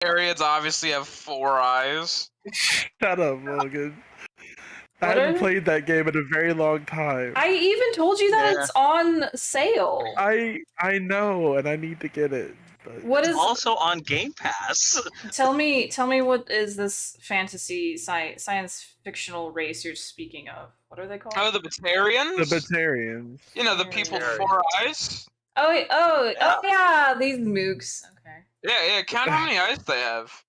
Ariads obviously have 4 eyes. Shut up, Logan. I What haven't are- played that game in a very long time. I even told you that Yeah. it's on sale. I know, and I need to get it. But What It's is? also on Game Pass. Tell me what is this fantasy science fictional race you're speaking of? What are they called? Oh, the Batarians? the Batarians. You know, the people with Batarians. 4 eyes? Oh yeah, these mooks. Okay. Yeah, count how many eyes they have.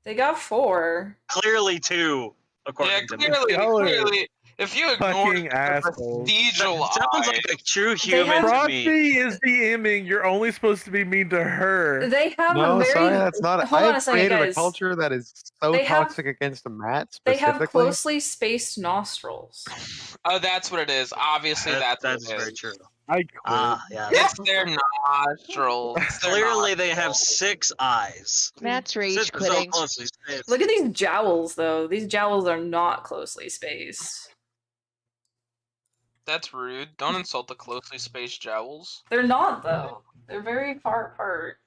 They got 4. Clearly 2, according to me. Clearly. If you ignore Fucking the assholes. vestigial Sounds eye, like a true They have- human to me. Frosty is DMing. You're only supposed to be mean to her. They have No, a very. sorry, that's not. Hold I on a have second, created guys. a culture that is so They have- toxic against Matt They specifically. have closely spaced nostrils. oh, that's what it is. Obviously, that's what it very is. true. I quit. Yeah. It's their nostrils. It's their Clearly, they have nostrils. 6 eyes. Matt's rage Since they're so quitting. closely spaced. Look at these jowls, though. These jowls are not closely spaced. That's rude. Don't insult the closely spaced jowls. They're not, though. They're very far apart.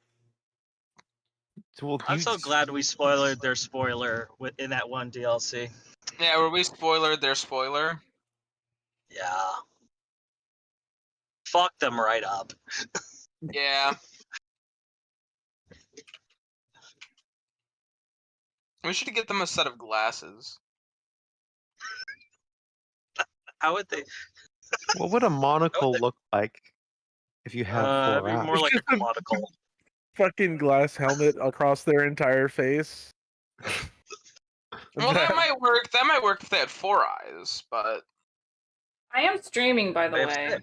Well, I'm you so s- glad we spoiled their spoiler in that one DLC. Yeah, were we spoilered their spoiler? Yeah. Fuck them right up. Yeah. We should get them a set of glasses. How would they? What would a monocle look like if you have It'd 4 be eyes? more like a Just a- monocle. Fucking glass helmet across their entire face. Well, that might work. That might work if they had 4 eyes, but I am streaming, by the They have way.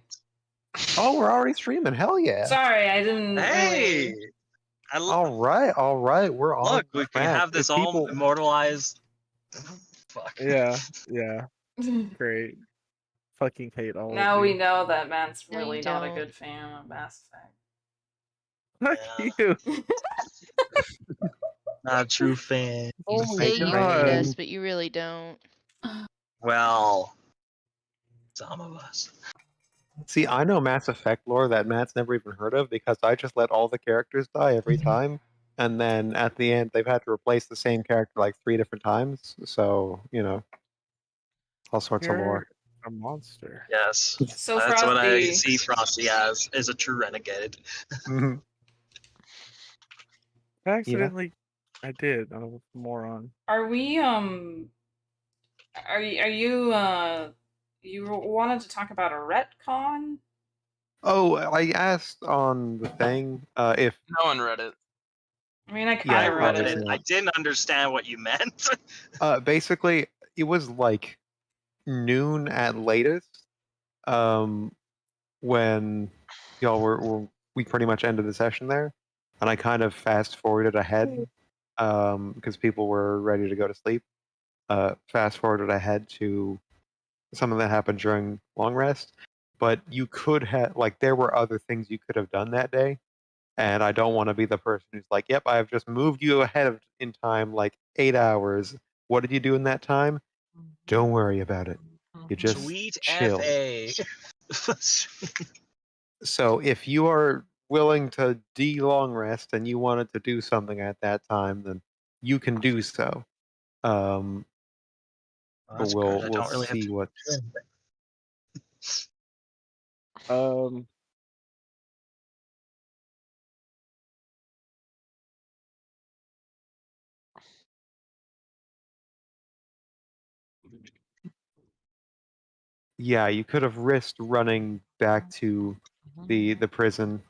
6. Oh, we're already streaming. Hell yeah! Sorry, I didn't. Hey! Really... I love. All right. We're on. Look, we can track. have this If all people- immortalized. Fuck. Yeah. Great. Fucking hate all Now of we you. know that Matt's No, really you not a don't. good fan of Mass Effect. Fuck Yeah. you. Not a true fan. You Oh say my you God. hate us, but you really don't. Well, some of us. See, I know Mass Effect lore that Matt's never even heard of because I just let all the characters die every time, and then at the end they've had to replace the same character like 3 different times. So all sorts of You're lore. a monster. Yes. So That's what I Frosty, see Frosty as, is a true renegade. Mhm. Accidentally, I did. I'm a moron. are we are you you wanted to talk about a retcon? Oh, I asked on the thing if no one read it. I mean, I Yeah, kind I of read read obviously it. it. I didn't understand what you meant. basically it was like noon at latest when y'all we pretty much ended the session there, and I kind of fast forwarded ahead because people were ready to go to sleep. Fast forwarded ahead to something that happened during long rest, but you could have there were other things you could have done that day, and I don't want to be the person who's like, yep, I've just moved you ahead in time 8 hours. What did you do in that time? Don't worry about it. You just Sweet chill. FA. So if you are willing to long rest and you wanted to do something at that time, then you can do so. But That's we'll good. I don't really have see to what. do anything. Yeah, you could have risked running back to the prison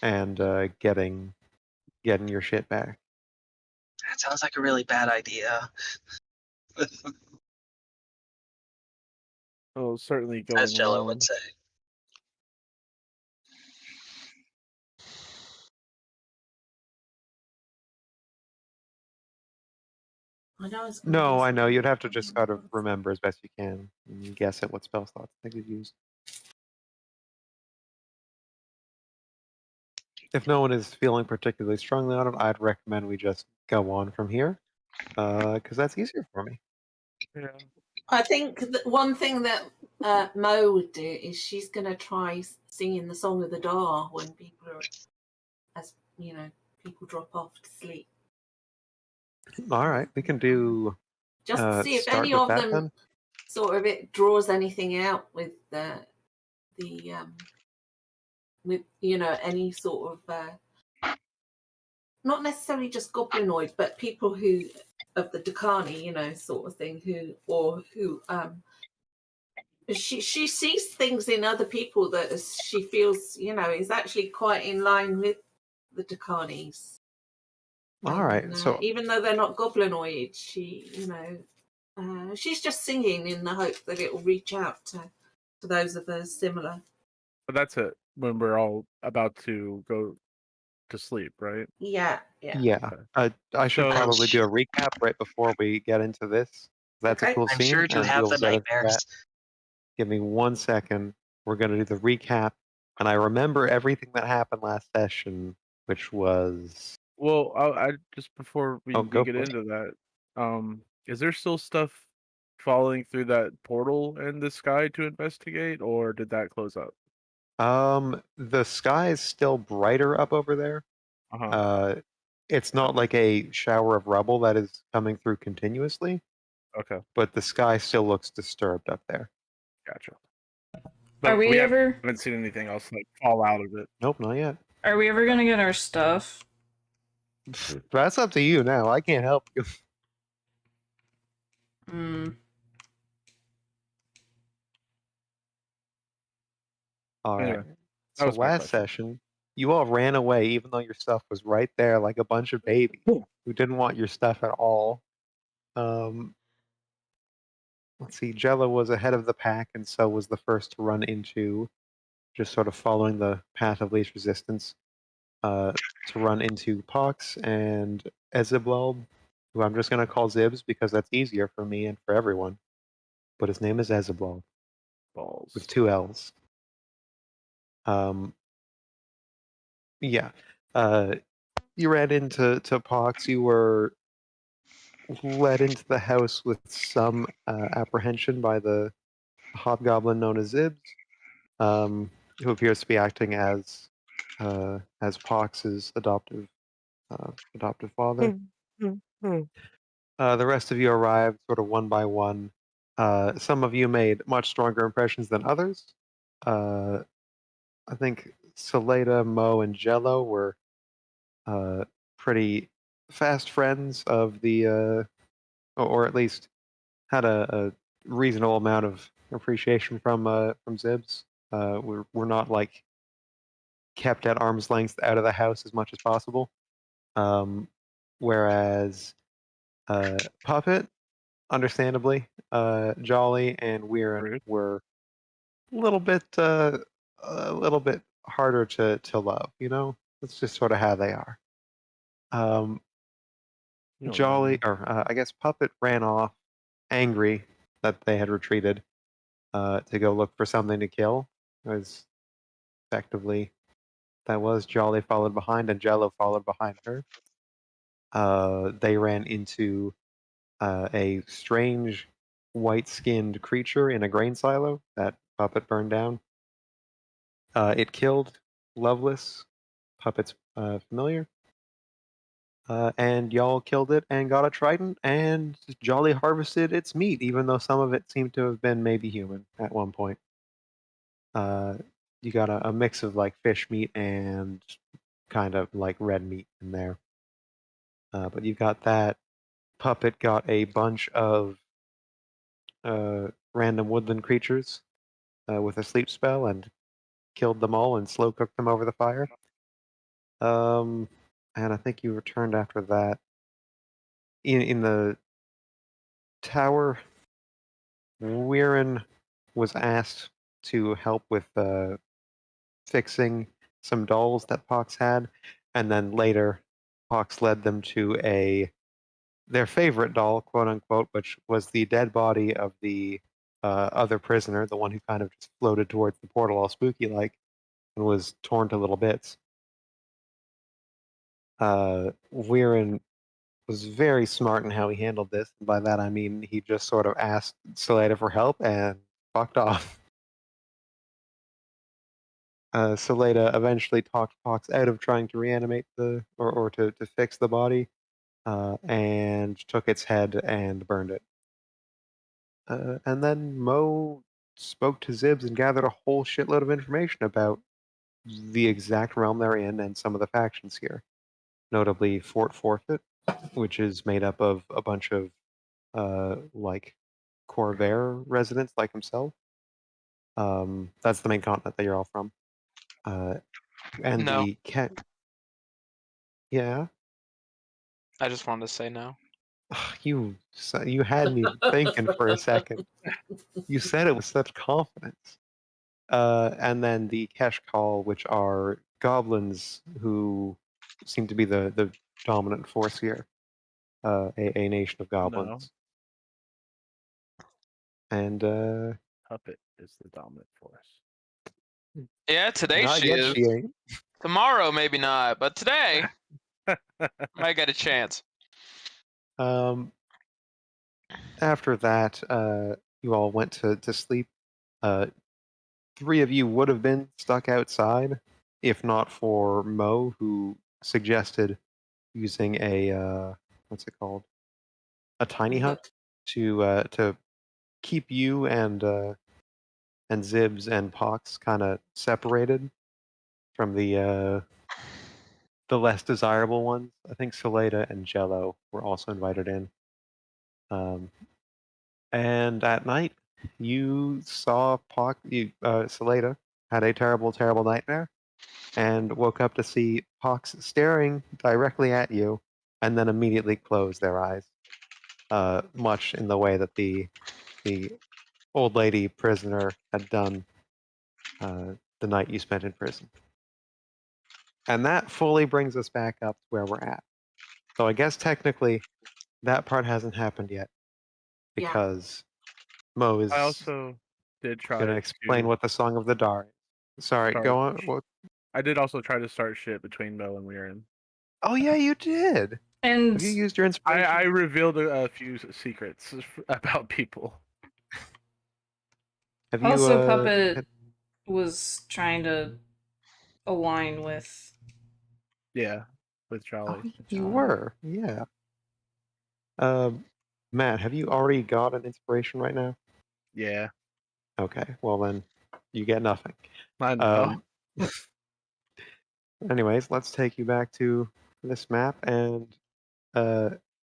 and getting your shit back. That sounds like a really bad idea. Oh, certainly going As Jello wrong. would say. No, I know. You'd have to just sort of remember as best you can and guess at what spell slots they could use. If no one is feeling particularly strongly on it, I'd recommend we just go on from here, because that's easier for me. Yeah. I think that one thing that Mo would do is she's going to try singing the Song of the Dar when people are, people drop off to sleep. All right, we can do. Just to see if start any with of that them then. sort of it draws anything out with with any sort of not necessarily just goblinoids, but people who of the Dakani, sort of thing, who she sees things in other people that she feels is actually quite in line with the Dakanis. All right, so even though they're not goblinoids, she's just singing in the hope that it will reach out to those of us similar. But that's it when we're all about to go to sleep, right? Yeah. yeah, I should So- probably do a recap right before we get into this. That's a Okay. cool I'm scene. sure you and have we'll the get into nightmares. that. Give me 1 second. We're going to do the recap. And I remember everything that happened last session, which was. Well, I just before we Go get for it. into that, is there still stuff falling through that portal in the sky to investigate, or did that close up? The sky is still brighter up over there. Uh-huh. It's not like a shower of rubble that is coming through continuously, Okay, but the sky still looks disturbed up there. gotcha. Are we ever haven't seen anything else like fall out of it. Nope, not yet. are we ever gonna get our stuff? That's up to you now. I can't help you. Hmm. All right. Anyway, that So was my last question. session, you all ran away even though your stuff was right there like a bunch of babies Cool. who didn't want your stuff at all. Let's see, Jello was ahead of the pack and so was the first to run into, just sort of following the path of least resistance, to run into Pox and Ezeblob, who I'm just going to call Zibs because that's easier for me and for everyone. But his name is Ezeblob Balls. with 2 L's. Yeah. You ran into Pox. You were led into the house with some apprehension by the hobgoblin known as Zibs, who appears to be acting as Pox's adoptive father. The rest of you arrived sort of one by one. Some of you made much stronger impressions than others. I think Saleda, Mo, and Jello were pretty fast friends of the, or at least had a reasonable amount of appreciation from Zibs. We're not like kept at arm's length out of the house as much as possible. Whereas Puppet, understandably, Jolly and Weirin Rude. were a little bit harder to love. That's just sort of how they are. You know, Jolly, or I guess Puppet ran off, angry that they had retreated, to go look for something to kill. It was effectively that was Jolly followed behind, and Jello followed behind her. They ran into a strange white-skinned creature in a grain silo that Puppet burned down. It killed Loveless, Puppet's familiar. And y'all killed it and got a trident, and Jolly harvested its meat, even though some of it seemed to have been maybe human at one point. You got a mix of like fish meat and kind of like red meat in there. But you've got that. Puppet got a bunch of random woodland creatures with a sleep spell and killed them all and slow cooked them over the fire. And I think you returned after that. In the tower, Weirin was asked to help with fixing some dolls that Pox had, and then later Pox led them to their favorite doll, quote unquote, which was the dead body of the other prisoner, the one who kind of just floated towards the portal all spooky like and was torn to little bits. Weirin was very smart in how he handled this. And by that I mean he just sort of asked Saleda for help and fucked off. Saleda eventually talked Pox out of trying to reanimate or to fix the body, and took its head and burned it. And then Mo spoke to Zibs and gathered a whole shitload of information about the exact realm they're in and some of the factions here. Notably Fort Forfeit, which is made up of a bunch of like Corvair residents like himself. That's the main continent that you're all from. And No. the cat. Yeah. I just wanted to say no. You had me thinking for a second. You said it with such confidence. And then the Keshkal, which are goblins who seem to be the dominant force here. A nation of goblins. And Puppet is the dominant force. Yeah, today not she yet is. she ain't. Tomorrow, maybe not, but today might get a chance. After that, you all went to sleep. 3 of you would have been stuck outside if not for Mo, who suggested using a what's it called? A tiny hut to keep you and Zibs and Pox kind of separated from the less desirable ones. I think Saleda and Jello were also invited in. And at night, you saw Saleda had a terrible, terrible nightmare, and woke up to see Pox staring directly at you, and then immediately closed their eyes, much in the way that the old lady prisoner had done the night you spent in prison. And that fully brings us back up to where we're at. So I guess technically that part hasn't happened yet, Yeah. because Mo is I also did try going to explain what the Song of the Dar is. Sorry, Start go on. sh- What? I did also try to start shit between Mo and Weirin. Oh yeah, you did. And Have you used your inspiration? I revealed a few secrets about people. Have you, also, Puppet was trying to align with. Yeah, with Jolly. Oh, you were, yeah. Matt, have you already got an inspiration right now? Yeah, Okay, well then, you get nothing. I know. Anyways, let's take you back to this map, and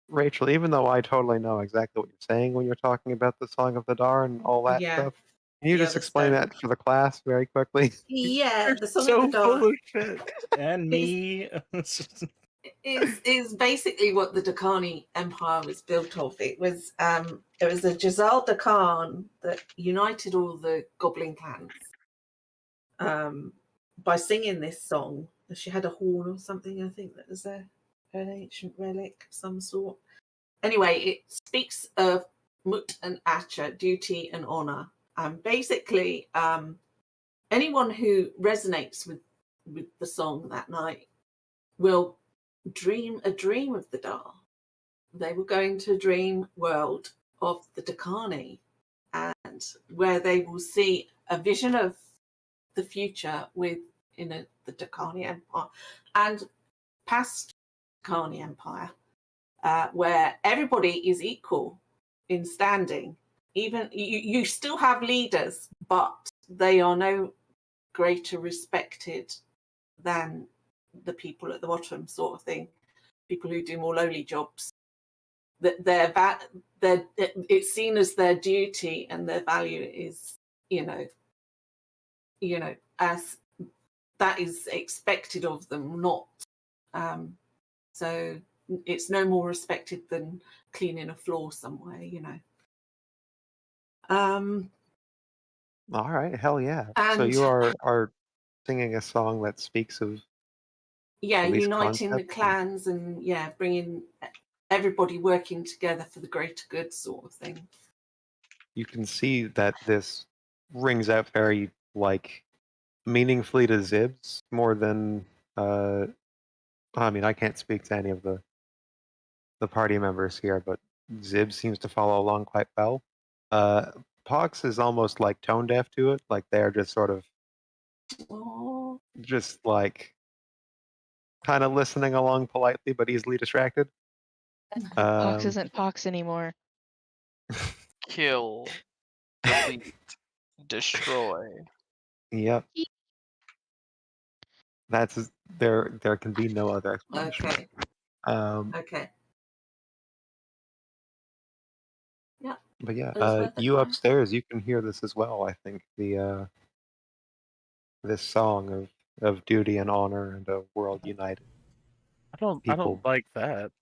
Rachel, even though I totally know exactly what you're saying when you're talking about the Song of the Dar and all that Yeah. stuff, can you Yeah, just the explain stone. that for the class very quickly? Yeah, the Song So of the full Dark of shit. And me. is basically what the Dakani Empire was built of. It was a Jazal Dakan that united all the goblin clans by singing this song. She had a horn or something, I think that was an ancient relic of some sort. Anyway, it speaks of Mut and Acha, duty and honor. Basically, anyone who resonates with the song that night will dream a dream of the Dar. They will go into a dream world of the Dakani, and where they will see a vision of the future within the Dakani Empire and past Dakani Empire, where everybody is equal in standing. Even you still have leaders, but they are no greater respected than the people at the bottom, sort of thing. People who do more lowly jobs. That it's seen as their duty, and their value is, as that is expected of them, not. So it's no more respected than cleaning a floor somewhere, All right, hell yeah. So And- you are singing a song that speaks of these uniting the concepts? clans and bringing everybody working together for the greater good, sort of thing. You can see that this rings out very meaningfully to Zibs more than I mean, I can't speak to any of the party members here, but Zibs seems to follow along quite well. Pox is almost tone deaf to it, like they're just sort of just like kind of listening along politely, but easily distracted. Pox Um, isn't Pox anymore. Kill, delete, destroy. Yep. That's there. There can be no other explanation. Okay. Okay. But yeah, It was worth a you try. upstairs, you can hear this as well. I think this song of duty and honor and a world united. I don't People- like that.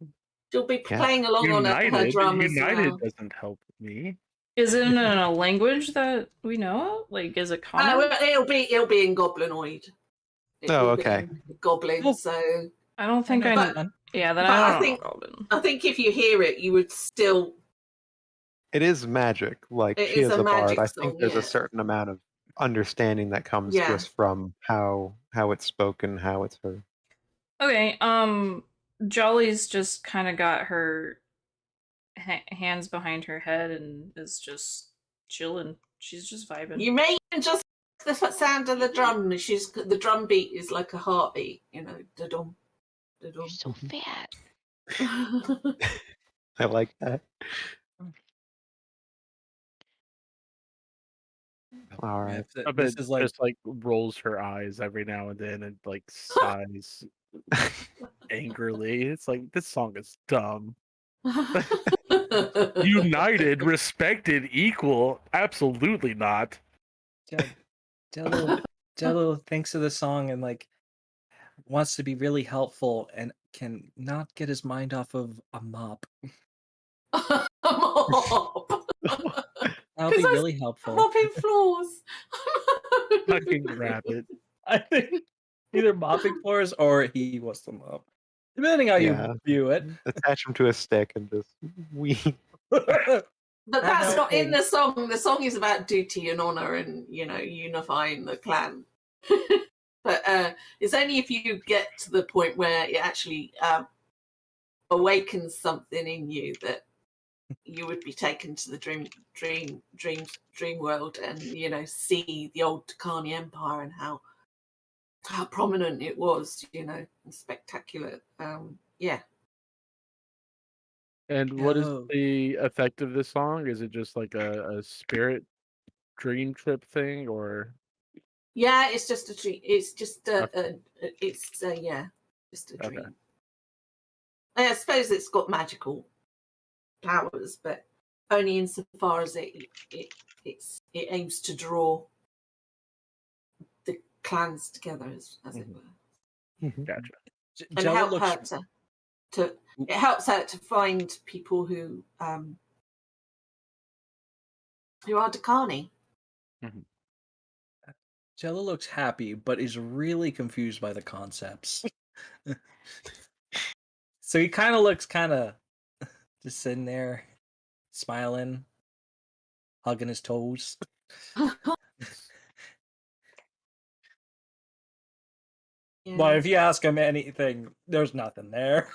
She'll be Yeah. playing along on her drum as United well. doesn't help me. Is it in a language that we know of? Like, is it common? Well, it'll be in Goblinoid. It Oh, will be okay. in Goblin. Oh. So I don't think I. But- Yeah, then but I I don't think- know Goblin. I think if you hear it, you would still. It is magic. Like It she is is a a bard. magic I think song, there's yeah. a certain amount of understanding that comes Yeah. just from how it's spoken, how it's heard. Okay, Jolly's just kind of got her hands behind her head and is just chilling. She's just vibing. You may even just the sound of the drum. The drum beat is like a heartbeat. You know, da-dum, da-dum. You're so fat. I like that. All right. I bet This is like just like rolls her eyes every now and then and like sighs angrily. It's like this song is dumb. United, respected, equal. Absolutely not. Jello thinks of the song and like wants to be really helpful and can not get his mind off of a mop. Mop. That'll be 'Cause I really helpful. Mopping floors. Fucking rabbit. I think either mopping floors or he wants to mop. Depending how Yeah. you view it. Attach him to a stick and just we. But that's That not in helping. the song. The song is about duty and honor and, you know, unifying the clan. But it's only if you get to the point where it actually awakens something in you that you would be taken to the dream world and, you know, see the old Takani Empire and how prominent it was, you know, and spectacular. Yeah. And what is Oh. the effect of this song? Is it just like a spirit dream trip thing, or Yeah, it's just a dream. It's just Okay. just a Okay. dream. I suppose it's got magical powers, but only insofar as it aims to draw the clans together, as it were, gotcha? and Jello help looks her to it helps her to find people who are Dakani. Jello looks happy, but is really confused by the concepts. So he kind of looks just sitting there, smiling, hugging his toes. But if you ask him anything, there's nothing there.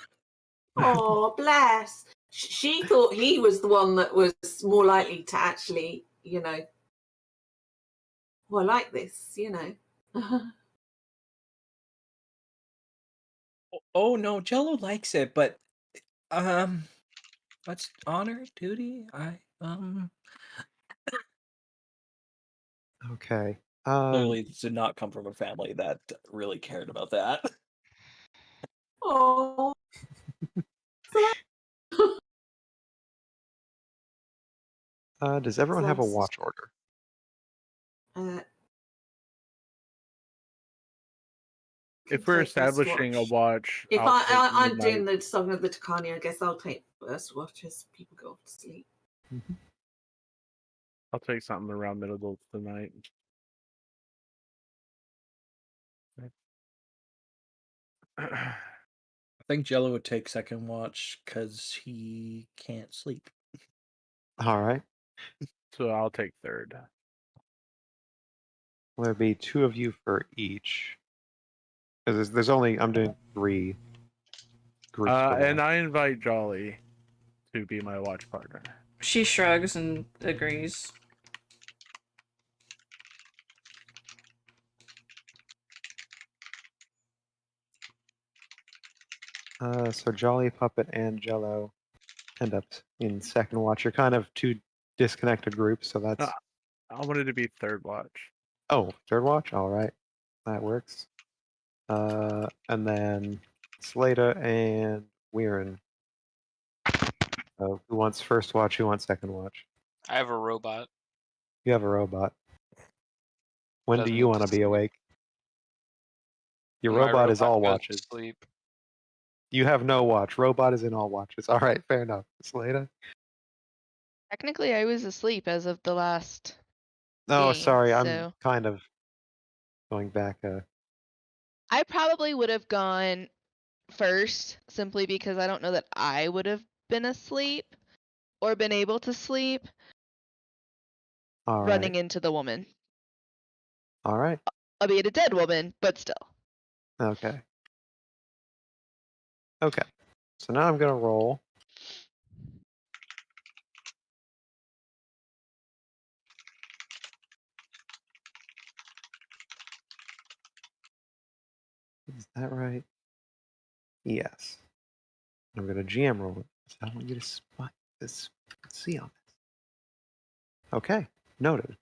Oh, bless. She thought he was the one that was more likely to actually, you know, well, like this, you know. Oh no, Jello likes it, but what's honor, duty? Okay. Clearly did not come from a family that really cared about that. Oh. Does everyone have a Close. watch order? If we're Take first establishing a watch, If I'll take I'm midnight. doing the Song of the Takani, I guess I'll take first watch as people go off to sleep. I'll take something around middle of the night. I think Jello would take second watch because he can't sleep. All right. So I'll take third. Well, there'll be 2 of you for each. Because there's only I'm doing 3 groups. for And that. I invite Jolly to be my watch partner. She shrugs and agrees. So Jolly, Puppet, and Jello end up in second watch. You're kind of two disconnected groups, so that's I wanted to be third watch. third watch. All right, that works. And then Slata and Weirin. Who wants first watch? Who wants second watch? I have a robot. You have a robot. When do Doesn't you need want to be sleep. awake? Your My robot is all goes to watches. Sleep. You have no watch. Robot is in all watches. All right, fair enough. Slata. Technically, I was asleep as of the last. Oh, game, sorry. I'm so- kind of going back. I probably would have gone first simply because I don't know that I would have been asleep or been able to sleep All running right. into the woman. All right. Albeit a dead woman, but still. Okay. Okay. So now I'm gonna roll. Is that right? Yes. I'm gonna GM roll it. So I want you to spot this. See on this. Okay. Noted.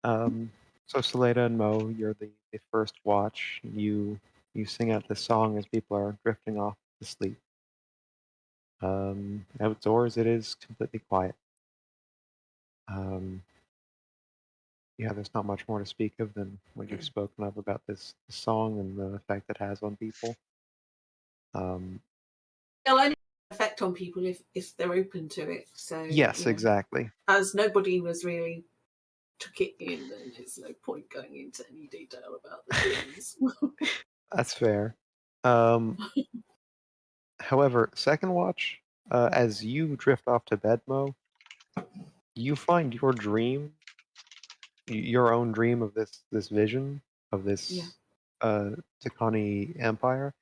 So Saleda and Mo, you're the first watch. You sing out this song as people are drifting off to sleep. Outdoors it is completely quiet. Yeah, there's not much more to speak of than what you've spoken of about this song and the effect it has on people. It'll only affect on people if they're open to it. So Yes, you know, exactly. as nobody was really took it in, then there's no point going into any detail about the dreams. That's fair. However, second watch, as you drift off to bed, Mo, you find your dream, your own dream of this vision of this Takani Empire,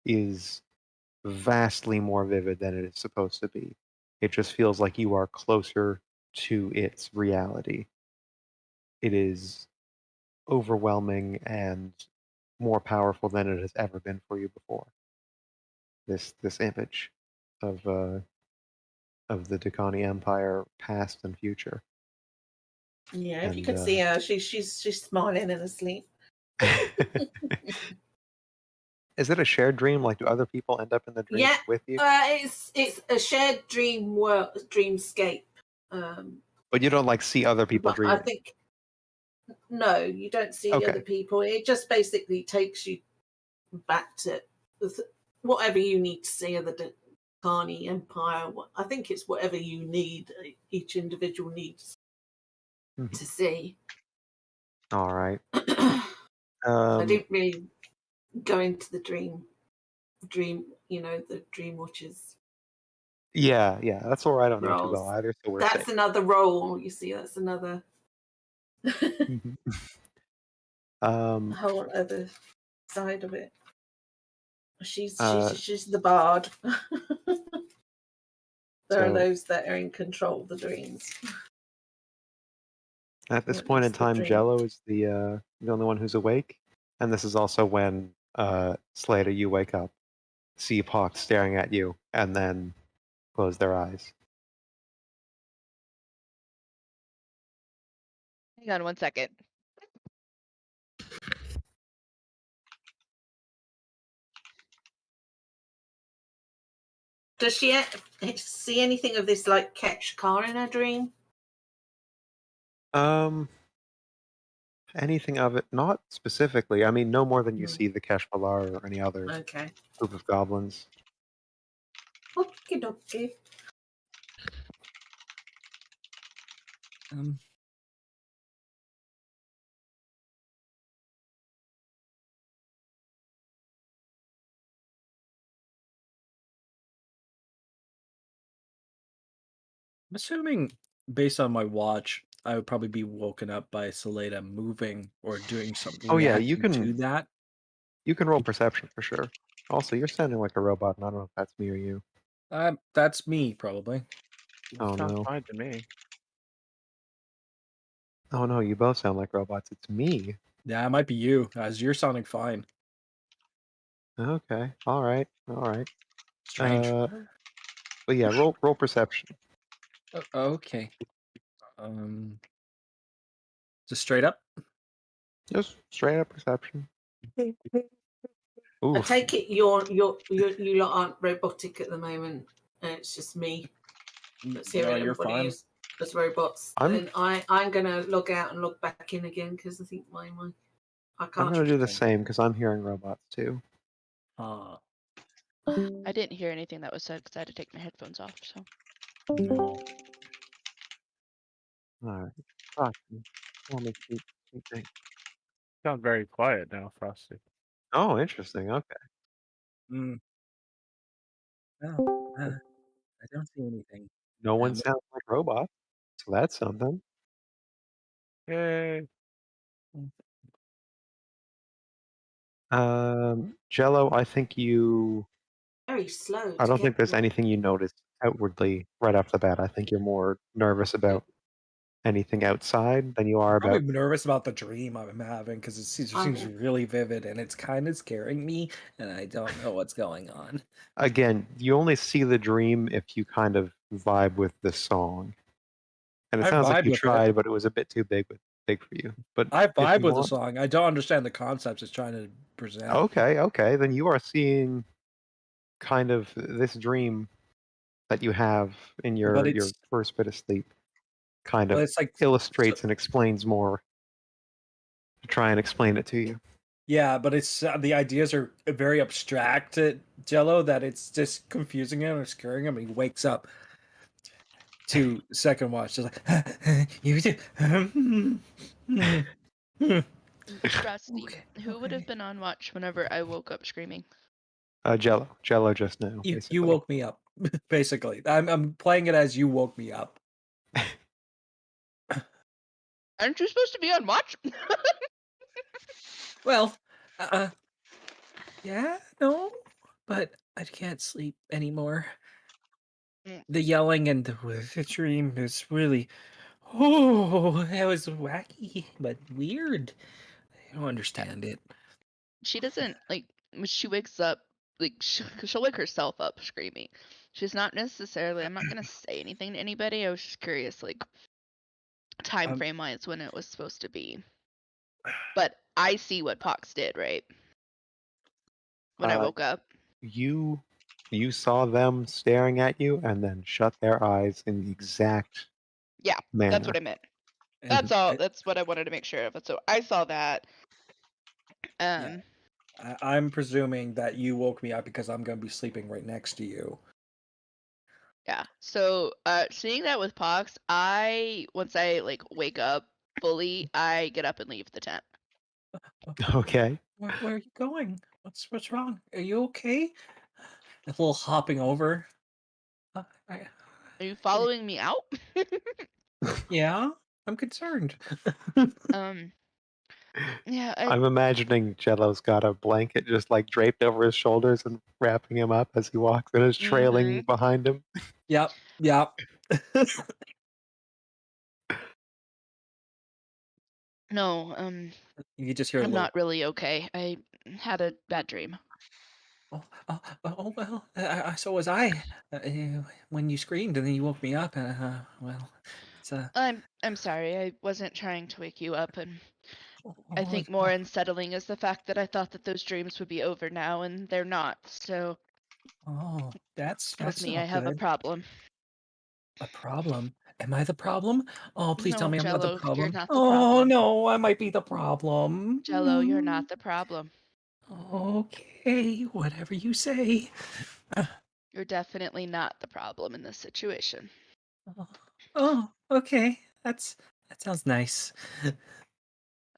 is vastly more vivid than it is supposed to be. It just feels like you are closer to its reality. It is overwhelming and more powerful than it has ever been for you before. This image of the Dakani Empire, past and future. Yeah, if you And, could see her, she's smiling and asleep. Is it a shared dream? Like, do other people end up in the dream Yeah, with you? it's a shared dream world, dreamscape. But you don't like see other people But dreaming. I think no, you don't see Okay. other people. It just basically takes you back to whatever you need to see of the Dakani Empire. I think it's whatever you need. Each individual needs to see. All right. I didn't really go into the dream. You know, the dream watches. Yeah, that's where I don't know too well roles. either. So we're That's safe. another role. You see, that's another whole other side of it. She's the bard. There are So- those that are in control of the dreams. At this What point in is the time, dream? Jello is the only one who's awake, and this is also when Slater, you wake up, see Pox staring at you, and then close their eyes. Hang on 1 second. Does she see anything of this like catch car in her dream? Anything of it? Not specifically. I mean, no more than you Hmm. see the Keshmalar or any other Okay. group of goblins. Okie dokie. I'm assuming, based on my watch, I would probably be woken up by Saleda moving or doing something Oh, yeah, you reacting to can- that. You can roll perception for sure. Also, you're sounding like a robot, and I don't know if that's me or you. That's me, probably. Oh, Sounds no. fine to me. Oh no, you both sound like robots. It's me. Yeah, it might be you, as you're sounding fine. Okay. All right. All right. Strange. But yeah, roll perception. Okay. Just straight up. Just straight up perception. I Oof. take it you lot aren't robotic at the moment, and it's just me that's No, hearing you're everybody fine. as robots. I'm- Then I'm gonna log out and log back in again because I think my I I'm can't. gonna do the Okay. same because I'm hearing robots too. Uh, I didn't hear anything that was said because I had to take my headphones off. So no. All right. Frosty. Tell me sweet thing. Sound very quiet now, Frosty. Oh, interesting. Okay. Mm. No, I don't see anything. No one Um, sounds like robots, so that's something. Yay! Jello, I think you. Very slow. I to don't get think there's the- anything you notice outwardly right off the bat. I think you're more nervous about anything outside than you are probably about. nervous about the dream I'm having because it seems I'm- really vivid and it's kind of scaring me, and I don't know what's going on. Again, you only see the dream if you kind of vibe with the song. And it I sounds like vibe you with it. tried, but it was a bit too big for you. But I if vibe you with the want- song. I don't understand the concepts it's trying to present. Okay, then you are seeing kind of this dream that you have in your it's- first bit of sleep kind But of it's like illustrates and explains more to try and explain it to you. yeah, but it's the ideas are very abstract to Jello that it's just confusing him or scaring him, and he wakes up to second watch, just like you do. Rusty, Okay, who would have okay. been on watch whenever I woke up screaming? Jello just now. You basically. woke me up, basically. I'm playing it as you woke me up. Aren't you supposed to be on watch? Well, yeah, no, but I can't sleep anymore. Mm. The yelling and the dream is really, oh, it was wacky but weird. I don't understand it. She doesn't like when she wakes up. Like she'll wake herself up screaming. She's not necessarily. I'm not gonna say anything to anybody. I was just curious, like time frame wise, when it was supposed to be. But I see what Pox did, right? When I woke up. You saw them staring at you and then shut their eyes in the exact Yeah, manner. that's what I meant. That's all. That's what I wanted to make sure of. So I saw that. I'm presuming that you woke me up because I'm gonna be sleeping right next to you. Yeah. So seeing that with Pox, once I like wake up fully, I get up and leave the tent. Okay. Where are you going? What's wrong? Are you okay? A little hopping over. Are you following me out? Yeah, I'm concerned. Yeah. I'm imagining Jello's got a blanket just like draped over his shoulders and wrapping him up as he walks and is trailing behind him. Yep. No. You just hear a I'm little. not really okay. I had a bad dream. Oh well, so was I. When you screamed and then you woke me up, well, it's I'm sorry. I wasn't trying to wake you up, and I think more unsettling is the fact that I thought that those dreams would be over now, and they're not. So that's tells me not I have a good. problem. A problem? Am I the problem? Oh, please tell No, me I'm not Jello, the you're problem. not the Oh problem. no, I might be the problem. Jello, you're not the problem. Okay, whatever you say. You're definitely not the problem in this situation. Oh, okay. That sounds nice.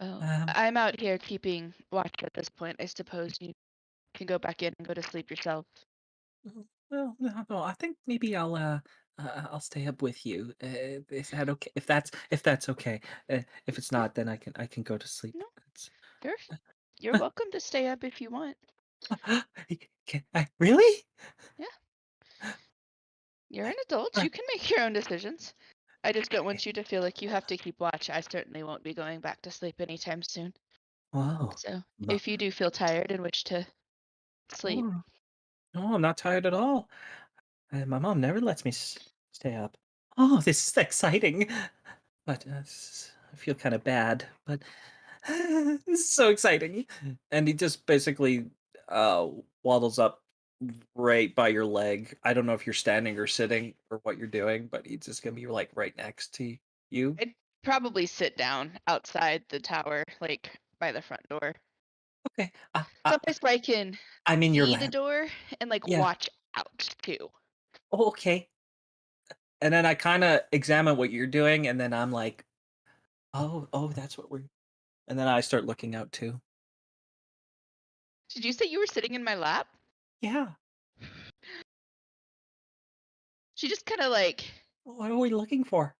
Oh, I'm out here keeping watch at this point. I suppose you can go back in and go to sleep yourself. Well, no, I think maybe I'll stay up with you. Is that okay? If that's okay. If it's not, then I can go to sleep. No. It's- You're welcome to stay up if you want. Can I really? Yeah. You're an adult. You can make your own decisions. I just don't want you to feel like you have to keep watch. I certainly won't be going back to sleep anytime soon. Wow. So Well, if you do feel tired and wish to sleep. Oh, no, I'm not tired at all. My mom never lets me stay up. Oh, this is exciting. But I feel kind of bad. But this is so exciting. And he just basically waddles up right by your leg. I don't know if you're standing or sitting or what you're doing, but he's just gonna be like right next to you. I'd probably sit down outside the tower, like by the front door. Okay. Someplace where I can I'm in your see the land. door and like Yeah. watch out too. Oh, okay. And then I kind of examine what you're doing, and then I'm like, oh, that's what we're. And then I start looking out too. Did you say you were sitting in my lap? Yeah. She just kind of like, What are we looking for?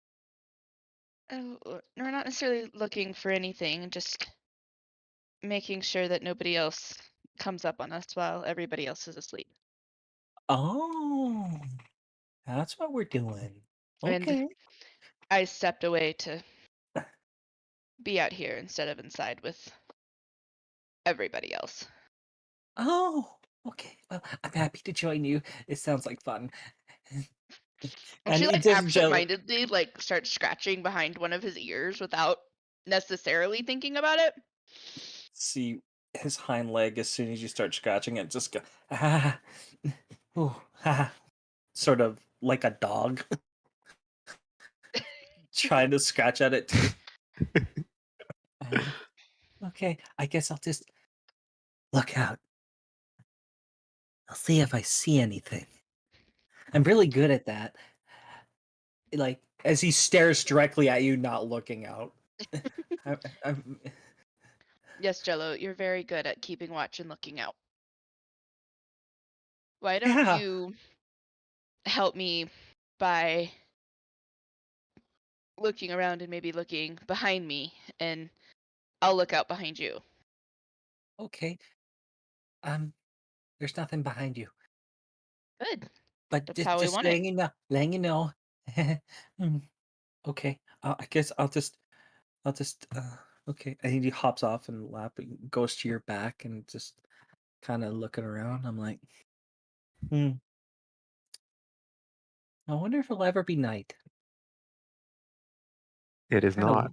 oh, we're not necessarily looking for anything, just making sure that nobody else comes up on us while everybody else is asleep. Oh, that's what we're doing. And Okay. I stepped away to be out here instead of inside with everybody else. Oh, okay. Well, I'm happy to join you. It sounds like fun. And she it like doesn't jello. absentmindedly like starts scratching behind one of his ears without necessarily thinking about it. See his hind leg as soon as you start scratching it, just go ah, ooh, ah, sort of like a dog trying to scratch at it too. Okay, I guess I'll just look out. I'll see if I see anything. I'm really good at that. Like as he stares directly at you, not looking out. I'm- Yes, Jello, you're very good at keeping watch and looking out. Why don't Yeah. you help me by looking around and maybe looking behind me, and I'll look out behind you. Okay. There's nothing behind you. Good. But That's just, how we just want it. letting you know. Okay, I guess I'll just, okay. And he hops off and goes to your back and just kind of looking around. I'm like, I wonder if it'll ever be night. It is Kinda not.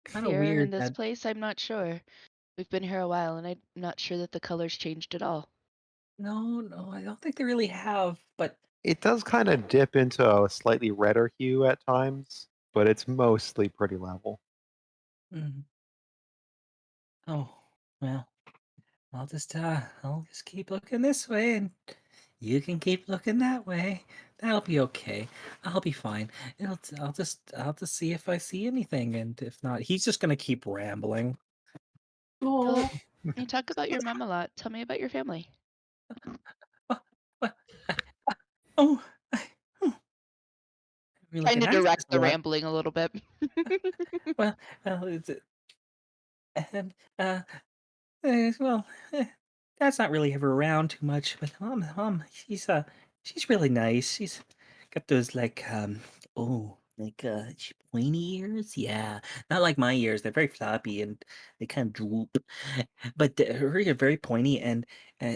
Kind of Here in weird this that. place, I'm not sure. We've been here a while, and I'm not sure that the colors changed at all. No, I don't think they really have. But It does kind of dip into a slightly redder hue at times, but it's mostly pretty level. mm, oh well, I'll just keep looking this way, and you can keep looking that way. That'll be okay. I'll be fine. I'll just see if I see anything, and if not, he's just gonna keep rambling. Oh, You talk about your mom a lot. Tell me about your family. Oh, we Trying to looking at direct a the lot. rambling a little bit. Well, it's and well, Dad's not really ever around too much, but mom, she's really nice. She's got those pointy ears. Yeah, not like my ears. They're very floppy and they kind of droop. But her ears are very pointy, and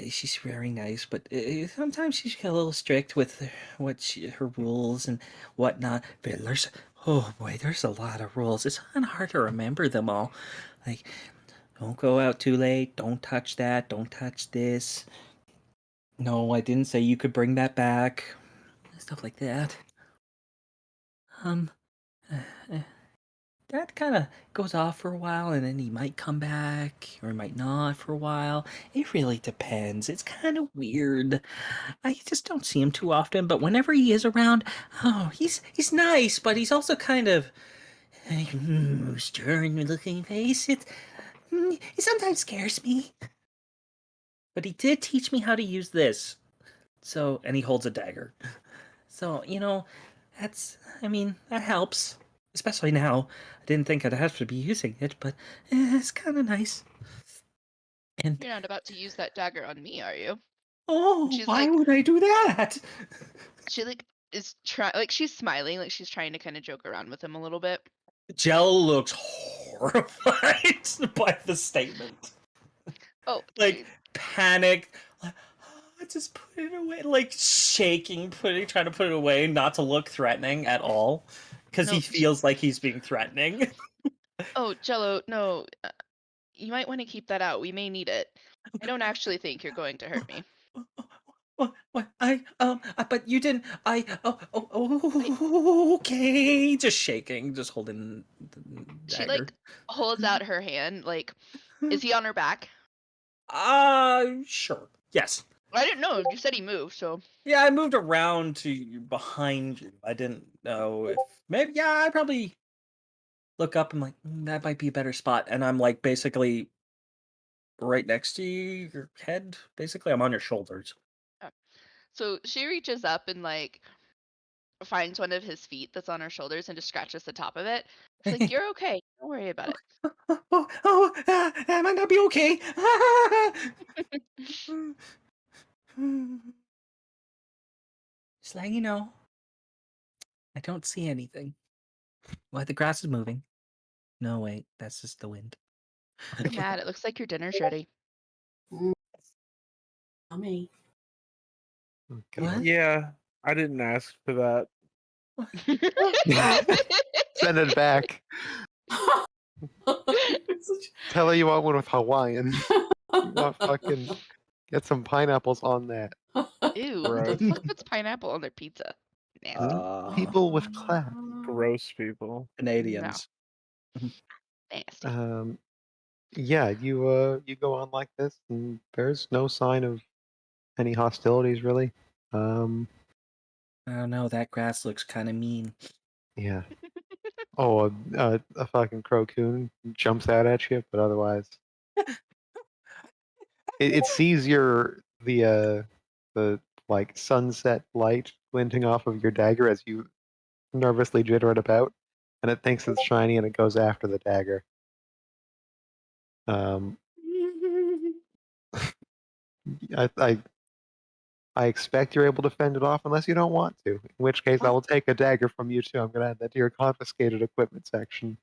she's very nice. But sometimes she's a little strict with her rules and whatnot. But oh boy, there's a lot of rules. It's kind of hard to remember them all. Like, don't go out too late. Don't touch that. Don't touch this. No, I didn't say you could bring that back. Stuff like that. That kind of goes off for a while, and then he might come back, or he might not for a while. It really depends. It's kind of weird. I just don't see him too often, but whenever he is around, oh, he's nice, but he's also kind of stern-looking face. It sometimes scares me. But he did teach me how to use this. So, and he holds a dagger. So, that helps. Especially now. I didn't think I'd have to be using it, but it's kind of nice. And You're not about to use that dagger on me, are you? oh, She's why like- would I do that? She is she's smiling, like she's trying to kind of joke around with him a little bit. Jell looks horrified by the statement. Oh, Like geez. panicked. just put it away, like shaking, trying to put it away, not to look threatening at all, because he No. feels like he's being threatening. Oh, Jello, no. You might want to keep that out. We may need it. I don't actually think you're going to hurt me. What? But you didn't. Okay. Just shaking, just holding the She dagger. like holds out her hand. Like, is he on her back? Sure. Yes. I didn't know. You said he moved, so Yeah, I moved around to behind you. I didn't know if maybe. Yeah, I probably look up and like that might be a better spot, and I'm like basically right next to your head. Basically, I'm on your shoulders. so she reaches up and like finds one of his feet that's on her shoulders and just scratches the top of it. She's like, "You're okay. Don't worry about it." I might not be okay. Just letting you know, I don't see anything. Why the grass is moving? No, wait, that's just the wind. Matt, it looks like your dinner's ready. Yummy. Okay. What? Yeah, I didn't ask for that. Send it back. Tell her you want one with Hawaiian. You want fucking get some pineapples on that. Ew, Gross. the fuck puts pineapple on their pizza? Nasty. People with class. Gross people. Canadians. Nasty. Yeah, you go on like this, and there's no sign of any hostilities really. I don't know. That grass looks kind of mean. Yeah. Oh, a fucking crocoon jumps out at you, but otherwise, it sees the like sunset light glinting off of your dagger as you nervously jitter it about, and it thinks it's shiny and it goes after the dagger. I expect you're able to fend it off unless you don't want to. In which case, I will take a dagger from you too. I'm gonna add that to your confiscated equipment section.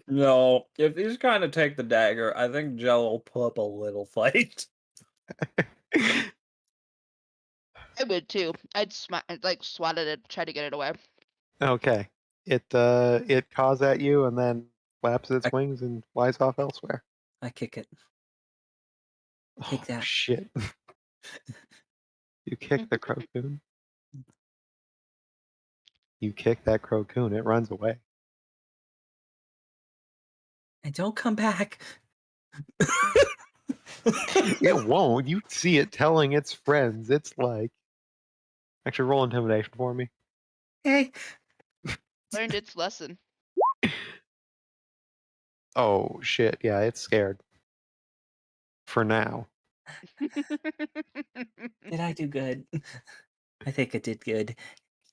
No. If he's trying to take the dagger, I think Jello will pull up a little fight. I would too. I'd like swat at it, try to get it away. Okay. It caws at you and then flaps its wings and flies off elsewhere. I kick it. Take Oh, that. shit. You kick the crocoon. You kick that crocoon. It runs away. And don't come back. It won't. You see it telling its friends. It's like. Actually, roll intimidation for me. Hey. Learned its lesson. Oh, shit. Yeah, it's scared. For now. Did I do good? I think I did good.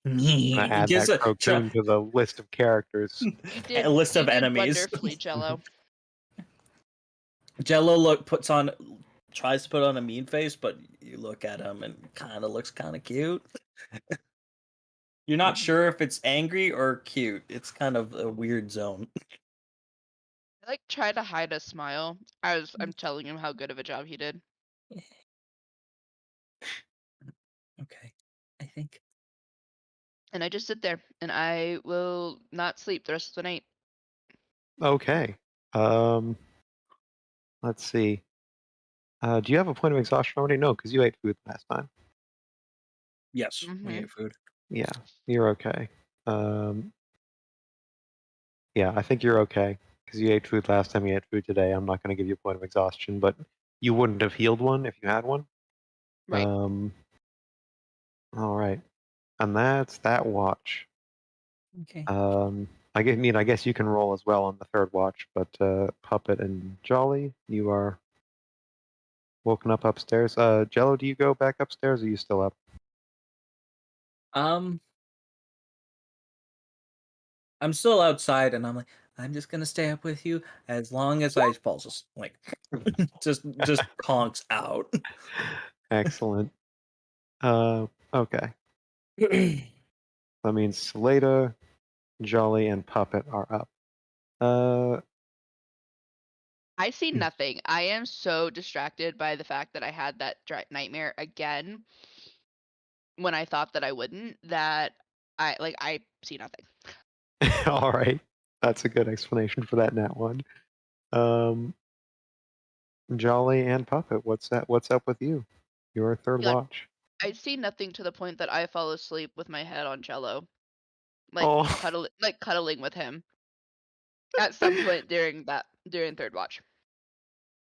Me. I add Gives that a- crocoon to the list of characters. You did, A list you of did enemies. Wonderfully, Jello. Jello tries to put on a mean face, but you look at him and kind of looks kind of cute. You're not sure if it's angry or cute. It's kind of a weird zone. I like try to hide a smile as I'm telling him how good of a job he did. Okay, I think. And I just sit there and I will not sleep the rest of the night. Okay. Let's see. Do you have a point of exhaustion already? No, because you ate food last time. Yes, we Mhm. ate food. Yeah, you're okay. Yeah, I think you're okay because you ate food last time. You ate food today. I'm not going to give you a point of exhaustion, but you wouldn't have healed one if you had one. Right. All right, and that's that watch. Okay. I guess you can roll as well on the third watch, but Puppet and Jolly, you are woken up upstairs. Jello, do you go back upstairs? Or are you still up? I'm still outside, and I'm like, I'm just gonna stay up with you as long as I fall just like just conks out. Excellent. Okay. That means Salada, Jolly, and Puppet are up. I see nothing. I am so distracted by the fact that I had that nightmare again when I thought that I wouldn't, that I see nothing. All right, that's a good explanation for that nat one. Jolly and Puppet, what's that? What's up with you? Your third Like, watch. I see nothing to the point that I fall asleep with my head on Jello, Oh. cuddling with him at some point during third watch.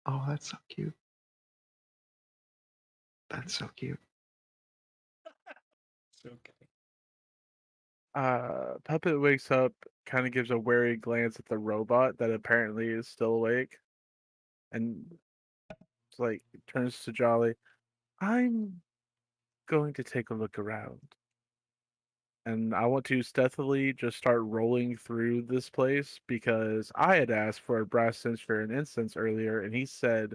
Oh, that's so cute. That's so cute. It's okay. Puppet wakes up, kind of gives a wary glance at the robot that apparently is still awake, and it's like turns to Jolly. I'm going to take a look around, and I want to stealthily just start rolling through this place because I had asked for a brass censer and incense earlier, and he said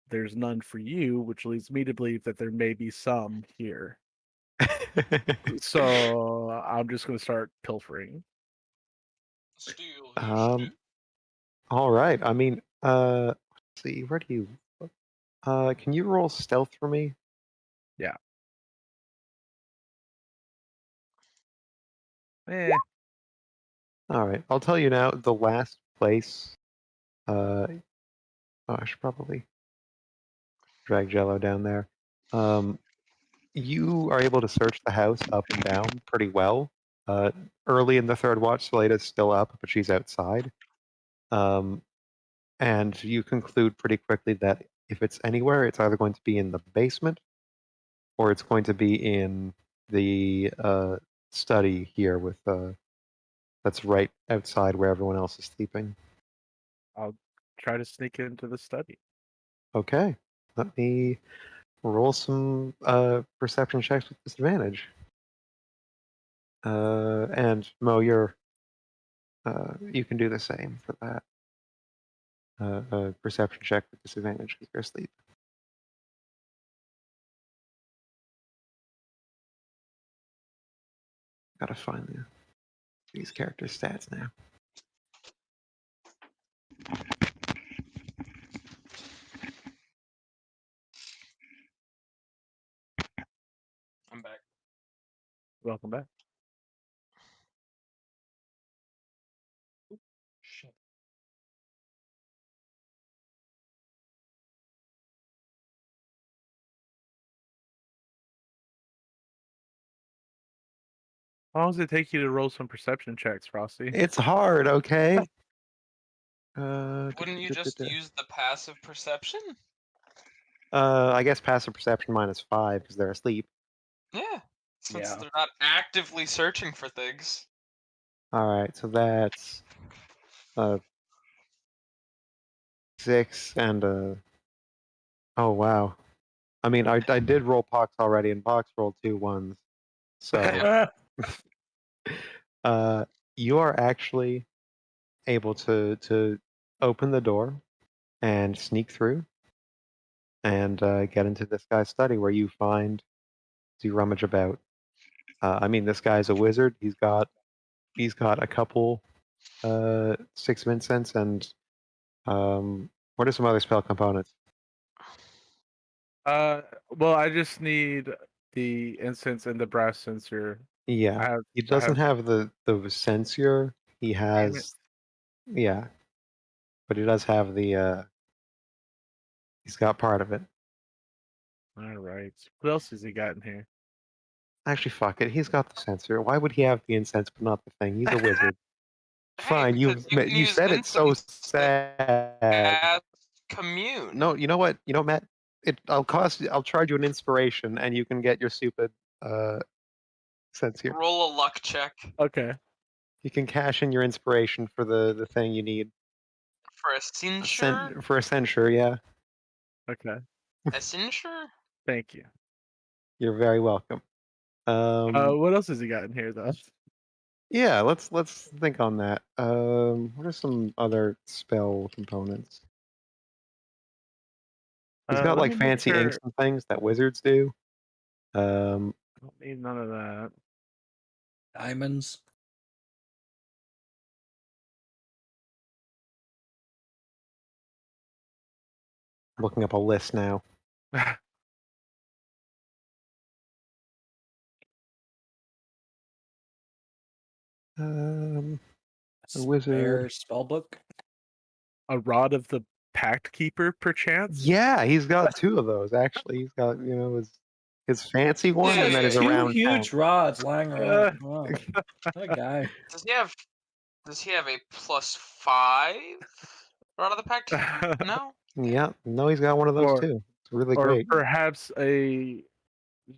there's none for you, which leads me to believe that there may be some here. So I'm just going to start pilfering. Steal. All right. I mean, let's see. Where do you? Can you roll stealth for me? Yeah. Eh. All right. I'll tell you now. The last place. Oh, I should probably drag Jello down there. You are able to search the house up and down pretty well. Early in the third watch, Selena's still up, but she's outside. And you conclude pretty quickly that if it's anywhere, it's either going to be in the basement or it's going to be in the study here with that's right outside where everyone else is sleeping. I'll try to sneak into the study. Okay, let me roll some perception checks with disadvantage. And Mo, you're you can do the same for that. Perception check with disadvantage because you're asleep. Gotta find these character stats now. I'm back. Welcome back. Shit. How long does it take you to roll some perception checks, Frosty? It's hard, okay? Wouldn't you just use the passive perception? I guess passive perception -5 because they're asleep. Yeah. Since Yeah. they're not actively searching for things. All right, so that's 6 and oh wow. I mean, I did roll Pox already, and Pox rolled 2 1s. So you are actually able to open the door and sneak through and get into this guy's study where you rummage about. I mean, this guy's a wizard. He's got a couple 6 of incense and what are some other spell components? Well, I just need the incense and the brass censer. Yeah, he doesn't have the censure. He Damn it. has, yeah, but he does have the. He's got part of it. All right. What else has he got in here? Actually, fuck it. He's got the censor. Why would he have the incense but not the thing? He's a wizard. Hey, Fine, because you can you use said it so incense sad. as commune. No, you know what? You know, Matt. I'll charge you an inspiration, and you can get your stupid sense here. Roll a luck check Okay. You can cash in your inspiration for the thing you need. for a censure. For a censure, yeah. Okay. A censure? Thank you. You're very welcome. What else has he got in here, though? Yeah, let's think on that. What are some other spell components? He's got Let like me make fancy inks sure- and things that wizards do. I don't need none of that. Diamonds. looking up a list now. The wizard. Spell book. A rod of the Pact Keeper, perchance? Yeah, he's got two of those actually. He's got his fancy one, and then his Two around huge town. rods lying around. Wow. That guy. Does he have a +5 rod of the pact? No. Yeah, no, he's got one of those Or- too. It's really Or great. perhaps a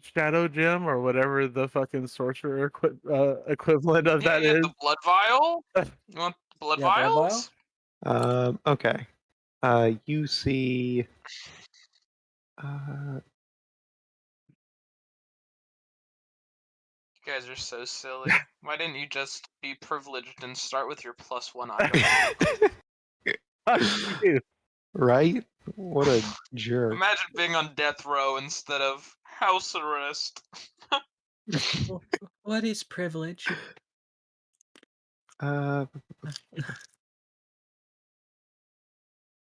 Shadow Gem, or whatever the fucking sorcerer equivalent of that you is. want the blood vial? You want the blood Yeah, blood vials? Okay. You see. You guys are so silly. Why didn't you just be privileged and start with your +1 item? Right? What a jerk. Imagine being on death row instead of house arrest. What is privilege?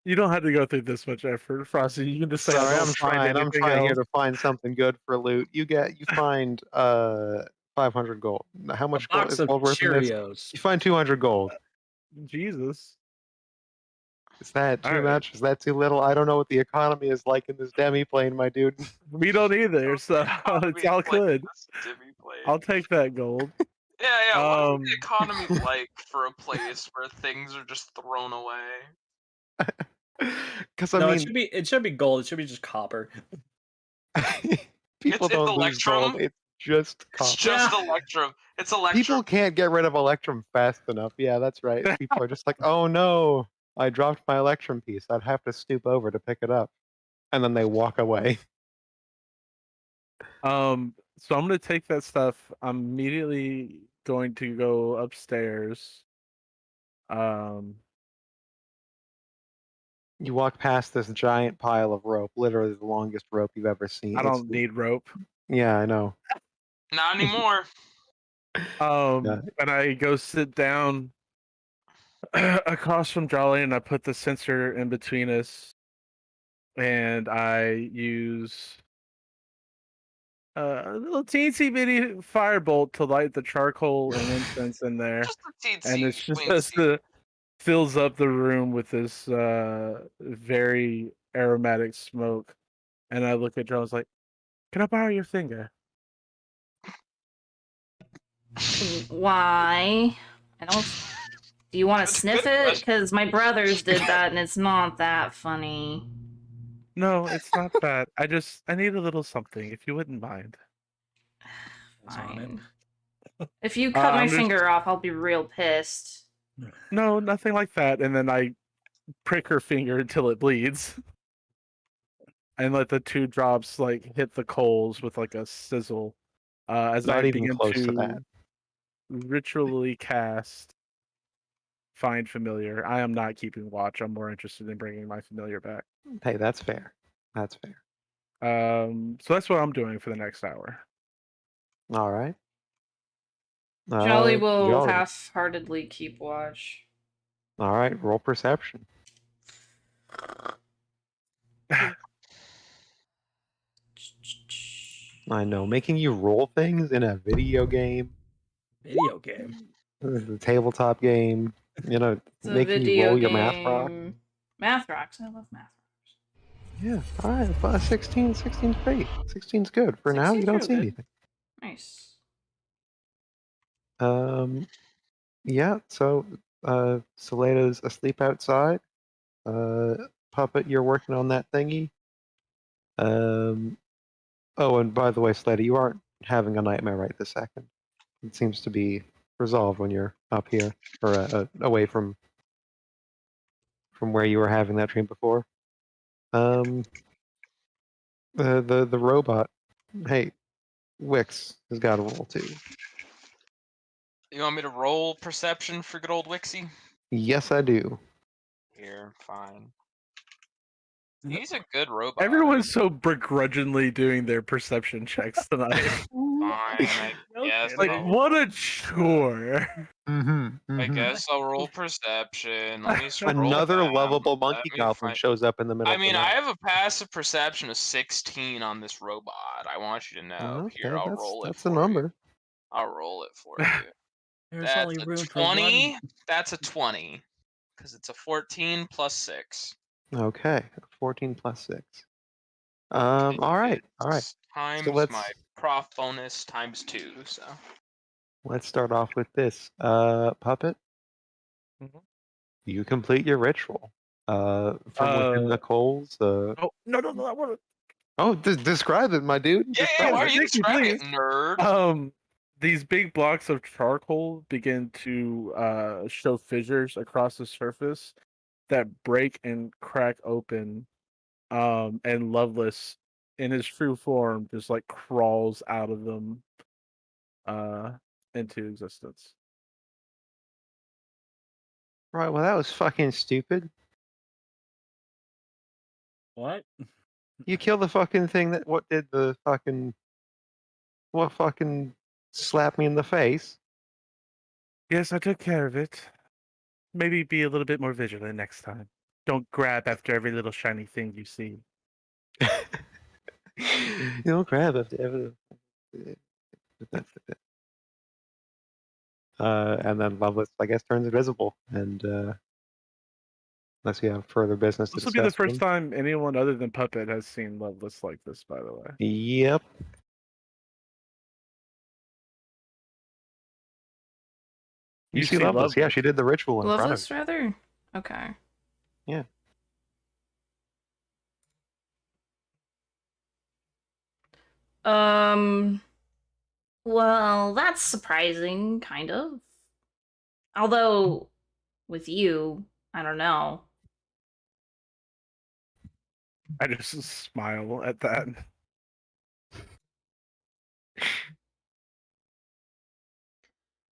You don't have to go through this much effort, Frosty. You can just say, Sorry, I I'm don't find trying. I'm anything trying here else. to find something good for loot. You find 500 gold. How A much gold box is of gold worth in this? Cheerios. You find 200 gold. Jesus. Is that too Alright. much? Is that too little? I don't know what the economy is like in this demi plane, my dude. We don't either, so it's all good. I'll take that gold. Yeah, what is the Um, economy like for a place where things are just thrown away? Because I No, mean, it should be gold. It should be just copper. people it's don't lose Electrum. gold. It's just It's copper. just Yeah. Electrum. It's Electrum. People can't get rid of Electrum fast enough. Yeah, that's right. People are just like, oh no, I dropped my Electrum piece. I'd have to stoop over to pick it up. And then they walk away. So I'm gonna take that stuff. I'm immediately going to go upstairs. You walk past this giant pile of rope, literally the longest rope you've ever seen. I It's- don't need rope. Yeah, I know. Not anymore. Yeah. And I go sit down across from Jolly, and I put the sensor in between us, and I use a little teensy bitty firebolt to light the charcoal and incense in there, Just a teensy and it's just weensy. fills up the room with this very aromatic smoke. And I look at Joe, I was like, "Can I borrow your finger?" Why? I don't. Do you want to That's a sniff good it? question. Because my brothers did that, and it's not that funny. No, it's not that. I need a little something, if you wouldn't mind. Fine. If you cut my I'm just- finger off, I'll be real pissed. No, nothing like that. And then I prick her finger until it bleeds. And let the 2 drops like hit the coals with like a sizzle. As Not I even begin close to to that. ritually cast Find Familiar. I am not keeping watch. I'm more interested in bringing my familiar back. Hey, that's fair. That's fair. So that's what I'm doing for the next hour. All right. Jolly will Jolly. half-heartedly keep watch. All right, roll perception. I know, making you roll things in a video game, Video game. the tabletop game, It's a making you video roll game. your math rock. Math rocks. I love math rocks. Yeah, all right, but 16's great. 16's good. For now, you 16's don't real see good. anything. Nice. Yeah, so Selena's asleep outside. Puppet, you're working on that thingy. Oh, and by the way, Selena, you aren't having a nightmare right this second. It seems to be resolved when you're up here or away from where you were having that dream before. The robot. Hey, Wix has got a roll too. You want me to roll perception for good old Wixie? Yes, I do. Here, fine. He's a good robot. Everyone's so begrudgingly doing their perception checks tonight. Fine, I guess. guess like I'll what roll. a chore. Mm-hmm, I guess I'll roll perception. Let me scroll Another down. lovable Let monkey me goblin find. shows up in the middle I of the mean, I night. have a passive perception of 16 on this robot. I want you to know. Here, Okay, I'll roll it that's for a you. number. I'll roll it for you. There's That's only a room for one. 20. That's a 20. Because it's a 14 plus 6. Okay, 14 plus 6. All right. It's times let's- my prof bonus times 2. So Let's start off with this. Puppet, Mhm. you complete your ritual. From within the coals. Oh no, I want Oh, describe it, my dude. yeah, Describe why it. are you Thank you, describing it, please. nerd? These big blocks of charcoal begin to show fissures across the surface that break and crack open. And Loveless, in his true form, just like crawls out of them, into existence. Right. Well, that was fucking stupid. What? You killed the fucking thing that. What fucking slapped me in the face? Yes, I took care of it. Maybe be a little bit more vigilant next time. Don't grab after every little shiny thing you see. You don't grab after every. And then Loveless, I guess, turns invisible, and unless you have further business to This will be the discuss. with first him. time anyone other than Puppet has seen Loveless like this, by the way. Yep. You see Loveless? Yeah, she did the ritual in front of Loveless, rather? Okay. Yeah. Well, that's surprising, kind of. Although, with you, I don't know. I just smile at that.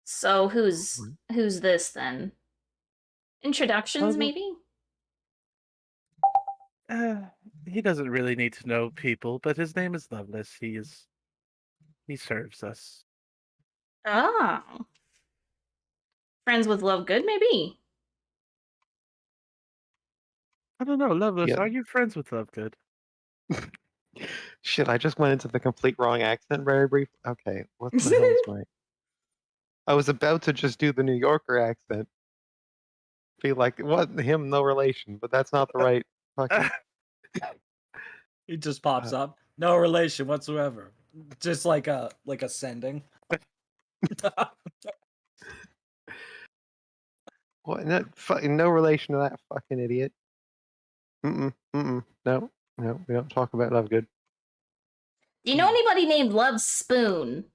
So who's this then? Introductions, Um, maybe? He doesn't really need to know people, but his name is Loveless. He serves us. Oh. Friends with Love Good, maybe? I don't know, Loveless. Yeah. Are you friends with Lovegood? Shit, I just went into the complete wrong accent very brief. Okay, what the hell is my? I was about to just do the New Yorker accent. Be like, what? Him, no relation, but that's not the right fucking. He just pops up. No relation whatsoever. Just like a sending. What? No relation to that fucking idiot. No, we don't talk about Lovegood. Do you know anybody named Love Spoon?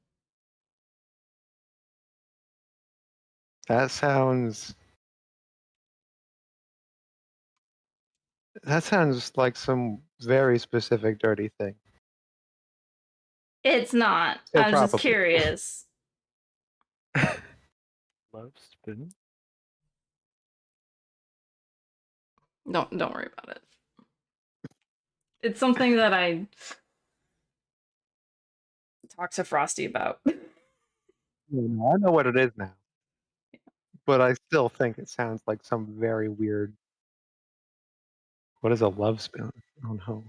That sounds like some very specific dirty thing. It's not. Yeah, I was just probably. curious. Love Spoon? Don't worry about it. It's something that I talk to Frosty about. I know what it is now, but I still think it sounds like some very weird. What is a love spoon? Oh no.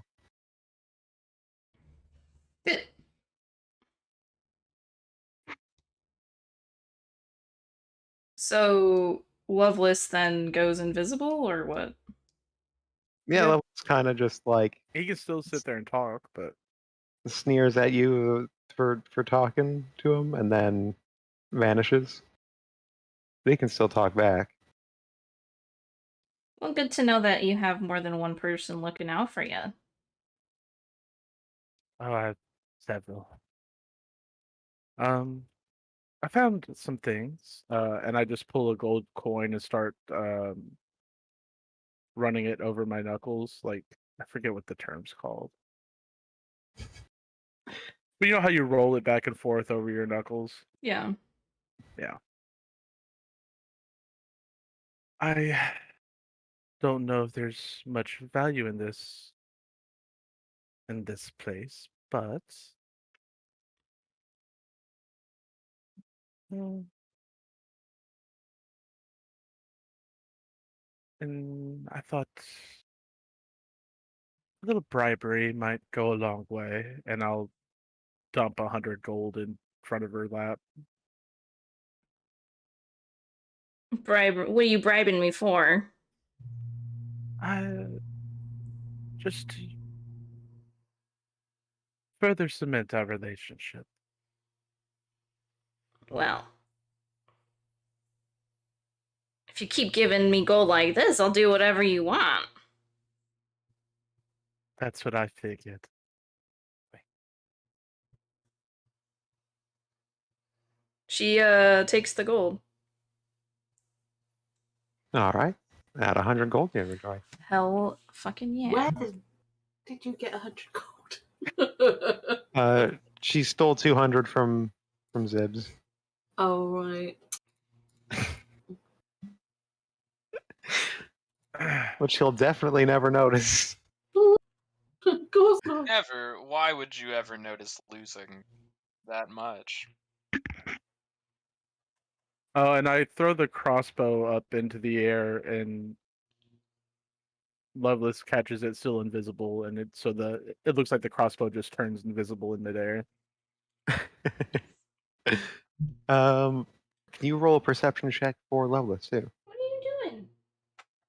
So Loveless then goes invisible, or what? Yeah, Yeah. it's kind of just like He can still sit there and talk, but sneers at you for talking to him, and then vanishes. But he can still talk back. Well, good to know that you have more than one person looking out for you. oh, I have several. I found some things, and I just pull a gold coin and start running it over my knuckles. Like I forget what the term's called. But you know how you roll it back and forth over your knuckles? Yeah. Yeah. I don't know if there's much value in this place, but And I thought a little bribery might go a long way, and I'll dump 100 gold in front of her lap. What are you bribing me for? Just to further cement our relationship. Well, if you keep giving me gold like this, I'll do whatever you want. That's what I figured. She takes the gold. All right. Add 100 gold to your inventory. Hell fucking yeah. Where did you get 100 gold? She stole 200 from Zibs. Oh, right. Which he'll definitely never notice. Of course not. Never. Why would you ever notice losing that much? Oh, and I throw the crossbow up into the air, and Lovelace catches it still invisible, and it looks like the crossbow just turns invisible in midair. Can you roll a perception check for Lovelace too? What are you doing?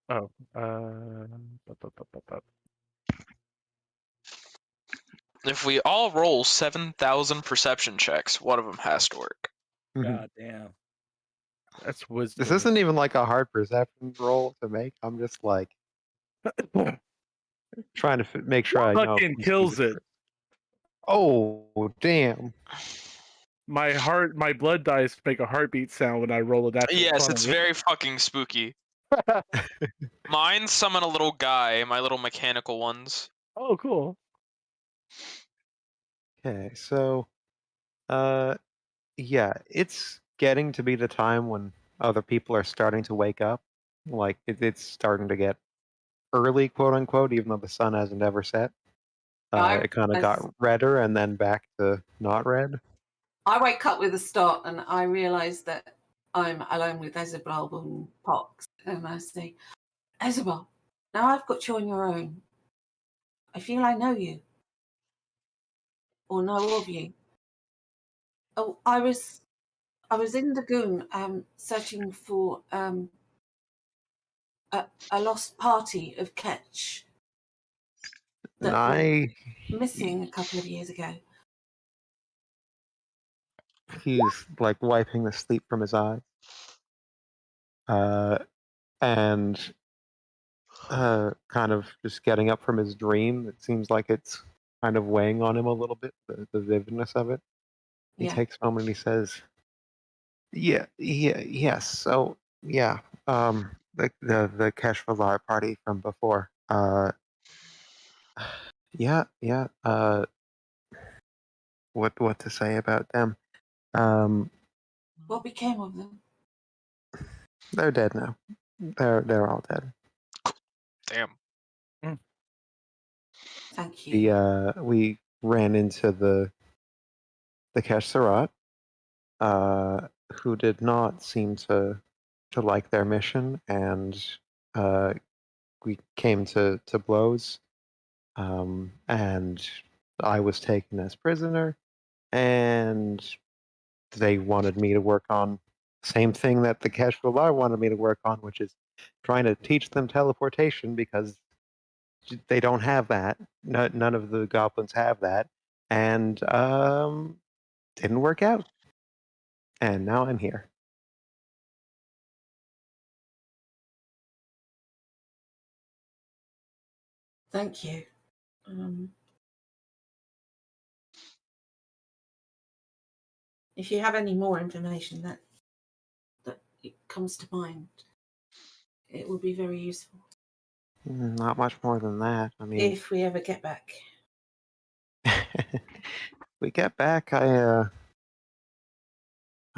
Oh, If we all roll 7,000 perception checks, one of them has to work. God damn. that's wisdom. This isn't even like a hard perception roll to make. I'm just like trying to make sure I know. Fucking kills it. Oh damn! My blood dice make a heartbeat sound when I roll it. Yes, it's very fucking spooky. Mine summon a little guy, my little mechanical ones. Oh, cool. Okay, so, yeah, it's getting to be the time when other people are starting to wake up. Like it's starting to get early, quote unquote, even though the sun hasn't ever set. It kind of got redder and then back to not red. I wake up with a start and I realise that I'm alone with Isabel and Pox. And I say, Isabel, now I've got you on your own. I feel I know you. Or know of you. Oh, I was in the Goon searching for a lost party of Ketch that And were missing a couple of years ago. he's like wiping the sleep from his eyes. And kind of just getting up from his dream. It seems like it's kind of weighing on him a little bit, the vividness of it. He takes a moment and he says, yes. So yeah, the Keshvalar party from before. Yeah. What to say about them? What became of them? They're dead now. They're all dead. Damn. Thank you. We ran into the Kesh Sarat, who did not seem to like their mission, and we came to blows, and I was taken as prisoner, and they wanted me to work on the same thing that the Keshvalar wanted me to work on, which is trying to teach them teleportation, because they don't have that. None of the goblins have that, and didn't work out. And now I'm here. Thank you. If you have any more information that comes to mind, it will be very useful. Not much more than that. I mean, If we ever get back. we get back. I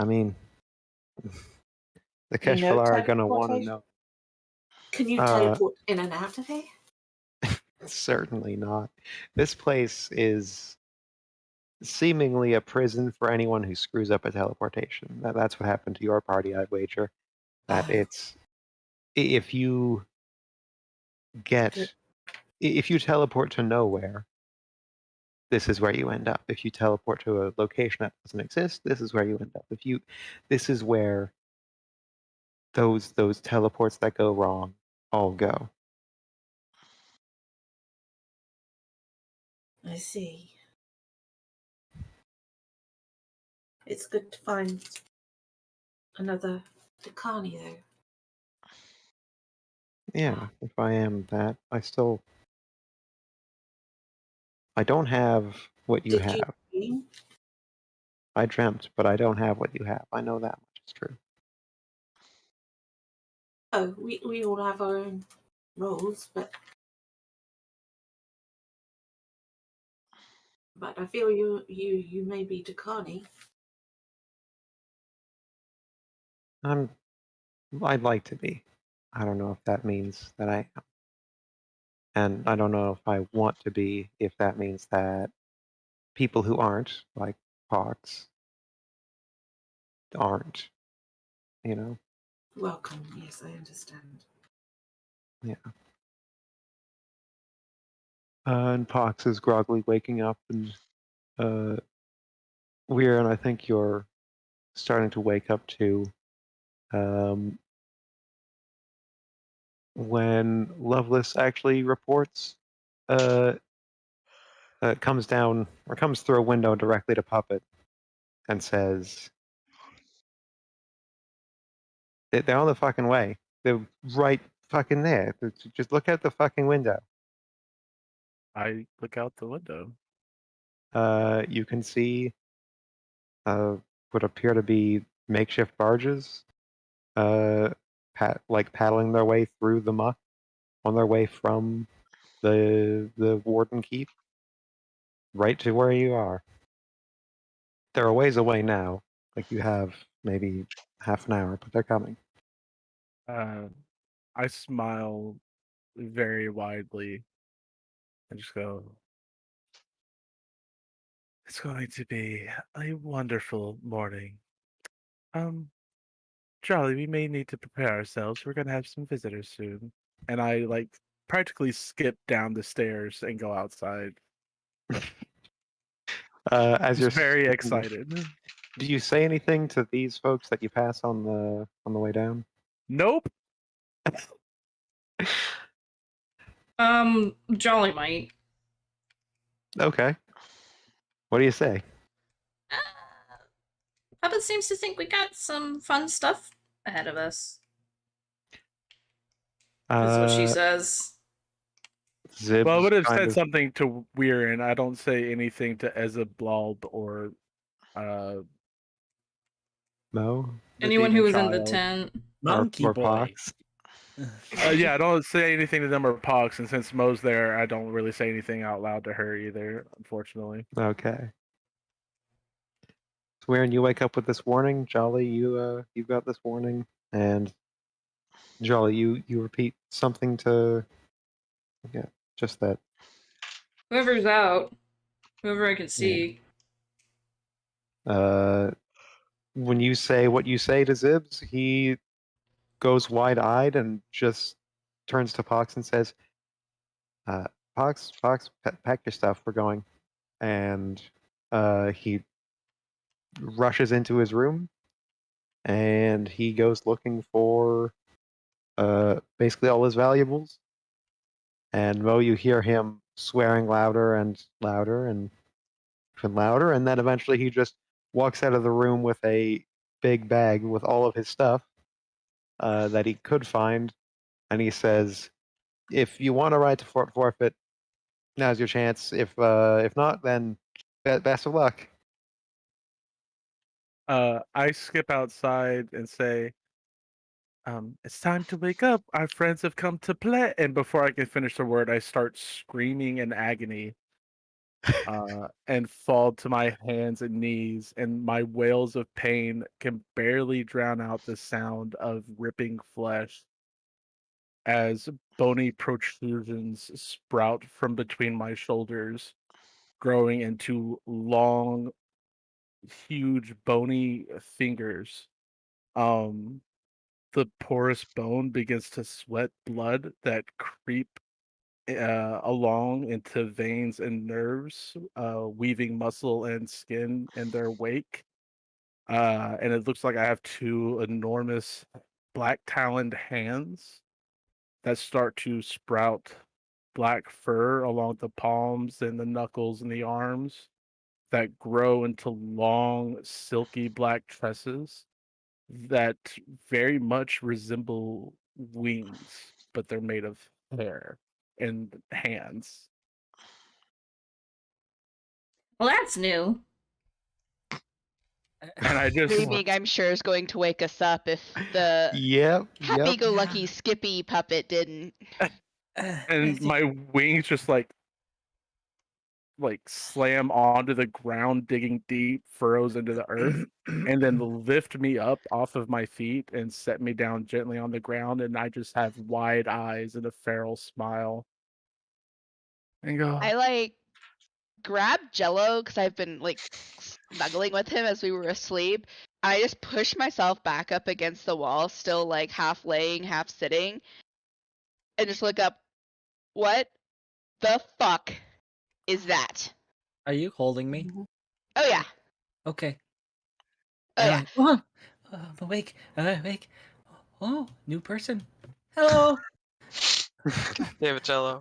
mean, the Keshvalar are gonna want to know. Can you teleport in and out of here? Certainly not. This place is seemingly a prison for anyone who screws up a teleportation. That's what happened to your party, I'd wager. That it's if you if you teleport to nowhere, this is where you end up. If you teleport to a location that doesn't exist, this is where you end up. This is where those teleports that go wrong all go. I see. It's good to find another Dakani, though. Yeah, if I am that, I don't have what you Did you have. dream? I dreamt, but I don't have what you have. I know that much is true. Oh, we all have our own roles, but I feel you may be Dakani. I'd like to be. I don't know if that means that I am. And I don't know if I want to be, if that means that people who aren't, like Pox, aren't, you know? Welcome. Yes, I understand. Yeah. And Pox is groggily waking up, and Weir, and I think you're starting to wake up too. When Lovelace actually reports, comes down or comes through a window directly to Puppet and says, "They're on the fucking way. They're right fucking there. Just look out the fucking window." I look out the window. You can see what appear to be makeshift barges, paddling their way through the muck on their way from the Warden Keep right to where you are. They're a ways away now. Like you have maybe half an hour, but they're coming. I smile very widely and just go, "It's going to be a wonderful morning. Charlie, we may need to prepare ourselves. We're gonna have some visitors soon." And I like practically skip down the stairs and go outside. As you're Just very skipping- excited. Do you say anything to these folks that you pass on the way down? Nope. Jolly might. Okay. What do you say? Puppet seems to think we got some fun stuff ahead of us. Is what she says. Zibs Well, I would have kind said of- something to Weir, and I don't say anything to Ezeblald or No. the Anyone who demon was in the child. tent. Monkey or boy. Pox. Yeah, I don't say anything to them or Pox, and since Mo's there, I don't really say anything out loud to her either, unfortunately. Okay. So when you wake up with this warning, Jolly, you've got this warning, and Jolly, you repeat something to, yeah, just that. Whoever's out, whoever I can see. When you say what you say to Zibs, he goes wide-eyed and just turns to Pox and says, Pox, pack your stuff, we're going. And he rushes into his room, and he goes looking for basically all his valuables. And Mo, you hear him swearing louder and louder and louder, and then eventually he just walks out of the room with a big bag with all of his stuff that he could find, and he says, "If you want to ride to Fort Forfeit, now's your chance. If not, then best of luck." I skip outside and say, "It's time to wake up. Our friends have come to play." And before I can finish the word, I start screaming in agony and fall to my hands and knees, and my wails of pain can barely drown out the sound of ripping flesh as bony protrusions sprout from between my shoulders growing into long, huge, bony fingers. The porous bone begins to sweat blood that creep along into veins and nerves, weaving muscle and skin in their wake. And it looks like I have two enormous black taloned hands that start to sprout black fur along the palms and the knuckles and the arms that grow into long, silky black tresses that very much resemble wings, but they're made of hair and hands. Well, that's new. And I just Screaming, I'm sure, is going to wake us up if the Yep. happy-go-lucky Skippy puppet didn't. and my wings just like slam onto the ground, digging deep furrows into the earth, and then lift me up off of my feet and set me down gently on the ground. And I just have wide eyes and a feral smile. And go, I like grab Jello because I've been like snuggling with him as we were asleep. I just push myself back up against the wall, still like half laying, half sitting, and just look up. What the fuck is that? Are you holding me? Oh yeah. Okay. Oh yeah. Oh, awake. Awake. Oh, new person. Hello. Damn it, Jello.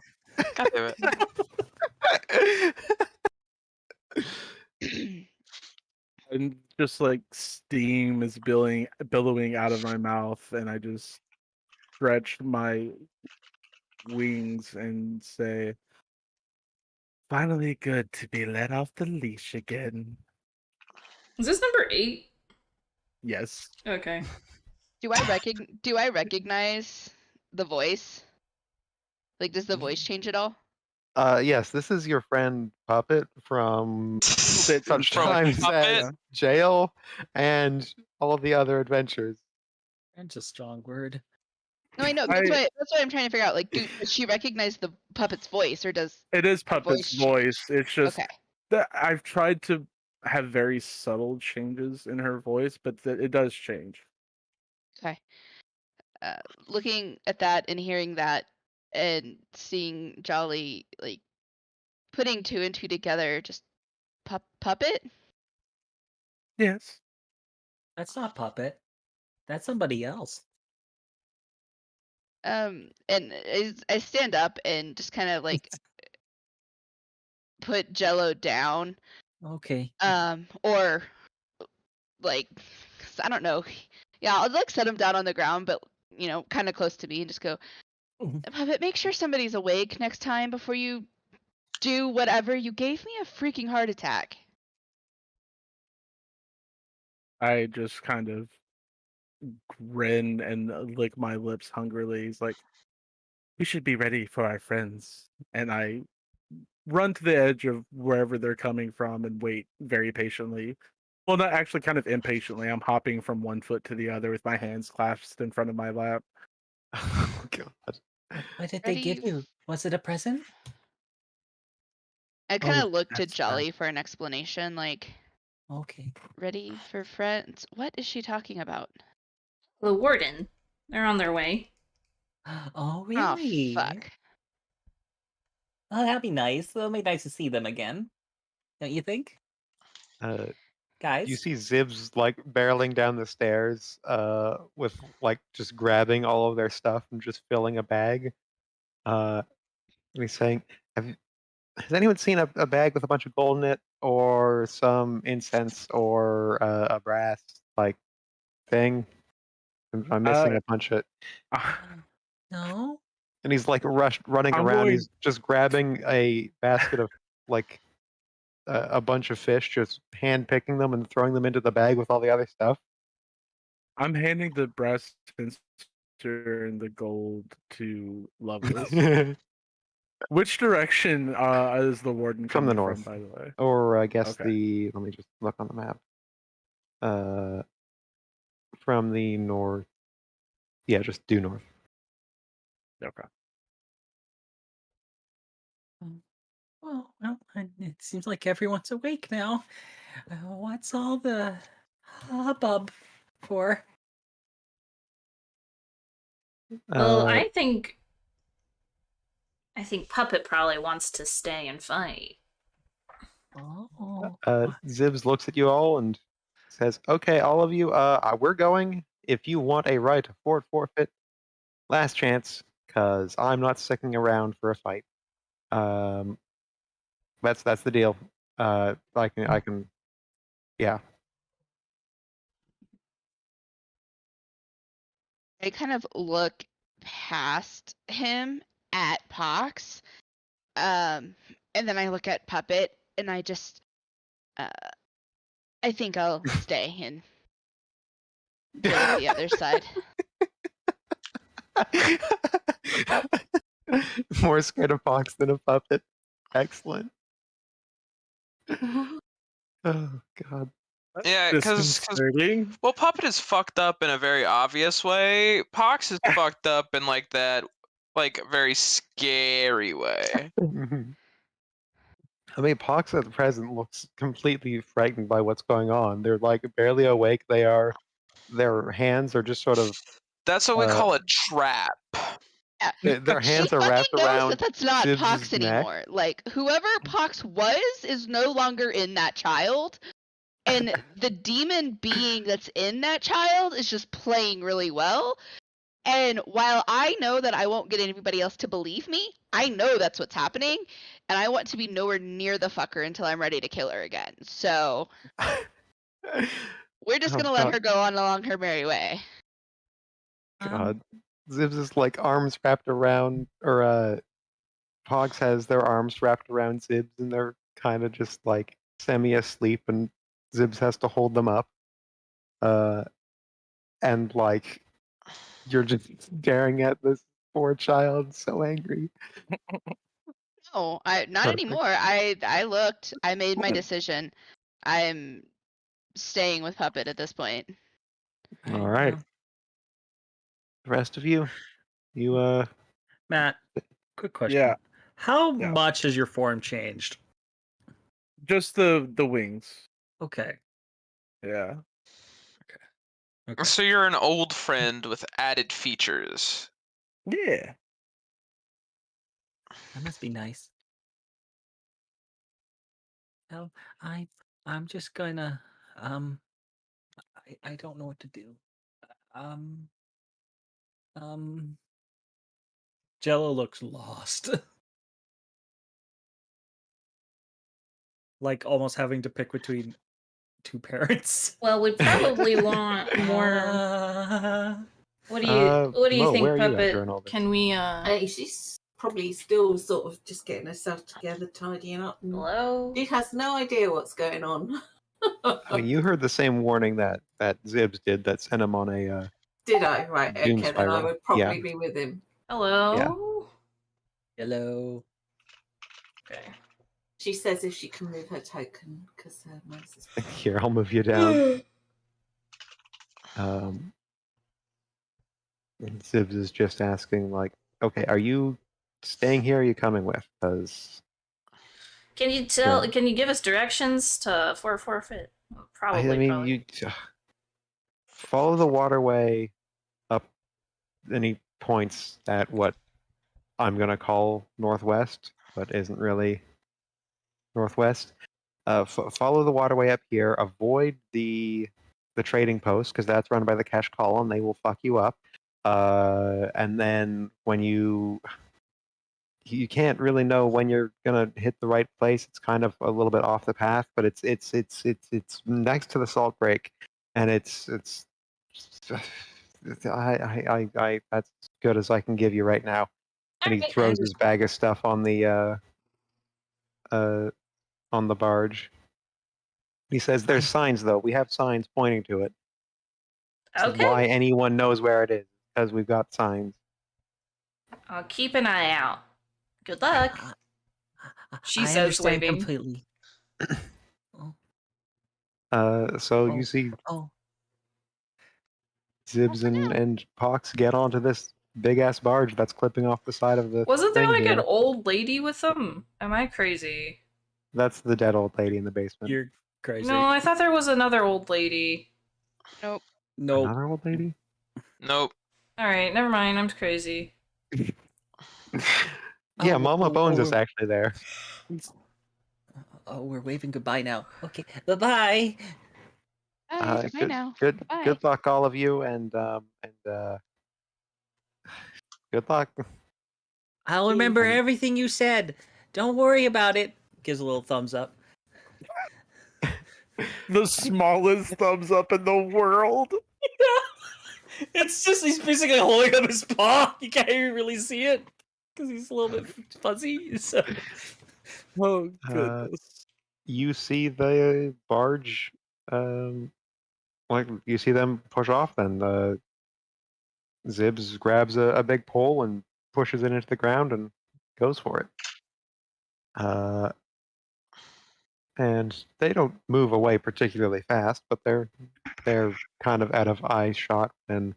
God damn it. and just like steam is billowing out of my mouth, and I just stretch my wings and say, finally good to be let off the leash again. Is this number 8? Yes. Okay. Do I recognize the voice? Like, does the voice change at all? Yes, this is your friend Puppet from such From times Puppet? as Jail and all of the other adventures. That's a strong word. No, I know. That's what I'm trying to figure out. Like, does she recognize the puppet's voice, or does It is the Puppet's change? voice. It's just Okay. that I've tried to have very subtle changes in her voice, but it does change. Okay. Looking at that and hearing that, and seeing Jolly like putting two and two together, just puppet. Yes. That's not Puppet. That's somebody else. And I stand up and just kind of like put Jello down. Okay. Or like, 'cause I don't know. Yeah, I'll like set him down on the ground, but kind of close to me, and just go, Puppet, make sure somebody's awake next time before you do whatever. You gave me a freaking heart attack. I just kind of grin and lick my lips hungrily. He's like, we should be ready for our friends. And I run to the edge of wherever they're coming from and wait very patiently. Well, not actually, kind of impatiently. I'm hopping from one foot to the other with my hands clasped in front of my lap. Oh God. What did Ready? they give you? Was it a present? I kind Oh, of look to that's Jolly for an explanation, like, Okay. ready for friends? What is she talking about? The warden. They're on their way. Oh, really? Oh, fuck. Oh, that'd be nice. It'll be nice to see them again. Don't you think? Guys? You see Zibs like barreling down the stairs, with like just grabbing all of their stuff and just filling a bag. And he's saying, has anyone seen a bag with a bunch of gold in it, or some incense, or a brass like thing? I'm missing a bunch of it. No? And he's like running I'm around. going- He's just grabbing a basket of like a bunch of fish, just hand picking them and throwing them into the bag with all the other stuff. I'm handing the brass dispenser and the gold to Lovelace. Which direction is the warden From the coming north. by the way? Or I guess Okay. let me just look on the map. From the north. Yeah, just due north. Okay. It seems like everyone's awake now. What's all the hubbub for? Well, Uh, I think Puppet probably wants to stay and fight. Oh, Zibs looks at you all and says, "Okay, all of you, we're going. If you want a right to forfeit, last chance, because I'm not sticking around for a fight. That's the deal. I can, yeah." I kind of look past him at Pox, and then I look at Puppet, and I just, I think I'll stay and deal with the other side. More scared of Fox than a puppet. Excellent. Oh God. Yeah, because Disconcerting. well, Puppet is fucked up in a very obvious way. Pox is fucked up in like that, like very scary way. I mean, Pox at the present looks completely frightened by what's going on. They're like barely awake. Their hands are just sort of. That's what we Uh, call a trap. Their hands She are fucking wrapped knows around that that's not Zib's Pox neck. anymore. Like, whoever Pox was is no longer in that child. And the demon being that's in that child is just playing really well. And while I know that I won't get anybody else to believe me, I know that's what's happening. And I want to be nowhere near the fucker until I'm ready to kill her again. So we're just Oh, going to let God. her go on along her merry way. God. Zibs is like arms wrapped around, or Pogs has their arms wrapped around Zibs, and they're kind of just like semi-asleep, and Zibs has to hold them up. And like you're just staring at this poor child, so angry. No, not Perfect. anymore. I looked. I made my decision. I'm staying with Puppet at this point. All right. The rest of you, Matt, quick question. Yeah. How Yeah. much has your form changed? Just the wings. Okay. Yeah. Okay. So you're an old friend with added features. Yeah. That must be nice. Well, I'm just gonna I don't know what to do. Jello looks lost. Like almost having to pick between two parents. Well, we'd probably want more. What do you Mo, think, where are you at Puppet? during all this? Can we She's probably still sort of just getting herself together, tidying up. And hello? she has no idea what's going on. I mean, you heard the same warning that Zibs did that sent him on a. Did I? Right. Doom Okay, then I spiral. would probably be with him. Hello? Hello. Okay. She says if she can move her token because her mouse is. Here, I'll move you down. And Zibs is just asking, like, okay, are you staying here? Or are you coming with? Because Can you tell? Can you give us directions to forfeit? Probably. I mean, probably. you follow the waterway up, and he points at what I'm gonna call northwest, but isn't really northwest. Follow the waterway up here. Avoid the trading post because that's run by the Cash Column. They will fuck you up. And then when you can't really know when you're gonna hit the right place. It's kind of a little bit off the path, but it's next to the salt break, and it's I that's as good as I can give you right now. And he Alright, throws his bag of stuff on the barge. He says, "There's signs though. We have signs pointing to it. This is Okay. why anyone knows where it is, because we've got signs." I'll keep an eye out. Good luck. She I says, understand waving. completely. So Oh. you see Oh, Zibs and Pox get onto this big ass barge that's clipping off the side of the Wasn't there thing like an here. old lady with them? Am I crazy? That's the dead old lady in the basement. You're crazy. No, I thought there was another old lady. Nope. Nope. Another old lady? Nope. Alright, never mind, I'm crazy. Yeah, Oh, Mama oh, Bones oh, is actually there. Oh, we're waving goodbye now. Okay, bye-bye. Bye. Bye Good, now. good, Bye. good luck, all of you, and good luck. I'll remember everything you said. Don't worry about it. Gives a little thumbs up. The smallest thumbs up in the world. It's just he's basically holding up his paw. You can't even really see it because he's a little bit fuzzy. So Oh Uh, goodness. You see the barge, like you see them push off. Then Zibs grabs a big pole and pushes it into the ground and goes for it. And they don't move away particularly fast, but they're kind of out of eye shot. And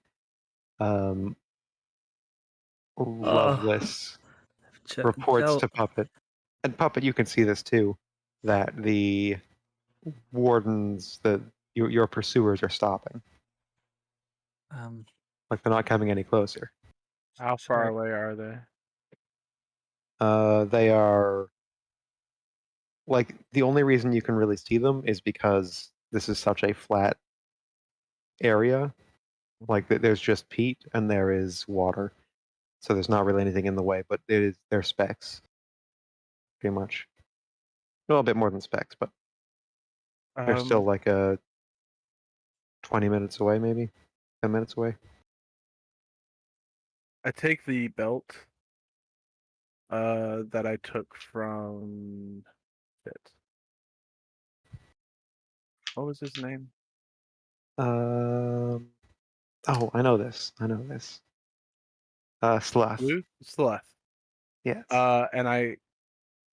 Loveless reports to Puppet, and Puppet, you can see this too, that the wardens, your pursuers, are stopping. Like they're not coming any closer. How far away are they? They are, like, the only reason you can really see them is because this is such a flat area. Like there's just peat and there is water, so there's not really anything in the way. But they're specks, pretty much. Well, a bit more than specks, but they're still like 20 minutes away, maybe 10 minutes away. I take the belt that I took from it. What was his name? Oh, I know this. Sloth. Sloth. Yes. And I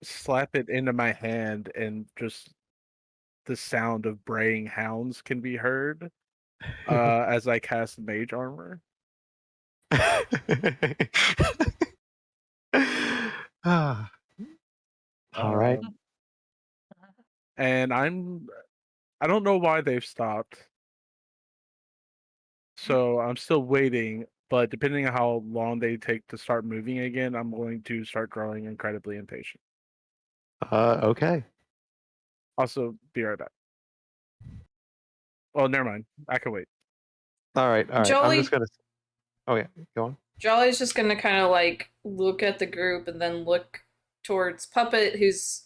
slap it into my hand, and just the sound of braying hounds can be heard as I cast Mage Armor. All right. And I don't know why they've stopped. So I'm still waiting, but depending on how long they take to start moving again, I'm going to start growing incredibly impatient. Okay. Also, be right back. Oh, never mind. I can wait. All right. Jolly- I'm just gonna. Oh yeah, go on. Jolly's just gonna kind of like look at the group and then look towards Puppet, who's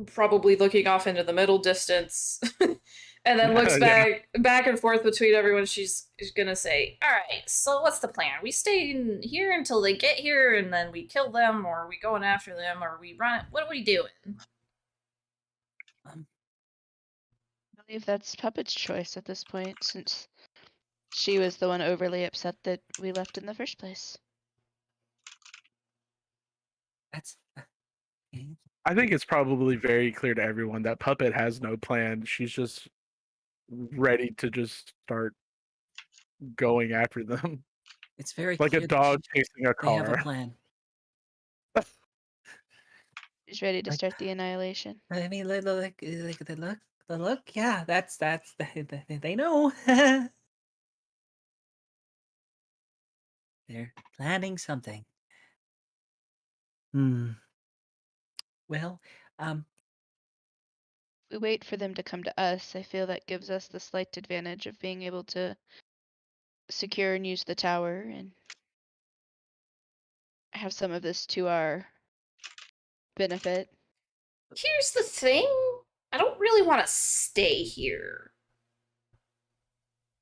probably looking off into the middle distance, and then looks back and forth between everyone. She's gonna say, "All right, so what's the plan? We stay in here until they get here, and then we kill them, or are we going after them, or we run? What are we doing?" I believe that's Puppet's choice at this point, since she was the one overly upset that we left in the first place. That's. I think it's probably very clear to everyone that Puppet has no plan. She's just ready to just start going after them. It's very like clear a that dog chasing a they have a car. plan. She's ready to Like- start the annihilation. I mean, the look. Yeah, that's they know. They're planning something. Well, We wait for them to come to us. I feel that gives us the slight advantage of being able to secure and use the tower and have some of this to our benefit. Here's the thing. I don't really want to stay here.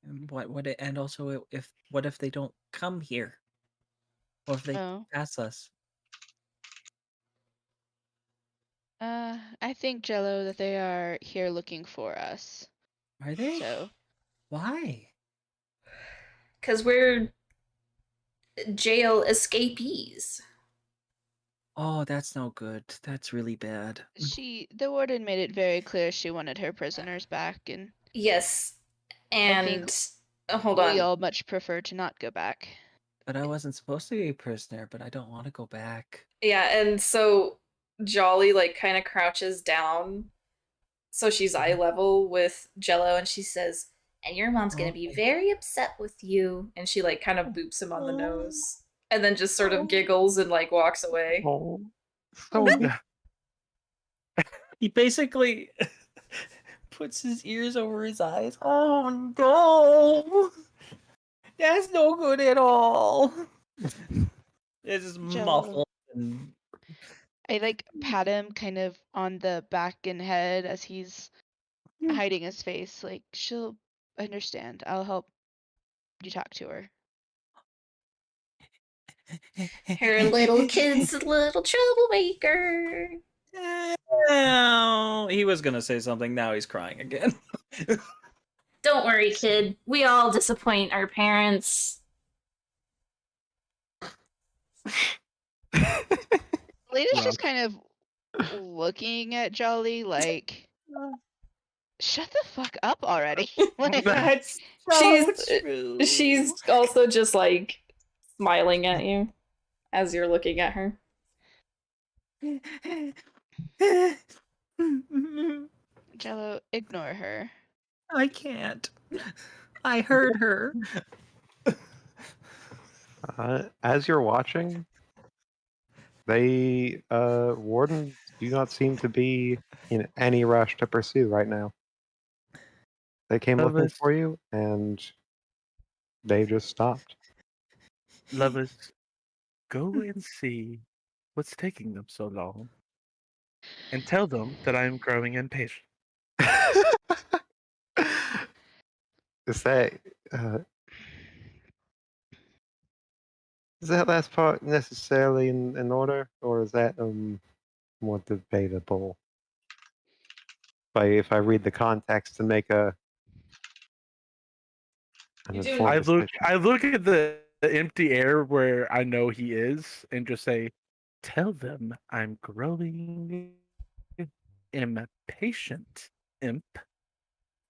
and also what if they don't come here? What if they Oh. pass us? I think, Jello, that they are here looking for us. Are they? So, Why? Because we're jail escapees. Oh, that's no good. That's really bad. the warden made it very clear she wanted her prisoners back, and Yes. think And hold we on. all much prefer to not go back. But I wasn't supposed to be a prisoner, but I don't want to go back. Yeah, and so Jolly like kind of crouches down so she's eye level with Jello, and she says, "And your mom's gonna be very upset with you." And she like kind of boops him on the nose, and then just sort of giggles and like walks away. Oh, so He basically puts his ears over his eyes. Oh no! That's no good at all. It's just Jello. muffled and I like pat him kind of on the back and head as he's hiding his face. Like, she'll understand. I'll help you talk to her. Her little kid's a little troublemaker. Oh, he was gonna say something. Now he's crying again. Don't worry, kid. We all disappoint our parents. Lena's Yeah. just kind of looking at Jolly like, shut the fuck up already. Like, That's She's also just like smiling at you as you're looking at her. Jello, ignore her. I can't. I heard her. as you're watching, they wardens do not seem to be in any rush to pursue right now. They came looking Lovelace. for you, and they just stopped. Lovers, go and see what's taking them so long, and tell them that I am growing impatient. Is that is that last part necessarily in order, or is that more debatable? If I read the context and make an You do- informed decision. I look at the empty air where I know he is, and just say, "Tell them I'm growing impatient, imp."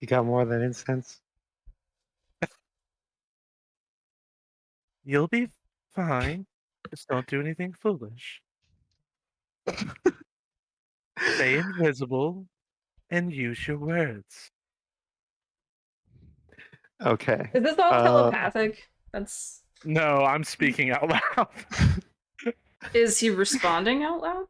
You got more than incense? You'll be fine. Just don't do anything foolish. Stay invisible and use your words. Okay. Is this all telepathic? That's. No, I'm speaking out loud. Is he responding out loud?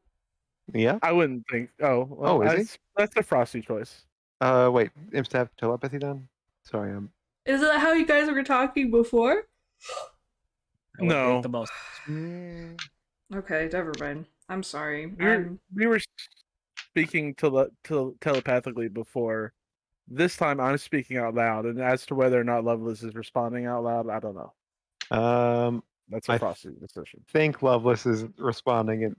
Yeah. I wouldn't think. Oh, well, Oh, is he? that's a Frosty choice. Wait. Imps have telepathy then? Sorry, Is that how you guys were talking before? I would think No. the most. Okay, never mind. I'm sorry. We were speaking telepathically before. This time I'm speaking out loud, and as to whether or not Lovelace is responding out loud, I don't know. That's a I Frosty decision. think Lovelace is responding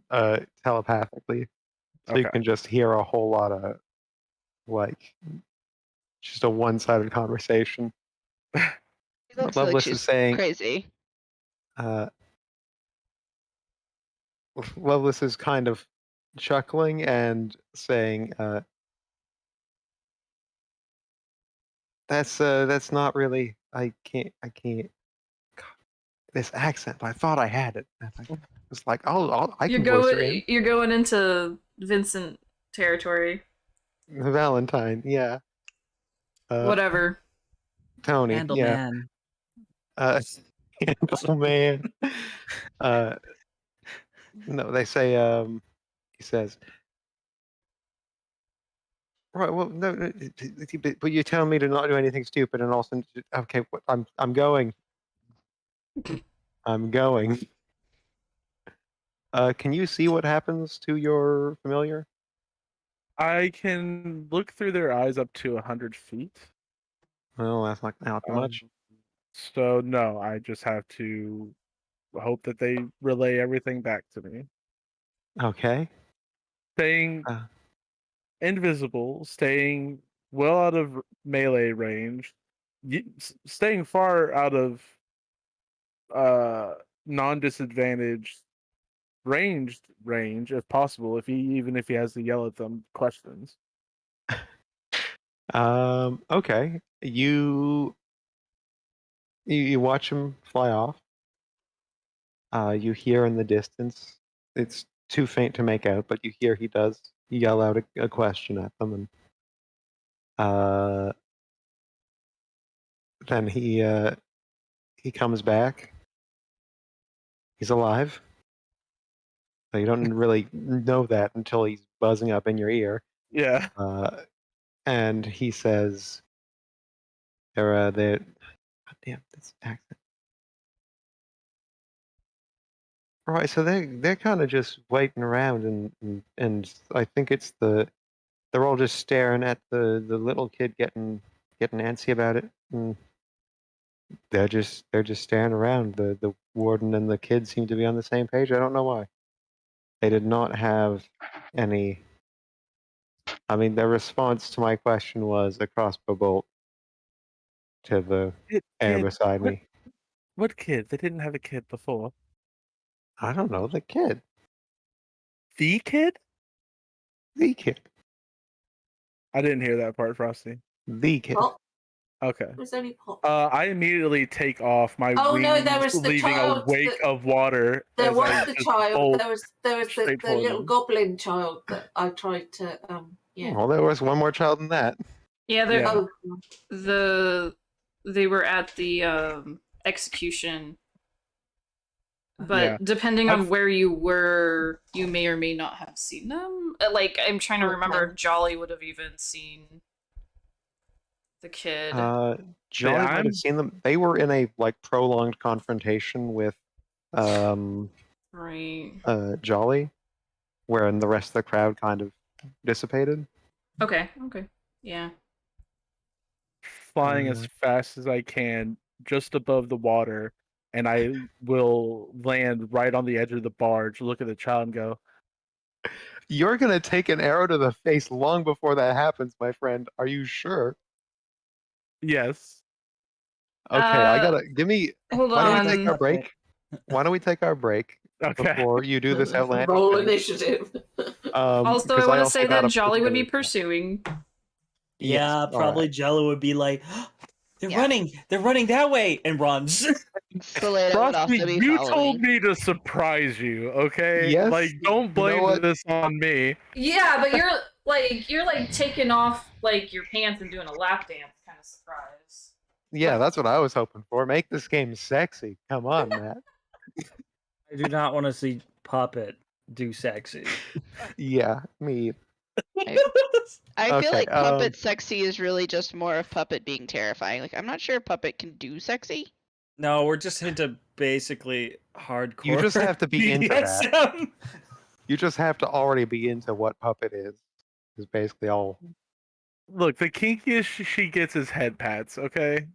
telepathically, so you Okay. can just hear a whole lot of just a one-sided conversation. She looks Lovelace like is she's saying, crazy. Lovelace is kind of chuckling and saying, "That's not really. I can't. This accent. I thought I had it. And I was like, I You're can voice her in. going. You're going into Vincent territory. Valentine. Yeah. Whatever. Tony. Handle yeah. man. Handle man. No, they say. He says. Right. Well, no, but you're telling me to not do anything stupid, and also, okay, I'm going. I'm going. Can you see what happens to your familiar? I can look through their eyes up to 100 feet. Well, that's not too much. So no, I just have to hope that they relay everything back to me. Okay. Staying invisible, staying well out of melee range, staying far out of non-disadvantaged range if possible. Even if he has to yell at them questions. Okay. You watch him fly off, You hear in the distance. It's too faint to make out, but you hear he does yell out a question at them, and then he comes back. He's alive. So you don't really know that until he's buzzing up in your ear. Yeah. And he says, "They're God damn this accent." Right, so they're kind of just waiting around, and I think it's they're all just staring at the little kid getting antsy about it, and they're just staring around. The warden and the kid seem to be on the same page. I don't know why. They did not have any. I mean, their response to my question was a crossbow bolt to the air Kid, beside me. what kid? They didn't have a kid before. I don't know, the kid. The kid? The kid. I didn't hear that part, Frosty. The kid. Pop. Okay. It was only Pop. I immediately take off my Oh, wings, no, there was the leaving child a wake that- of water. There as was I the just child. bolt There was straight the for little them. goblin child that I tried to yeah. Well, there was one more child than that. Yeah, they're, Yeah. Oh, they were at the execution. But Yeah. depending on I've- where you were, you may or may not have seen them. Like, I'm trying to remember Okay. if Jolly would have even seen the kid. Johnny might I'm- have seen them. They were in a prolonged confrontation with Right. Jolly, wherein the rest of the crowd kind of dissipated. Okay. Yeah. Flying as fast as I can, just above the water, and I will land right on the edge of the barge, look at the child, and go, You're gonna take an arrow to the face long before that happens, my friend. Are you sure? yes. Okay, I Uh, gotta give me. Hold Why don't on. we take our break? Why don't we take our break Okay. before you do this outlandish roll thing? initiative. Also, I 'Cause want to also say gotta that put Jolly would be together- pursuing. Yes, Yeah, all probably right. Jello would be like, they're Yeah. running that way, and runs. Selena would Frosty, also be you following. told me to surprise you, okay? Yes, Like, don't you know blame what? this on me. Yeah, but you're like taking off like your pants and doing a lap dance kind of surprise. Yeah, that's what I was hoping for. Make this game sexy. Come on, Matt. I do not want to see Puppet do sexy. Yeah, me. I feel Okay, like Puppet sexy is really just more of Puppet being terrifying. Like, I'm not sure if Puppet can do sexy. No, we're just into basically hardcore. You just have to be into that. BDSM. You just have to already be into what Puppet is. Is basically all. Look, the kinkiest she gets is head pats, okay?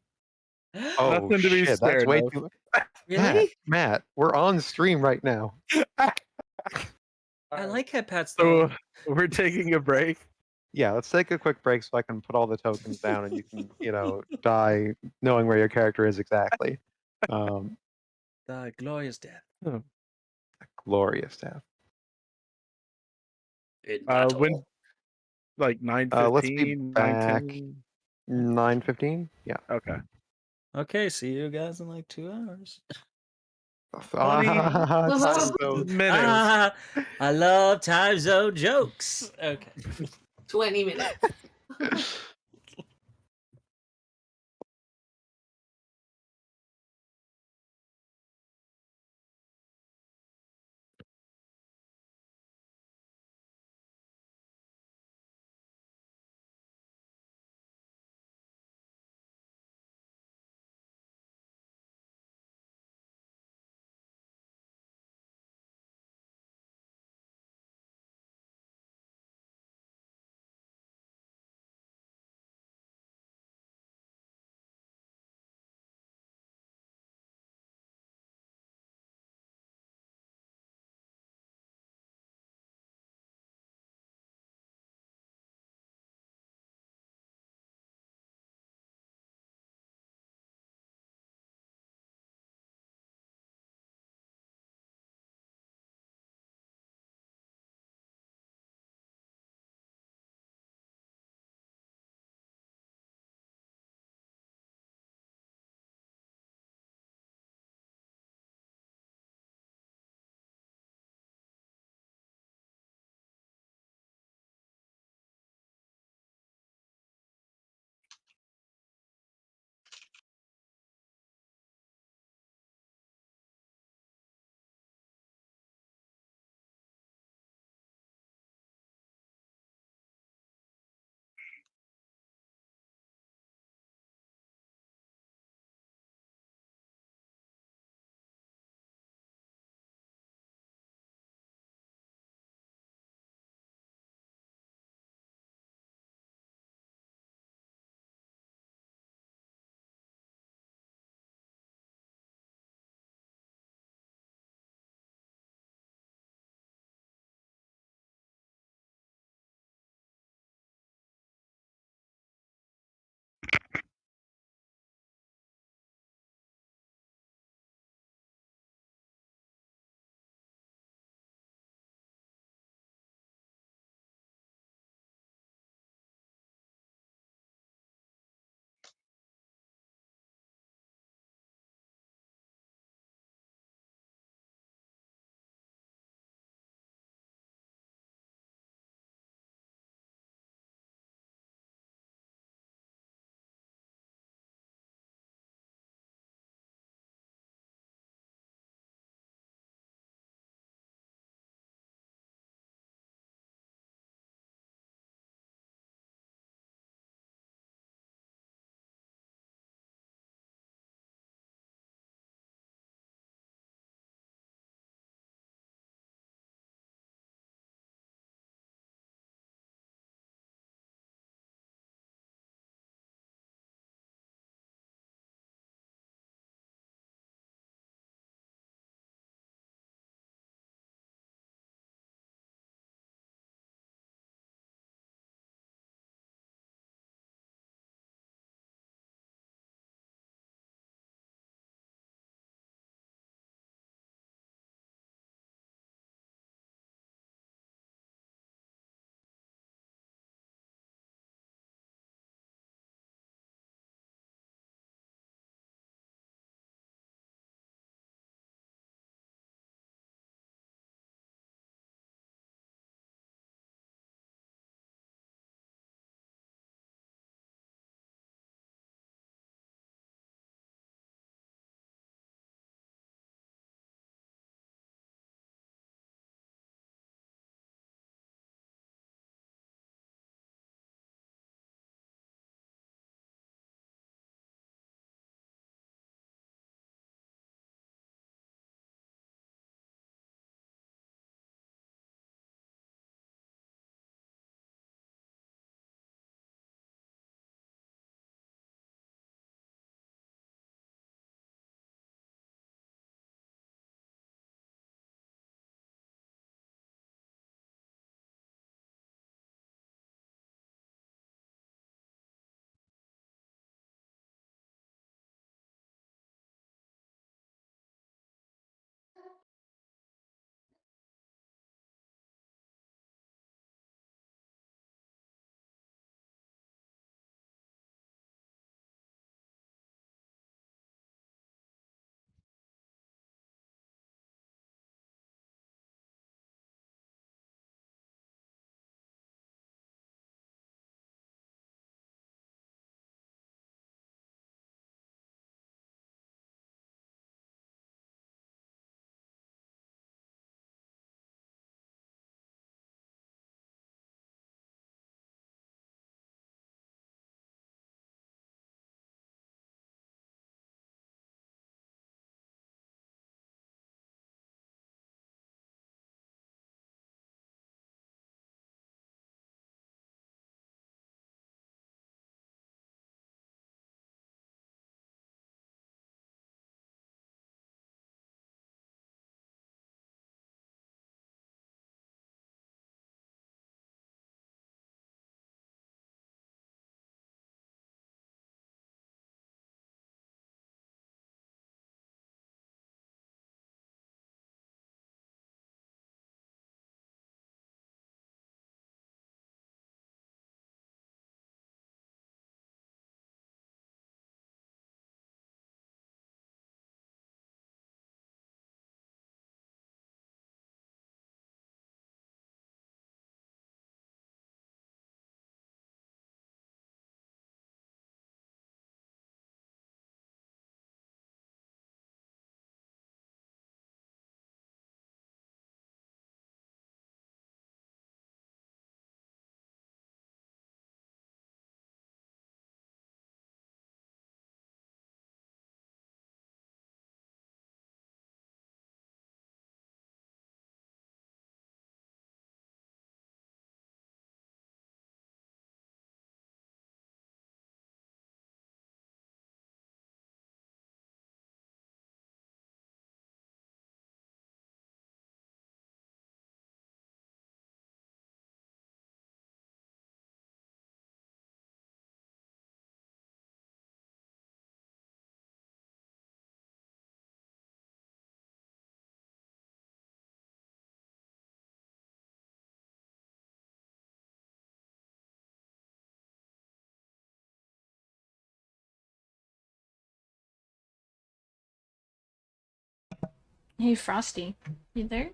Oh Nothing to be shit, that's scared way of. too. Really? Matt, we're on stream right now. I like head pats So though. we're taking a break. Yeah, let's take a quick break so I can put all the tokens down and you can, die knowing where your character is exactly. The glorious death. Glorious death. In When like 9:15, Let's be back 9:10? 9:15. Yeah. Okay. Okay, see you guys in like 2 hours. Time zone. Minutes. Ah, I love time zone jokes. Okay. 20 minutes. Hey, Frosty. You there?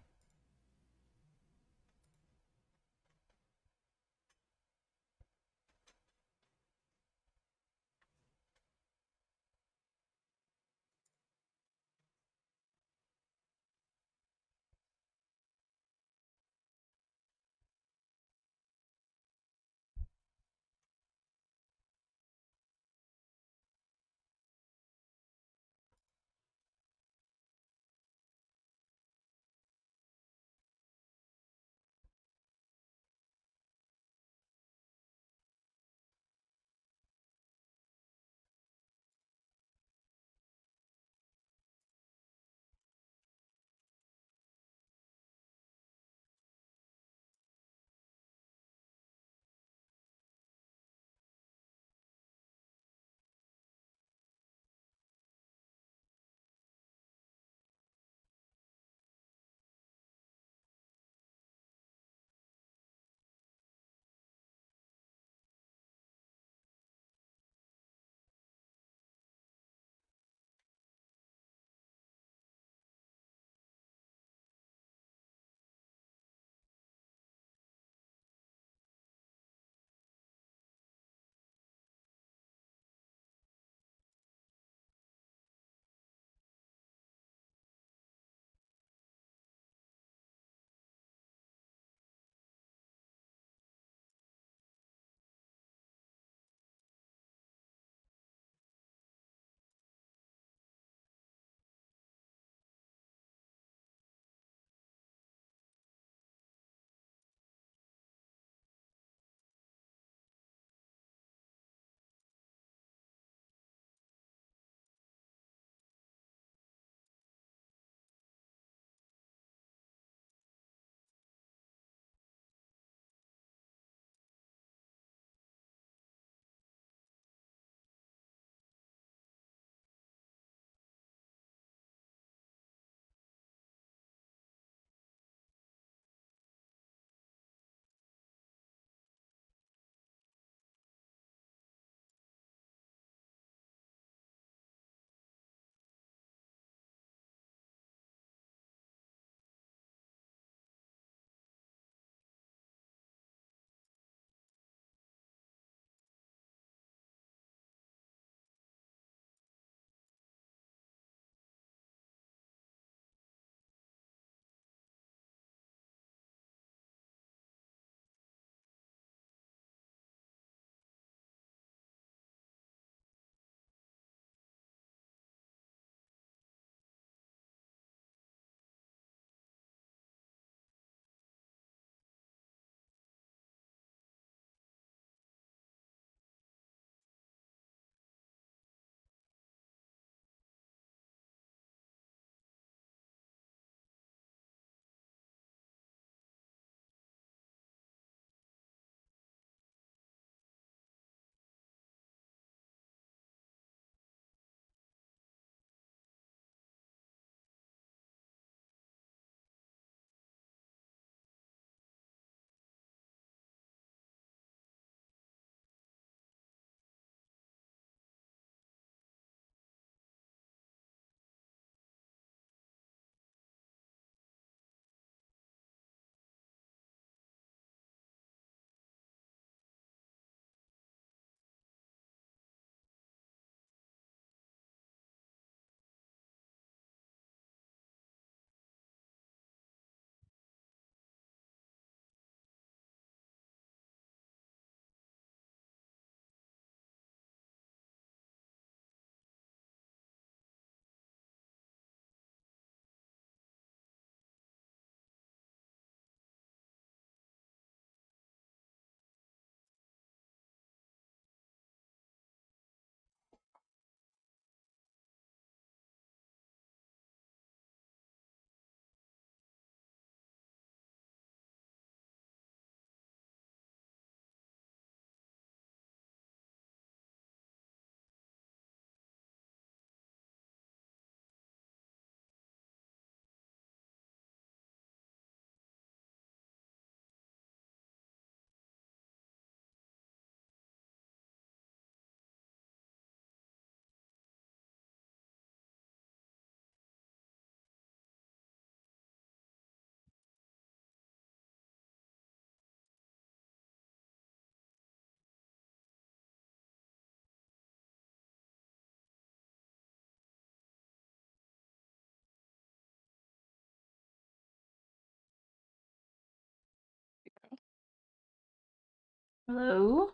Hello?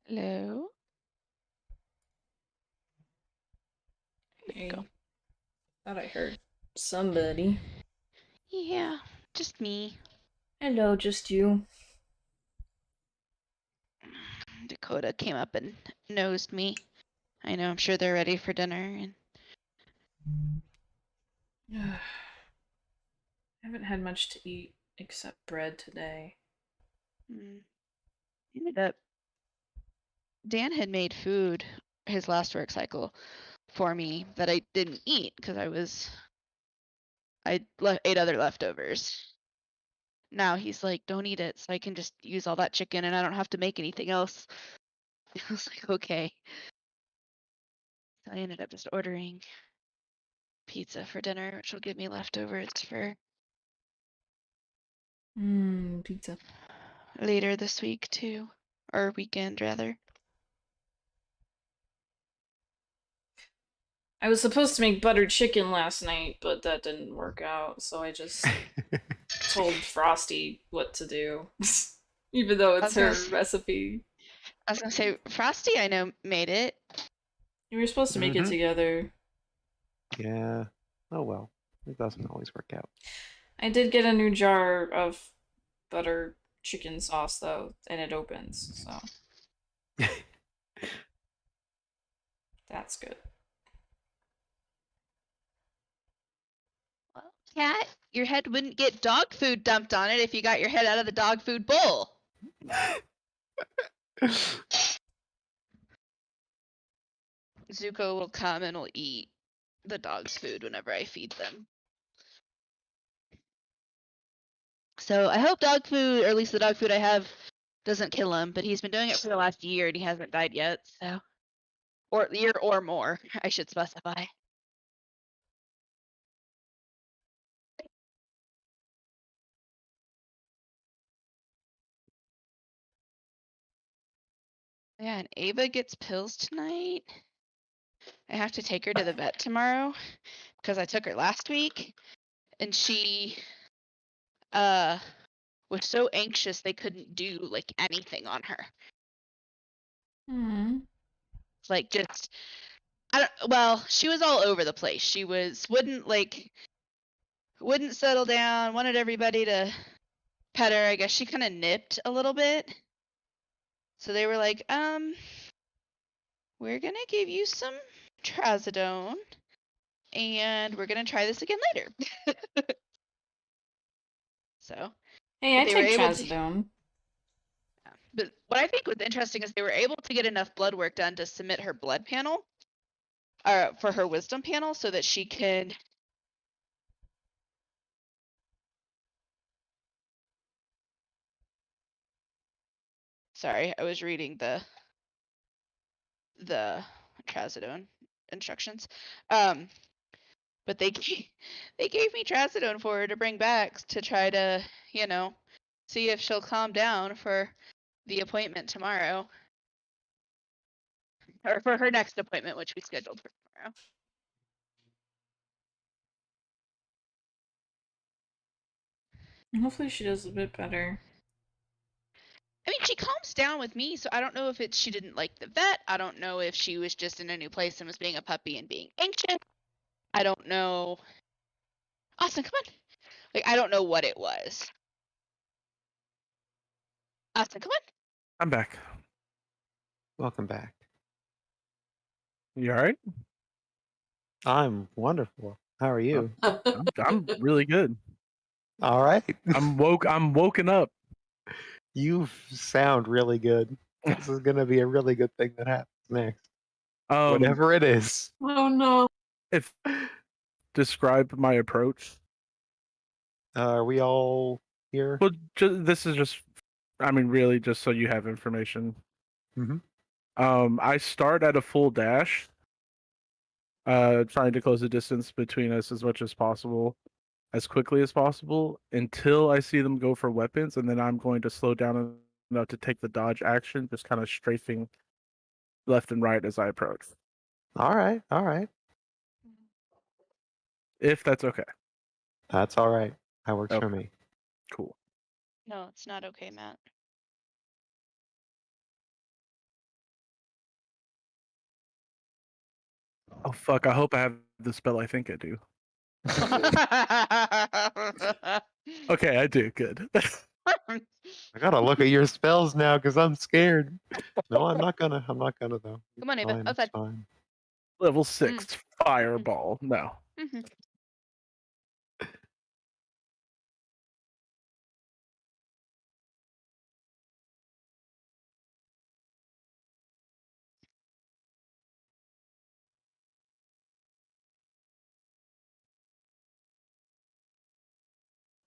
Hello? Hey. go. Thought I heard somebody. Yeah, just me. Hello, just you. Dakota came up and nosed me. I know, I'm sure they're ready for dinner. And I haven't had much to eat except bread today. ended up. Dan had made food his last work cycle for me that I didn't eat because I ate other leftovers. Now he's like, don't eat it, so I can just use all that chicken and I don't have to make anything else. I was like, okay. So I ended up just ordering pizza for dinner, which will give me leftovers for Pizza. later this week too, or weekend rather. I was supposed to make buttered chicken last night, but that didn't work out, so I just told Frosty what to do. Even though it's her recipe. I was gonna say, Frosty, I know, made it. You were supposed to make it together. Yeah. Oh well. It doesn't always work out. I did get a new jar of butter chicken sauce, though, and it opens, so. That's good. Well, Cat, your head wouldn't get dog food dumped on it if you got your head out of the dog food bowl. Zuko will come and will eat the dog's food whenever I feed them. So I hope dog food, or at least the dog food I have, doesn't kill him, but he's been doing it for the last year and he hasn't died yet, so. Or year or more, I should specify. Yeah, and Ava gets pills tonight. I have to take her to the vet tomorrow because I took her last week and she was so anxious they couldn't do like anything on her. Like just well, she was all over the place. She wouldn't settle down, wanted everybody to pet her. I guess she kind of nipped a little bit. So they were like, we're gonna give you some trazodone and we're gonna try this again later. So hey, I take trazodone. But what I think was interesting is they were able to get enough blood work done to submit her blood panel, for her wisdom panel, so that she could. Sorry, I was reading the trazodone instructions. But they gave me trazodone for her to bring back to try to, see if she'll calm down for the appointment tomorrow. Or for her next appointment, which we scheduled for tomorrow. Hopefully she does a bit better. I mean, she calms down with me, so I don't know if she didn't like the vet. I don't know if she was just in a new place and was being a puppy and being anxious. I don't know. Austin, come on. Like, I don't know what it was. Austin, come on. I'm back. Welcome back. You alright? I'm wonderful. How are you? I'm really good. All right. I'm woken up. You sound really good. This is gonna be a really good thing that happens next. Whatever it is. Oh no. If describe my approach. Are we all here? Well, this is just, I mean, really, just so you have information. I start at a full dash, trying to close the distance between us as much as possible, as quickly as possible, until I see them go for weapons, and then I'm going to slow down enough to take the dodge action, just kind of strafing left and right as I approach. All right. If that's okay. That's all right. That works for Okay. me. Cool. No, it's not okay, Matt. Oh fuck! I hope I have the spell I think I do. Okay, I do. Good. I gotta look at your spells now because I'm scared. No, I'm not gonna. I'm not gonna though. Come on, It's Ava, fine, outside. it's fine. Level 6 fireball. No. Mhm.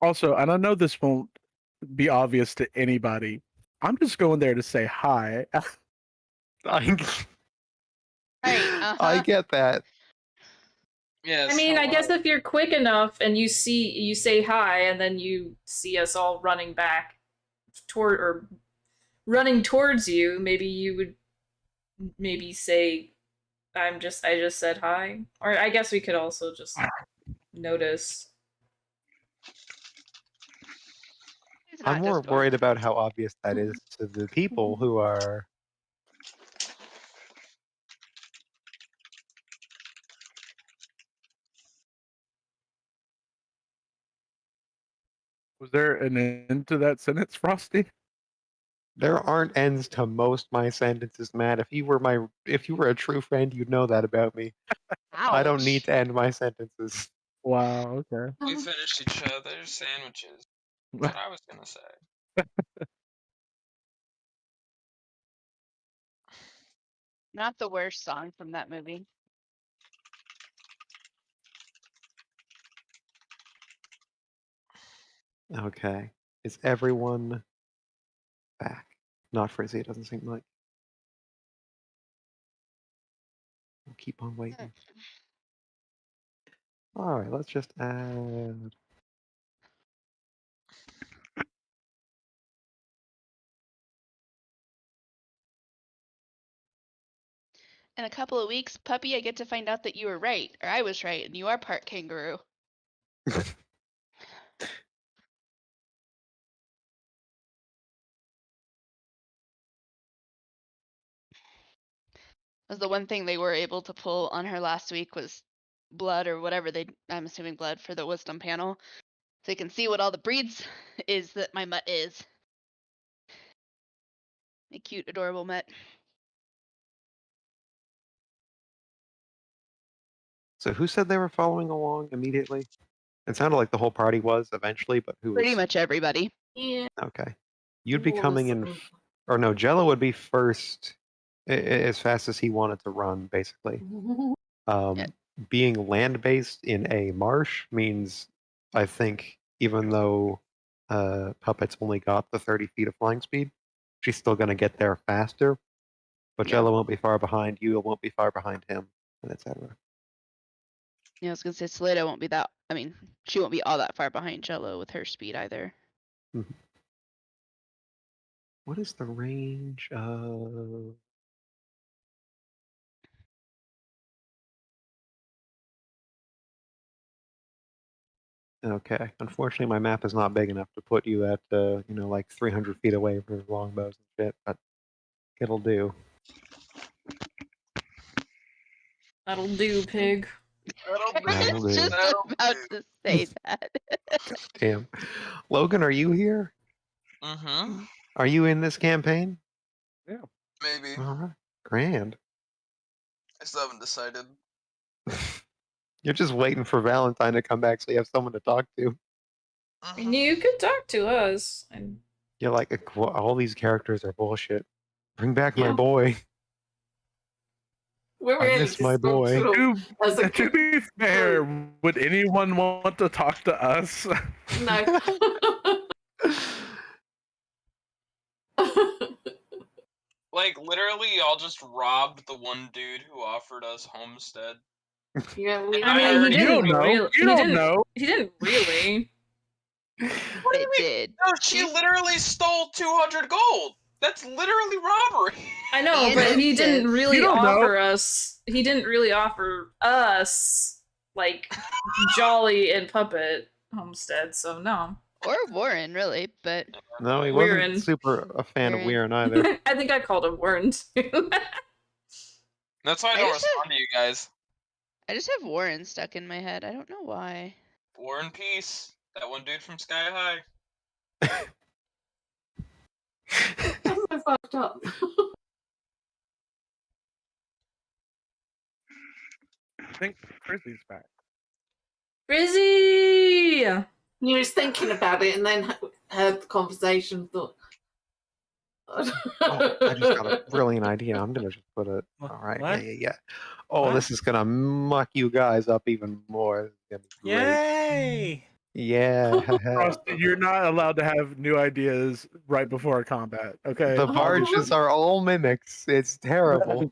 Also, and I know this won't be obvious to anybody. I'm just going there to say hi. I Right, get that. Yes. I mean, I guess hello. if you're quick enough and you say hi, and then you see us all running back running towards you, maybe you would say, I just said hi. Or I guess we could also just notice. He's I'm not more just going. worried about how obvious that is to the people who are. Was there an end to that sentence, Frosty? There aren't ends to most my sentences, Matt. If you were a true friend, you'd know that about me. I don't need Ouch. to end my sentences. Wow. Okay. We finished each other's sandwiches. That's what I was gonna say. Not the worst song from that movie. Okay. Is everyone back? Not Frizzy, it doesn't seem like. We'll keep on waiting. Alright, let's just add. In a couple of weeks, puppy, I get to find out that you were right, or I was right, and you are part kangaroo. Was the one thing they were able to pull on her last week was blood or whatever I'm assuming blood for the wisdom panel. So you can see what all the breeds is that my mutt is. A cute, adorable mutt. So who said they were following along immediately? It sounded like the whole party was eventually, but who was? Pretty much everybody. Yeah. Okay. You'd be all of coming in, them. or no, Jello would be first as fast as he wanted to run, basically. Yeah. Being land-based in a marsh means, I think, even though Puppet's only got the 30 feet of flying speed, she's still going to get there faster. But Yeah. Jello won't be far behind you, won't be far behind him, and etc. Yeah, I was gonna say Salida won't be that. I mean, she won't be all that far behind Jello with her speed either. What is the range of... Okay. Unfortunately, my map is not big enough to put you at, like 300 feet away from longbows and shit, but it'll do. That'll do, pig. I That'll was do. just about to say that. Damn. Logan, are you here? Mm-hmm. Are you in this campaign? Maybe. All right. Grand. I still haven't decided. You're just waiting for Valentine to come back so you have someone to talk to. And you could talk to us. And You're like, all these characters are bullshit. Bring back my Yeah. boy. We're I really miss my boy. dysfunctional as a To be fair, would anyone want to talk to us? No. Like, literally, y'all just robbed the one dude who offered us Homestead. Yeah, we I mean, I he already- You didn't don't know. really. You he don't didn't, know. He didn't really. It did. No, she literally stole 200 gold. That's literally robbery. I know, And but he didn't incense. really You don't know. offer us. He didn't really offer us like Jolly and Puppet Homestead. So no. Or Warren, really, but No, he We're wasn't in. super a fan of We're Weirin either. I think I called him Warren too. That's why I I don't used to- respond to you guys. I just have Warren stuck in my head. I don't know why. War and Peace. That one dude from Sky High. That's so fucked up. I think Frizzy's back. Frizzy! He was thinking about it and then heard the conversation. Thought, Oh, I just got a brilliant idea. I'm gonna just put it. What? All right. What? Yeah. Oh, What? this is gonna muck you guys up even more. This is gonna be great. Yay! Yeah. Frosty, you're not allowed to have new ideas right before combat. Okay. The barges are all mimics. It's terrible.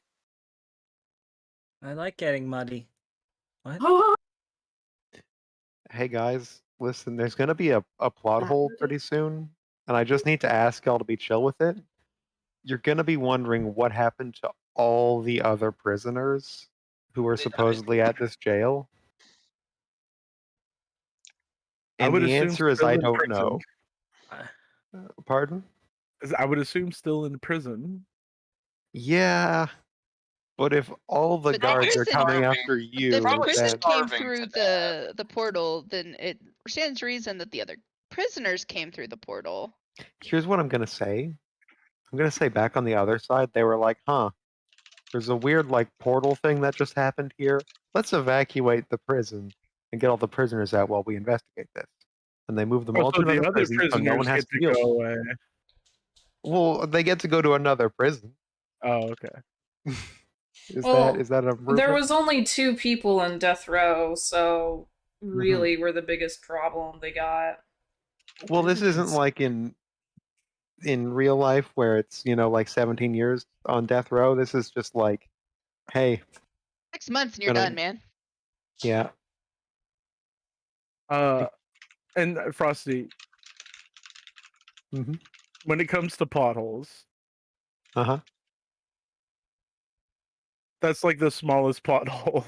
I like getting muddy. What? Hey guys, listen. There's gonna be a plot hole pretty soon, and I just need to ask y'all to be chill with it. You're gonna be wondering what happened to all the other prisoners who were They died. supposedly at this jail. I And would the assume answer is still I in don't prison. know. Pardon? I would assume still in prison. Yeah, but if all the But guards are prison- coming Starving. after you, If the Probably prison then came starving through to the portal, then it stands to reason that the other prisoners came through the portal. here's what I'm gonna say. I'm gonna say back on the other side, they were like, huh, there's a weird like portal thing that just happened here. Let's evacuate the prison and get all the prisoners out while we investigate this. And they move them all So to the another other prison so no one prisoners has get to to deal. go away. Well, they get to go to another prison. Oh, okay. Well, Is that a There was only 2 people in death row, so Mm-hmm. really we're the biggest problem they got. Well, this isn't like in real life where it's, like 17 years on death row. This is just like, hey, 6 months and you're Gonna- done, man. yeah, And Frosty, Mhm. when it comes to plot holes, uh-huh. that's like the smallest plot hole.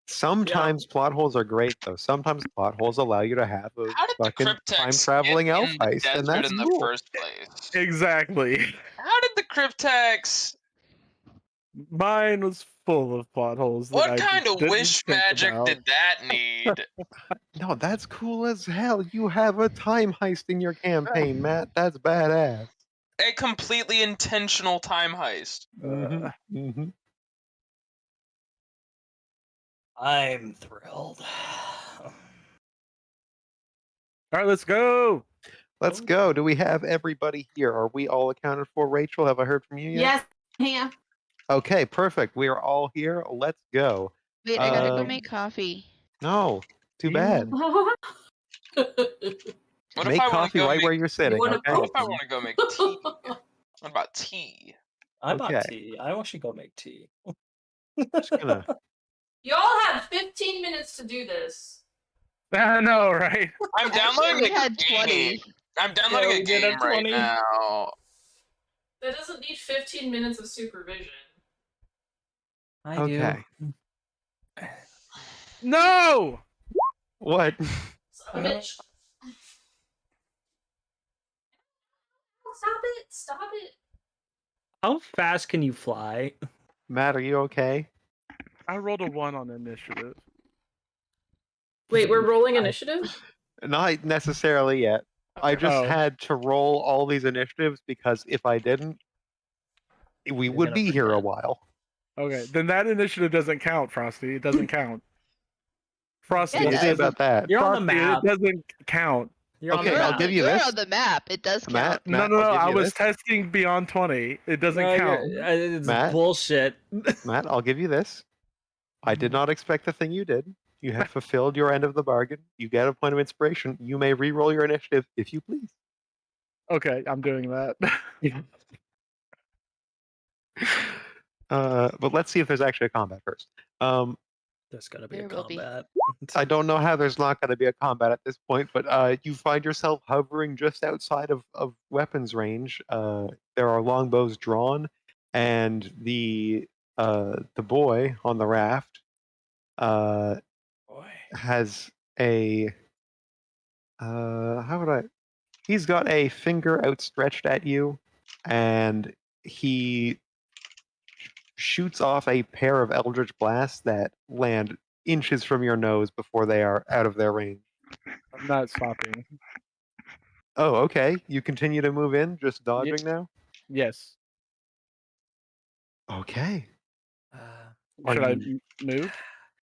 Sometimes plot holes are great though. Sometimes plot holes allow you to have a How did the fucking Cryptex time traveling get elf in the heist, and desert that's in the cool. first place? Exactly. How did the Cryptex? Mine was full of plot holes. that I What just kind of didn't wish think magic about. did that need? No, that's cool as hell. You have a time heist in your campaign, Matt. That's badass. A completely intentional time heist. Mhm, mhm. I'm thrilled. All right, let's go. Let's go. Do we have everybody here? Are we all accounted for? Rachel, have I heard from you yet? yes, here. Okay, perfect. We are all here. Let's go. Wait, I gotta go Um, make coffee. No, too bad. What Make if I want coffee to go right make? where you're sitting. wanna Okay. What if I want to go make tea? What about tea? I bought Okay. tea. I want you to go make tea. Just gonna. Y'all had 15 minutes to do this. I know, right? I'm Actually, downloading we a had game. 20. I'm downloading we a did have game right 20. now. That doesn't need 15 minutes of supervision. I Okay. do. No. What? Son of a bitch. Stop it! Stop it! How fast can you fly? Matt, are you okay? I rolled a 1 on initiative. Wait, we're rolling initiative? Not necessarily yet. I just Oh. had to roll all these initiatives because if I didn't, we You're would gonna be here a forget. while. Okay, then that initiative doesn't count, Frosty. It doesn't count. Frosty, Yeah, What do it you say does. about that? You're on the Frosty, map. it doesn't count. You're on Okay, the I'll map. give you You're this. on the map. It does count. Matt, No, Matt, no, no. I'll give I you was this. testing beyond 20. It doesn't No, count. it's Matt? bullshit. Matt, I'll give you this. I did not expect the thing you did. You have fulfilled your end of the bargain. You get a point of inspiration. You may re-roll your initiative if you please. Okay, I'm doing that. But let's see if there's actually a combat first. There's gonna be There a will be. combat. I don't know how there's not going to be a combat at this point, but you find yourself hovering just outside of weapons range. There are longbows drawn, and the boy on the raft Boy. has a how would I? He's got a finger outstretched at you, and he shoots off a pair of eldritch blasts that land inches from your nose before they are out of their range. I'm not stopping. Oh, okay. You continue to move in, just dodging now? Yes. Okay. Uh, Should I you- move?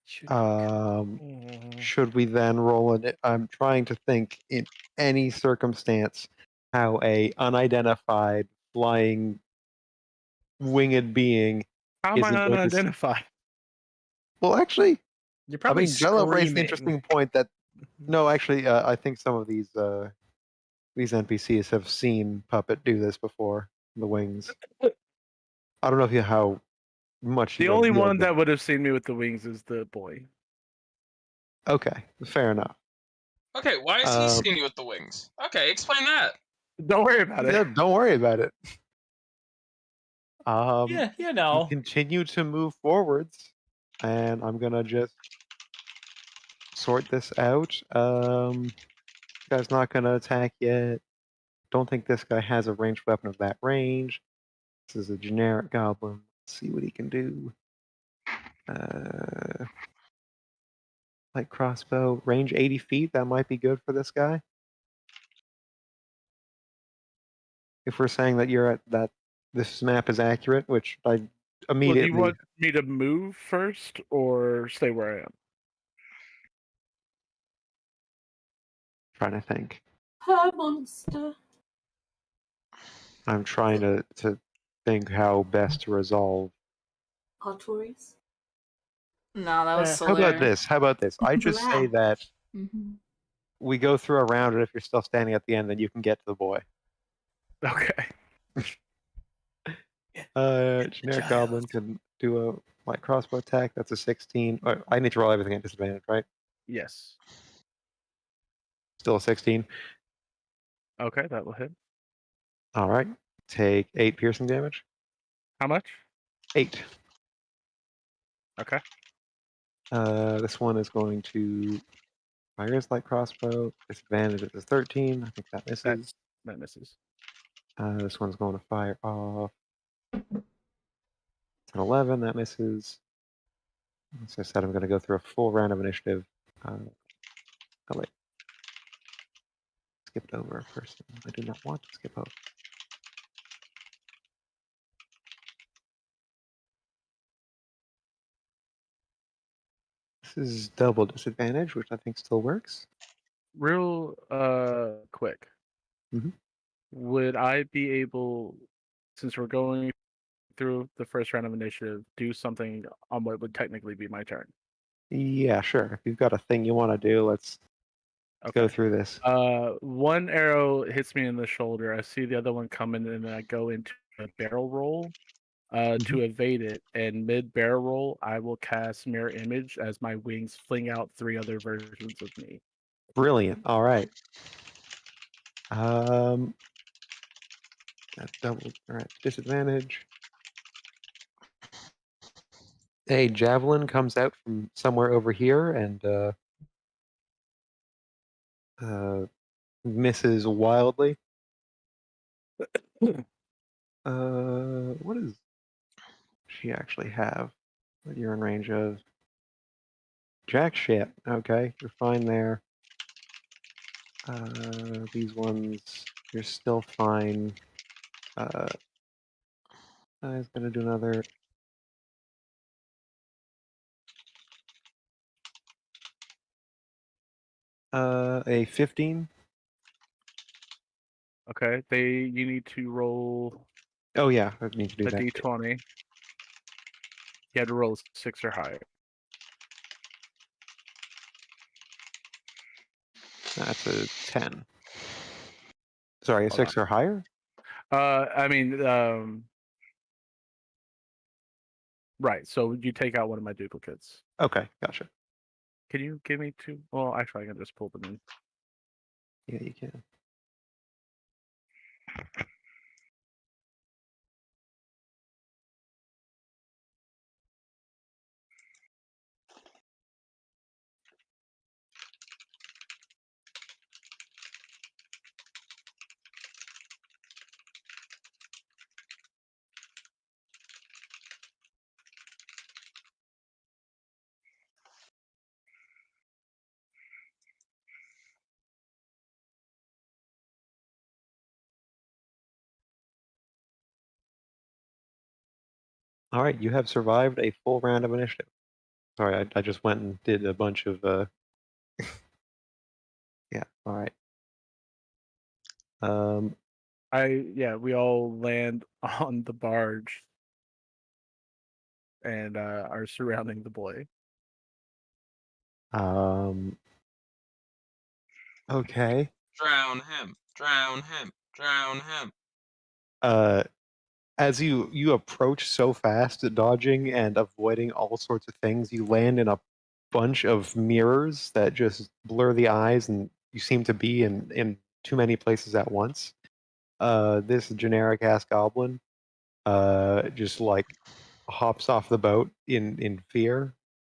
should- Should we then roll it? I'm trying to think in any circumstance how a unidentified flying winged being How am I isn't going to. unidentified? Well, actually, You're I probably mean, Jello raised an screaming. interesting point that no, actually, I think some of these NPCs have seen Puppet do this before. The wings. I don't know if you how much The you only revealed one it. that would have seen me with the wings is the boy. Okay, fair enough. Okay, why is he Um, seeing you with the wings? Okay, explain that. Don't worry about Yeah, it. don't worry about it. Yeah, you You know. continue to move forwards, and I'm gonna just sort this out. Guy's not gonna attack yet. Don't think this guy has a ranged weapon of that range. This is a generic goblin. Let's see what he can do. Light crossbow, range 80 feet. That might be good for this guy. If we're saying that you're at that, this map is accurate, which I Well, do immediately. you want me to move first or stay where I am? Trying to think. Her monster. I'm trying to think how best to resolve. Artorias. No, that was How about Solaire. this? How about this? I just say that Mm-hmm. we go through a round, and if you're still standing at the end, then you can get to the boy. Okay. Generic goblin can do a light crossbow attack. That's a 16. Oh, I need to roll everything at disadvantage, right? Yes. Still a 16. Okay, that will hit. All right. Take 8 piercing damage. How much? 8. Okay. This one is going to fire his light crossbow. Disadvantage is 13. I think that misses. That misses. This one's going to fire off. It's an 11. That misses. As I said, I'm going to go through a full round of initiative. Oh, wait. Skipped over a person. I do not want to skip over. This is double disadvantage, which I think still works. Real quick. Mhm. Would I be able, since we're going through the first round of initiative, do something on what would technically be my turn? Yeah, sure. If you've got a thing you want to do, let's go through this. One arrow hits me in the shoulder. I see the other one coming, and then I go into a barrel roll to evade it. And mid barrel roll, I will cast Mirror Image as my wings fling out 3 other versions of me. Brilliant. All right. That's double. All right. Disadvantage. A javelin comes out from somewhere over here and misses wildly. What does she actually have that you're in range of? Jack shit. Okay, you're fine there. These ones, you're still fine. I was gonna do another. A 15. Okay, you need to roll Oh yeah, I need to do a that. d20. You had to roll 6 or higher. That's a 10. Sorry, a Hold 6 or higher? I mean, right. So you take out one of my duplicates. Okay, gotcha. Can you give me 2? Well, actually, I can just pull them in. Yeah, you can. All right, you have survived a full round of initiative. Sorry, I just went and did a bunch of. Yeah. All right. We all land on the barge and are surrounding the boy. Okay. Drown him. Drown him. Drown him. As you approach so fast, dodging and avoiding all sorts of things, you land in a bunch of mirrors that just blur the eyes, and you seem to be in too many places at once. This generic ass goblin just like hops off the boat in fear.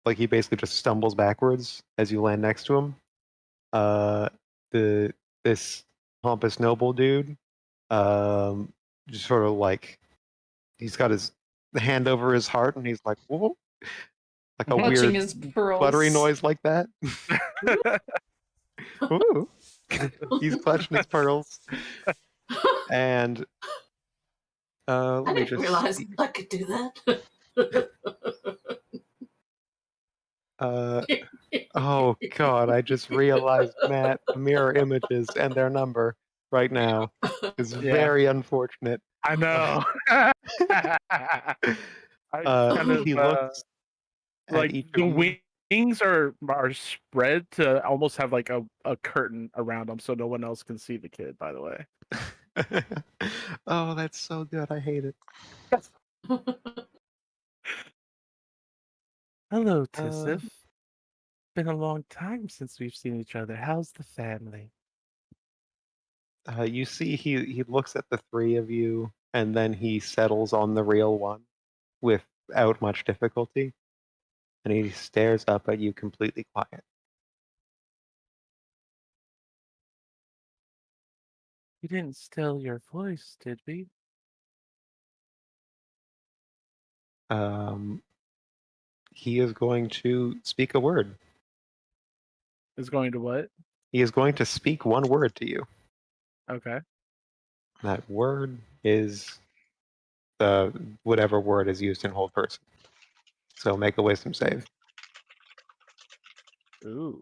Like he basically just stumbles backwards as you land next to him. This pompous noble dude just sort of like he's got his hand over his heart and he's like, whoa, like a Clutching weird his pearls. fluttery noise like that. Ooh. He's clutching his pearls. And I let me didn't just realise see. I could do that. Oh god, I just realized, Matt, the mirror images and their number right now is very unfortunate. I know. I kind of He looks at like each the of you. wings are spread to almost have like a curtain around them so no one else can see the kid, by the way. Oh, that's so good. I hate it. Hello, Tisif. Been a long time since we've seen each other. How's the family? You see, he looks at the three of you, and then he settles on the real one without much difficulty, and he stares up at you completely quiet. We didn't still your voice, did we? He is going to speak a word. Is going to what? He is going to speak one word to you. Okay. That word is whatever word is used in hold person. So make a wisdom save. Ooh.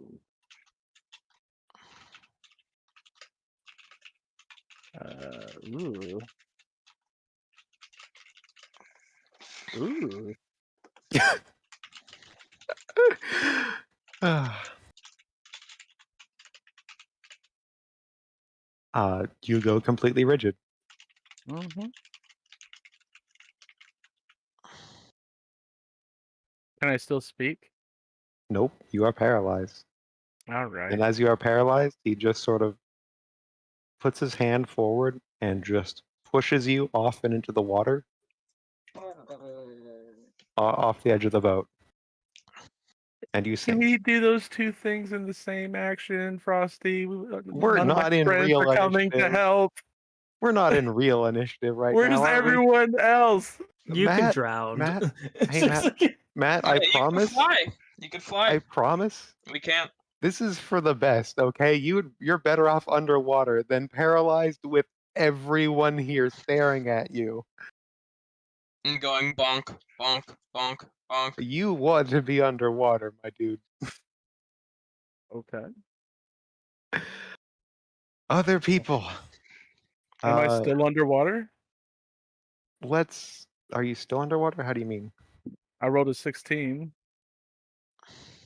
Ooh. Ooh. You go completely rigid. Mm-hmm. Can I still speak? Nope, you are paralyzed. All right. And as you are paralyzed, he just sort of puts his hand forward and just pushes you off and into the water, off the edge of the boat. And you Can sink. we do those two things in the same action, Frosty? We're None of not my in friends real are coming to initiative. help. We're not in real initiative right Where's now, are we? everyone else? You can Matt, drown. Matt, hey, Matt, I promise. You can fly. I promise. We can't. This is for the best, okay? You're better off underwater than paralyzed with everyone here staring at you. And going bonk, bonk, bonk, bonk. You want to be underwater, my dude. Okay. Other people. Am I still underwater? Are you still underwater? How do you mean? I rolled a 16.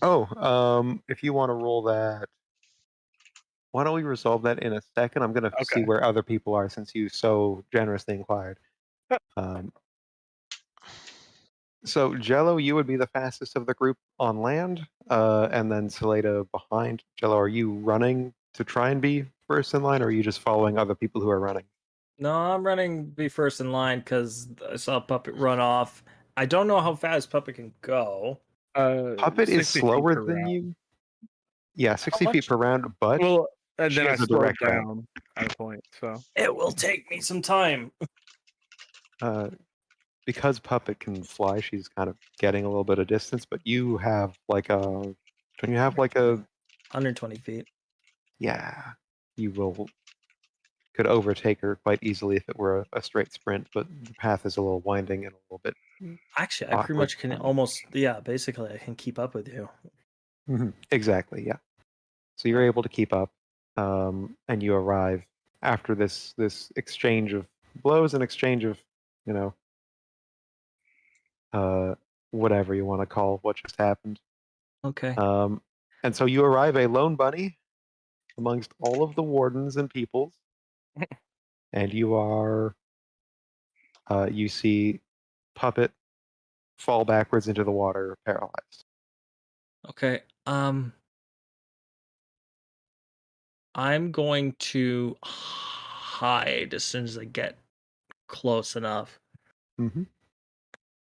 Oh, if you want to roll that, why don't we resolve that in a second? I'm gonna see Okay. where other people are since you so generously inquired. So Jello, you would be the fastest of the group on land, and then Salada behind. Jello, are you running to try and be first in line, or are you just following other people who are running? No, I'm running be first in line because I saw Puppet run off. I don't know how fast Puppet can go. Puppet is 60 feet slower per than round. you. Yeah, 60 much? feet per round, but Well, and she then I has a slowed direct route. down at a point. So It will take me some time. Because Puppet can fly, she's kind of getting a little bit of distance, but you have like a 120 feet. Yeah, you could overtake her quite easily if it were a straight sprint, but the path is a little winding and a little bit Actually, I pretty much can almost, basically I can keep up with you. Exactly, yeah. So you're able to keep up, and you arrive after this exchange of blows and exchange of, whatever you want to call what just happened. Okay. And so you arrive a lone bunny amongst all of the wardens and peoples, and you see Puppet fall backwards into the water, paralyzed. Okay. I'm going to hide as soon as I get close enough. Mm-hmm.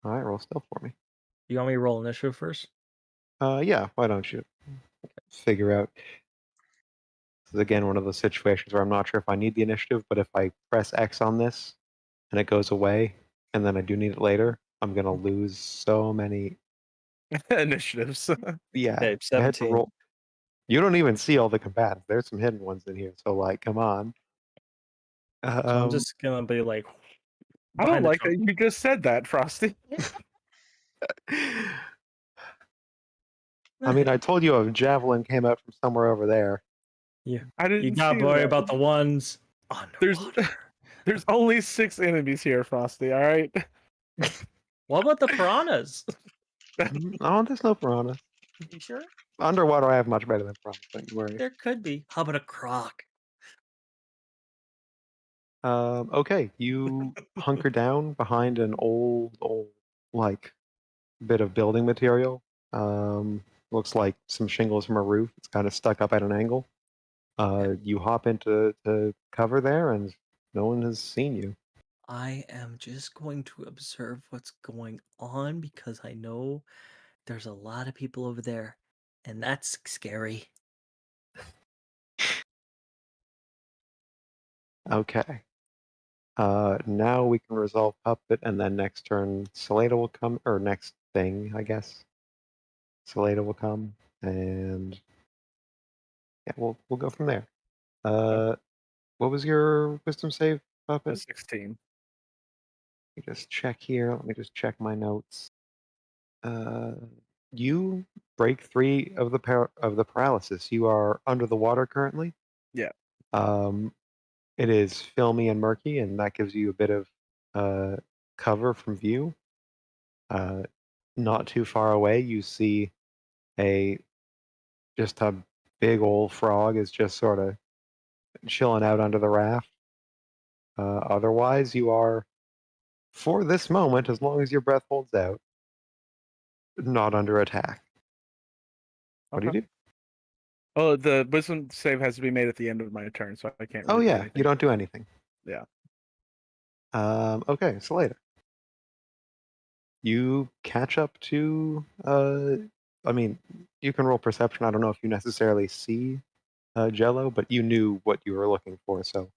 All right, roll stealth for me. You want me to roll initiative first? Yeah, why don't you figure out? This is again one of those situations where I'm not sure if I need the initiative, but if I press X on this and it goes away, and then I do need it later, I'm gonna lose so many initiatives. Yeah, Okay, I had to 17. roll. You don't even see all the combatants. There's some hidden ones in here, so like, come on. So I'm just gonna be like. I don't behind the like truck. that you just said that, Frosty. I mean, I told you a javelin came out from somewhere over there. I didn't You gotta see worry that. about the ones There's underwater. there's only 6 enemies here, Frosty. All right. What about the piranhas? Oh, there's no piranha. You sure? Underwater, I have much better than piranha. Don't you worry. There could be. How about a croc? Okay, you hunker down behind an old like bit of building material. Looks like some shingles from a roof. It's kind of stuck up at an angle. You hop into cover there, and no one has seen you. I am just going to observe what's going on because I know there's a lot of people over there, and that's scary. Okay. Now we can resolve Puppet, and then next turn, Salada will come, or next thing, I guess. Salada will come, and yeah, we'll go from there. What was your wisdom save, Puppet? 16. Let me just check here. Let me just check my notes. You break 3 of the paralysis. You are under the water currently. Yeah. It is filmy and murky, and that gives you a bit of cover from view. Not too far away, you see just a big old frog is just sort of chilling out under the raft. Otherwise, you are, for this moment, as long as your breath holds out, not under attack. What do you do? Oh, the wisdom save has to be made at the end of my turn, so I can't. Oh Really do yeah, anything. you don't do anything. Yeah. Okay, so later. You catch up to I mean, you can roll perception. I don't know if you necessarily see Jello, but you knew what you were looking for, so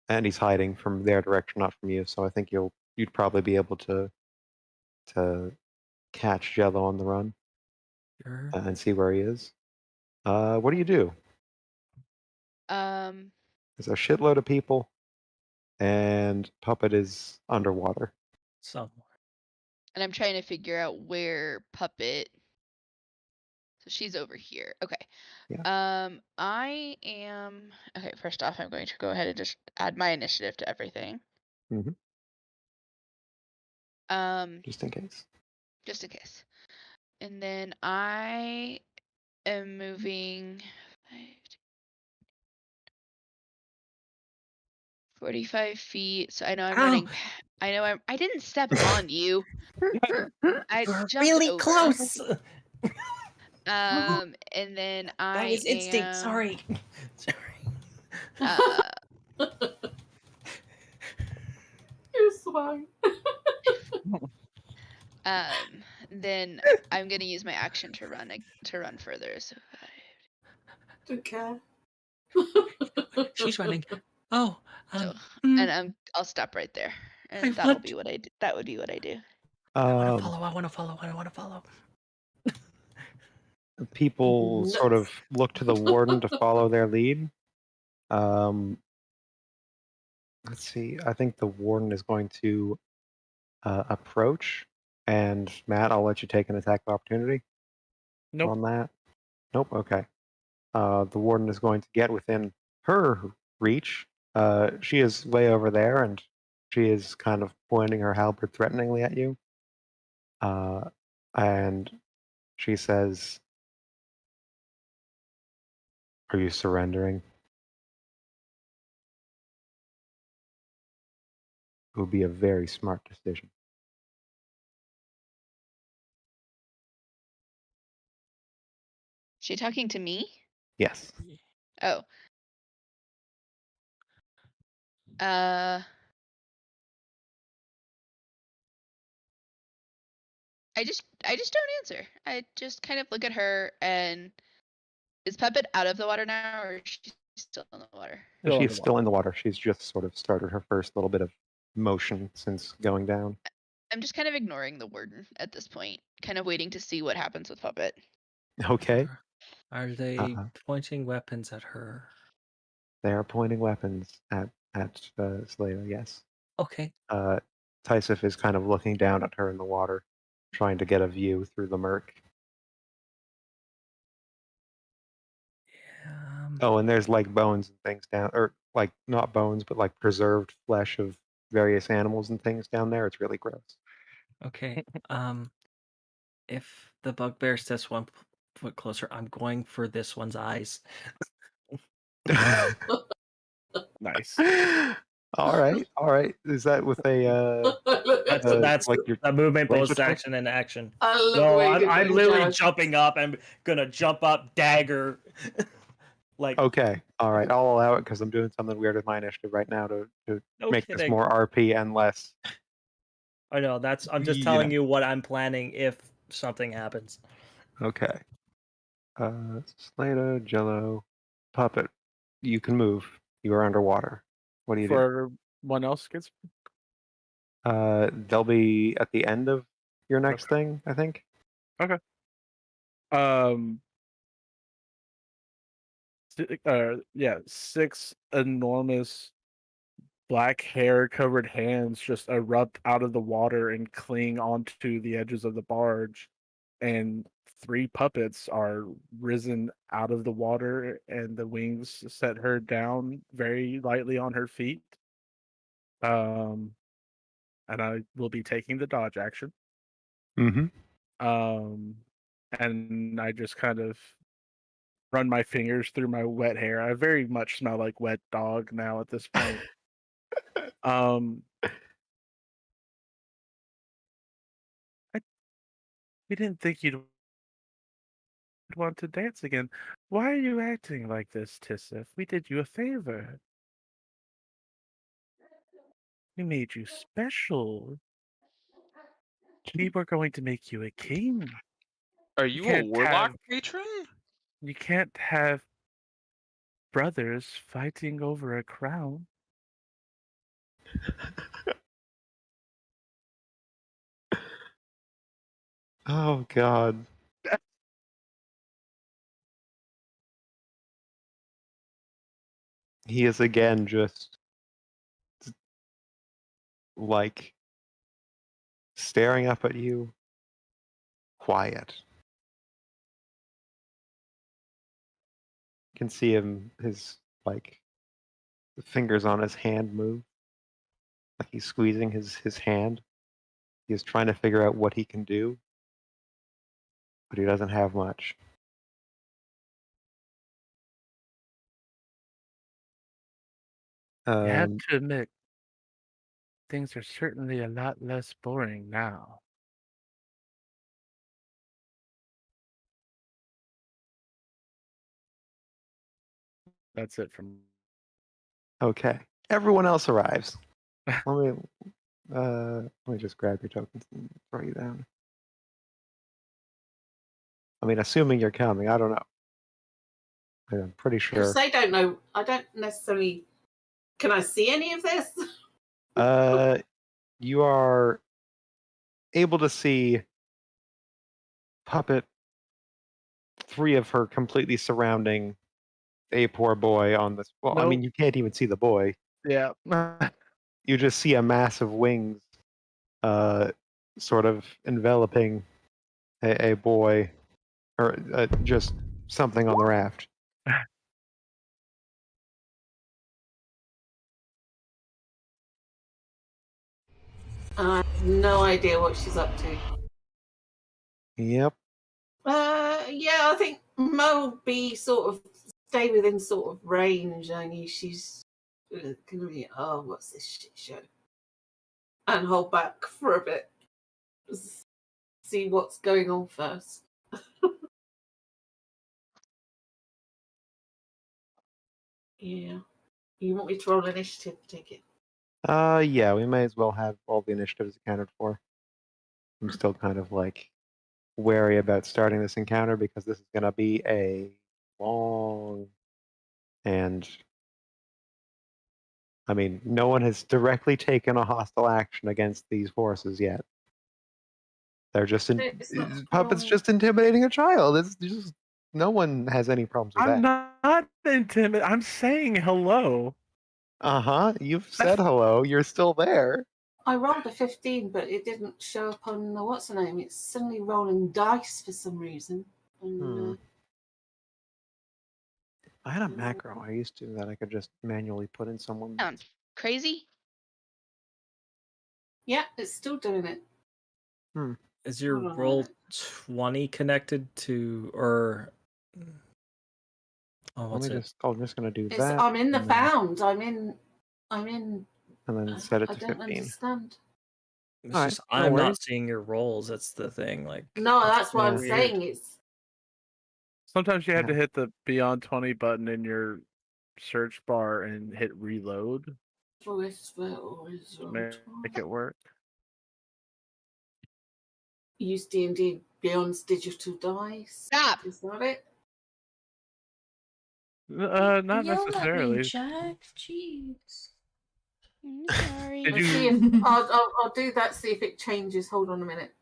and he's hiding from their direction, not from you, so I think you'd probably be able to catch Jello on the run. Sure. And see where he is. What do you do? There's a shitload of people, and Puppet is underwater. Somewhere. And I'm trying to figure out where Puppet. So she's over here. Okay. Yeah. I am. Okay, first off, I'm going to go ahead and just add my initiative to everything. Mm-hmm. Just in case. Just in case. And then I am moving 45 feet. So I know I'm running. I know I didn't step on you. I You're jumped really over. close. And then I That was instinct. am, Sorry. It's fine. Then I'm gonna use my action to run further. So Don't care. She's running. Oh. and I'll stop right there, and that'll be what I do. That would be what I do. I want to follow. People sort of look to the warden to follow their lead. Let's see. I think the warden is going to approach And Matt, I'll let you take an attack of opportunity Nope. on that. Nope. Okay. The warden is going to get within her reach. She is way over there, and she is kind of pointing her halberd threateningly at you. And she says, "Are you surrendering? It would be a very smart decision." She talking to me? Yes. Oh. I just don't answer. I just kind of look at her, and is Puppet out of the water now, or is she still in the water? She's still in the water. She's just sort of started her first little bit of motion since going down. I'm just kind of ignoring the warden at this point, kind of waiting to see what happens with Puppet. Okay. Are they pointing weapons at her? They are pointing weapons at Slayer, yes. Okay. Tysif is kind of looking down at her in the water, trying to get a view through the murk. Oh, and there's like bones and things down, or like not bones, but like preserved flesh of various animals and things down there. It's really gross. Okay. If the bugbear steps 1 foot closer, I'm going for this one's eyes. Nice. All right. Is that with a? That's like your a movement, range post attack? action, and action. I love the No, way you did I'm that, literally Josh. jumping up. I'm gonna jump up, dagger. Like, Okay, all right. I'll allow it because I'm doing something weird with my initiative right now to no make this kidding. more RP and less. I know that's. I'm just You telling know. you what I'm planning if something happens. Okay. Slater, Jello, Puppet. You can move. You are underwater. What do you do? For one else gets. They'll be at the end of your next thing, I think. Okay. Yeah, 6 enormous black hair covered hands just erupt out of the water and cling onto the edges of the barge, and 3 puppets are risen out of the water, and the wings set her down very lightly on her feet. And I will be taking the dodge action. Mm-hmm. And I just kind of run my fingers through my wet hair. I very much smell like wet dog now at this point. We didn't think you'd want to dance again. Why are you acting like this, Tissif? We did you a favor. We made you special. We were going to make you a king. Are you a warlock patron? You can't have brothers fighting over a crown. Oh God. He is again just like staring up at you, quiet. You can see him, his like the fingers on his hand move, like he's squeezing his hand. He's trying to figure out what he can do, but he doesn't have much. You have to admit, things are certainly a lot less boring now. That's it from. Okay. Everyone else arrives. Let me just grab your tokens and throw you down. I mean, assuming you're coming, I don't know. I'm pretty sure. Because they don't know. I don't necessarily. Can I see any of this? You are able to see Puppet, 3 of her completely surrounding a poor boy on this. Well, I mean, you can't even see the boy. Yeah. You just see a mass of wings sort of enveloping a boy, or just something on the raft. I have no idea what she's up to. Yep. Yeah, I think Mo will be sort of stay within sort of range. Only she's gonna be, oh, what's this shit show? And hold back for a bit. See what's going on first. Yeah. You want me to roll initiative, take it? Yeah, we may as well have all the initiatives accounted for. I'm still kind of like wary about starting this encounter because this is going to be a long, and I mean, no one has directly taken a hostile action against these forces yet. They're just It's not puppets long. just intimidating a child. It's just no one has any problems with I'm that. not intimidated. I'm saying hello. You've said hello. You're still there. I rolled a 15, but it didn't show up on the what's the name. It's suddenly rolling dice for some reason. And, I had a macro I used to that I could just manually put in someone. Sounds crazy. yeah, it's still doing it. Is your Hold on a roll minute. 20 connected to, or oh, Let what's me it? just. I'm just gonna do It's, that. I'm in the and then- found. I'm in. And then set it I to don't 15. understand. It's Alright, just no I'm worries. not seeing your rolls. That's the thing. Like, No, it's that's what I'm weird. saying. It's Sometimes you have to Yeah. hit the Beyond 20 button in your search bar and hit reload to make it work. use D&D Beyond's digital dice. Stop. Is that it? Not Yell at me, necessarily. Jack. Jeez. I'm sorry. Did Let's you- see if I'll do that. See if it changes. Hold on a minute.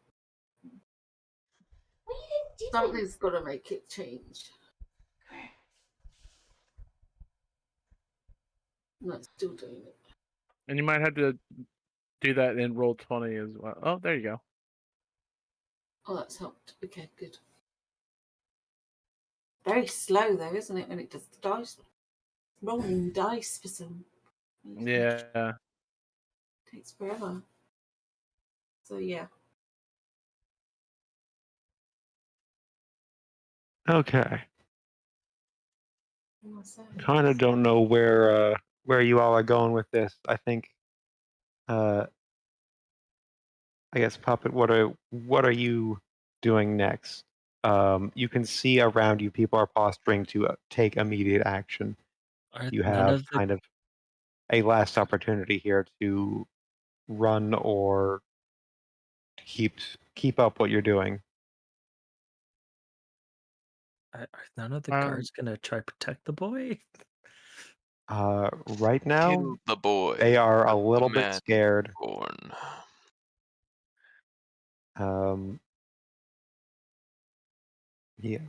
What are you doing? Something's got to make it change. No, it's still doing it. And you might have to do that in roll 20 as well. Oh, there you go. Oh, that's helped. Okay, good. Very slow though, isn't it, when it does the dice? Rolling dice for some reason. Yeah. Takes forever. So yeah. Okay. What am I saying? Kind of don't know where you all are going with this. I think. I guess Puppet. What are you doing next? You can see around you people are posturing to take immediate action. Are You none have of the kind of a last opportunity here to run or keep up what you're doing. are none of the Um, guards gonna try protect the boy? Right now, Kill the boy. they are a the little bit man scared. born. Yeah.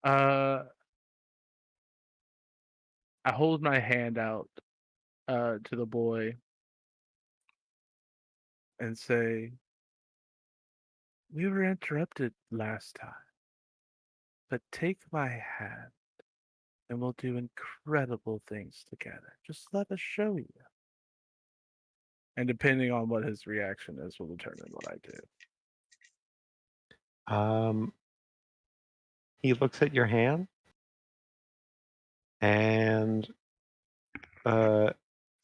I hold my hand out to the boy and say, "We were interrupted last time, but take my hand and we'll do incredible things together. Just let us show you." And depending on what his reaction is, will determine what I do. He looks at your hand and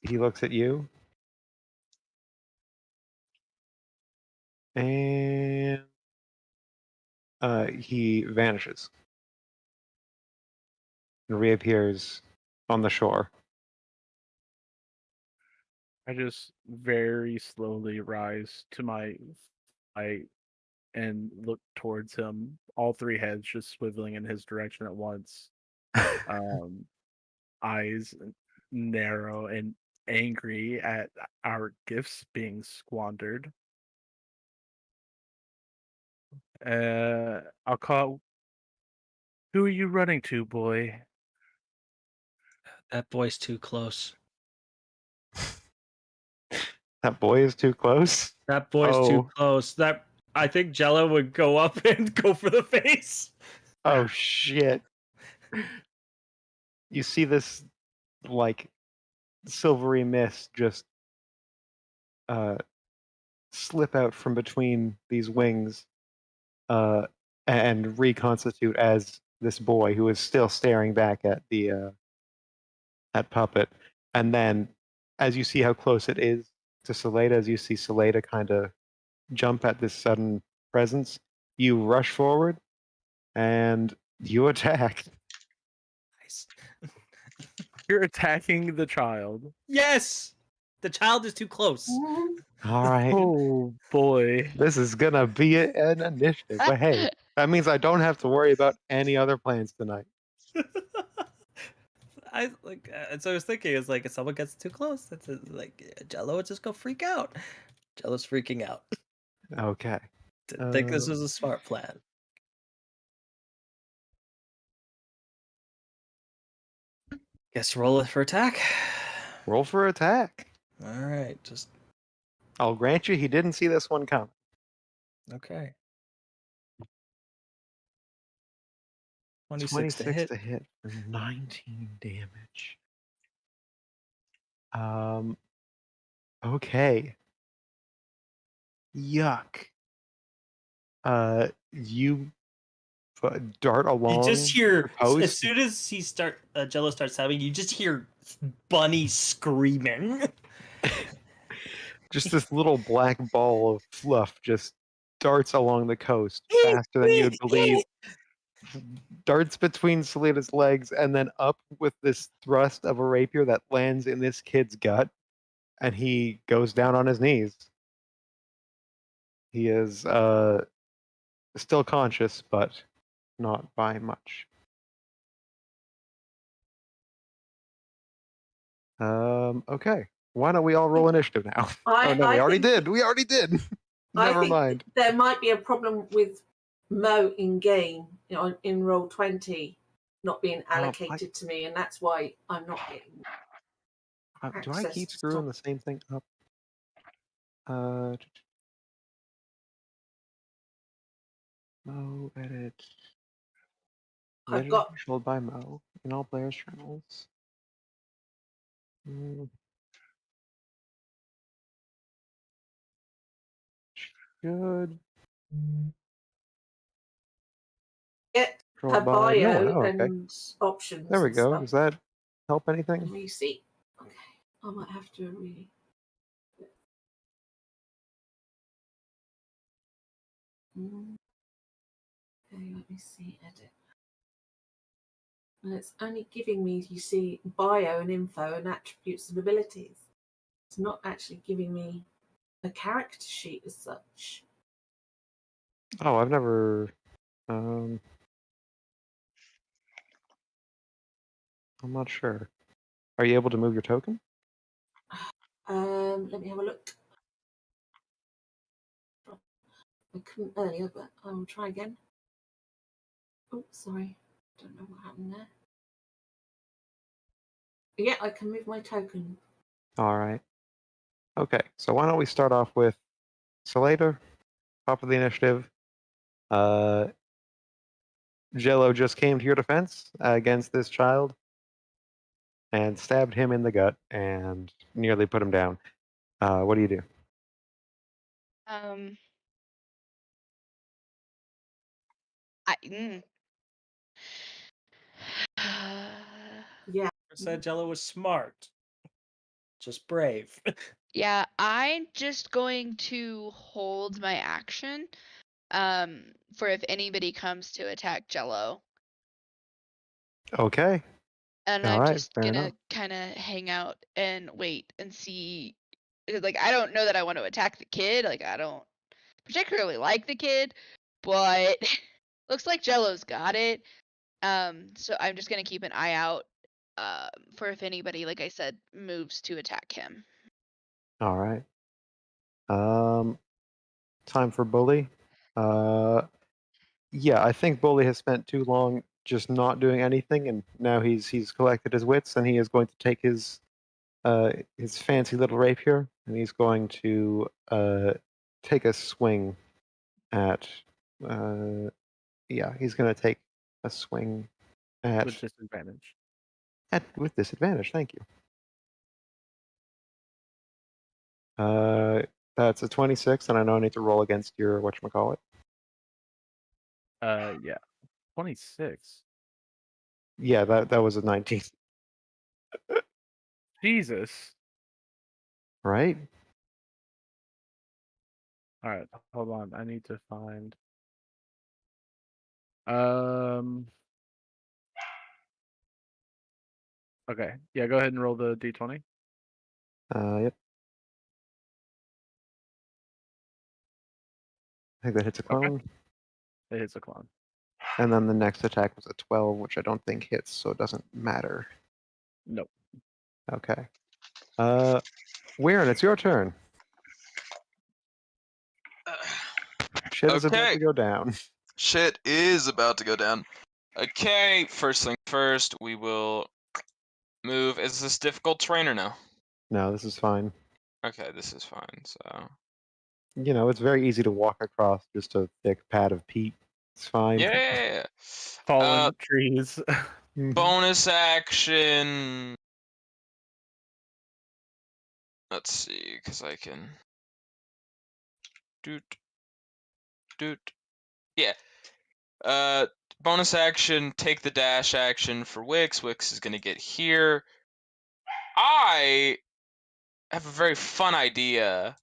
he looks at you and he vanishes and reappears on the shore. I just very slowly rise to my height and look towards him. All three heads just swiveling in his direction at once. Eyes narrow and angry at our gifts being squandered. I'll call. Who are you running to, boy? That boy's too close. That boy is too close. That boy's too Oh. close. That I think Jello would go up and go for the face. Oh shit. You see this like silvery mist just slip out from between these wings and reconstitute as this boy who is still staring back at the at Puppet. And then as you see how close it is to Saleda, as you see Saleda kind of jump at this sudden presence, you rush forward and you attack. Nice. You're attacking the child. Yes, the child is too close. All right. Oh boy. This is gonna be an initiative. But hey, that means I don't have to worry about any other plans tonight. I like. So I was thinking, it's like if someone gets too close, that's like Jello would just go freak out. Jello's freaking out. Okay. Didn't think this was a smart plan. Guess roll it for attack. Roll for attack. All right, just I'll grant you he didn't see this one coming. okay. 26 to hit. to hit for 19 damage. Okay. Yuck. You dart along. You just hear the post. as soon as Jello starts having, you just hear Bunny screaming. Just this little black ball of fluff just darts along the coast faster than you would believe. Darts between Selena's legs and then up with this thrust of a rapier that lands in this kid's gut, and he goes down on his knees. He is still conscious, but not by much. Okay. Why don't we all roll initiative now? Oh no, we already did. We already did. Never mind. There might be a problem with Mo in game, in roll 20, not being allocated to me, and that's why I'm not getting. Do I keep screwing the same thing up? Mo edit. I've got controlled by Mo in all players' channels. Should get controlled a by bio no one. Oh, okay. and options. There we and go. stuff. Does that help anything? Let me see. Okay, I might have to really. Okay, let me see. Edit. And it's only giving me, you see, bio and info and attributes and abilities. It's not actually giving me a character sheet as such. Oh, I've never. I'm not sure. Are you able to move your token? Let me have a look. I couldn't earlier, but I will try again. Oh, sorry. Don't know what happened there. Yeah, I can move my token. All right. Okay, so why don't we start off with Saleda, top of the initiative. Jello just came to your defense against this child and stabbed him in the gut and nearly put him down. What do you do? Yeah. Said Jello was smart. Just brave. Yeah, I'm just going to hold my action for if anybody comes to attack Jello. Okay. And All I'm right, just fair gonna enough. kind of hang out and wait and see. Like, I don't know that I want to attack the kid. Like, I don't particularly like the kid, but looks like Jello's got it. So I'm just gonna keep an eye out for if anybody, like I said, moves to attack him. All right. Time for Bully. Yeah, I think Bully has spent too long just not doing anything, and now he's collected his wits, and he is going to take his his fancy little rapier, and he's going to take a swing at. Yeah, he's going to take a swing at with disadvantage. with disadvantage. Thank you. That's a 26, and I know I need to roll against your whatchamacallit. Yeah, 26. Yeah, that was a 19, Jesus. right? All right, hold on. I need to find. Okay, yeah. Go ahead and roll the d20. Yep. I think that hits a Okay. clone. It hits a clone. And then the next attack was a 12, which I don't think hits, so it doesn't matter. Nope. Okay. Weirin, it's your turn. Shit is about Okay. to go down. Shit is about to go down. Okay, first thing first, we will move. Is this difficult terrain or no? No, this is fine. Okay, this is fine. So You know, it's very easy to walk across just a thick pad of peat. It's fine. yeah. Fallen trees. Mhm. Bonus action. Let's see, because I can. Doot. Doot. Yeah. Bonus action, take the dash action for Wix. Wix is going to get here. I have a very fun idea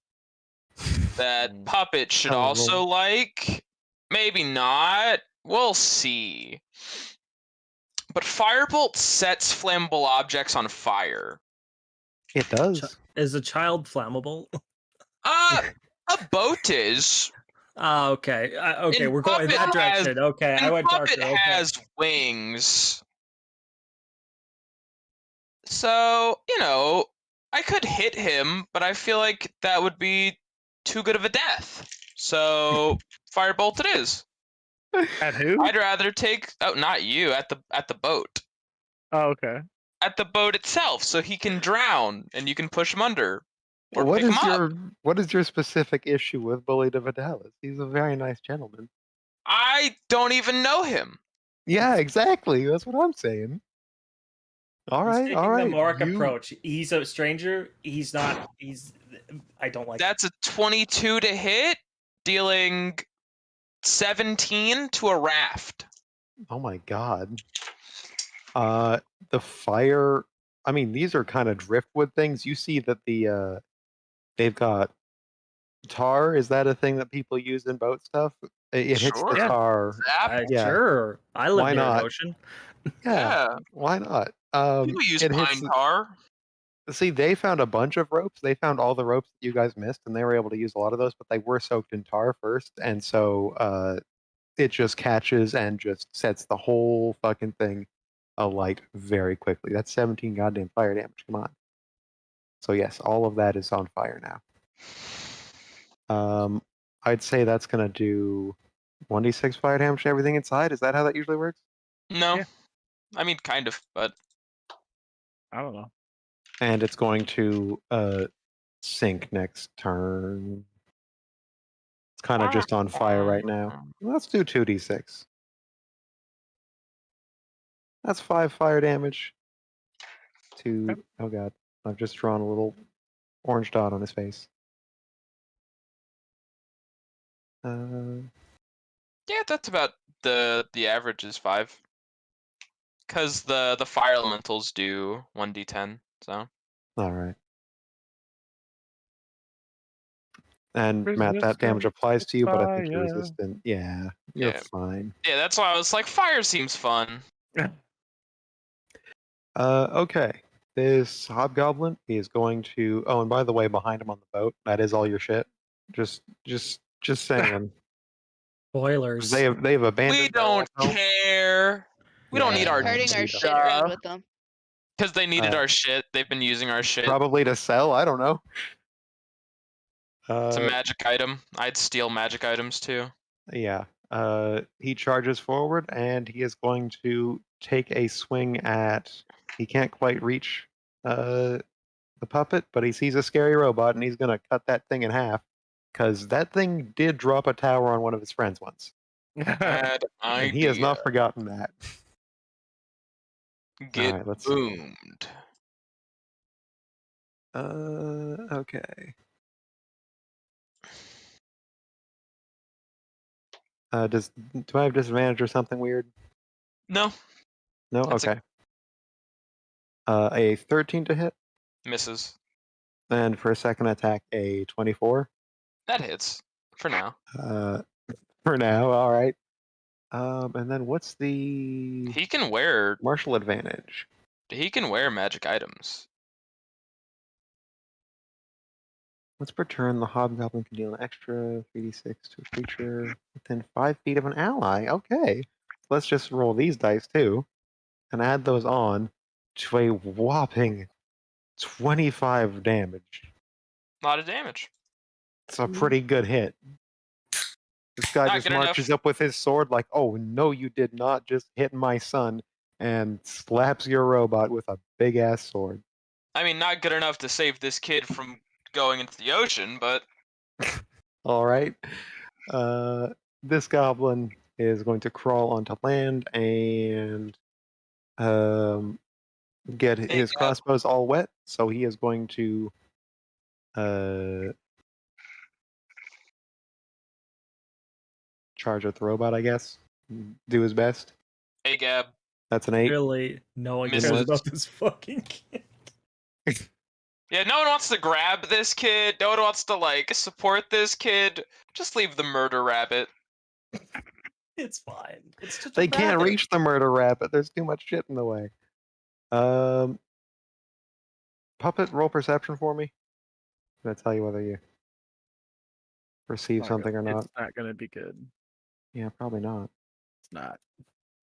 that Puppet should Oh, also roll. like. Maybe not. We'll see. But Firebolt sets flammable objects on fire. It does. Is a child flammable? A boat is. Okay. Okay, And we're going Puppet that direction. Okay, I And went Puppet darker. Okay. has wings. So, I could hit him, but I feel like that would be too good of a death. So, Firebolt it is. At who? I'd rather take not you, at the boat. Oh, okay. At the boat itself, so he can drown and you can push him under. Or What pick is him up. what is your specific issue with Bully de Vidalis? He's a very nice gentleman. I don't even know him. Yeah, exactly. That's what I'm saying. All He's right, taking all right. the Mark You- approach. He's a stranger. He's not. I don't like. That's a 22 to hit, dealing 17 to a raft. Oh my god. The fire. I mean, these are kind of driftwood things. You see that they've got tar. Is that a thing that people use in boat stuff? It hits the Sure. tar. Zap. Yeah. Sure. I live Why near not? an ocean. Yeah. Why not? People use it pine hits. tar. See, they found a bunch of ropes. They found all the ropes that you guys missed, and they were able to use a lot of those, but they were soaked in tar first, and so it just catches and just sets the whole fucking thing alight very quickly. That's 17 goddamn fire damage. Come on. So yes, all of that is on fire now. I'd say that's gonna do 1d6 fire damage to everything inside. Is that how that usually works? No. Yeah. I mean, kind of, but I don't know. And it's going to sink next turn. It's kind of just on fire right now. Let's do 2d6. That's 5 fire damage. Oh god, I've just drawn a little orange dot on his face. yeah, that's about the average is 5. Because the fire elementals do 1d10, so. All right. And Matt, that damage applies to you, but I think you're fire. resistant. Yeah, you're Yeah. fine. Yeah, that's why I was like, fire seems fun. Okay. This hobgoblin is going to. Oh, and by the way, behind him on the boat, that is all your shit. Just saying. Spoilers. They've abandoned. We their don't own home. care. We don't need Yeah. our Hurting our shit. shit around with them. Because they needed Uh, our shit. They've been using our shit. Probably to sell. I don't know. It's a magic item. I'd steal magic items too. Yeah. He charges forward and he is going to take a swing at. He can't quite reach the puppet, but he sees a scary robot and he's gonna cut that thing in half because that thing did drop a tower on one of his friends once, Bad and he has idea. not forgotten that. Get Alright, let's- boomed. Okay. Do I have disadvantage or something weird? No, No. That's a- Okay. A 13 to hit, misses. and for a second attack, a 24. That hits for now. For now, all right. And then what's the He can wear martial advantage? magic items. Once per turn, the hobgoblin can deal an extra 3d6 to a creature within 5 feet of an ally. Okay. Let's just roll these dice too, and add those on to a whopping 25 damage. A lot of damage. It's a pretty good hit. This guy Not just good enough. marches up with his sword like, oh, no, you did not just hit my son, and slaps your robot with a big-ass sword. I mean, not good enough to save this kid from going into the ocean, but All right. This goblin is going to crawl onto land and get his crossbows all wet. So he is going to charge at the robot, I guess. Do his best. hey, Gab. That's an 8. Really, no one cares Misses. about this fucking kid. Yeah, no one wants to grab this kid. No one wants to, like, support this kid. Just leave the murder rabbit. It's fine. It's just They a can't rabbit. reach the murder rabbit. There's too much shit in the way. Puppet, roll perception for me. I'm gonna tell you whether you perceive something or not. It's not gonna be good. Yeah, probably not. It's not.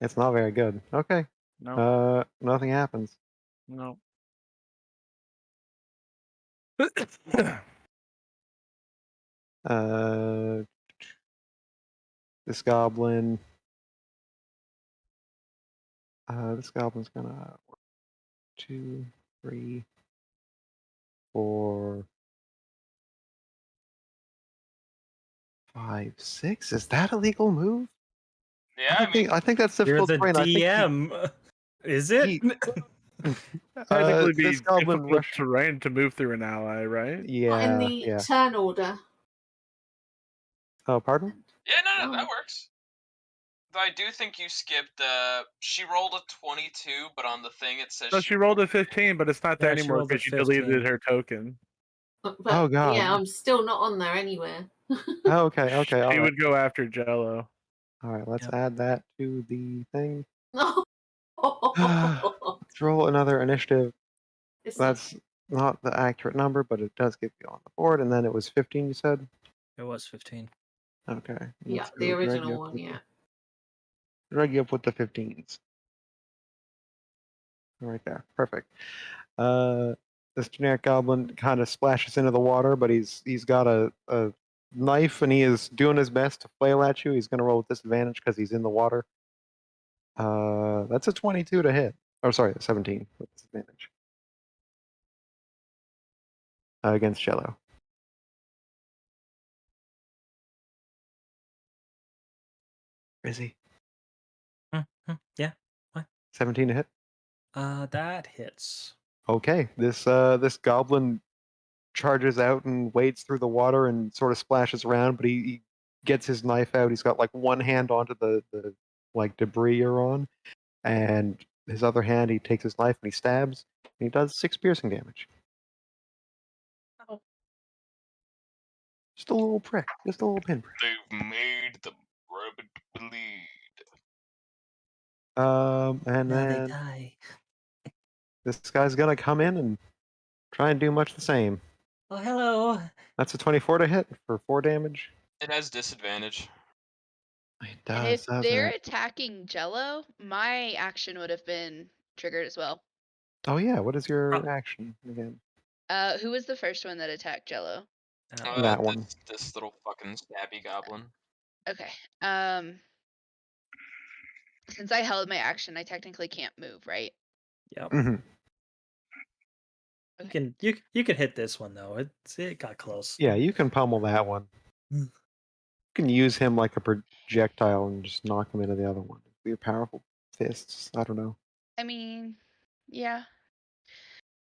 It's not very good. Okay. No. Nothing happens. No. This goblin. This goblin's gonna 2, 3, 4, 5, 6. Is that a legal move? Yeah, I think that's You're difficult the terrain. I think DM. Is it? Technically, be this goblin difficult rush. terrain to move through an ally, right? Not in Yeah, the yeah. turn order. Oh, pardon? Yeah, no, that Oh. works. Though I do think you skipped, she rolled a 22, but on the thing it says So she rolled a 15, but it's not there Yeah, she anymore rolled a because she deleted 15. her token. But Oh, God. yeah, I'm still not on there anywhere. Oh, okay, all She right. would go after Jello. All right, let's Yep. add that to the thing. No. Let's roll another initiative. It's That's not the accurate number, but it does get you on the board. And then it was 15, you said? It was 15. Okay. yeah, let's the go drag you original up one, with yeah. Drag you up with the 15s. Right there. Perfect. This generic goblin kind of splashes into the water, but he's got a knife and he is doing his best to flail at you. He's going to roll with disadvantage because he's in the water. That's a 22 to hit. Oh, sorry, a 17 with disadvantage. Against Jello. Is he? Yeah. 17 to hit? That hits. Okay. This goblin charges out and wades through the water and sort of splashes around, but he gets his knife out. He's got like one hand onto the like debris you're on, and his other hand he takes his knife and he stabs, and he does 6 piercing damage. Oh. Just a little prick, just a little pinprick. They've made the rabbit bleed. And Now they then die. this guy's gonna come in and try and do much the same. Oh, hello. That's a 24 to hit for 4 damage. It has disadvantage. It And does, if doesn't they're it? attacking Jello, my action would have been triggered as well. Oh yeah, what is your action again? Who was the first one that attacked Jello? That one. This little fucking stabby goblin. Okay. Since I held my action, I technically can't move, right? Yep. Mhm. You can hit this one though. It got close. Yeah, you can pummel that one. Mm. You can use him like a projectile and just knock him into the other one. With your powerful fists. I don't know. I mean, yeah.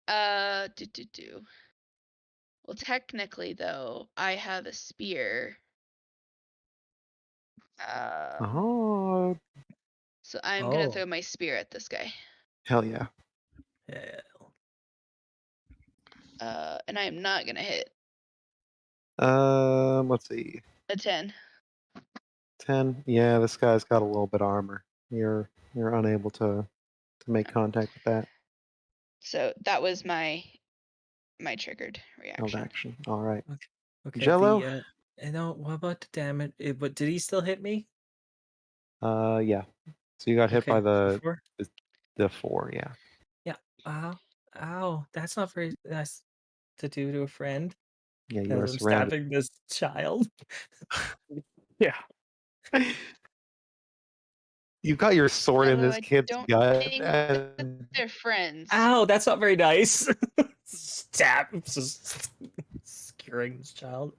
Do. Well, technically, though, I have a spear. Oh, So I'm gonna Oh. throw my spear at this guy. hell yeah. Yeah. And I am not gonna hit Let's see. a 10. 10. Yeah, this guy's got a little bit of armor. You're unable to make contact with that. So that was my triggered Held reaction. action. All right. Okay. Jello? What about the damage? But did he still hit me? Yeah. So you got hit by Okay, the 4, yeah. Ow. That's not very nice to do to a friend. Yeah, you are As I'm surrounded. stabbing this child. Yeah. You've got your sword in Although this I kid's don't gut. think And They're friends. Ow, that's not very nice. Stab. Just scaring this child.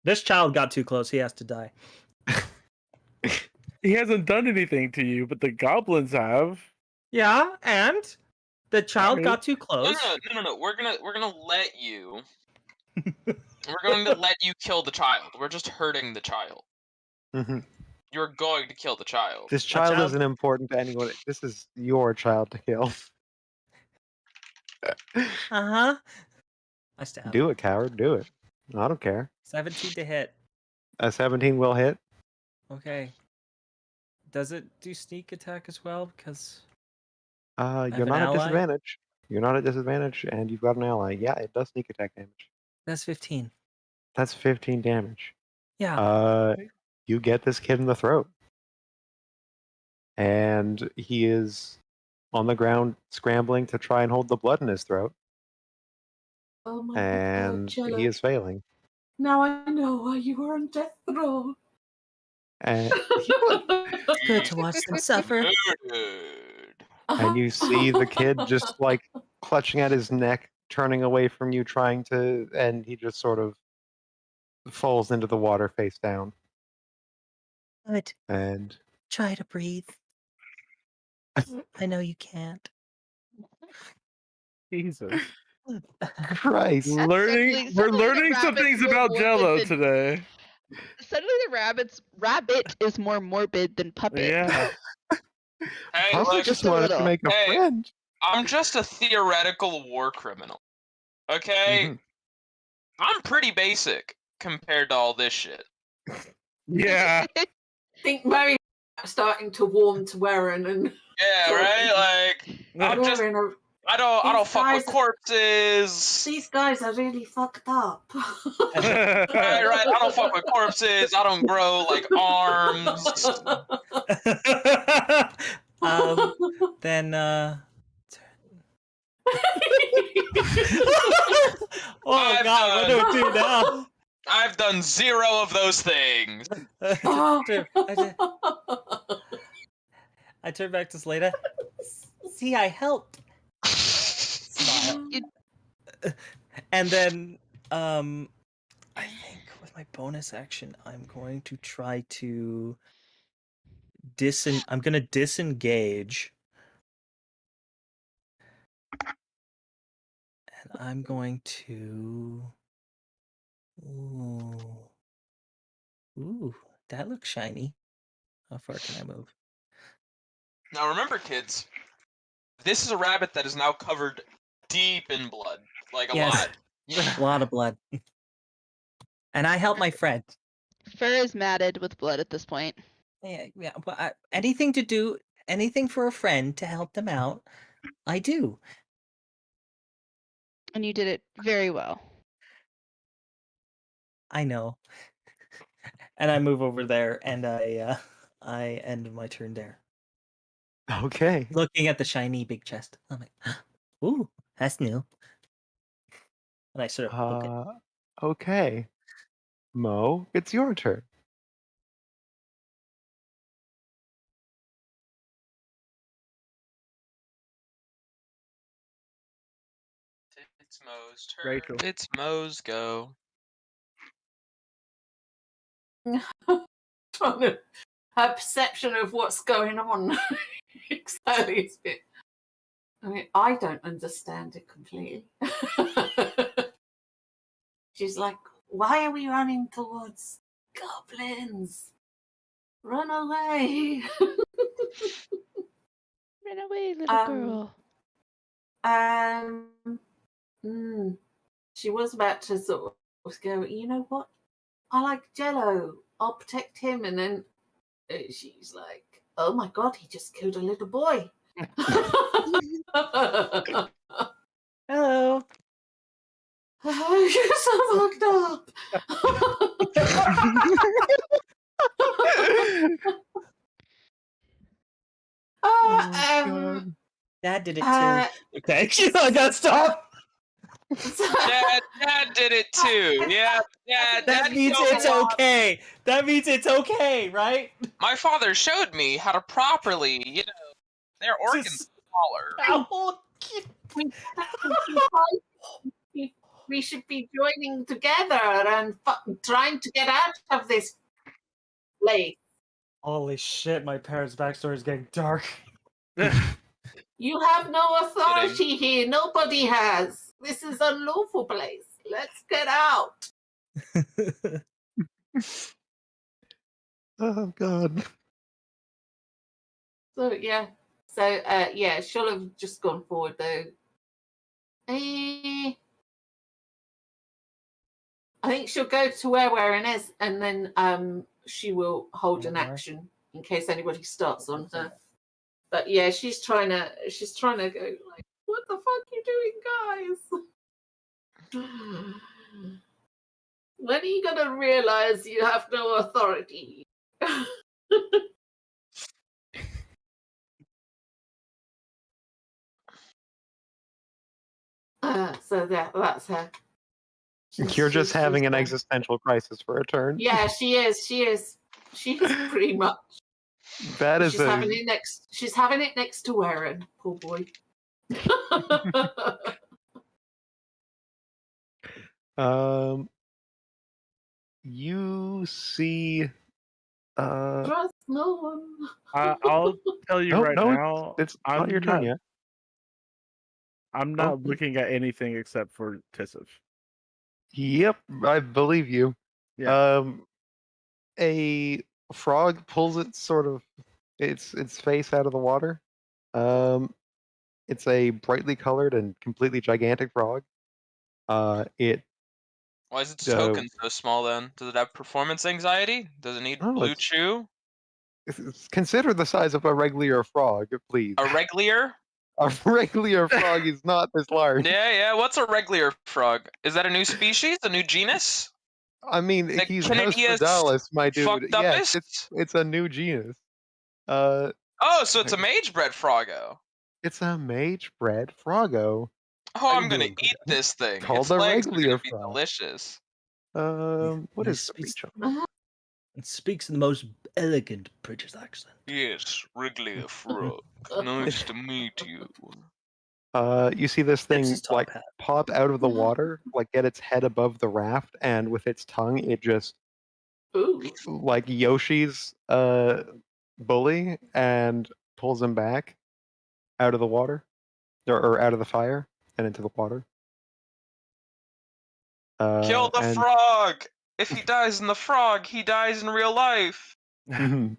This child got too close. He has to die. He hasn't done anything to you, but the goblins have. Yeah, and the child mean- got too No, close. no. We're gonna let you. We're going to let you kill the child. We're just hurting the child. Mhm. You're going to kill the child. This child child- isn't important to anyone. This is your child to kill. I stabbed. Do it, coward. Do it. I don't care. 17 to hit. A 17 will hit. Okay. Does it do sneak attack as well? Because You're an not at ally? disadvantage. You're not at disadvantage, and you've got an ally. Yeah, it does sneak attack damage. that's 15. That's 15 damage. Yeah. You get this kid in the throat. And he is on the ground scrambling to try and hold the blood in his throat. Oh my And God, Jello. he is failing. Now I know why you were on death row. And, Good to watch them suffer. Murdered. and you see the kid just like clutching at his neck, turning away from you, and he just sort of falls into the water face down. Good. And Try to breathe. I know you can't. Jesus. Christ. Suddenly We're the learning some rabbits things were about morbid Jello than- today. Suddenly the rabbit is more morbid than puppet. Yeah. Hey, Puppet look, just a wanted to little. make a Hey. friend. I'm just a theoretical war criminal. Okay? Mhm. I'm pretty basic compared to all this shit. Yeah. I think Mary's starting to warm to Warren and Yeah, right? Like I'm just Warren are, I don't These fuck with guys- corpses. these guys are really fucked up. Right. I don't fuck with corpses. I don't grow like arms. Then oh I've god, what do we do now? I've done 0 of those things. I turn back to Slada. See, I helped. Smile. And then I think with my bonus action I'm going to try to I'm going to disengage. And I'm going to Ooh, that looks shiny. How far can I move? Now remember, kids, this is a rabbit that is now covered deep in blood, like a Yes. lot. A lot of blood. And I help my friend. Fur is matted with blood at this point. Yeah, but anything for a friend to help them out, I do. And you did it very well. I know. And I move over there, and I end my turn there, Okay. looking at the shiny big chest. I'm like, ooh, that's new. And I sort of poke it. Okay. Mo, it's your turn. It's Mo's turn. Rachel. It's Mo's go. Trying to have perception of what's going on. Exactly. It's a bit... I mean, I don't understand it completely. She's like, why are we running towards goblins? Run away. Run away, little girl. She was about to sort of go, you know what? I like Jello. I'll protect him. And then she's like, oh my God, he just killed a little boy. Hello. You're so fucked up. Dad did it too. Okay, I gotta stop. Dad did it too. Yeah, Dad. That means it's okay. That means it's okay, right? My father showed me how to properly, their organs smaller. We should be joining together and trying to get out of this place. Holy shit, my parents' backstory is getting dark. You have no authority here. Nobody has. This is a lawful place. Let's get out. Oh God. So yeah. She'll have just gone forward though. I think she'll go to where Warren is, and then she will hold an action in case anybody starts on her. But yeah, she's trying to go like, what the fuck are you doing, guys? When are you gonna realize you have no authority? So that's her. You're just having an existential crisis for a turn. Yeah, she is. She is pretty much. That is She's having it next. She's having it next to Warren. Poor boy. You see. Trust no one. I'll tell you now. It's not your turn yet. I'm not looking at anything except for Tisif. Yep, I believe you. Yeah. A frog pulls its face out of the water. It's a brightly colored and completely gigantic frog. Why is its token so small then? Does it have performance anxiety? Does it need blue chew? Consider the size of a regular frog, please. A regular? A regular frog is not this large. Yeah. What's a regular frog? Is that a new species? A new genus? I mean, he's Nostradamus, my dude. Yes, it's a new genus. So it's a mage-bred froggo. It's a mage-bred froggo. Oh, I'm gonna eat this thing. Called its a legs are regular gonna be frog. Delicious. What is the reach on? It speaks in the most elegant British accent. Yes, regular frog. Nice to meet you. You see this thing like pop out of the water, like get its head above the raft, and with its tongue, it just like Yoshi's bully and pulls him back out of the water, or out of the fire and into the water. Kill the frog! If he dies in the frog, he dies in real life. And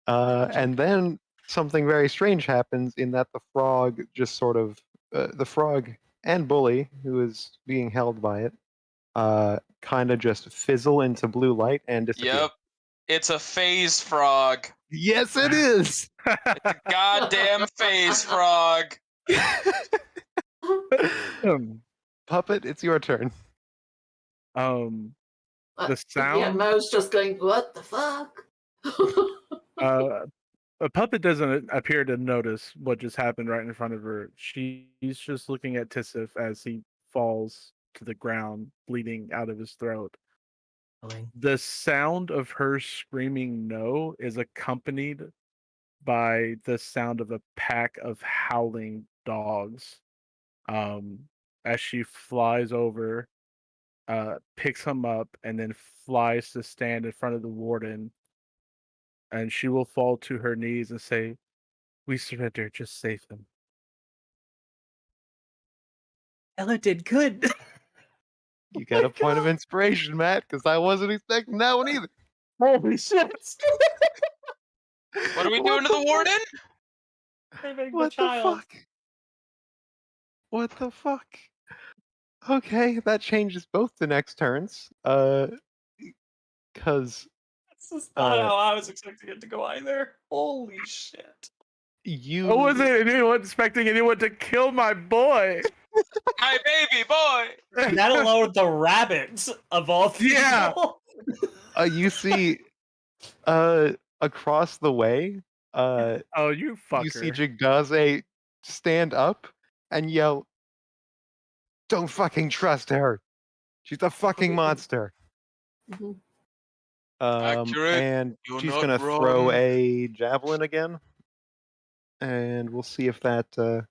then something very strange happens in that the frog just sort of, the frog and Bully, who is being held by it, kind of just fizzle into blue light and disappear. Yep. It's a phase frog. Yes, it is! It's a goddamn phase frog. Puppet, it's your turn. The sound. Yeah, Mo's just going, what the fuck? A Puppet doesn't appear to notice what just happened right in front of her. She's just looking at Tisif as he falls to the ground, bleeding out of his throat. The sound of her screaming no is accompanied by the sound of a pack of howling dogs as she flies over, picks him up, and then flies to stand in front of the warden. And she will fall to her knees and say, "We surrender. Just save him." Ella did good. You get a point of inspiration, Matt, because I wasn't expecting that one either. Holy shit! What are we doing to the warden? Saving the What the child. fuck? What the fuck? Okay, that changes both the next turns. Because This is not Uh, how I was expecting it to go either. Holy shit. you I wasn't anyone expecting anyone to kill my boy. My baby boy. That alone, the rabbits of all people. Yeah. you see across the way, Oh, you fucker. you see Jigdaze stand up and yell, "Don't fucking trust her. She's a fucking monster." Mhm. Accurate. And You're she's not gonna throw wrong. a javelin again, and we'll see if that's a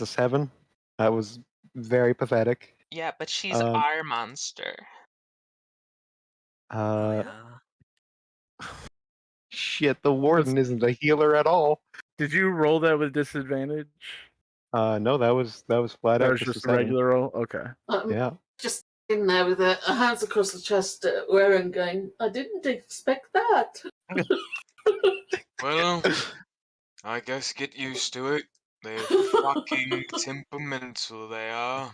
7. That was very pathetic. Yeah, but she's Um, our monster. Oh, Shit, the warden isn't a healer at all. Did you roll that with disadvantage? No, that was flat That out was just just a a 7. regular roll? Okay. Yeah. Just in there with her hands across the chest, wearing, going, "I didn't expect that." Well, I guess get used to it. They're fucking temperamental, they are.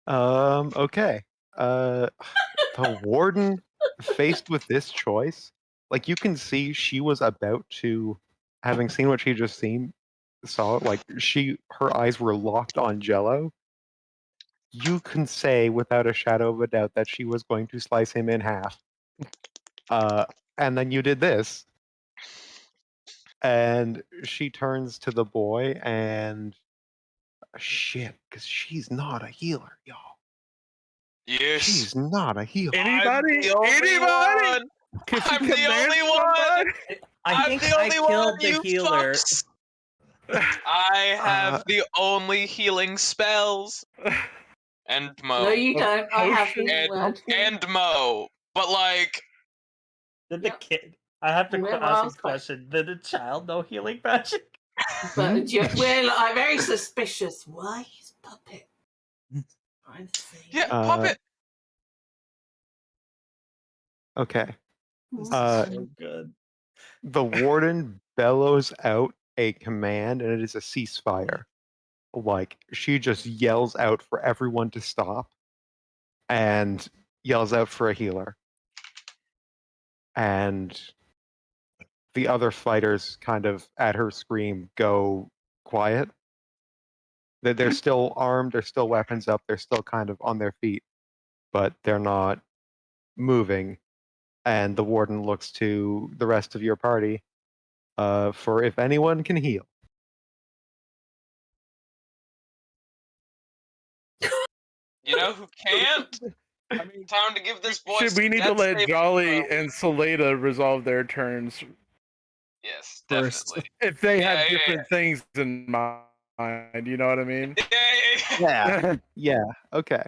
Okay. The warden, faced with this choice, like you can see, she was about to, having seen what she just saw, like her eyes were locked on Jello. You can say without a shadow of a doubt that she was going to slice him in half. And then you did this. And she turns to the boy and shit, because she's not a healer, y'all. Yes. She's not a healer. Anybody? I'm the only Anybody? one. Can she I'm the command only one. somebody? I think I'm the I only killed one, the you healer. fucks. I have the only healing spells. And Mo. No, you don't. I have Potion? healing word. And Mo. But like, Did the kid? I have to Remember, ask I a was quite- question. Did the child know healing magic? But well, I'm very suspicious. Why is Puppet? I see. yeah, puppet. Okay. This is Uh, so good. The warden bellows out a command, and it is a ceasefire. Like, she just yells out for everyone to stop and yells out for a healer. And the other fighters, kind of at her scream, go quiet. They're still armed, they're still weapons up, they're still kind of on their feet, but they're not moving. And the warden looks to the rest of your party for if anyone can heal. You know who can't? I mean, Time to give this boy should we some need to death let saving Jolly throw. and Saleda resolve their turns Yes, First. definitely. if they Yeah, have yeah, different things in mind? You know what I mean? Yeah. Yeah. Okay.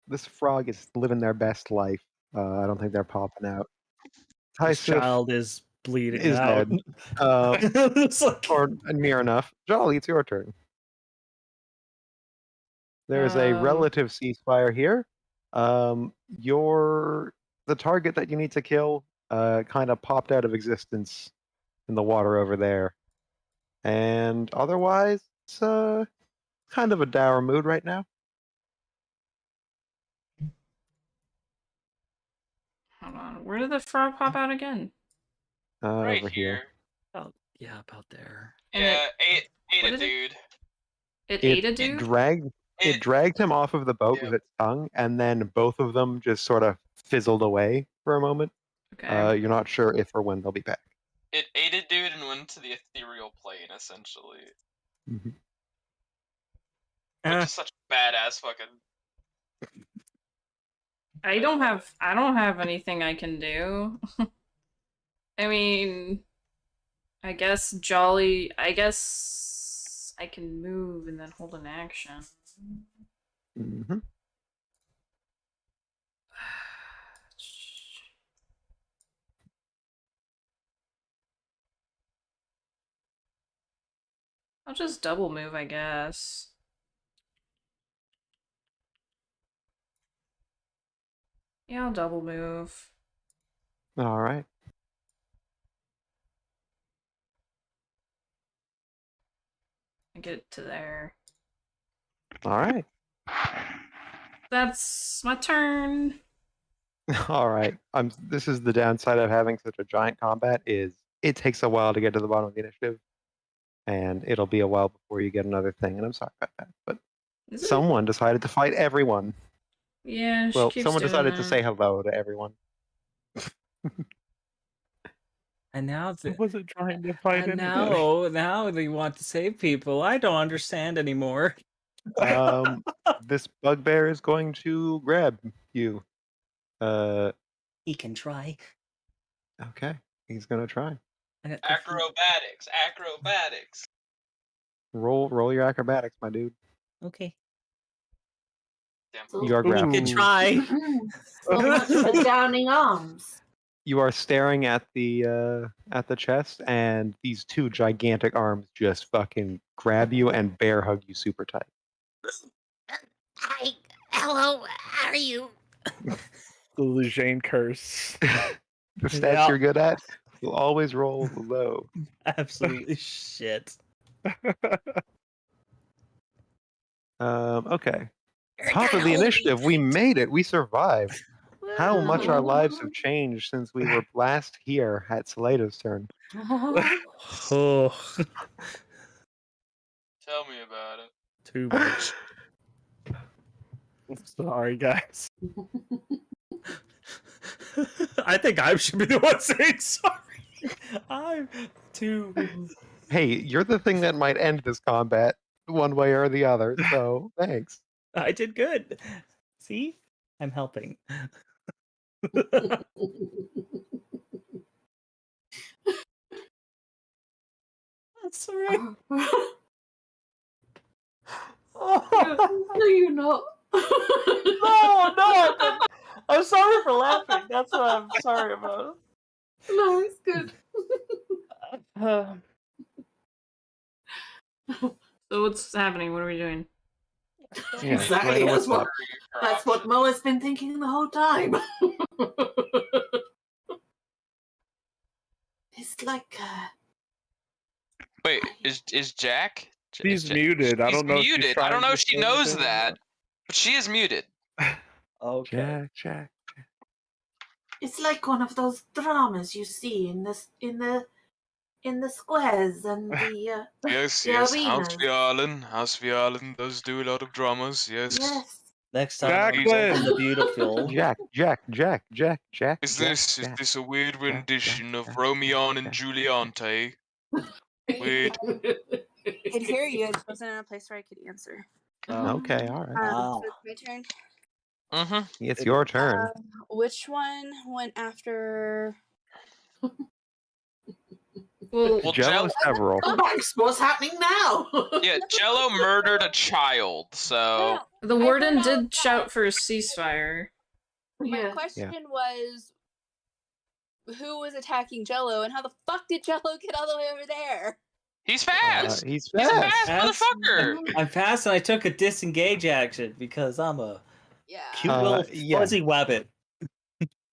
This frog is living their best life. I don't think they're popping out. This Tyson child is bleeding is out. dead. It's like- Or near enough. Jolly, it's your turn. There's a relative ceasefire here. The target that you need to kill kind of popped out of existence in the water over there. And otherwise, it's kind of a dour mood right now. Hold on. Where did the frog pop out again? Right Over here. Oh, yeah, about there. And Yeah, ate what a did it- dude. It ate a dude? It dragged him off of the boat with its tongue, and then both of them just sort of fizzled away for a moment. Okay. You're not sure if or when they'll be back. It ate a dude and went to the ethereal plane, essentially. Mhm. Which is such a badass fucking. I don't have anything I can do. I mean, I guess Jolly. I guess I can move and then hold an action. Mm-hmm. I'll just double move, I guess. Yeah, I'll double move. All right. And get to there. All right. That's my turn. All right. This is the downside of having such a giant combat is it takes a while to get to the bottom of the initiative, and it'll be a while before you get another thing. And I'm sorry about that, but Is it? someone decided to fight everyone. Yeah, she Well, keeps someone doing decided to that. say hello to everyone. And now I the, wasn't trying to fight and anybody. now they want to save people. I don't understand anymore. This bugbear is going to grab you. He can try. Okay, he's gonna try. Acrobatics, acrobatics. Roll your acrobatics, my dude. Okay. So, You are He grappled. can try. so much for downing arms. You are staring at the chest, and these two gigantic arms just fucking grab you and bear hug you super tight. Hi, hello, how are you? The Lejeune curse. The stats Yeah. you're good at will always roll low. Absolutely shit. Okay. You're Top trying of to the hold me. initiative, we made it. We survived. How much our lives have changed since we were last here at Saledo's turn. Oh, Tell me about it. too much. Sorry, guys. I think I should be the one saying sorry. I'm too. Hey, you're the thing that might end this combat one way or the other, so thanks. I did good. See? I'm helping. That's right. No, you're not. No, I'm sorry for laughing. That's what I'm sorry about. No, it's good. So what's happening? What are we doing? Yeah, Exactly. Salado, That's what's what up? Moa's been thinking the whole time. It's like Wait, is Jack? She's Jack- muted. I she's don't know if she's muted. I don't trying know to if she say knows anything or that, not. but she is muted. Okay. Jack. it's like one of those dramas you see in the squares and the Yes, the yes. arenas. House Violin does do a lot of dramas. Yes. Yes. Next time, Jacqueline! I'm the beautiful. Jack. Is this a weird rendition of Romeo and Juliante? Weird. could hear you. I just wasn't in a place where I could answer. Okay, all right. Wow. So it's my turn. Mm-hmm. It's your turn. Which one went after? Well, Jello several. Max, what's happening now? Yeah, Jello murdered a child, so the warden did shout for a ceasefire. My question was, who was attacking Jello, and how the fuck did Jello get all the way over there? he's fast. He's He's a fast. fast motherfucker. I'm fast, and I took a disengage action because I'm a cute little yeah. fuzzy wabbit.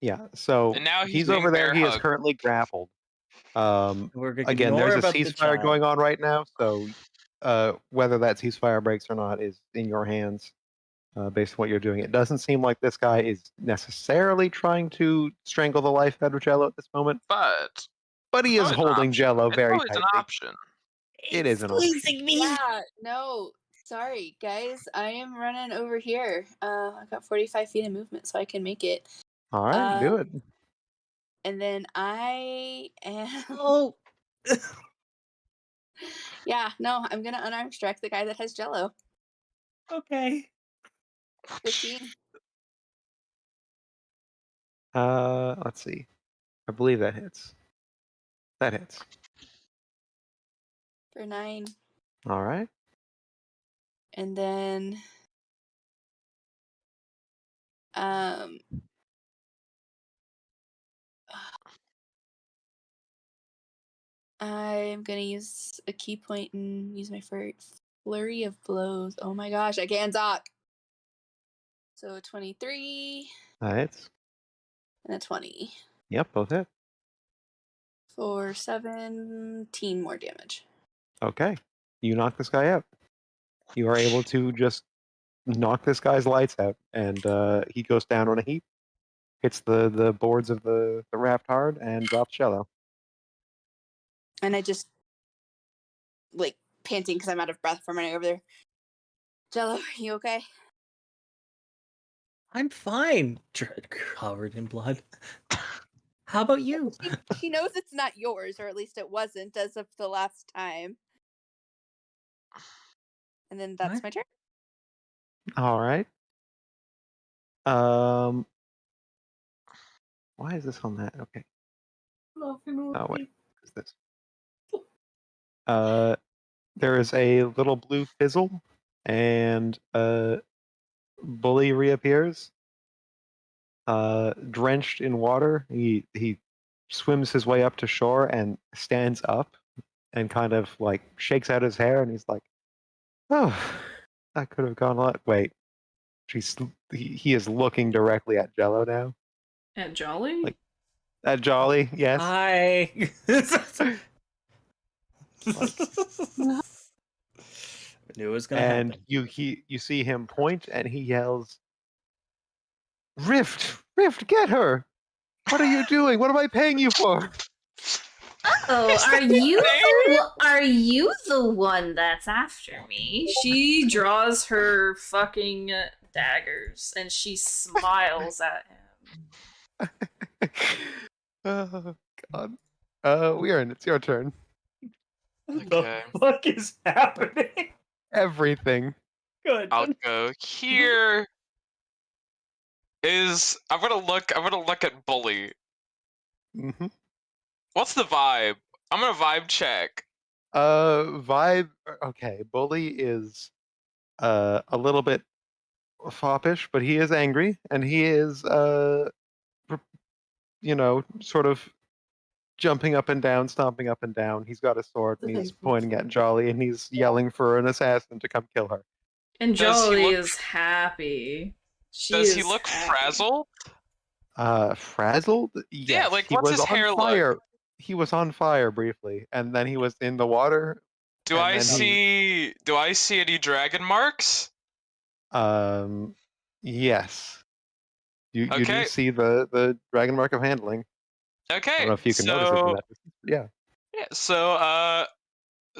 Yeah, so And now he's being over there. bear He is hugged. currently grappled. We're gonna Again, ignore there's a about the ceasefire child. going on right now, so whether that ceasefire breaks or not is in your hands, based on what you're doing. It doesn't seem like this guy is necessarily trying to strangle the life out of Jello at this moment, But he is always an holding option. Jello It's very always tightly. an option. It is an option. Squeezing me. Yeah, no, sorry guys, I am running over here. I've got 45 feet of movement, so I can make it. All right, do it. And then I am. Oh. Yeah, no, I'm gonna unarmed strike the guy that has Jello. Okay. 15. Let's see. I believe that hits. That hits. for 9. All right. And then I'm gonna use a key point and use my flurry of blows. Oh my gosh, I can't talk. So 23 Nice. and a 20 Yep, both hit. for 17 more damage. Okay. You knock this guy out. You are able to just knock this guy's lights out, and he goes down on a heap, hits the boards of the raft hard, and drops Jello. And I just like panting because I'm out of breath from running over there. Jello, are you okay? I'm fine. Covered in blood. How about you? She knows it's not yours, or at least it wasn't as of the last time. And then that's my turn. All right. Why is this on that? Okay. Oh wait, what is this? There is a little blue fizzle, and Bully reappears. Drenched in water, he swims his way up to shore and stands up, and kind of like shakes out his hair, and he's like, "Oh, that could have gone a lot." Wait, he is looking directly at Jello now. At Jolly? Like at Jolly, yes. Hi. Knew it was gonna and happen. you see him point, and he yells, Rift, get her! What are you doing? What am I paying you for? Oh, are you the one that's after me? She draws her fucking daggers and she smiles at him. Oh God. Weirin, it's your turn. What the fuck is happening? Everything. Good. I'll go here. I'm gonna look at Bully. Mm-hmm. What's the vibe? I'm gonna vibe check. Vibe. Okay, Bully is a little bit foppish, but he is angry, and he is sort of jumping up and down, stomping up and down. He's got a sword, and he's pointing at Jolly, and he's yelling for an assassin to come kill her. And Jolly is happy. Does he look frazzled? Frazzled? Yes. Yeah, like he what's was his hair on fire. look? He was on fire briefly, and then he was in the water. Do I see any dragon marks? Yes. You do Okay. see the dragon mark of handling. Okay. I don't know if you can notice it from that distance. Yeah. Yeah. So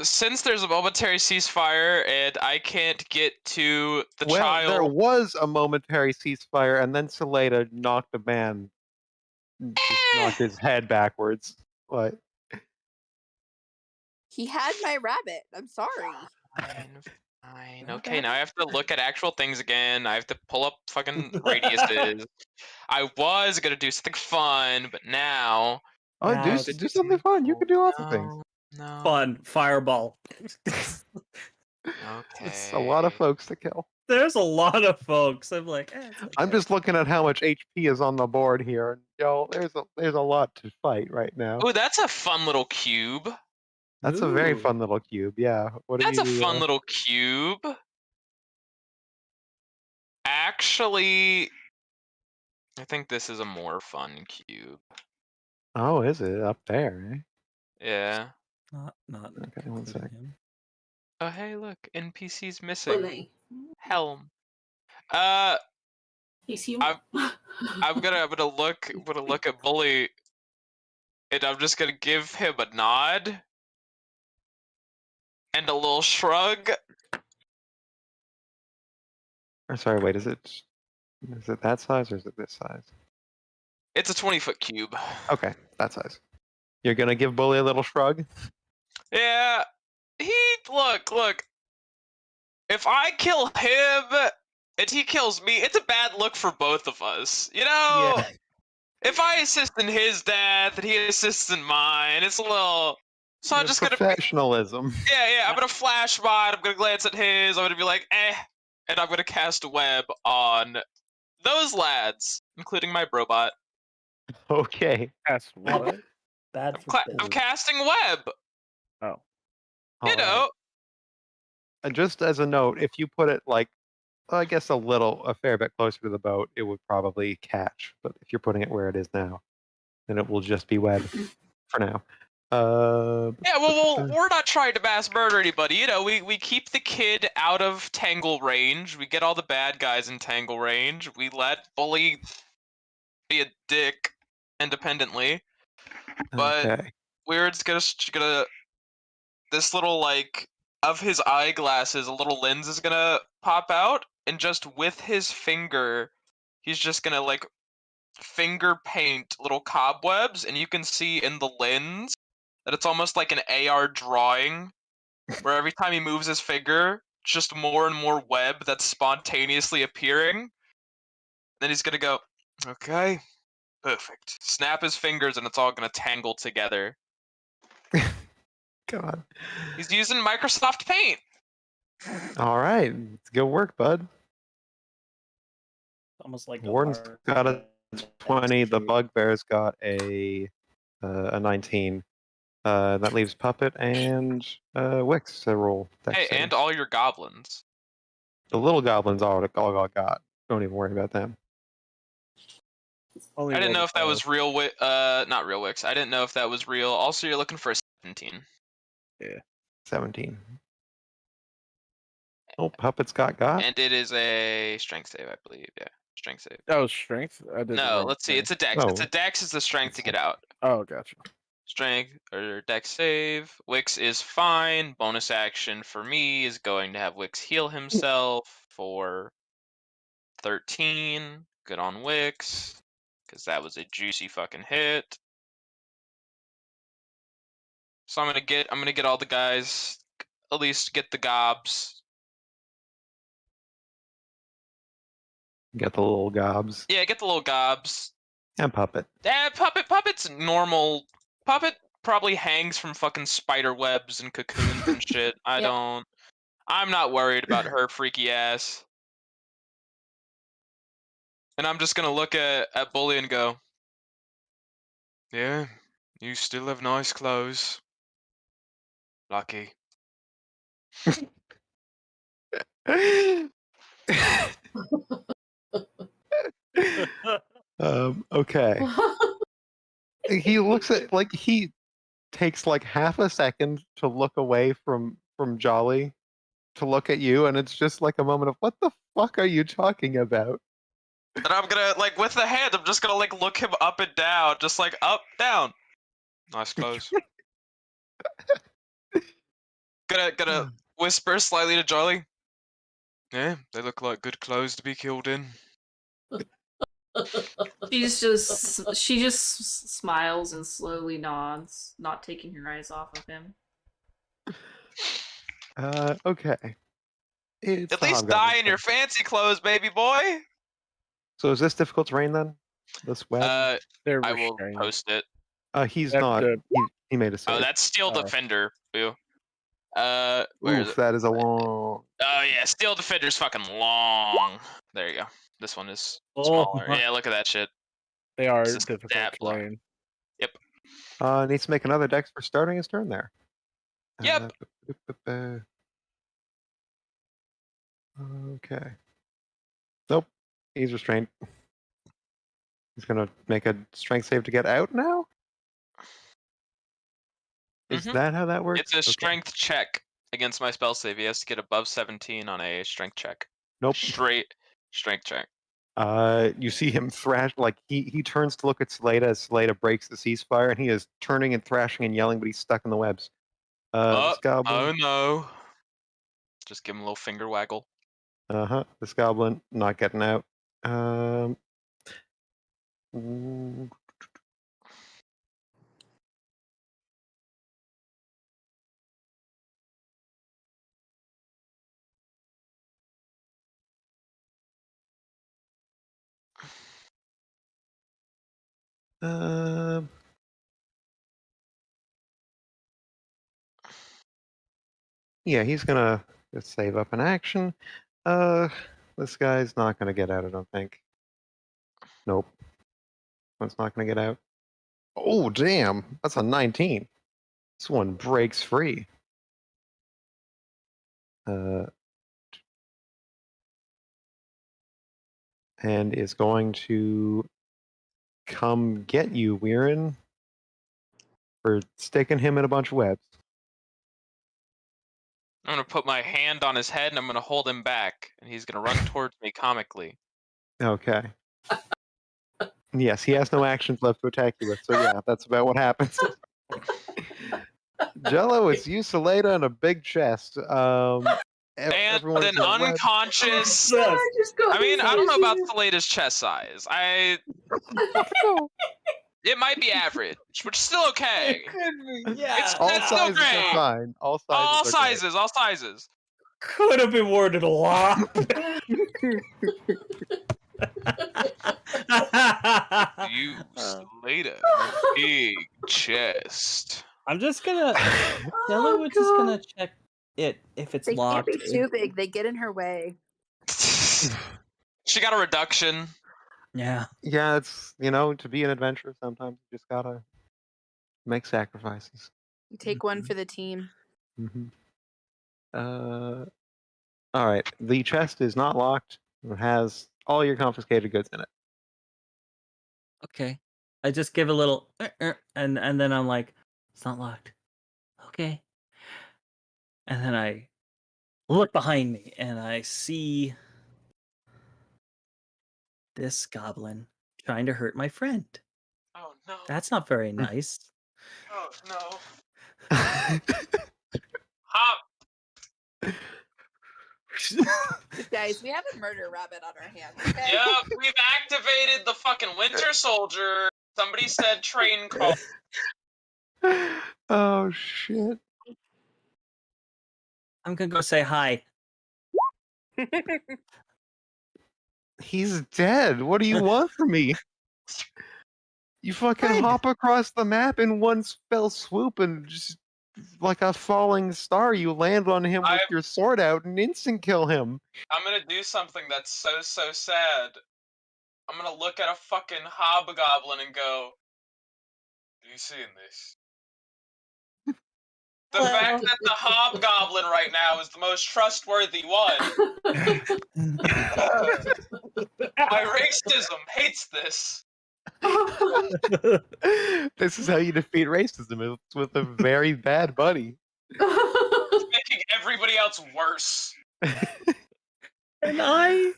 since there's a momentary ceasefire and I can't get to the child. There was a momentary ceasefire, and then Saleda knocked a man, just knocked his head backwards. What? He had my rabbit. I'm sorry. Fine. Okay, now I have to look at actual things again. I have to pull up fucking radiuses. I was gonna do something fun, but now. Oh, do something fun. You can do lots of things. No. Fun. Fireball. Okay. It's a lot of folks to kill. There's a lot of folks. I'm like, it's okay. I'm just looking at how much HP is on the board here, and there's a lot to fight right now. Oh, that's a fun little cube. That's a very fun little cube. Yeah. That's a fun little cube. Actually, I think this is a more fun cube. Oh, is it up there? Eh? Yeah. Not okay. One sec. Oh, hey, look, NPC's missing. Bully. Helm. He's human. I'm gonna look at Bully, and I'm just gonna give him a nod and a little shrug. Or sorry, wait, is it that size or is it this size? It's a 20-foot cube. Okay, that size. You're gonna give Bully a little shrug? Yeah. Look. If I kill him and he kills me, it's a bad look for both of us. You know? Yeah. If I assist in his death and he assists in mine, it's a little So I'm just gonna Professionalism. yeah, I'm gonna flash mine, I'm gonna glance at his, I'm gonna be like, and I'm gonna cast a web on those lads, including my Brobot. Okay. That's what? Bad for I'm casting web. Oh. You know. And just as a note, if you put it like, I guess a fair bit closer to the boat, it would probably catch. But if you're putting it where it is now, then it will just be web for now. Yeah, well, we're not trying to mass murder anybody. You know, we keep the kid out of tangle range. We get all the bad guys in tangle range. We let Bully be a dick independently. But Okay. Weird's gonna this little like of his eyeglasses, a little lens is gonna pop out, and just with his finger, he's just gonna like finger paint little cobwebs, and you can see in the lens that it's almost like an AR drawing, where every time he moves his finger, just more and more web that's spontaneously appearing. Then he's gonna go, okay, perfect. Snap his fingers, and it's all gonna tangle together. God. He's using Microsoft Paint. All right. Good work, bud. Almost like Warden's got a 20. The Bugbear's got a 19. That leaves Puppet and Wix to roll. Dex Hey, saves. and all your goblins. The little goblins all got. Don't even worry about them. Only I didn't rolled know a if that five. was real. Not real Wix. I didn't know if that was real. Also, you're looking for a 17. Yeah. 17. Oh, Puppet's got. And it is a strength save, I believe. Yeah, strength save. Oh, strength. I did. No, let's see. It's a dex. It's Oh. a dex is the strength to get out. Oh, gotcha. Strength or dex save. Wix is fine. Bonus action for me is going to have Wix heal himself for 13. Good on Wix, because that was a juicy fucking hit. So I'm gonna get all the guys, at least get the gobs. Get the little gobs. Yeah, get the little gobs. And Puppet. Puppet's normal. Puppet probably hangs from fucking spider webs and cocoons and shit. I'm not worried about her freaky ass. And I'm just gonna look at Bully and go, yeah, you still have nice clothes. Lucky. Okay. He looks at he takes like half a second to look away from Jolly to look at you, and it's just like a moment of what the fuck are you talking about? And I'm gonna like with the hand, I'm just gonna like look him up and down, just like up, down. Nice clothes. gonna whisper slightly to Jolly. Yeah, they look like good clothes to be killed in. She just smiles and slowly nods, not taking her eyes off of him. Okay. At least die in your fancy clothes, baby boy. So is this difficult terrain then? This web? I will post it. He's That's not. good. He made a save. Oh, that's Steel Defender. Boo. Where is Oof, it? that is a long. Oh yeah, Steel Defender's fucking long. There you go. This one is Oh, smaller. my- Yeah, look at that shit. They are This is difficult that long. terrain. Yep. Needs to make another dex for starting his turn there. Yep. Okay. Nope. He's restrained. He's gonna make a strength save to get out now? Is that how that works? It's a strength check against my spell save. He has to get above 17 on a strength check. Nope. Straight strength check. You see him thrash, like he turns to look at Salada as Salada breaks the ceasefire, and he is turning and thrashing and yelling, but he's stuck in the webs. This goblin. Oh no. Just give him a little finger waggle. This goblin not getting out. Yeah, he's gonna just save up an action. This guy's not gonna get out, I don't think. Nope. One's not gonna get out. Oh, damn! That's a 19. This one breaks free. And is going to come get you, Weirin, for sticking him in a bunch of webs. I'm gonna put my hand on his head and I'm gonna hold him back, and he's gonna run towards me comically. Okay. Yes, he has no actions left to attack you with, so yeah, that's about what happens. Jello, it's you, Saleda, and a big chest. And everyone's an got webs. unconscious. I just got I mean, I don't know about this. Saleda's chest size. It might be average, but still okay. It could be, yeah. It's All still sizes great. are fine. All sizes All are great. sizes, all sizes. Could have been worded a lot. You, Saleda, big chest. I'm just gonna. Oh, Jello was just gonna check it if it's They locked. can't be too big. They get in her way. She got a reduction. Yeah. Yeah, it's, to be an adventurer, sometimes you just gotta make sacrifices. You take one for the team. Mm-hmm. All right. The chest is not locked. It has all your confiscated goods in it. Okay. I just give a little, and then I'm like, it's not locked. Okay. And then I look behind me and I see this goblin trying to hurt my friend. Oh no. That's not very nice. Oh no. Hop. Guys, we have a murder rabbit on our hands. Okay? Yep, we've activated the fucking Winter Soldier. Somebody said train call. Oh shit. I'm gonna go say hi. He's dead. What do you want from me? You fucking Fred. hop across the map in one fell swoop and just like a falling star, you land on him with your sword out and instant kill him. I'm gonna do something that's so sad. I'm gonna look at a fucking hobgoblin and go, "Have you seen this?" The fact that the hobgoblin right now is the most trustworthy one. My racism hates this. This is how you defeat racism. It's with a very bad buddy. It's making everybody else worse. And I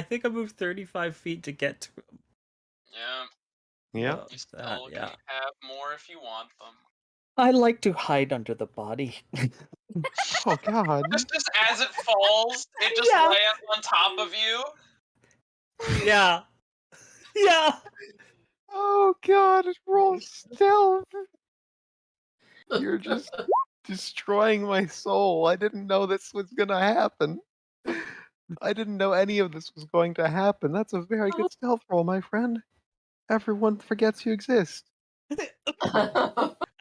think I moved 35 feet to get to him. Yeah. Yeah. You still can have more if you want them. I like to hide under the body. Oh god. Just as it falls, it just Yeah. lands on top of you. Yeah. Yeah. Oh god, roll stealth. You're just destroying my soul. I didn't know this was gonna happen. I didn't know any of this was going to happen. That's a very good stealth roll, my friend. Everyone forgets you exist.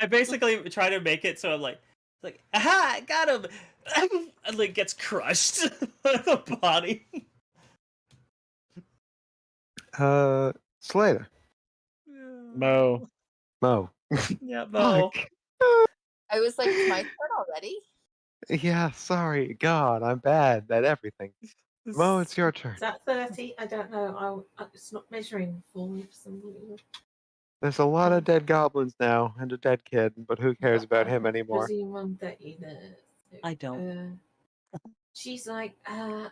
I basically try to make it so I'm like, aha, I got him, and like gets crushed by the body. Slater. Mo. Yeah, Mo. I was like, it's my turn already. Yeah, sorry. God, I'm bad at everything. Mo, it's your turn. Is that 30? I don't know. It's not measuring for me for some reason. There's a lot of dead goblins now and a dead kid, but who cares about him I anymore? presume I'm 30 there. I don't. She's like, oh.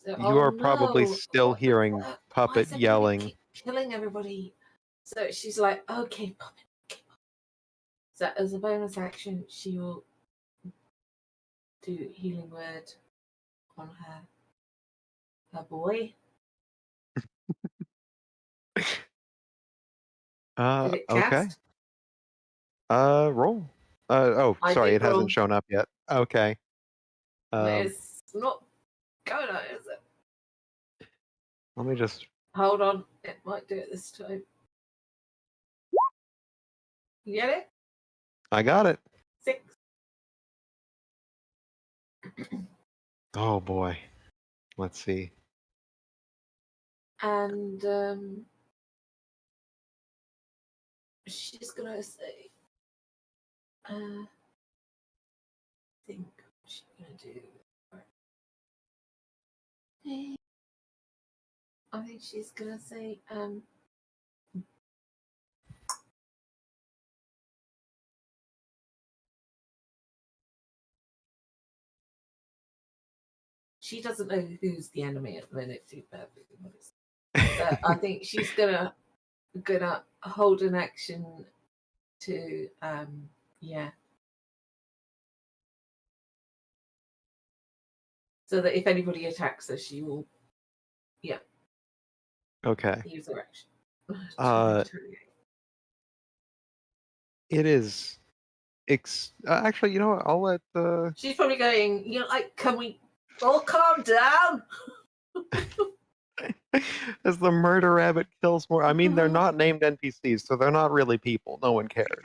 So, You are probably no. still hearing Why Puppet is everybody yelling. keep killing everybody. So she's like, okay, Puppet. Okay. So as a bonus action, she will do healing word on her boy. Did it Okay. cast? Roll. I Sorry, did it hasn't roll. shown up yet. Okay. It's not going on, is it? Let me just. Hold on, it might do it this time. You get it? I got it. 6. Oh boy. Let's see. And she's gonna say, I think what she's gonna do. I think she's gonna say, she doesn't know who's the enemy at the minute too badly. So I think she's gonna hold an action to so that if anybody attacks her, she will Okay. use her action. It is. Actually, you know what? I'll let. She's probably going, like, can we all calm down? As the murder rabbit kills more. I mean, they're not named NPCs, so they're not really people. No one cares.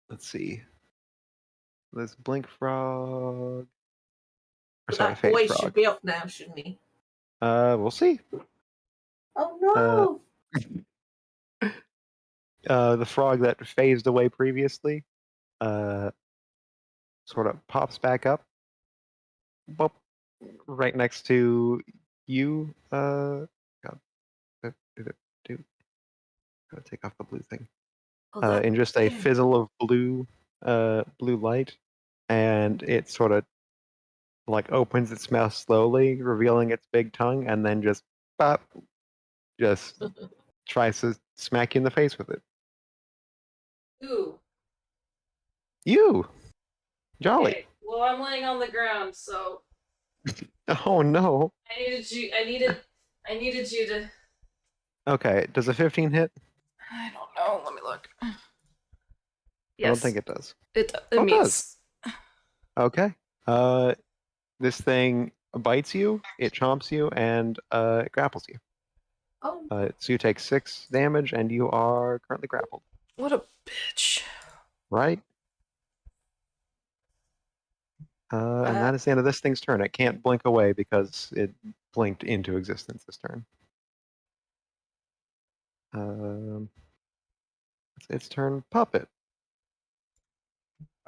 Let's see. This blink frog. Or sorry, That fade boy frog. should be up now, shouldn't he? We'll see. Oh no! The frog that phased away previously, sort of pops back up. Boop, right next to you. God, what did it do? Gotta take off the blue thing. In just a fizzle of blue light, and it sort of like opens its mouth slowly, revealing its big tongue, and then just bop, just tries to smack you in the face with it. Ooh. You, Jolly. Okay. Well, I'm laying on the ground, so Oh no. I needed you to. Okay, does a 15 hit? I don't know. Let me look. I don't think it does. It Oh, it means. Okay. This thing bites you, it chomps you, and it grapples you. Oh. So you take 6 damage, and you are currently grappled. What a bitch. Right? And that is the end of this thing's turn. It can't blink away because it blinked into existence this turn. It's its turn. Puppet.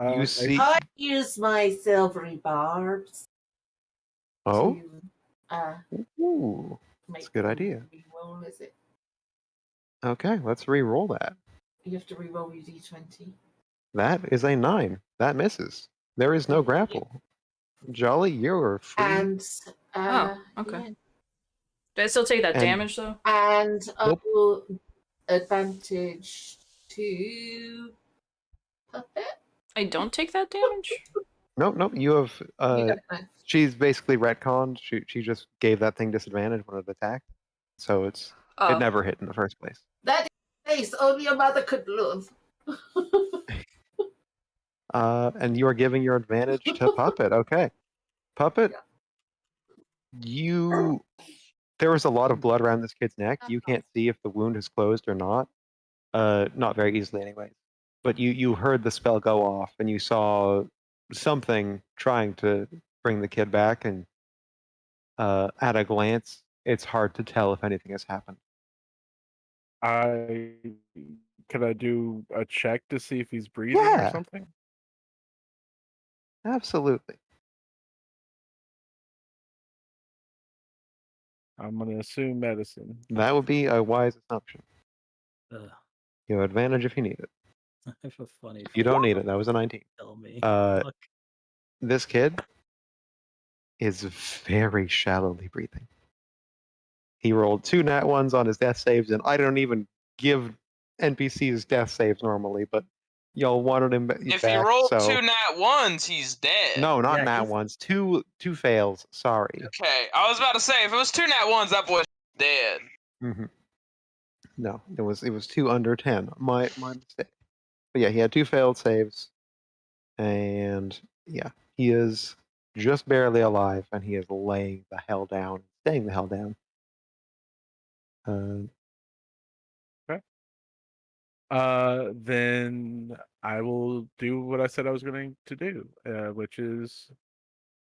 You see? I use my silvery barbs. Oh. To, Ooh. That's a good idea. Re-roll, is it? Okay, let's re-roll that. You have to re-roll your d20. That is a 9. That misses. There is no grapple. Jolly, you're free. And okay. yeah. Do I still take that And- damage though? And I Nope. will advantage to Puppet. I don't take that damage? Nope. You have. You don't know. She's basically retconned. She just gave that thing disadvantage when it attacked, so it never hit in the first place. That is a face only a mother could love. And you are giving your advantage to Puppet. Okay, Puppet. There was a lot of blood around this kid's neck. You can't see if the wound has closed or not. Not very easily, anyway. But you heard the spell go off, and you saw something trying to bring the kid back, and at a glance, it's hard to tell if anything has happened. Can I do a check to see if he's breathing or something? Absolutely. I'm gonna assume medicine. That would be a wise assumption. Ugh. You have advantage if you need it. I have a funny. You don't need it. That was a 19. Tell me. This kid is very shallowly breathing. He rolled 2 nat 1s on his death saves, and I don't even give NPCs death saves normally, but y'all wanted him If back, he rolled so... 2 nat 1s, he's dead. No, not Yeah, nat 1s. Two fails. Sorry. Okay, I was about to say, if it was 2 nat 1s, that boy's dead. Mm-hmm. No, it was 2 under 10. My mistake. But yeah, he had 2 failed saves, and yeah, he is just barely alive, and he is laying the hell down, staying the hell down. Okay. Then I will do what I said I was going to do, which is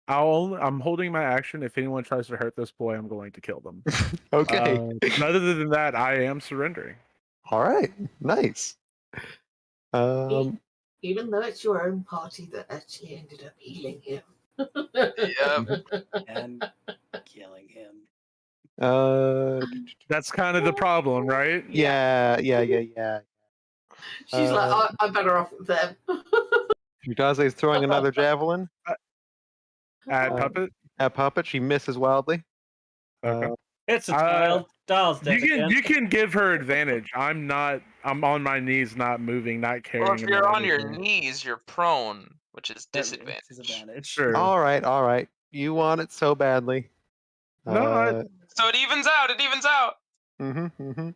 I'm holding my action. If anyone tries to hurt this boy, I'm going to kill them. Okay. Other than that, I am surrendering. All right. Nice. Even though it's your own party that actually ended up healing him. And killing him. That's kind of the problem, right? Yeah. She's like, oh, I'm better off with them. Udaze is throwing another javelin. At Puppet? At Puppet, she misses wildly. Okay. It's a child. Doll's dead again. You can give her advantage. I'm on my knees, not moving, not carrying. Well, if you're on your anything. knees, you're prone, which is disadvantage. Sure. All right. You want it so badly. No, So it evens out. It evens out. Mm-hmm.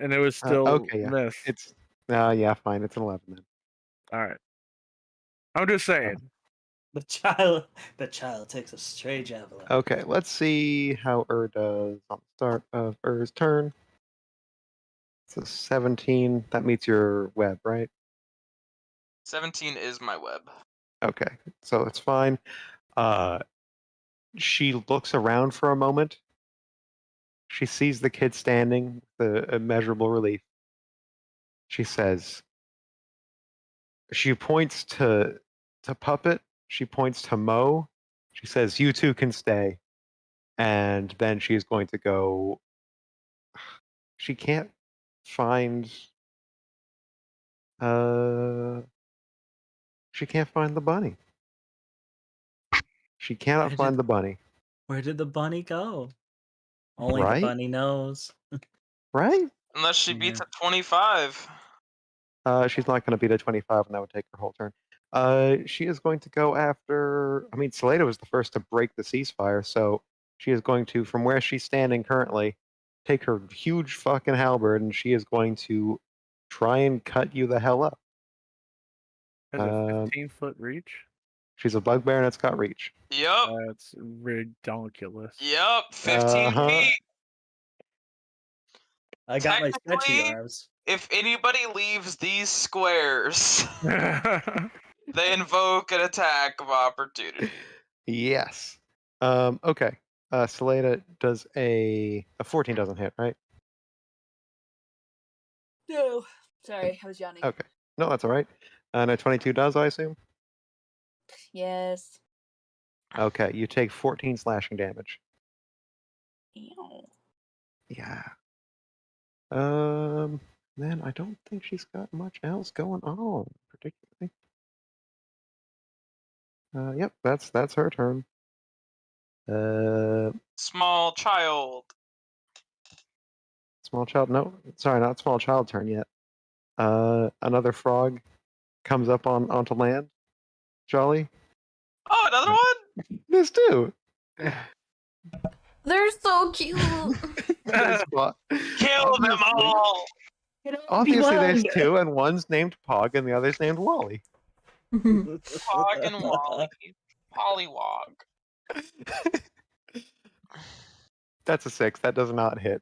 And it was still okay. Yeah. miss. It's yeah, fine. It's an 11 then. All right. I'm just saying. The child takes a stray javelin. Okay, let's see how does on the start of Ur's turn. So 17. That meets your web, right? 17 is my web. Okay, so it's fine. She looks around for a moment. She sees the kid standing with immeasurable relief. She says, she points to Puppet. She points to Mo. She says, "You two can stay." And then she's going to go. She can't find. She can't find the bunny. She cannot find the bunny. Where did the bunny go? Only Right? the bunny knows. Right? Unless she beats a 25. She's not going to beat a 25, and that would take her whole turn. She is going to go after. I mean, Salada was the first to break the ceasefire, so she is going to, from where she's standing currently, take her huge fucking halberd, and she is going to try and cut you the hell up. Has a 15-foot reach. She's a bugbear, and it's got reach. Yep. That's ridiculous. Yep. 15 feet. I got my stretchy Technically, arms. If anybody leaves these squares, they invoke an attack of opportunity. Yes. Okay. Salada does a 14 doesn't hit, right? No. Sorry, I was yawning. Okay. No, that's all right. And a 22 does, I assume? Yes. Okay, you take 14 slashing damage. Ew. Yeah. Then I don't think she's got much else going on, particularly. Yep, that's her turn. Small child. Small child. No, sorry, not small child turn yet. Another frog comes up onto land. Jolly. Oh, another one? There's two. They're so cute. Kill them all. Obviously, there's two, and one's named Pog, and the other's named Wally. Pog and Wally. Pollywog. That's a 6. That does not hit.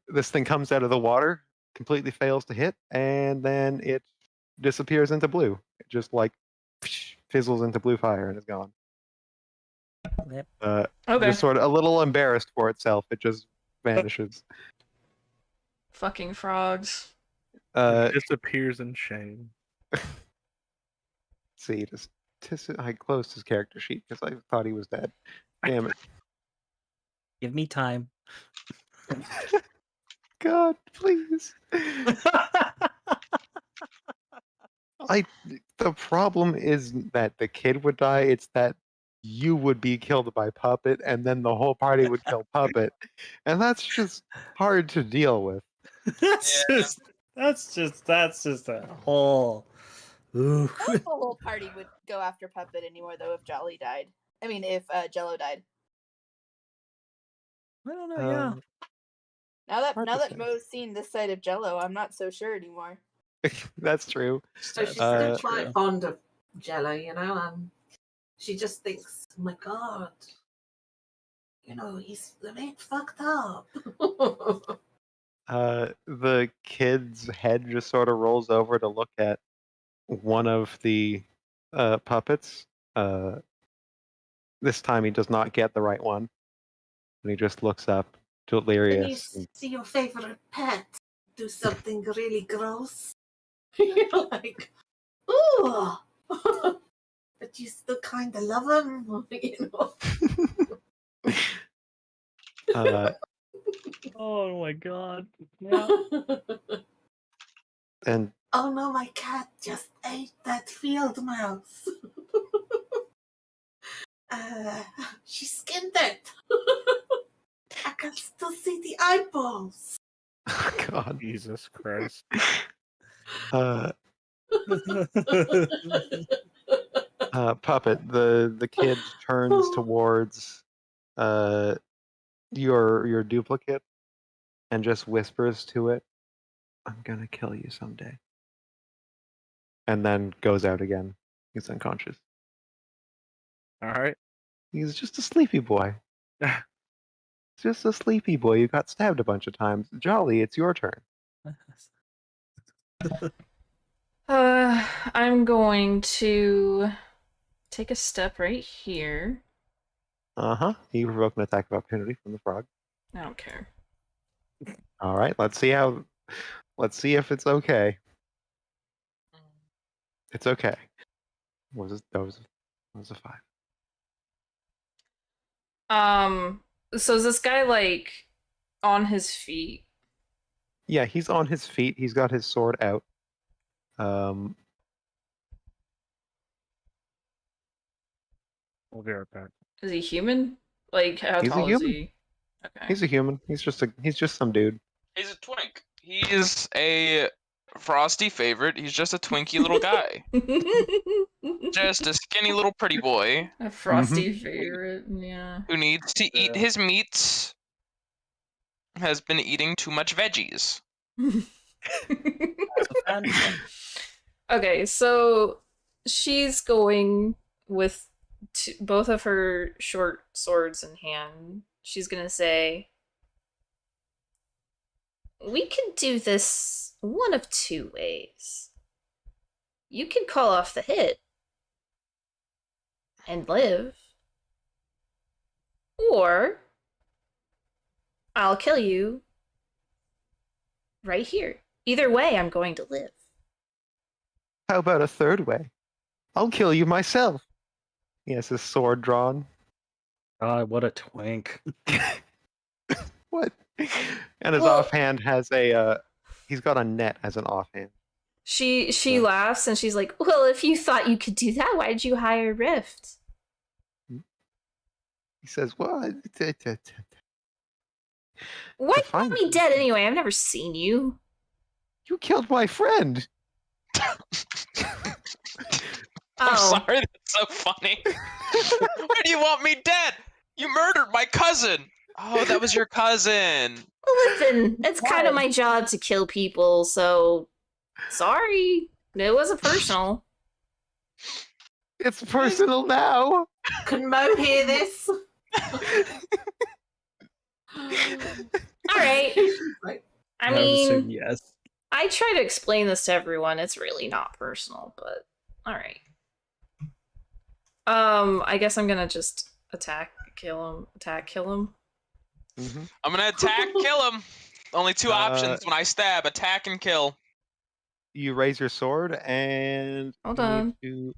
This thing comes out of the water, completely fails to hit, and then it disappears into blue. It just like fizzles into blue fire and is gone. Yep. Okay. Just sort of a little embarrassed for itself. It just vanishes. Fucking frogs. Disappears in shame. See, I closed his character sheet because I thought he was dead. Damn it. Give me time. God, please. The problem isn't that the kid would die, it's that you would be killed by Puppet, and then the whole party would kill Puppet. And that's just hard to deal with. That's just a whole. Ooh. I don't think the whole party would go after Puppet anymore, though, if Jolly died. I mean, if Jello died. I don't know. Yeah. Now hard that to say. Mo's seen this side of Jello, I'm not so sure anymore. That's true. So she's still quite fond of Jello, you know. She just thinks, "Oh my God, you know, he's a bit fucked up." The kid's head just sort of rolls over to look at one of the puppets. This time he does not get the right one. And he just looks up, When you delirious. see your favorite pet do something really gross, you're like, ooh, but you still kind of love him, you know. Oh my god. Yeah. And Oh no, my cat just ate that field mouse. She skinned it. I can still see the eyeballs. God, Jesus Christ. Puppet, the kid turns towards your duplicate and just whispers to it, "I'm gonna kill you someday," and then goes out again. He's unconscious. All right. He's just a sleepy boy. Just a sleepy boy. You got stabbed a bunch of times. Jolly, it's your turn. I'm going to take a step right here. You provoke an attack of opportunity from the frog. I don't care. All right, let's see if it's okay. It's okay. That was a 5. So is this guy like on his feet? Yeah, he's on his feet. He's got his sword out. We'll be right back. Is he human? Like how He's a tall is human. he? Okay. He's a human. He's just some dude. He's a twink. He's a Frosty favorite. He's just a twinky little guy. Just a skinny little pretty boy. A Frosty favorite, yeah. Who needs to eat his meats. Has been eating too much veggies. Okay, so she's going with both of her short swords in hand. She's gonna say, "We could do this one of two ways. You can call off the hit and live, or I'll kill you right here. Either way, I'm going to live." How about a third way? I'll kill you myself. He has his sword drawn. God, what a twink. What? And his Well- offhand has he's got a net as an offhand. She laughs and she's like, "Well, if you thought you could do that, why did you hire Rift?" He says, "What? Why you find want me dead anyway? I've never seen you. You killed my friend." I'm Oh, sorry, that's so funny. Why do you want me dead? You murdered my cousin. Oh, that was your cousin. well, listen, it's kind of my job to kill people, so sorry. It wasn't personal. It's personal now. Can Mo hear this? All right. I I would assume mean, yes. I try to explain this to everyone. It's really not personal, but all right. I guess I'm gonna just attack, kill him. I'm gonna attack, kill him. Only two options when I stab: attack and kill. You raise your sword and Hold you need on. to-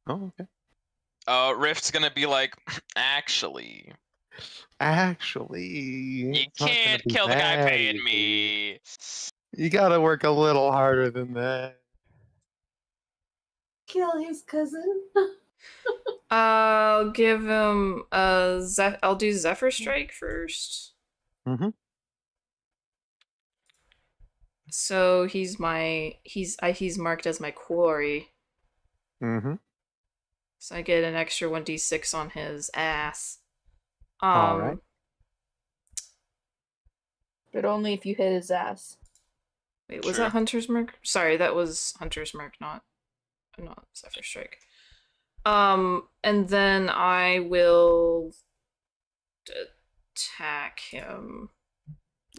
Oh, okay. Rift's gonna be like, actually, Actually, you it's not gonna can't be kill the guy that paying easy. me. You gotta work a little harder than that. Kill his cousin. I'll give him I'll do Zephyr Strike first. Mm-hmm. So he's marked as my quarry. Mm-hmm. So I get an extra 1d6 on his ass. All right. But only if you hit his ass. Wait, was Sure. that Hunter's Mark? Sorry, that was Hunter's Mark, not Zephyr Strike. And then I will attack him.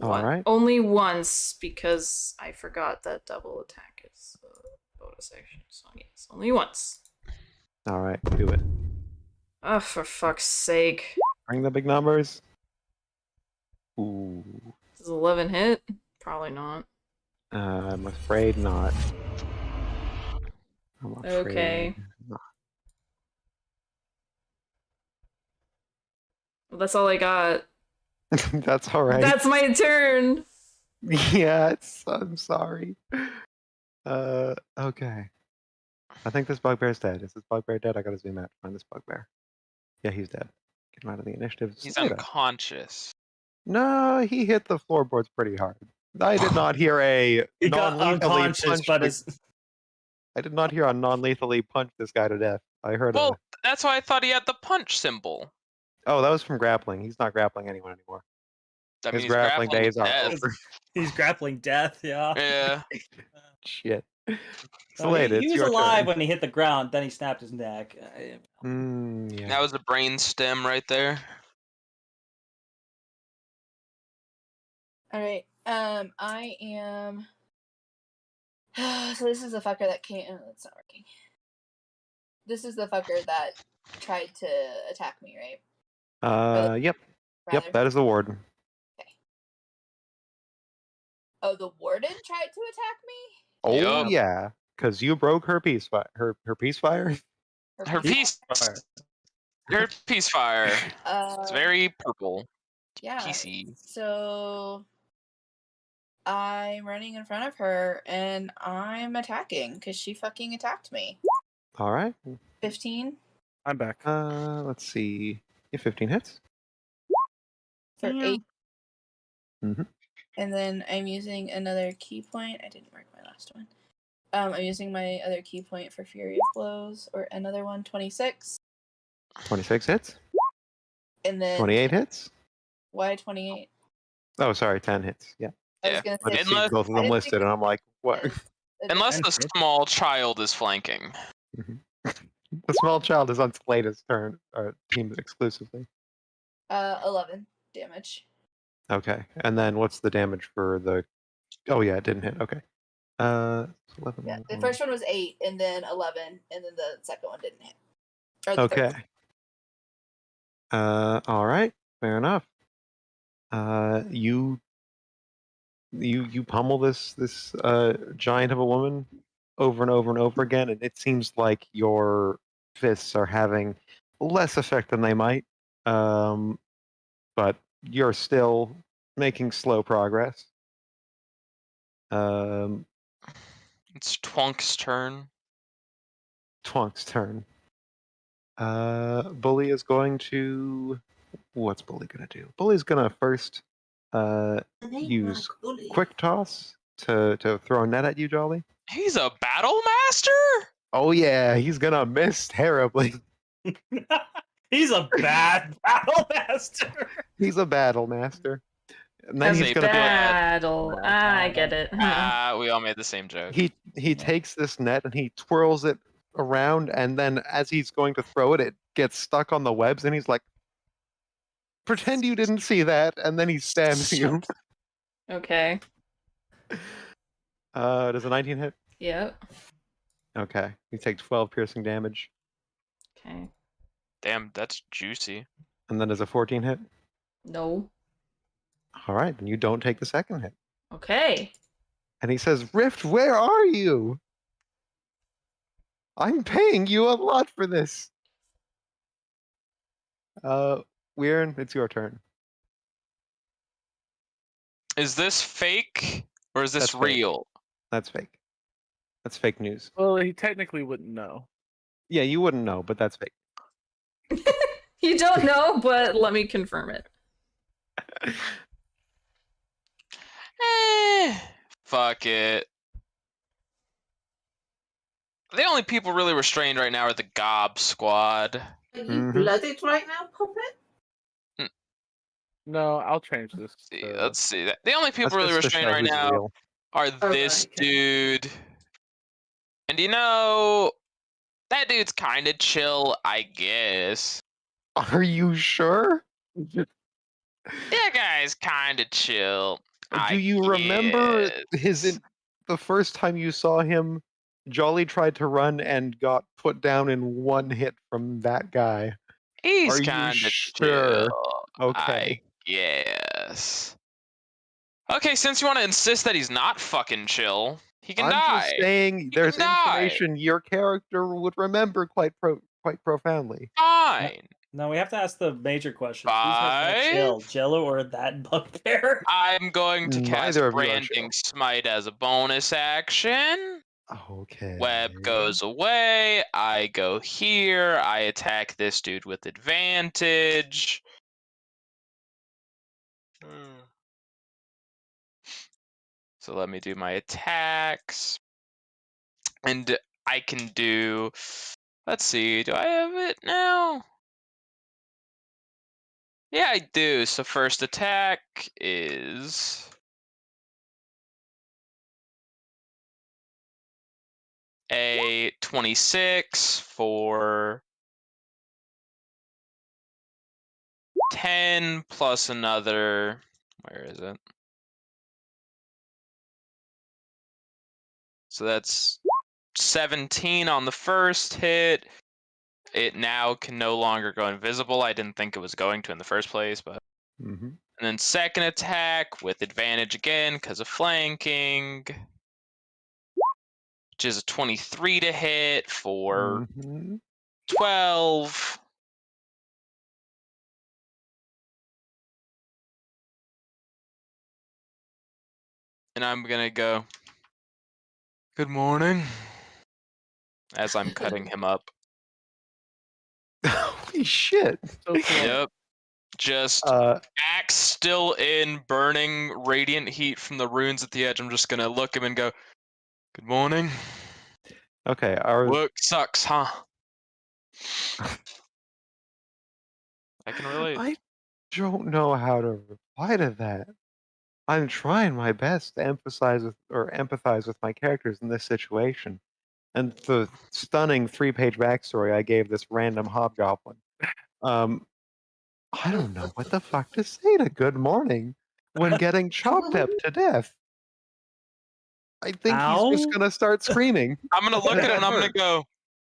All right. Only once, because I forgot that double attack is a bonus action. So yes, only once. All right, do it. Oh, for fuck's sake. Bring the big numbers. Ooh. Does 11 hit? Probably not. I'm afraid not. I'm afraid Okay. not. Well, that's all I got. That's all right. That's my turn. Yeah, I'm sorry. Okay. I think this bugbear's dead. Is this bugbear dead? I gotta zoom out to find this bugbear. Yeah, he's dead. Get him out of the initiative. He's Later. unconscious. No, he hit the floorboards pretty hard. I did not hear a He got non-lethally unconscious, punch but the- his I did not hear a non-lethally punch this guy to death. I heard Well, that's why I thought he had the punch symbol. Oh, that was from grappling. He's not grappling anyone anymore. I mean, His he's grappling days are death. over. he's grappling death. Yeah. Yeah. Shit. So Slade, he it's was your alive turn. when he hit the ground. Then he snapped his neck. Yeah. That was a brain stem right there. All right. I am. So this is the fucker that came. Oh, it's not working. This is the fucker that tried to attack me, right? Yep. Rather. Yep, that is the warden. Oh, the warden tried to attack me. Oh Yup. yeah, because you broke her peace fire. Her peace fire. Her piece. Her piece fire. It's very purple. Yeah. PC. So I'm running in front of her and I'm attacking because she fucking attacked me. All right. 15 I'm back. Let's see. Yeah, 15 hits. for 8. Mhm. And then I'm using another key point. I didn't mark my last one. I'm using my other key point for Fury of Blows, or another one, 26. 26 hits. And then 28 hits. why 28? Oh, sorry, 10 hits. Yeah. I was gonna I say just see Unless- both of I them didn't listed, think and I'm like, what? Unless the small child is flanking. The small child is on Slade's turn, or team exclusively. 11 damage. Okay, and then what's the damage for the? Oh yeah, it didn't hit. Okay. 11. Yeah, the first one was 8, and then 11, and then the second one didn't hit. Or the third Okay. All right. Fair enough. You pummel this giant of a woman over and over and over again, and it seems like your fists are having less effect than they might. But you're still making slow progress. It's Twonk's turn. Twonk's turn. Bully is going to. What's Bully gonna do? Bully's gonna first use quick toss to throw a net at you, Jolly. He's a battle master? Oh yeah, he's gonna miss terribly. He's a bad battle master. He's a battle master. And then As he's a gonna Battle. I get it. We all made the same joke. he takes this net and he twirls it around, and then as he's going to throw it, it gets stuck on the webs, and he's like, "Pretend you didn't see that," and then he stabs you. Okay. Does a 19 hit? Yep. Okay, you take 12 piercing damage, Okay. Damn, that's juicy. and then does a 14 hit? No. All right, then you don't take the second hit. Okay. And he says, "Rift, where are you? I'm paying you a lot for this." Weirin, it's your turn. Is this fake or is this That's fake. real? That's fake. That's fake news. Well, he technically wouldn't know. Yeah, you wouldn't know, but that's fake. You don't know, but let me confirm it. Fuck it. The only people really restrained right now are the Gob Squad. Are you Mhm. blooded right now, Puppet? No, I'll change this. Let's see that. The only people That's really just to restrained show right who's now real. are this dude. And you know, that dude's kind of chill, I guess. Are you sure? That guy guy's kind of chill. Do you remember guess. the first time you saw him? Jolly tried to run and got put down in one hit from that guy. He's Are you kind of sure? chill. Okay. I guess. Okay, since you want to insist that he's not fucking chill, he can I'm die. just saying there's can die. information your character would remember quite profoundly. Fine. No, we have to ask the major question. Who's more chill, Jello or that bugbear? I'm going to cast Neither of you are Branding Smite as a bonus action. Okay. Web goes away. I go here. I attack this dude with advantage. So let me do my attacks. And I can do... Let's see. Do I have it now? Yeah, I do. So first attack is... a 26 for 10 plus another... Where is it? So that's 17 on the first hit. It now can no longer go invisible. I didn't think it was going to in the first place, but... Mm-hmm. And then second attack with advantage again because of flanking. Which is a 23 to hit for 12. And I'm gonna go, good morning, as I'm cutting him up. Holy shit. Yep. Just axe still in, burning radiant heat from the runes at the edge. I'm just gonna look him and go, good morning. Okay, our work sucks, huh? I can relate. I don't know how to reply to that. I'm trying my best to empathize with my characters in this situation. And the stunning 3-page backstory I gave this random hobgoblin. I don't know what the fuck to say to good morning when getting chopped up to death. I think he's just gonna start screaming. I'm gonna look at him and I'm gonna go,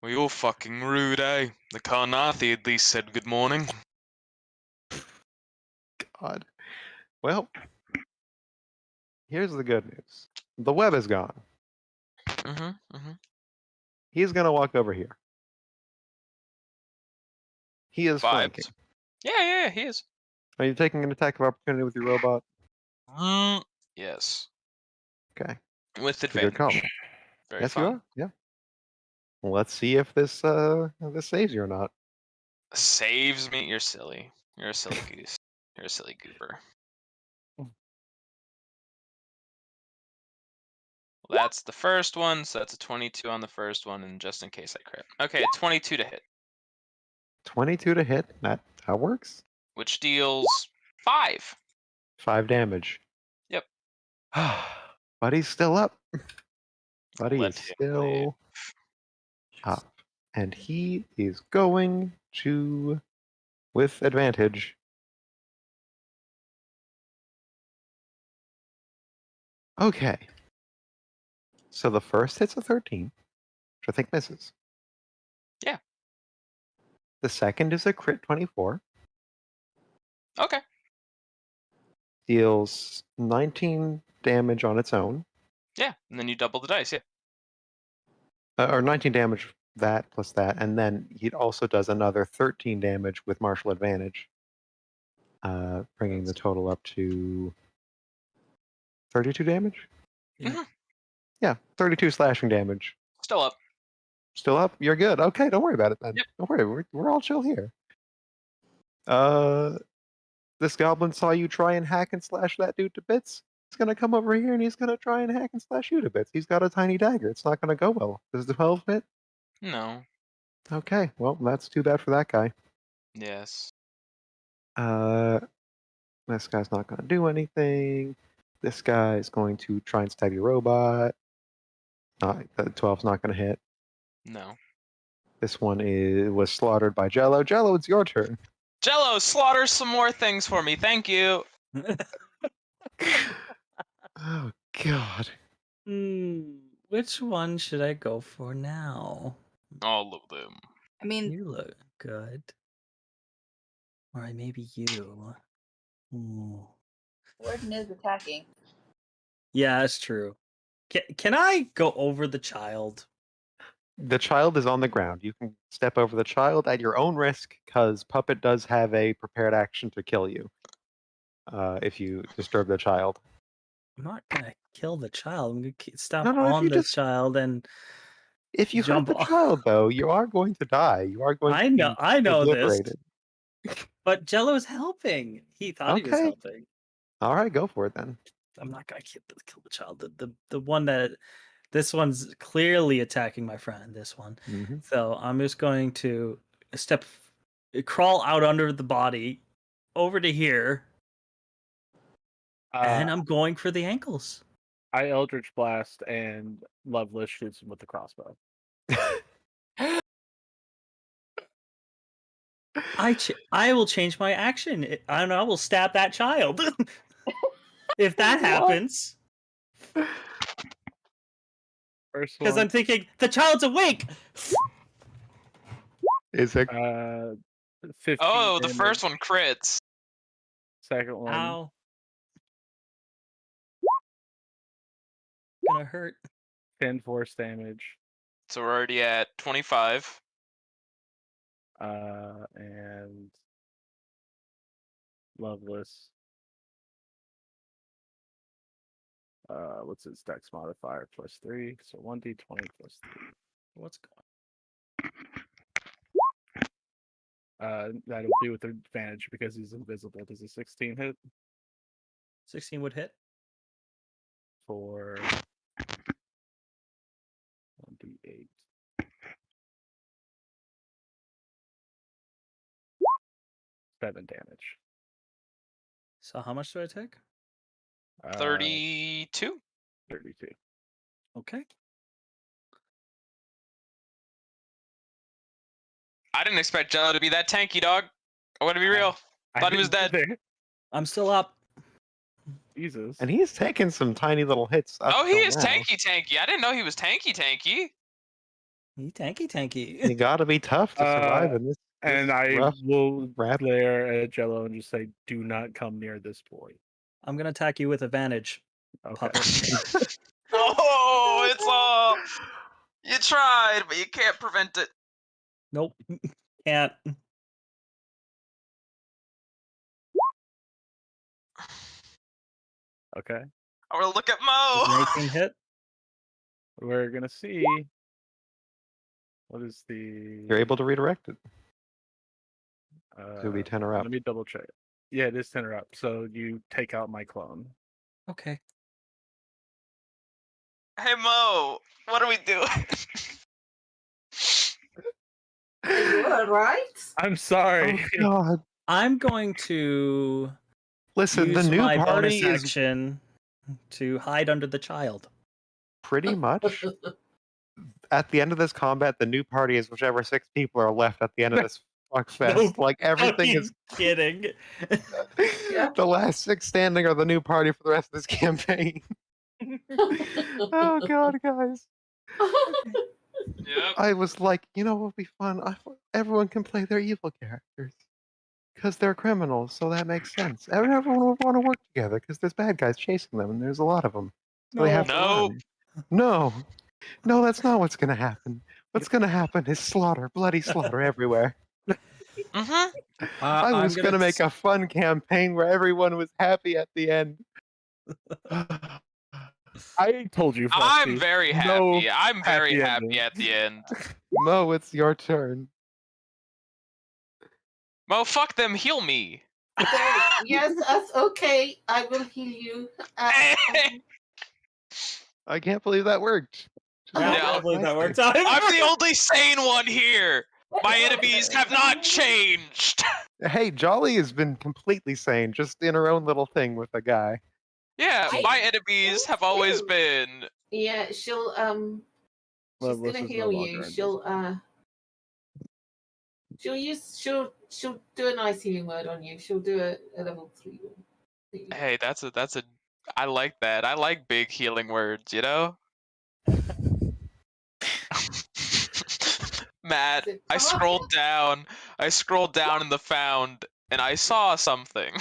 well, you're fucking rude, eh? The Karnathi at least said good morning. God. Well, here's the good news. The web is gone. He's gonna walk over here. He is flanking. Yeah, he is. Are you taking an attack of opportunity with your robot? Yes. Okay. With It's a good call. advantage. Very Yes, fine. you are. Yeah. Well, let's see if this saves you or not. Saves me? You're silly. You're a silly goose. You're a silly goober. Well, that's the first one, so that's a 22 on the first one, and just in case I crit. Okay, 22 to hit. 22 to hit. That works. Which deals 5. 5 damage. Yep. But he's still up. Buddy Let is him still up. And he is going to, with advantage. Okay. So the first hit's a 13, which I think misses. Yeah. The second is a crit 24. Okay. Deals 19 damage on its own. Yeah, and then you double the dice, yeah. Or 19 damage, that plus that. And then he also does another 13 damage with martial advantage. Bringing the total up to 32 damage? Yeah, 32 slashing damage. Still up. Still up? You're good. Okay, don't worry about it then. Yep. Don't worry, we're all chill here. This goblin saw you try and hack and slash that dude to bits. He's gonna come over here and he's gonna try and hack and slash you to bits. He's got a tiny dagger. It's not gonna go well. Does the 12 hit? No. Okay, well, that's too bad for that guy. Yes. This guy's not gonna do anything. This guy is going to try and stab your robot. The 12's not gonna hit. No. This one was slaughtered by Jello. Jello, it's your turn. Jello, slaughter some more things for me, thank you. Oh God. Which one should I go for now? All of them. I mean, You look good. Or maybe you. Ooh. Warden is attacking. Yeah, that's true. Can I go over the child? The child is on the ground. You can step over the child at your own risk, because Puppet does have a prepared action to kill you if you disturb the child. I'm not gonna kill the child. I'm gonna stop No, if on you the child and if you hurt jump the off. child, though, you are going to die. You are going I to know, be I know this. obliterated. But Jello's helping. He thought he was Okay. helping. All right, go for it then. I'm not gonna kill the child. The one that this one's clearly attacking my friend. This one. Mm-hmm. So I'm just going to crawl out under the body, over to here, and I'm going for the ankles. I Eldritch Blast and Loveless shoots him with the crossbow. I will change my action. I will stab that child. If that happens. First Because one. I'm thinking, the child's awake! Is it? 15 Oh, the damage. first one crits. Second one. Ow. Gonna hurt. 10 force damage. So we're already at 25. And Loveless. What's his dex modifier? +3. So 1d20 plus 3. What's going That'll be with advantage because he's invisible. Does a 16 hit? 16 would hit. For 1d8. Seven damage. So how much do I take? 32. 32. Okay. I didn't expect Jello to be that tanky, dog. I want to be real. Thought he was dead. I'm still up. Jesus. And he's taking some tiny little hits. Oh, he is tanky. I didn't know he was tanky. He tanky. You gotta be tough to survive in this. And I rough will rap. glare at Jello and just say, "Do not come near this boy." I'm gonna attack you with advantage. Okay. Puppet. Oh, it's all. You tried, but you can't prevent it. Nope. Can't. Okay. I want to look at Mo. 19 hit. We're gonna see. What is the? You're able to redirect it. It'll be 10 or up. Let me double check. Yeah, it is 10 or up. So you take out my clone. Okay. Hey Mo, what are we doing? You all right? I'm sorry. Oh, God. I'm going to Listen, use the new my party bonus is action to hide under the child. pretty much at the end of this combat. The new party is whichever 6 people are left at the end of this fuck fest. No Like everything is kidding. the last 6 standing are the new party for the rest of this campaign. Oh God, guys. Yep. I was like, you know what would be fun? Everyone can play their evil characters. Because they're criminals, so that makes sense. Everyone would want to work together because there's bad guys chasing them, and there's a lot of them. So they have to No. run. No, that's not what's going to happen. What's going to happen is slaughter, bloody slaughter everywhere. Mm-hmm. I was going to make a fun campaign where everyone was happy at the end. I told you. I'm Frosty. very happy. No I'm very happy happy at the end. Mo, it's your turn. Mo, fuck them. Heal me. Yes, that's okay. I will heal you. I can't believe that worked. Yeah, I believe that worked. I'm the only sane one here. My enemies have not changed. Hey, Jolly has been completely sane, just in her own little thing with a guy. Yeah, my enemies have always been. Yeah, she'll she's Loveless gonna is no heal longer you. invisible. She'll do a nice healing word on you. She'll do a level 3 one. Hey, that's a. I like that. I like big healing words. You know. Matt, I scrolled down. I scrolled down in the found, and I saw something.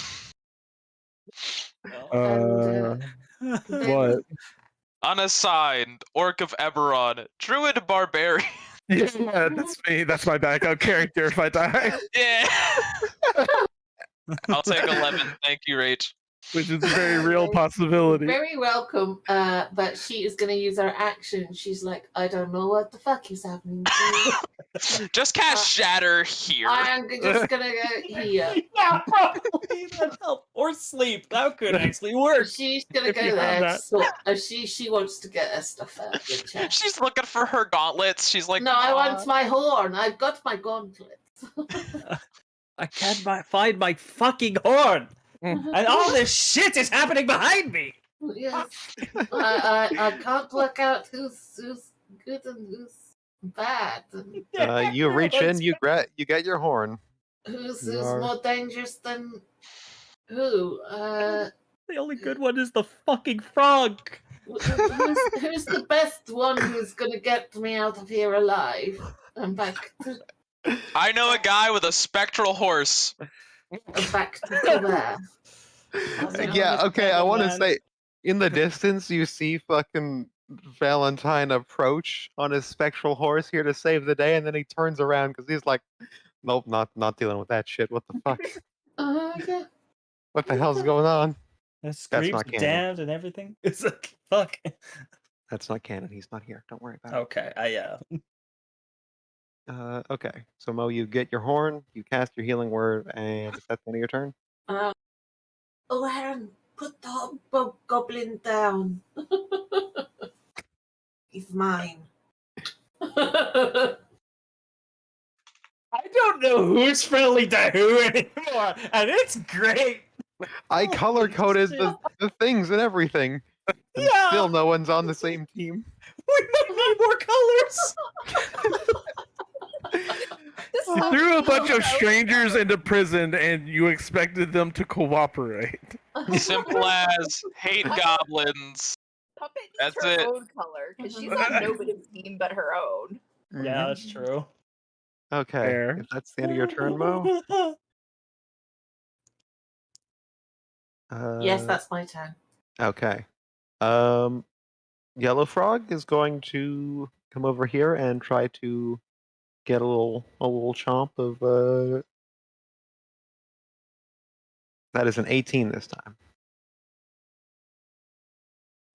What? Unassigned, Orc of Eberron, Druid Barbarian. Yeah, that's me. That's my backup character if I die. Yeah. I'll take 11. Thank you, Rach. Which is a very real possibility. Very welcome, but she is going to use her action. She's like, I don't know what the fuck is happening to me. Just cast Shatter here. I'm just going to go here. Yeah, probably that help or sleep. That could actually work. She's going to If go you have there. that. So, she wants to get her stuff out of the chest. She's looking for her gauntlets. She's like, No, I want my horn. I've got my gauntlets. I can't find my fucking horn, and all this shit is happening behind me. Yes. I can't work out who's good and who's bad. And You reach in, you get your horn. who's You are- more dangerous than who? The only good one is the fucking frog. Who's the best one who's gonna get me out of here alive and back to I know a guy with a spectral horse. there? Yeah, okay, I want to say, in the distance, you see fucking Valentine approach on his spectral horse here to save the day, and then he turns around because he's like, nope, not dealing with that shit. What the fuck? Yeah. What the hell's going on? The screams, not canon. damned, and everything. It's like fuck. That's not canon. He's not here. Don't worry about it. Okay, Okay, so Mo, you get your horn, you cast your healing word, and is that the end of your turn? Oh, Aaron, put the goblin down. He's mine. I don't know who's friendly to who anymore, and it's great. I color coded the things and everything. And Yeah. still no one's on the same team. We might need more colors. You threw a bunch of strangers into prison and you expected them to cooperate. Simple as hate goblins. Puppet needs That's her it. own color because she's on nobody's team but her own. Yeah, that's true. Okay, Fair. if that's the end of your turn, Mo. Yes, that's my turn. Okay. Yellow Frog is going to come over here and try to get a little chomp of that is an 18 this time.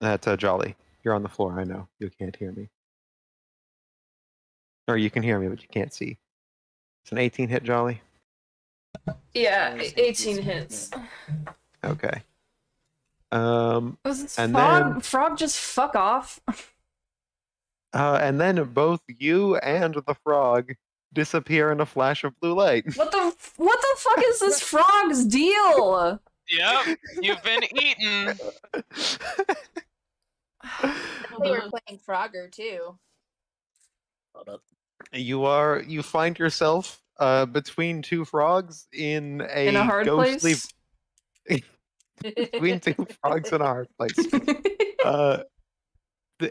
That's Jolly. You're on the floor, I know. You can't hear me. Or you can hear me, but you can't see. It's an 18 hit, Jolly. Yeah, 18 hits. Okay. Was this And frog? then- Frog, just fuck off. And then both you and the frog disappear in a flash of blue light. What the fuck is this frog's deal? Yep, you've been eaten. They were playing Frogger too. Hold up. You find yourself between two frogs in a, In a hard ghostly place? between two frogs in a hard place.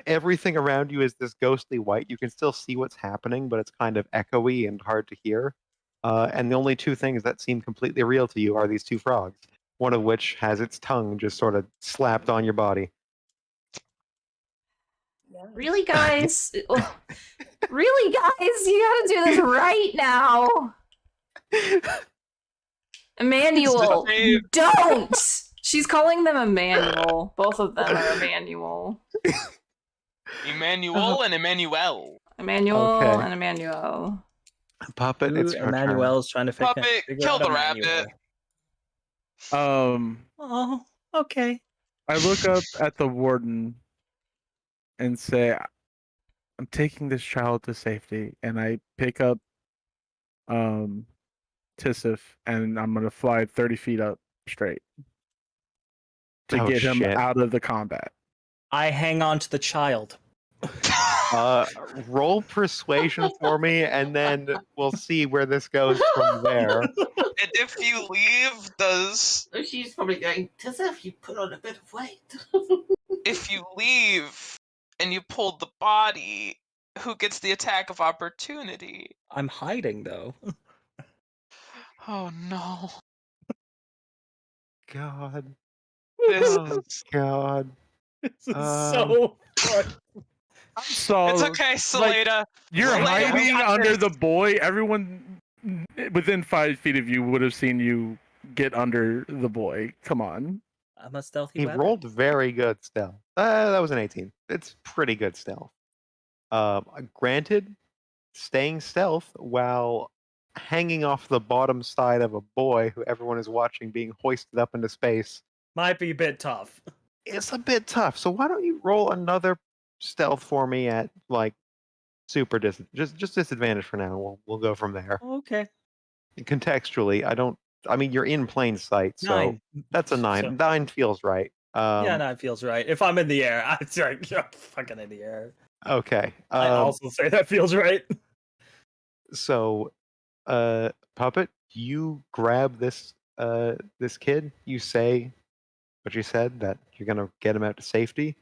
Everything around you is this ghostly white. You can still see what's happening, but it's kind of echoey and hard to hear. And the only two things that seem completely real to you are these two frogs, one of which has its tongue just sort of slapped on your body. Really, guys? Really, guys? You gotta do this right now. Emmanuel, Dave. don't! She's calling them Emmanuel. Both of them are Emmanuel. Emmanuel and Emmanuel. Emmanuel Okay. and Emmanuel. Puppet, Ooh, it's your turn. Emmanuel's trying to Puppet, figure kill out the Emmanuel. rabbit. Oh, okay. I look up at the warden and say, I'm taking this child to safety, and I pick up Tisif, and I'm gonna fly 30 feet up straight to Oh, get him shit. out of the combat. I hang on to the child. Roll persuasion for me, and then we'll see where this goes from there. And if you leave, does She's probably going, Tizef, you put on a bit of weight. if you leave and you pulled the body, who gets the attack of opportunity? I'm hiding though. Oh no. God. This Oh, God. This is so fun. So It's okay, like, Salada. you're Salada, we hiding got under this. the boy. Everyone within 5 feet of you would have seen you get under the boy. Come on. I'm a stealthy He weapon. rolled very good stealth. That was an 18. It's pretty good stealth. Granted, staying stealth while hanging off the bottom side of a boy who everyone is watching being hoisted up into space Might be a bit tough. is a bit tough. So why don't you roll another stealth for me at like super just disadvantage for now. We'll go from there. Okay. Contextually, I mean, you're in plain sight, so 9. that's a 9. So- 9 feels right. Yeah, that feels right. If I'm in the air, I'm sorry, I'm fucking in the air. Okay. I also say that feels right. So, Puppet, you grab this this kid. You say what you said, that you're gonna get him out to safety,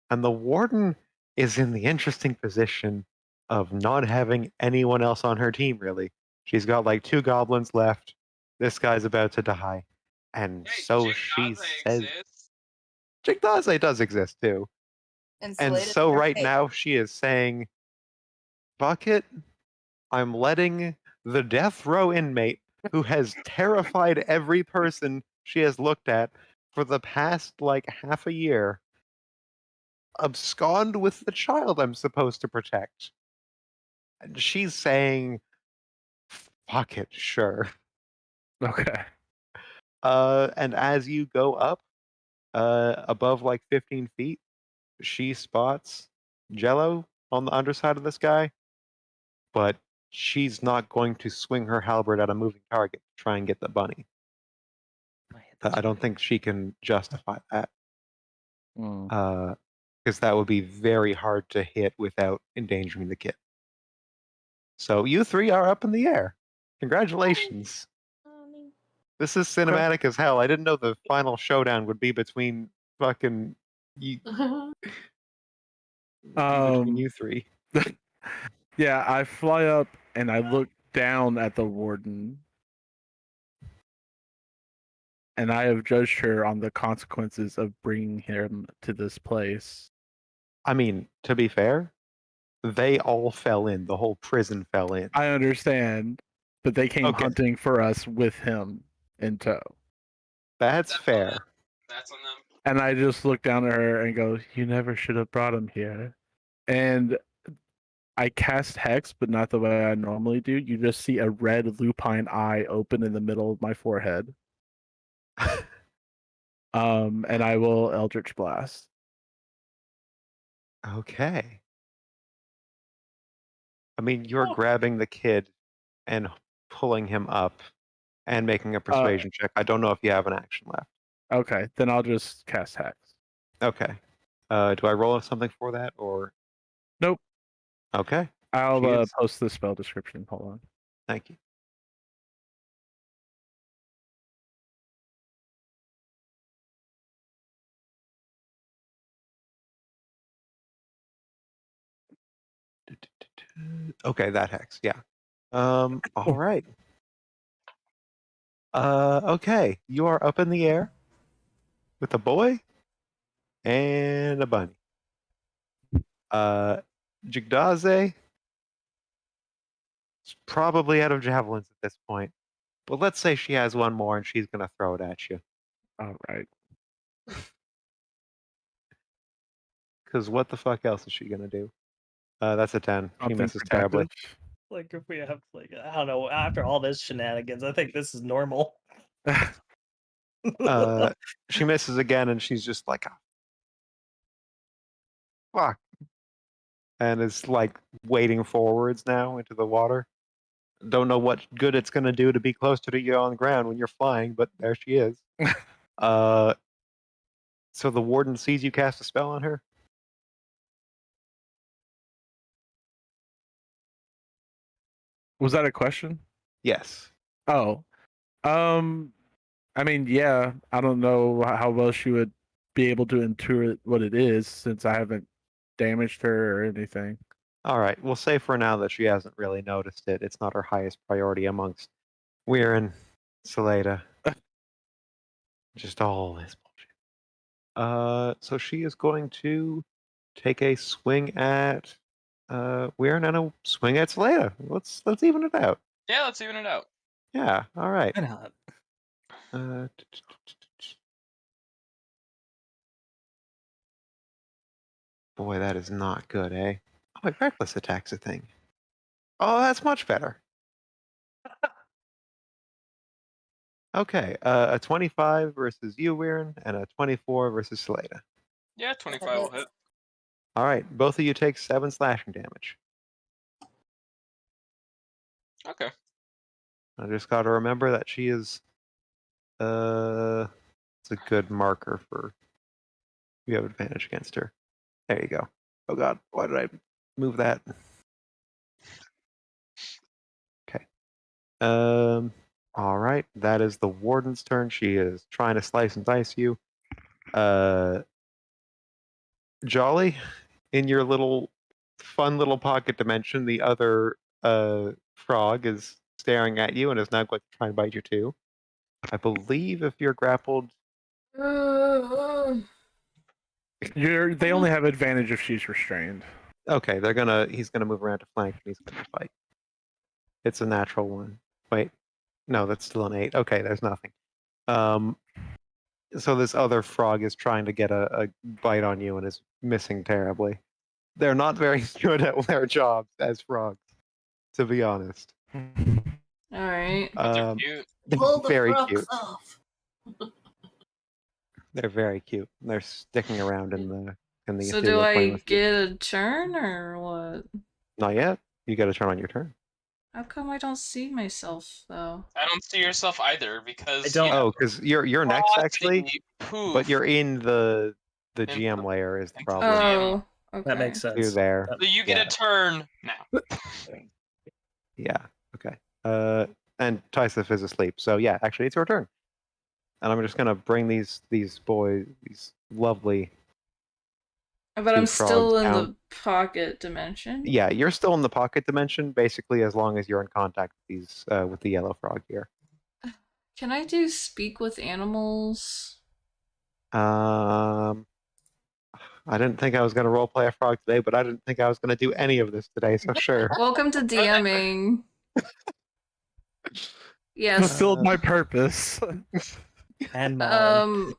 and the warden is in the interesting position of not having anyone else on her team. Really, she's got like 2 goblins left. This guy's about to die, and so she says, Jigdaze does exist too. And Insulated so their right fate. now she is saying, Bucket, I'm letting the death row inmate who has terrified every person she has looked at for the past like half a year abscond with the child I'm supposed to protect. And she's saying, fuck it, sure. Okay. And as you go up above like 15 feet, she spots Jello on the underside of this guy, but she's not going to swing her halberd at a moving target to try and get the bunny. I don't think she can justify that. Because that would be very hard to hit without endangering the kid. So you 3 are up in the air. Congratulations. This is cinematic as hell. I didn't know the final showdown would be between fucking you. Between you 3. Yeah, I fly up and I look down at the warden. And I have judged her on the consequences of bringing him to this place. I mean, to be fair, they all fell in. The whole prison fell in. I understand, but they came hunting for us with him in tow. That's fair. That's on them. And I just look down at her and go, "You never should have brought him here." And I cast Hex, but not the way I normally do. You just see a red lupine eye open in the middle of my forehead. And I will Eldritch Blast. Okay. I mean, you're grabbing the kid and pulling him up and making a persuasion check. I don't know if you have an action left. Okay, then I'll just cast Hex. Okay. Do I roll something for that, or? Nope. Okay. I'll Jeez. post the spell description. Hold on. Thank you. Okay, that hex. Yeah. All right. Okay, you are up in the air with a boy and a bunny. Jigdaze is probably out of javelins at this point, but let's say she has one more and she's gonna throw it at you. All right. Because what the fuck else is she gonna do? That's a 10. She Something misses terribly. Like if we have like I don't know, after all this shenanigans, I think this is normal. She misses again, and she's just like, fuck. And is like wading forwards now into the water. Don't know what good it's going to do to be closer to you on the ground when you're flying, but there she is. So the warden sees you cast a spell on her? Was that a question? Yes. Oh, I mean, yeah. I don't know how well she would be able to intuit what it is since I haven't damaged her or anything. All right. We'll say for now that she hasn't really noticed it. It's not her highest priority amongst Weir and Salada. Just all this bullshit. So she is going to take a swing at Weir and a swing at Salada. Let's even it out. Yeah, let's even it out. Yeah. All right. Why not? Boy, that is not good, eh? Oh, wait, reckless attack's a thing. Oh, that's much better. Okay, a 25 versus you, Weirin, and a 24 versus Salada. Yeah, 25 will hit. All right, both of you take 7 slashing damage. Okay. I just got to remember that she is. It's a good marker for. You have advantage against her. There you go. Oh God, why did I move that? Okay. All right, that is the warden's turn. She is trying to slice and dice you. Jolly, in your little fun little pocket dimension, the other frog is staring at you and is now going to try and bite you too. I believe if you're grappled, They only have advantage if she's restrained. okay, he's gonna move around to flank and he's gonna fight. It's a natural one. Wait, no, that's still an 8. Okay, there's nothing. So this other frog is trying to get a bite on you and is missing terribly. They're not very good at their jobs as frogs, to be honest. All right. They're cute. Pull the Very frogs cute. off. They're very cute. They're sticking around in the So ethereal do plane I with you. get a turn or what? Not yet. You got to turn on your turn. How come I don't see myself though? I don't see yourself either because I don't- you know, Oh, because you're next actually, frosty poof. but you're in the In GM the- layer is the into the problem. GM. Oh, okay. That makes sense. You're there. So you get Yeah. a turn now. Yeah. Okay. And Tysif is asleep. So yeah, actually it's your turn. And I'm just gonna bring these lovely. But I'm two still frogs in down. the pocket dimension. Yeah, you're still in the pocket dimension, basically, as long as you're in contact with the yellow frog here. Can I do speak with animals? I didn't think I was gonna roleplay a frog today, but I didn't think I was gonna do any of this today. So sure. Welcome to DMing. Yes. Fulfilled my purpose. And mine.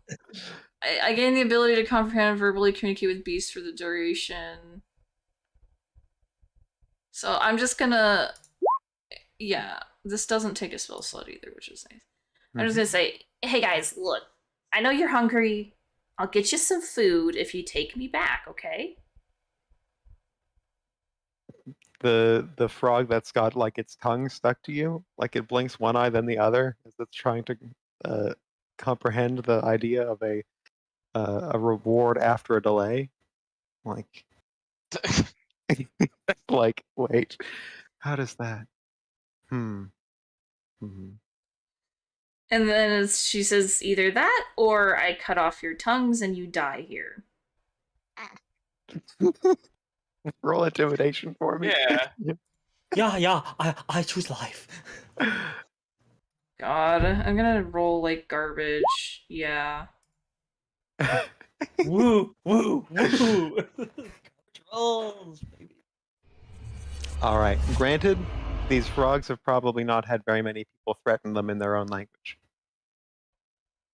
I gain the ability to comprehend and verbally communicate with beasts for the duration. So I'm just gonna, yeah, this doesn't take a spell slot either, which is nice. I'm just gonna say, hey guys, look, I know you're hungry. I'll get you some food if you take me back, okay? The frog that's got like its tongue stuck to you, like it blinks one eye then the other, as it's trying to comprehend the idea of a reward after a delay. Like, like, wait, how does that? And then she says either that or I cut off your tongues and you die here. Roll intimidation for me. Yeah. Yeah, I choose life. God, I'm gonna roll like garbage. Yeah. Woo, woo, woo. Rolls, baby. All right. Granted, these frogs have probably not had very many people threaten them in their own language,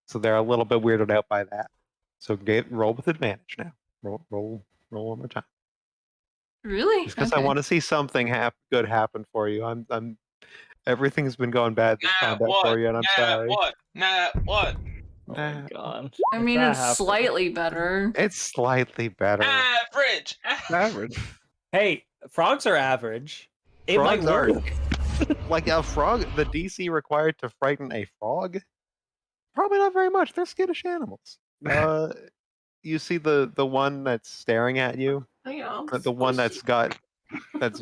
so they're a little bit weirded out by that. So roll with advantage now. Roll one more time. Really? Just because I want to see something good happen for you. I'm everything's been going bad this Nah, combat what? for you, and I'm Nah, sorry. what? Nah, what? Oh my god. I If mean, that it's happened- slightly better. It's slightly better. Average. Average. Hey, frogs are average. It might Frogs are- work. Like a frog, the DC required to frighten a frog? Probably not very much. They're skittish animals. You see the one that's staring at you, Hang on. the one that's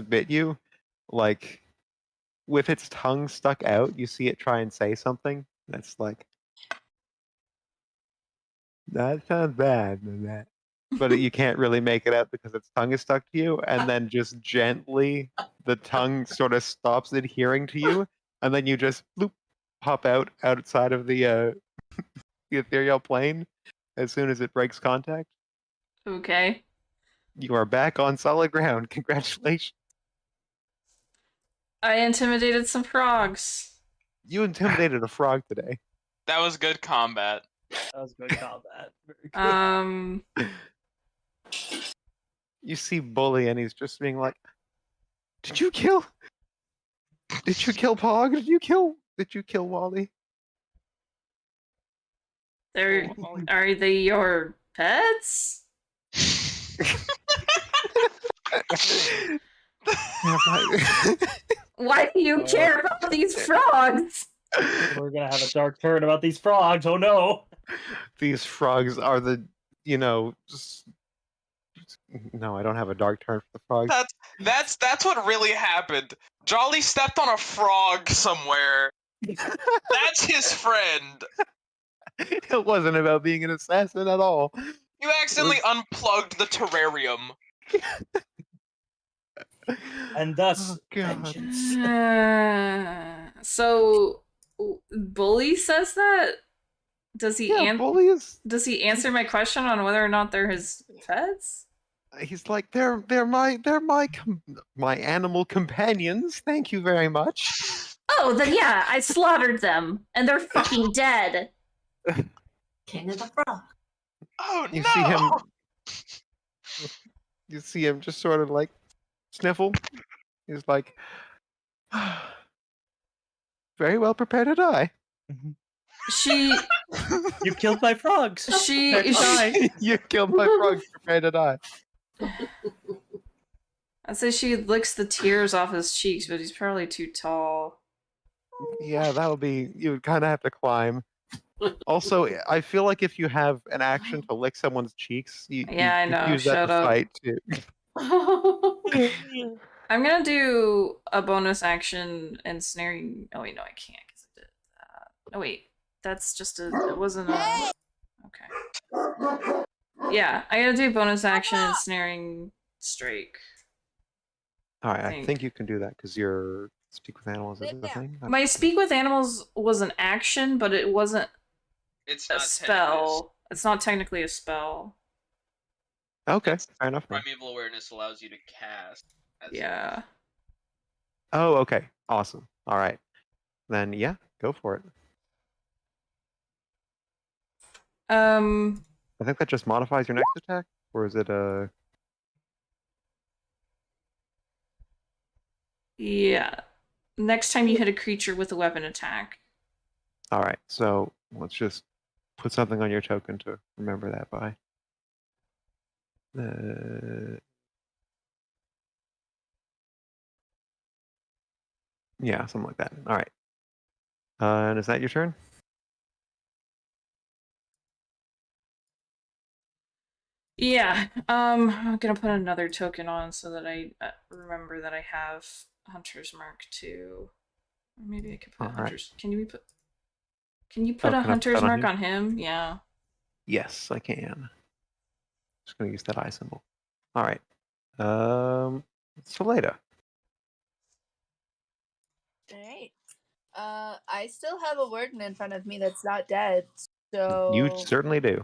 bit you, like with its tongue stuck out, you see it try and say something. That's like, that sounds bad, that. But you can't really make it out because its tongue is stuck to you, and then just gently the tongue sort of stops adhering to you, and then you just bloop, pop out outside of the the ethereal plane as soon as it breaks contact. Okay. You are back on solid ground. Congratulations. I intimidated some frogs. You intimidated a frog today. That was good combat. That was good combat. Very good. You see Bully, and he's just being like, Did you kill Pog? Did you kill Wally? Are they your pets? Why do you care about these frogs? We're gonna have a dark turn about these frogs. Oh no! These frogs are the, no, I don't have a dark turn for the frogs. That's what really happened. Jolly stepped on a frog somewhere. That's his friend. It wasn't about being an assassin at all. You accidentally unplugged the terrarium. And thus, vengeance. So, Bully says that? Does he Bully is... Does he answer my question on whether or not they're his pets? He's like, they're my animal companions. Thank you very much. Oh, then yeah, I slaughtered them, and they're fucking dead. King of the Frog. Oh You no! You see him just sort of like sniffle. He's like, very well prepared to die. You killed my frogs. You killed my frogs. Prepared to die. I'd say she licks the tears off his cheeks, but he's probably too tall. Yeah, that would be. You would kind of have to climb. Also, I feel like if you have an action to lick someone's cheeks, you I know. use that Shut to up. fight too. I'm gonna do a bonus action ensnaring. Oh wait, no, I can't because I did that. Oh wait, that's just a. It wasn't a. Okay. Yeah, I gotta do bonus action ensnaring Strake. All right, I think you can do that because your speak with animals is the thing. My speak with animals was an action, but it wasn't. It's a spell. It's not technically a spell. Okay, fair enough. Primeval awareness allows you to cast. Yeah. Oh, okay, awesome. All right, then yeah, go for it. I think that just modifies your next attack, or is it a? Yeah. Next time you hit a creature with a weapon attack. All right, so let's just put something on your token to remember that by. Yeah, something like that. All right. And is that your turn? Yeah. I'm gonna put another token on so that I remember that I have Hunter's Mark too. Or maybe I could put Hunter's. Can you put a Hunter's Mark on him? Yeah. Yes, I can. Just gonna use that eye symbol. All right. Saleda. Alright. I still have a warden in front of me that's not dead, so You certainly do.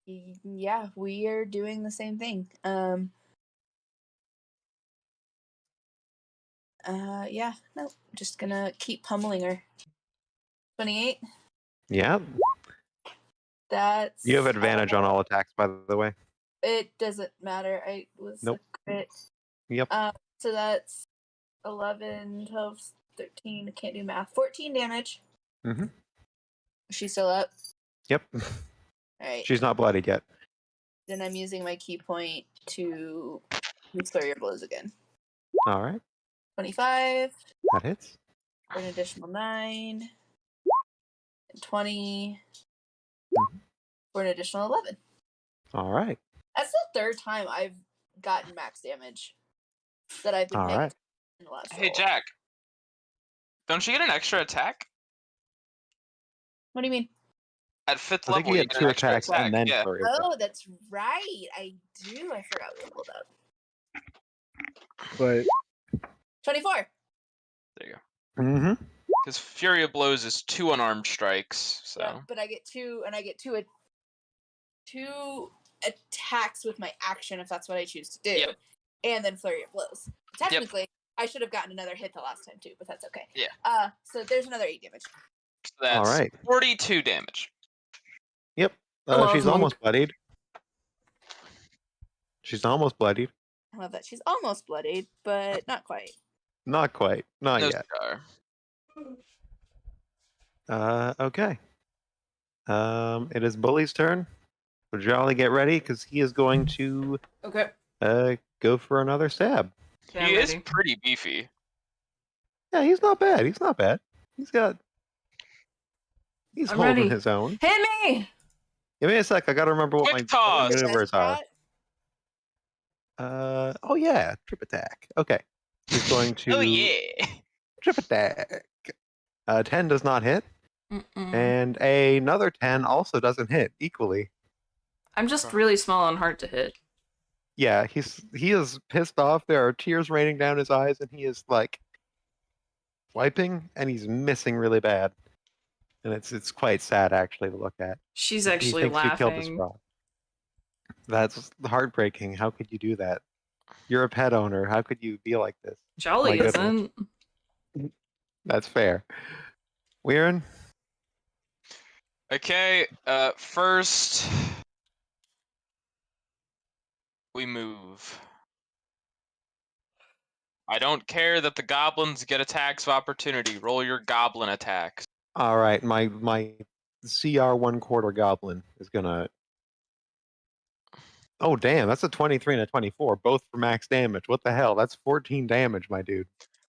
yeah, we are doing the same thing. Yeah, no, just gonna keep pummeling her. 28. Yeah. That's. You have advantage on all attacks, by the way. It doesn't matter. I was Nope. a crit. Yep. So that's 11, 12, 13. I can't do math. 14 damage. Mm-hmm. Is she still up? Yep. Alright. She's not bloodied yet. Then I'm using my key point to restore your blows again. All right. 25. That hits. For an additional 9. And 20. For an additional 11. All right. That's the third time I've gotten max damage that I've been All paying right. in the last Hey roll. Jack. Don't you get an extra attack? What do you mean? At 5th I think level, you you get get 2 an extra attacks attack. and then Yeah. flurry of blows. Oh, that's right. I do. I forgot we leveled up. But 24. There you go. Mm-hmm. Because Fury of Blows is 2 unarmed strikes, so. Yeah, but I get two attacks with my action if that's what I choose to do, Yep. and then flurry of blows. Technically, I should have gotten another hit the last time too, but that's okay. Yeah. So there's another 8 damage. So that's All right. 42 damage. Yep. love She's monk. almost bloodied. She's almost bloodied. I love that she's almost bloodied, but not quite. Not quite. Not No yet. scar. Okay. It is Bully's turn. So Jolly, get ready, because he is going to Okay. go for another stab. Yeah, He I'm is ready. pretty beefy. Yeah, he's not bad. He's not bad. He's I'm holding ready. his own. Hit me! Give me a sec. I gotta remember what Quick my toss. maneuvers are. Shot? Oh yeah, trip attack. Okay. He's going to Oh yeah. trip attack. 10 does not hit, Mm-mm. and another 10 also doesn't hit equally. I'm just really small and hard to hit. Yeah, he is pissed off. There are tears raining down his eyes, and he is like wiping, and he's missing really bad. And it's quite sad actually to look at. She's He actually thinks he killed his laughing. frog. That's heartbreaking. How could you do that? You're a pet owner. How could you be like this? Jolly My goodness. isn't. That's fair. Weirin? Okay, first we move. I don't care that the goblins get attacks of opportunity. Roll your goblin attacks. All right, my CR 1/4 goblin is gonna. Oh damn, that's a 23 and a 24, both for max damage. What the hell? That's 14 damage, my dude.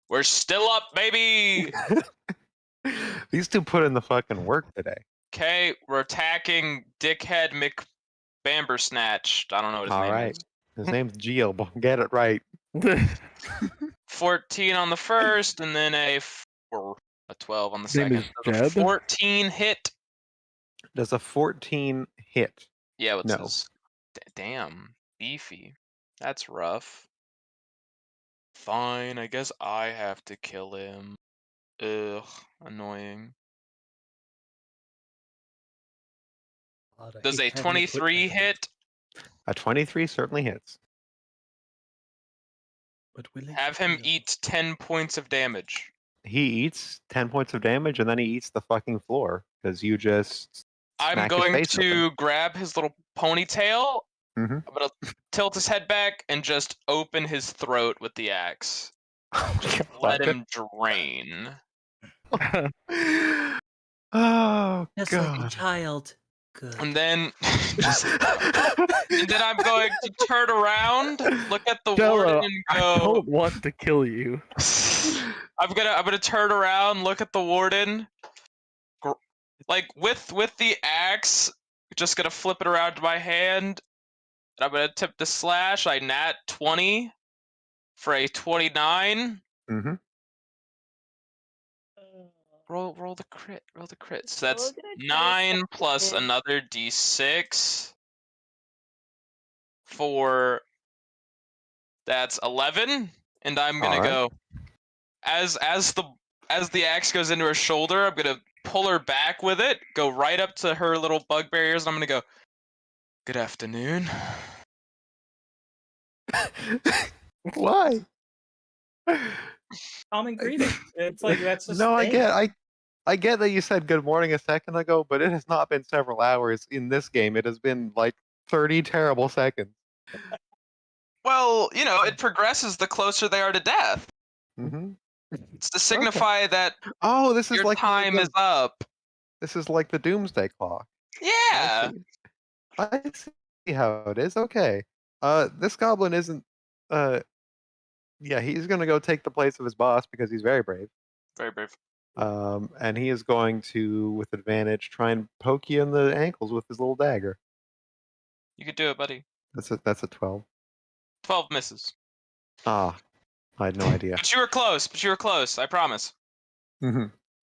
We're still up, baby! These two put in the fucking work today. Okay, we're attacking Dickhead McBambersnatch. I don't know what his All name right. is. His name's Geo. Get it right. 14 on the first, and then a 12 on the His name second. is Does a Jeb? 14 hit. Does a 14 hit? Yeah, what's No. his? Damn, beefy. That's rough. Fine, I guess I have to kill him. Ugh, annoying. God, I Does a hate having to quit 23 that. hit? A 23 certainly hits. But will it Have him be eat 10 points of damage. He eats 10 points of damage, and then he eats the fucking floor because you just. I'm smack his going face open. to grab his little ponytail. Mhm. I'm gonna tilt his head back and just open his throat with the axe. Let him drain. Oh Just like a god. child. Good. And then I'm going to turn around, look at the Jello, warden, and I go. don't want to kill you. I'm gonna turn around, look at the warden, like with the axe, just gonna flip it around to my hand. And I'm gonna attempt to slash. I nat 20 for a 29. Mm-hmm. Roll the crit. Roll the crit. So that's Roll the 9 crit. plus another d6 for that's 11, and I'm gonna Alright. go as the axe goes into her shoulder. I'm gonna pull her back with it, go right up to her little bugbear ears, and I'm gonna go. Good afternoon. Why? Common greeting. It's like that's just No, I get that you said good morning a second ago, but it has not been several hours in this game. It has been like 30 terrible seconds. Well, you know, it progresses the closer they are to death. Mm-hmm. It's to signify that Oh, this is your like time is up. This is like the doomsday clock. Yeah. I see how it is. Okay. This goblin isn't. Yeah, he's gonna go take the place of his boss because he's very brave. Very brave. And he is going to, with advantage, try and poke you in the ankles with his little dagger. You could do it, buddy. That's a 12. 12 misses. Ah, I had no idea. But you were close. I promise.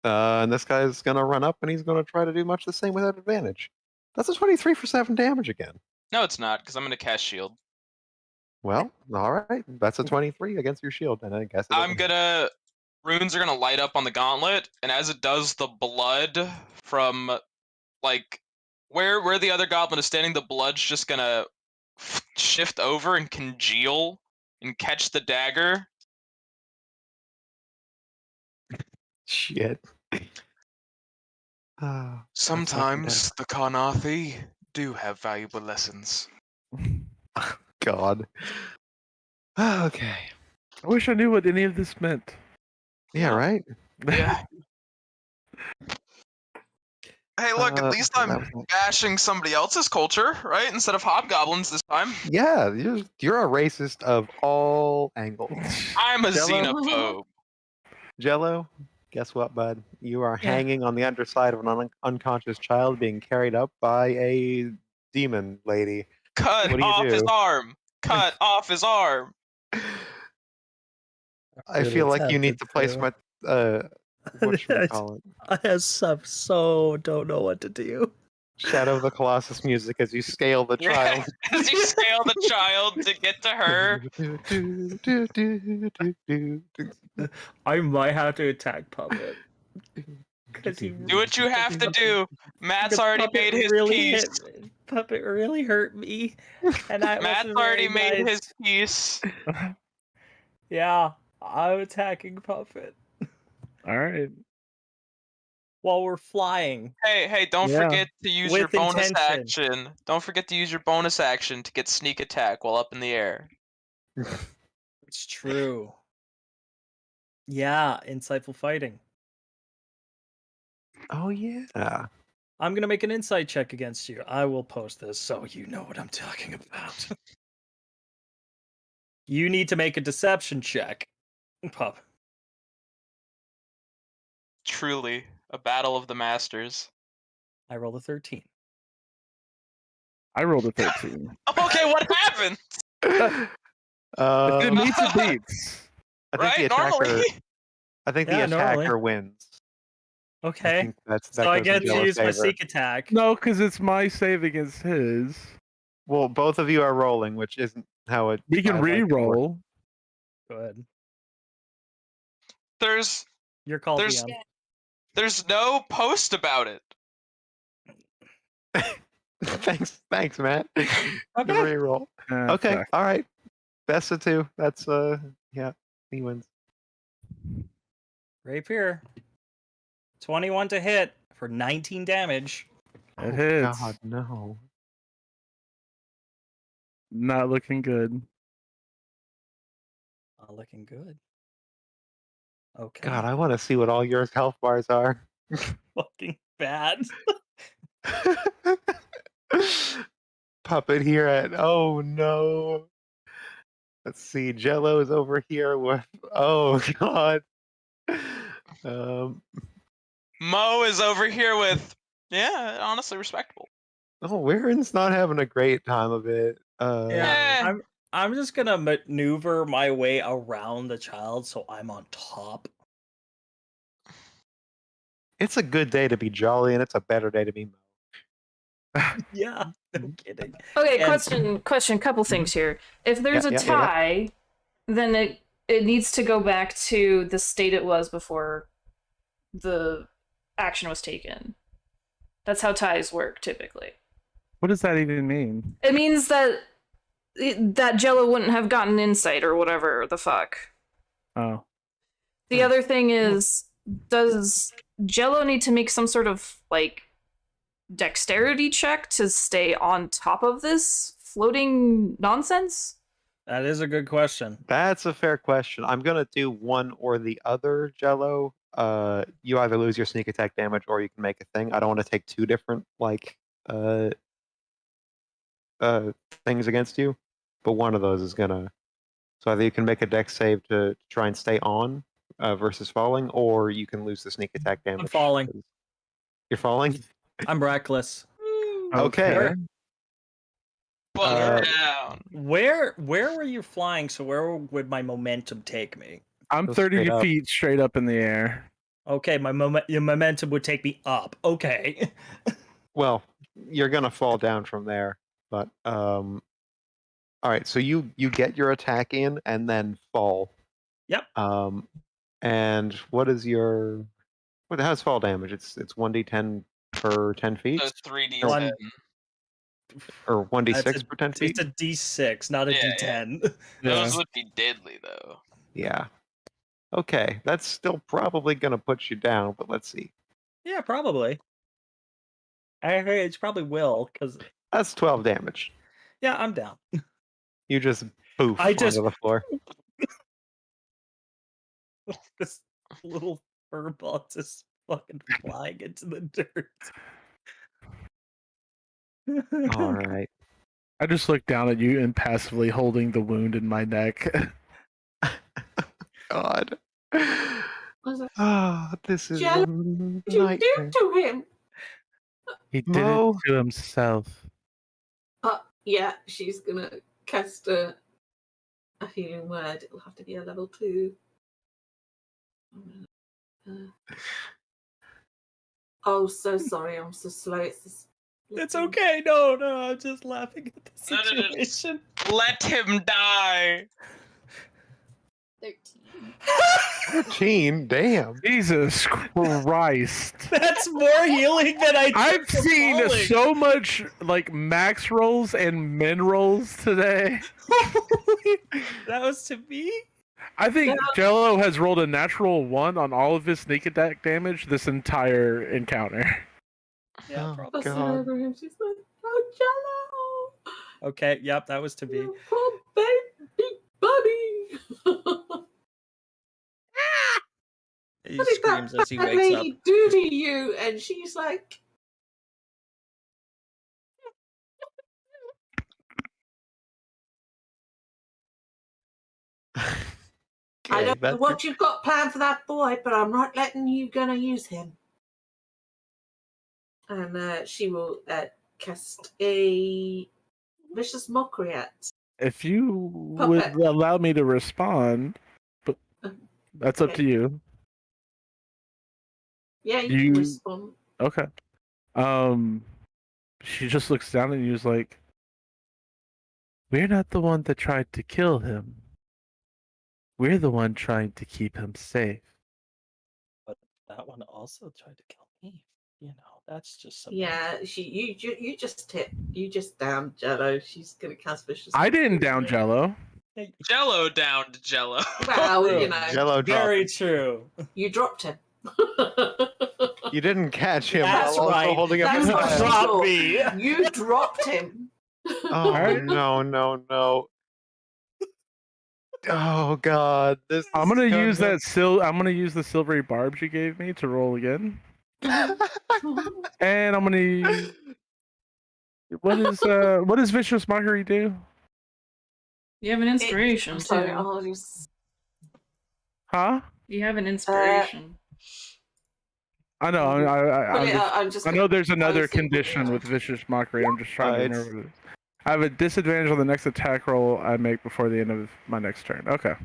And this guy's gonna run up and he's gonna try to do much the same without advantage. That's a 23 for 7 damage again. No, it's not, because I'm going to cast shield. Well, all right. That's a 23 against your shield, and I guess I'm gonna... Runes are gonna light up on the gauntlet, and as it does, the blood from, like, where the other goblin is standing, the blood's just gonna shift over and congeal and catch the dagger. Shit. Ah, Sometimes the Karnathi do have valuable lessons. God. Okay. I wish I knew what any of this meant. Yeah, right? Yeah. Hey, look, at least that I'm was- bashing somebody else's culture, right? Instead of hobgoblins this time. Yeah, you're a racist of all angles. I'm a Jello? xenophobe. Jello, guess what, bud? You are Yeah. hanging on the underside of an unconscious child being carried up by a demon lady. Cut What do you off his do? arm. Cut off his arm. I feel like you need to place my what should we call it? I so don't know what to do. Shadow of the Colossus music as you scale the child. As you scale the child to get to her. I might have to attack Puppet. Do what you have to do. Matt's Because already Puppet made his really peace. Puppet really hurt me, and I Matt's wasn't already very made nice. his peace. Yeah, I'm attacking Puppet All right. while we're flying. Hey, don't Yeah. forget to use your With bonus intention. action. Don't forget to use your bonus action to get sneak attack while up in the air. It's true. Yeah, insightful fighting. Oh yeah. I'm gonna make an insight check against you. I will post this so you know what I'm talking about. You need to make a deception check, Pup. Truly, a battle of the masters. I rolled a 13. I rolled a 13. Okay, what happened? If it meets, it beats. I think the Right? attacker. Normally. I think Yeah, the attacker normally. wins. I Okay, think that so I goes in get to Jello's use my favor. sneak attack. No, because it's my save against his. Well, both of you are rolling, which isn't how it. We can I like it works. re-roll. Go ahead. There's You're called There's- DM. there's no post about it. thanks, Matt. Okay. Reroll. Okay, fuck. all right. Best of 2. That's yeah, he wins. Rapier. 21 to hit for 19 damage. It hits. God, no. Not looking good. Not looking good. Okay. God, I want to see what all your health bars are. fucking bad. Puppet here at oh no. Let's see. Jello is over here with oh god. Mo is over here with honestly respectable. Oh, Warren's not having a great time of it. Yeah, I'm just gonna maneuver my way around the child so I'm on top. It's a good day to be jolly, and it's a better day to be Mo. Yeah, no kidding. Okay, And- question, couple things here. If there's Yeah, a yeah, yeah. tie, then it needs to go back to the state it was before the action was taken. That's how ties work typically. What does that even mean? It means that that Jello wouldn't have gotten insight or whatever the fuck. Oh. The other thing is, does Jello need to make some sort of like dexterity check to stay on top of this floating nonsense? That is a good question. That's a fair question. I'm gonna do one or the other, Jello. You either lose your sneak attack damage or you can make a thing. I don't want to take two different things against you, but one of those is gonna. So either you can make a dex save to try and stay on versus falling, or you can lose the sneak attack damage. I'm falling. You're falling. I'm reckless. Okay. Butter down. Where were you flying? So where would my momentum take me? I'm Go 30 straight up. feet straight up in the air. Okay, your momentum would take me up. Okay. Well, you're gonna fall down from there, but all right. So you get your attack in and then fall. Yep. And what is your how's fall damage? It's 1d10 per 10 feet. So it's 3d10. One- or 1d6 That's per 10 feet. It's a D6, not a Yeah, D10. Those would be deadly though. Yeah. Okay, that's still probably gonna put you down, but let's see. Yeah, probably. It probably will, because That's 12 damage. yeah, I'm down. You just poof I just- onto the floor. This little furball just fucking flying into the dirt. All right. I just look down at you impassively holding the wound in my neck. God. Was it- Ah, this is Jello, a What did you nightmare. do to him? He did Mo? it to himself. Yeah, she's gonna cast a healing word. It'll have to be a level 2. Oh, so sorry. I'm so slow. It's this. It's okay. No, I'm just laughing at the No, no, no. situation. Let him die. 13. 13, damn. Jesus Christ. That's more healing than I. I've took from seen falling. so much like max rolls and min rolls today. That was to me. I think Jello has rolled a natural 1 on all of his sneak attack damage this entire encounter. Yeah, Oh, probably. That's God. over him. She's like, oh, Jello, Okay, yep, that was to be. you poor baby buddy. He What did screams that as he bad wakes up. lady do to you? And she's like, I Okay, don't know that's what you've got planned for that boy, but I'm not letting you gonna use him. And she will cast a vicious mockery at. If you would Puppet. allow me to respond, but that's up to you. Yeah, you You- can respond. Okay. She just looks down at you and is like, "We're not the one that tried to kill him. We're the one trying to keep him safe." But that one also tried to kill me. You know, that's just some. Yeah, you just downed Jello. She's gonna cast vicious. I didn't mockery. down Jello. Jello down to Jello. Well, True. you know, Jello dropped. Very true. you dropped him. You didn't catch him That's while also right. holding up That's his what hand. she Drop thought. me. You dropped him. Oh no. Oh God. This I'm gonna is use that I'm gonna use the silvery barbs you gave me to roll again. And I'm gonna what does vicious mockery do? You have an inspiration I'm too. sorry, I'll just- Huh? You have an inspiration. I know. I'm just I know there's another was thinking, condition yeah. with vicious mockery. I'm just trying to It's- remember. I have a disadvantage on the next attack roll I make before the end of my next turn. Okay.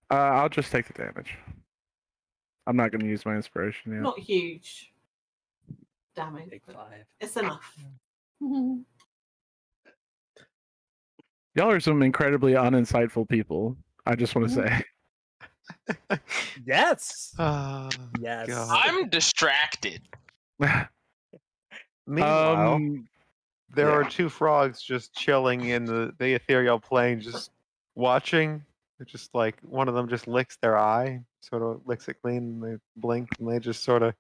I'll just take the damage. I'm not going to use my inspiration yet. Not huge damage. Big but 5. It's enough. Y'all are some incredibly uninsightful people. I just want to say. Yes. Ah, Yes. God. I'm distracted. Meanwhile, Um, there are yeah. 2 frogs just chilling in the ethereal plane, just watching. They're just like one of them just licks their eye, sort of licks it clean, and they blink, and they just sort of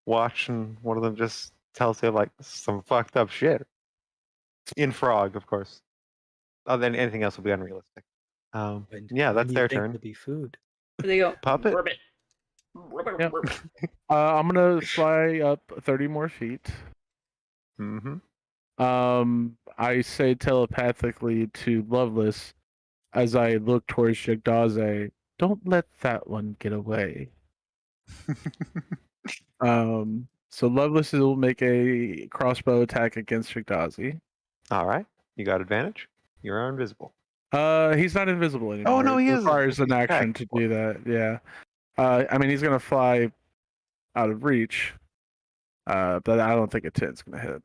watch, and one of them just tells you like some fucked up shit. In frog, of course. Other than anything else would be unrealistic. Yeah, that's their turn. To be food. They go. Puppet. Ribbit. Yep. I'm gonna fly up 30 more feet. Mm-hmm. I say telepathically to Loveless as I look towards Shigdaze, "Don't let that one get away." So Loveless will make a crossbow attack against Shigdaze. All right, you got advantage. You're invisible. He's not invisible anymore. no, he It isn't. requires an He's action back. to do that. Yeah. I mean, he's gonna fly out of reach. But I don't think a 10's gonna hit.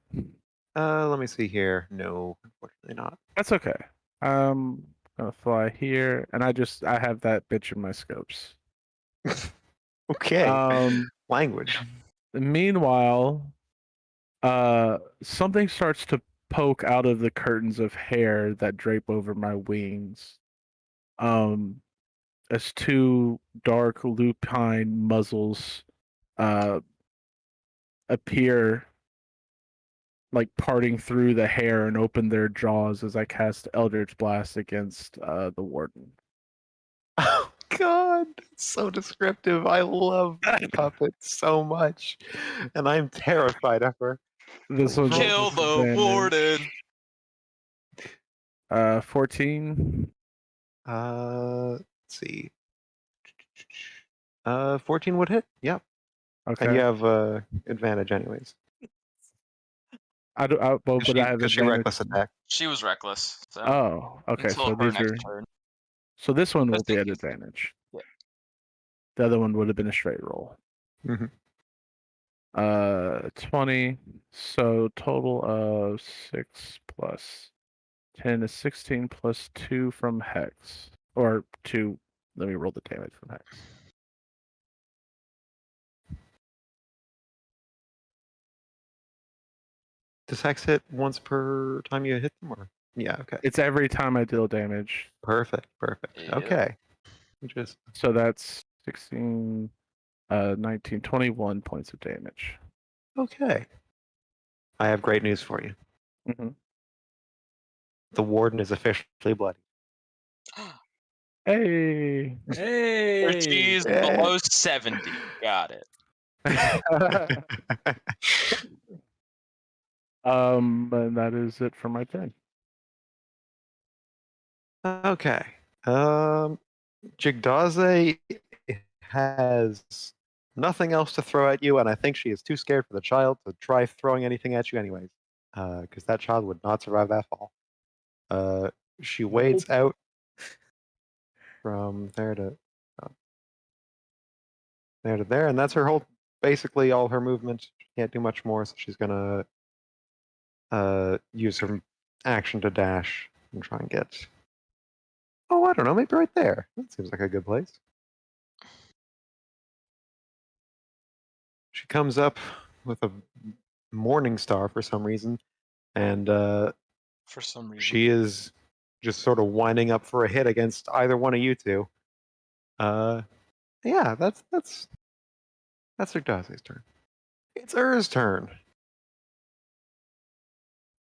Let me see here. No, unfortunately not. That's okay. I'm gonna fly here, and I have that bitch in my scopes. Okay. Um, Language. Meanwhile, something starts to poke out of the curtains of hair that drape over my wings. As two dark lupine muzzles appear, like parting through the hair and open their jaws as I cast Eldritch Blast against the warden. Oh God, it's so descriptive. I love Puppet so much, and I'm terrified of her. This one's Kill the warden. 14. Let's see. 14 would hit. Yep. Okay. And you have advantage anyways. I do. But I have Because she advantage. reckless attack. She was reckless. So Oh, okay. until So her these next are. turn. So this one will Just be in at case. advantage. Yeah. The other one would have been a straight roll. Mhm. 20. So total of 6 plus 10 is 16 plus 2 from Hex. Or 2. Let me roll the damage from Hex. Does Hex hit once per time you hit them? Or? Yeah, okay. It's every time I deal damage. Perfect. Yeah. Okay. Just So that's 16, 19, 21 points of damage. okay. I have great news for you. Mm-hmm. The warden is officially bloody. Hey! Or she's Hey. below 70. Got it. And that is it for my turn. Okay. Jigdaze has nothing else to throw at you, and I think she is too scared for the child to try throwing anything at you anyways. Because that child would not survive that fall. She wades out from there to there, and that's her whole, basically all her movement. She can't do much more, so she's gonna use her action to dash and try and get. Oh, I don't know, maybe right there. That seems like a good place. She comes up with a morning star for some reason, and For some reason. she is just sort of winding up for a hit against either one of you two. Yeah, that's Yggdrasil's turn. It's Ur's turn.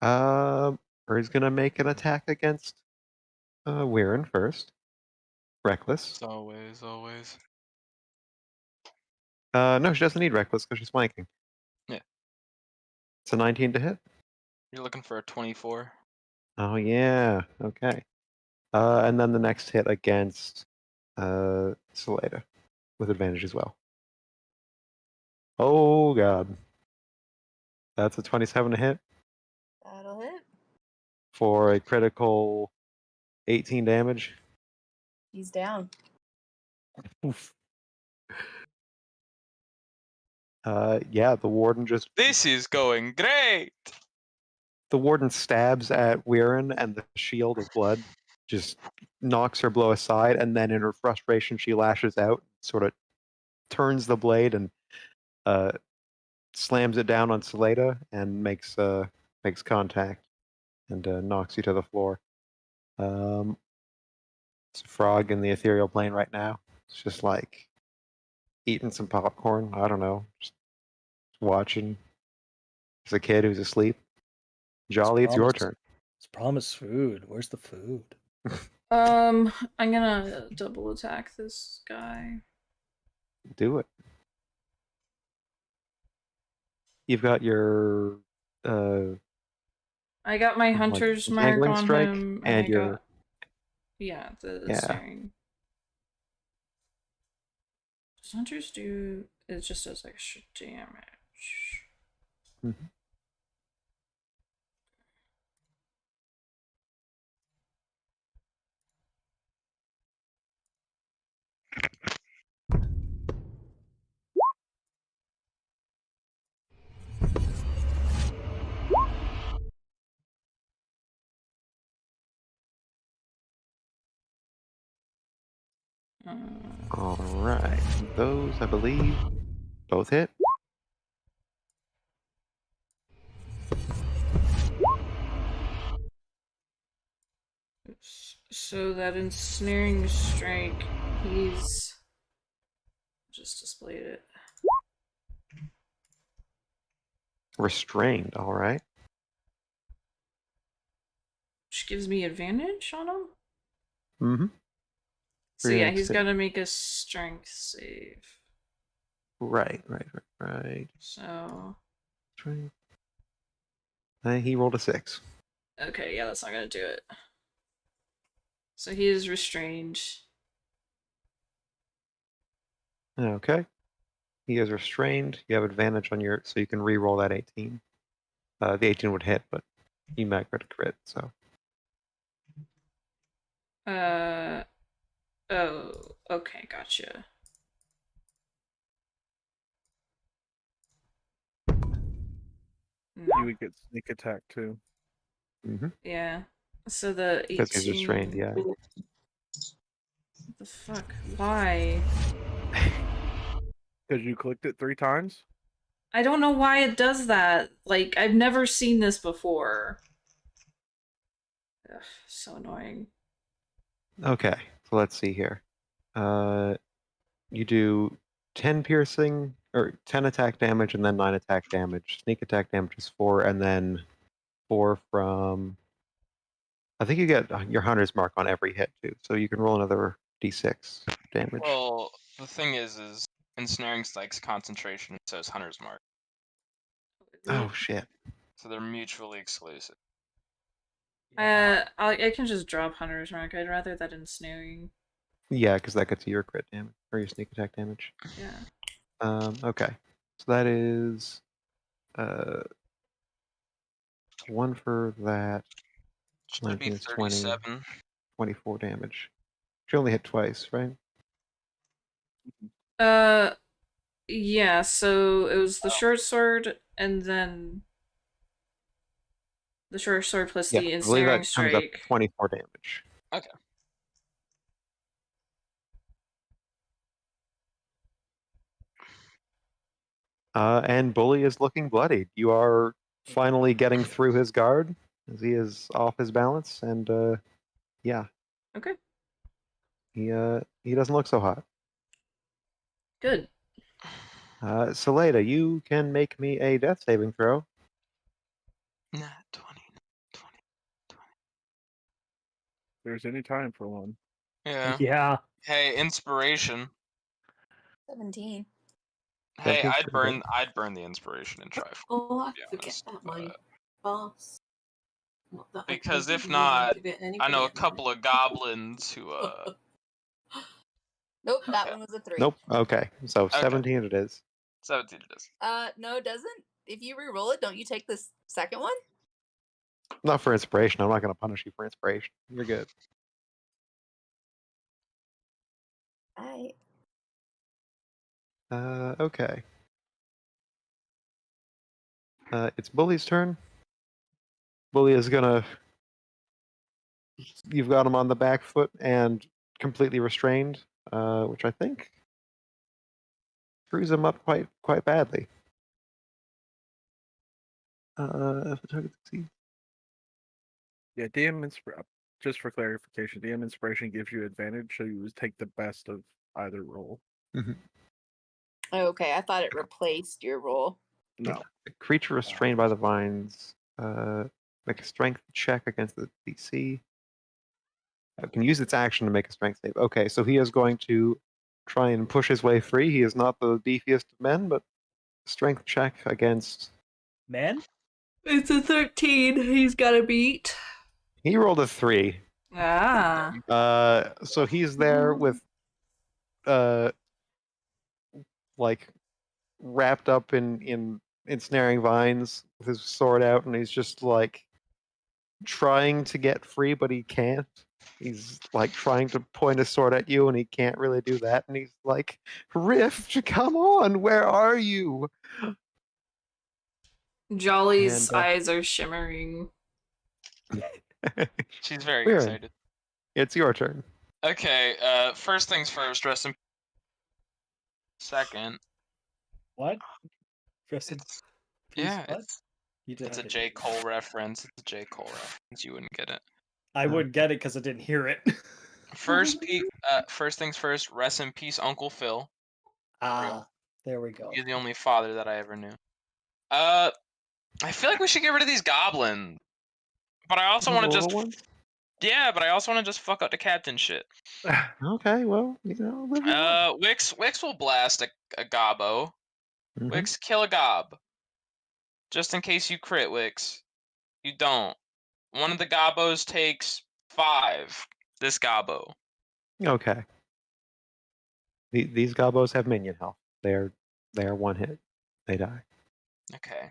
Ur's gonna make an attack against Weirin first. Reckless. Always. No, she doesn't need reckless because she's flanking. Yeah. It's a 19 to hit. You're looking for a 24. Oh yeah. Okay. And then the next hit against Saleda with advantage as well. Oh god. That's a 27 to hit That'll hit. for a critical 18 damage. He's down. Oof. Yeah, the warden just This is going great. the warden stabs at Weirin, and the shield of blood just knocks her blow aside, and then in her frustration she lashes out, sort of turns the blade and slams it down on Saleda and makes contact and knocks you to the floor. It's a frog in the ethereal plane right now. It's just like eating some popcorn. I don't know, just watching. There's a kid who's asleep. Jolly, it's your turn. It's promised food. Where's the food? I'm gonna double attack this guy. Do it. You've got your I got my like, hunter's mark Entangling on strike him, and I your got the Yeah. staring. Does hunters do? It just does extra damage. Mhm. All right, those I believe both hit. So that ensnaring strike, he's just displayed it. Restrained. All right. Which gives me advantage on him? Mm-hmm. So For your yeah, next he's hit. gotta make a strength save. Right. So Strength. He rolled a 6. okay, yeah, that's not gonna do it. So he is restrained. Okay. He is restrained. You have advantage on your, so you can re-roll that 18. The 18 would hit, but you might get a crit. So Oh, okay, gotcha. You would get sneak attack too. Yeah. So the 18. because he's restrained. Yeah. What the fuck? Why? Because you clicked it 3 times. I don't know why it does that. Like, I've never seen this before. Ugh, so annoying. Okay. So let's see here. You do 10 piercing or 10 attack damage and then 9 attack damage. Sneak attack damage is 4, and then 4 from. I think you get your hunter's mark on every hit too, so you can roll another d6 damage. Well, the thing is ensnaring strikes concentration, so is hunter's mark. Oh shit. So they're mutually exclusive. I can just drop Hunter's Mark. I'd rather that ensnaring. Yeah, because that gets you your crit damage or your sneak attack damage. Yeah. Okay. So that is 1 for that. Should be 19 is 20, 37. 24 damage. She only hit twice, right? Yeah, so it was the short sword and then the short sword plus Yeah, the I believe ensnaring that comes up strike. to 24 damage. Okay. And Bully is looking bloodied. You are finally getting through his guard as he is off his balance, and yeah. Okay. He doesn't look so hot. Good. Saleda, you can make me a death saving throw. Nah, 20. There's any time for one. Yeah. Yeah. Hey, inspiration. 17. Hey, 17's I'd pretty burn the inspiration and try for Oh, I to be forget honest. that my boss. Not that I Because if really not, wanted it I anybody know a at couple of goblins who Nope, that one was a 3. Nope. Okay, so Okay. 17 it is. 17 it is. No, it doesn't. If you re-roll it, don't you take this second one? Not for inspiration. I'm not going to punish you for inspiration. You're good. Alright. Okay. It's Bully's turn. Bully is gonna. You've got him on the back foot and completely restrained, which I think screws him up quite badly. If the target succeeds. Yeah, DM inspiration. Just for clarification, DM inspiration gives you advantage, so you would take the best of either roll. Okay, I thought it replaced your roll. No. A creature restrained by the vines. Make a strength check against the DC. It can use its action to make a strength save. Okay, so he is going to try and push his way free. He is not the beefiest of men, but strength check against. Men? It's a 13. He's got to beat. He rolled a 3. Ah. So he's there with, like, wrapped up in ensnaring vines with his sword out, and he's just like trying to get free, but he can't. He's like trying to point his sword at you, and he can't really do that. And he's like, "Rift, come on, where are you?" Jolly's And, eyes are shimmering. She's very Weird. excited. It's your turn. Okay, first things first, rest in second. What? Rest in It's, peace, yeah, what? it's You did, it's I a didn't J. hear Cole that. reference. It's a J. Cole reference. You wouldn't get it. I would get it because I didn't hear it. First things first, rest in peace, Uncle Phil. Ah, there we go. You're the only father that I ever knew. I feel like we should get rid of these goblins. But I also The want to little just ones? yeah, but I also want to just fuck up the captain shit. Okay, well, live your life. Wix will blast a gobbo. Mhm. Wix, kill a gob. Just in case you crit, Wix. You don't. One of the gobbos takes 5. This gobbo. Okay. These gobos have minion health. They are one hit. They die. Okay.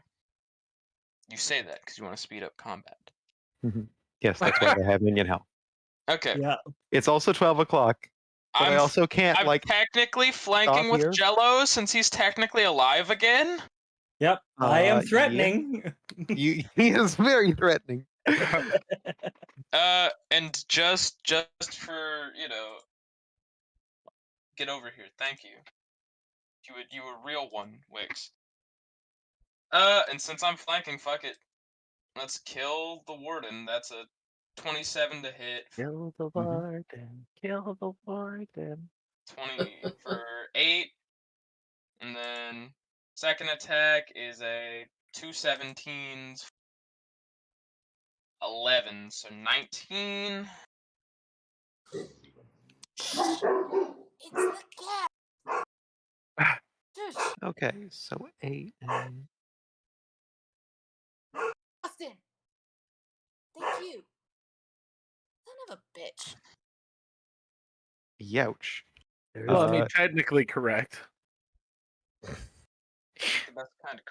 You say that because you want to speed up combat. Yes, that's why they have minion health. Okay. Yeah. It's also 12 o'clock, but I also can't I'm technically flanking with here. Jello since he's technically alive again. Yep, I am yeah. threatening. He is very threatening. And just for get over here. Thank you. You a real one, Wix. And since I'm flanking, fuck it. Let's kill the warden. That's a 27 to hit. Kill the warden. Kill the warden. 20 for 8. And then second attack is a 2 17s. 11, so 19. It's the cat. Okay, so 8 and Austin. Thank you. Son of a bitch. Youch. Well, I mean, technically correct. That's kind of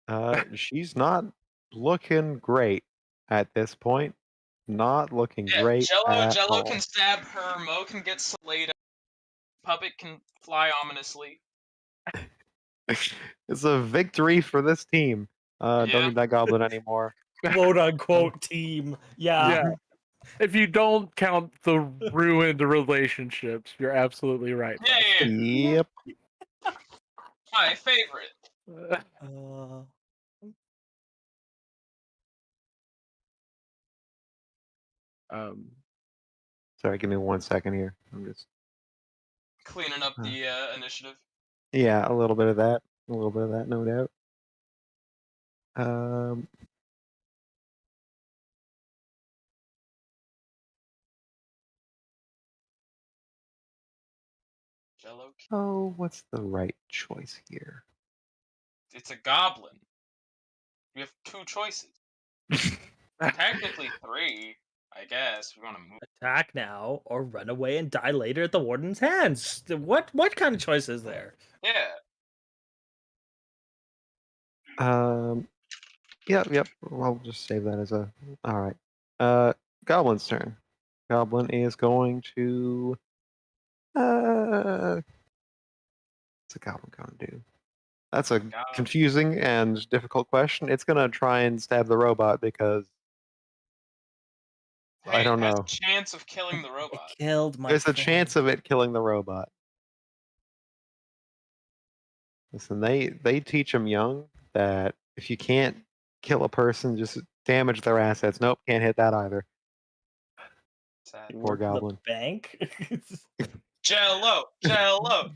correct. She's not looking great at this point. Not looking Yeah, great at Jello all. can stab her. Mo can get Salada. Puppet can fly ominously. It's a victory for this team. Don't need that goblin anymore. Quote unquote team. Yeah. If you don't count the ruined relationships, you're absolutely right. Yeah. Yep. My favorite. Sorry, give me 1 second here. I'm just Cleaning up the initiative. yeah, a little bit of that. A little bit of that, no doubt. Jello. Oh, what's the right choice here? It's a goblin. You have 2 choices. Technically 3, I guess. We want to move. Attack now or run away and die later at the warden's hands. What kind of choice is there? Yeah. Yep. I'll just save that as a. All right. Goblin's turn. Goblin is going to. What's a goblin going to do? That's a confusing and difficult question. It's going to try and stab the robot because. I don't It has know. a chance of killing the robot. Killed my There's a friend. chance of it killing the robot. Listen, they teach them young that if you can't kill a person, just damage their assets. Nope, can't hit that either. Sad. Poor goblin. The bank. Jello. Jello.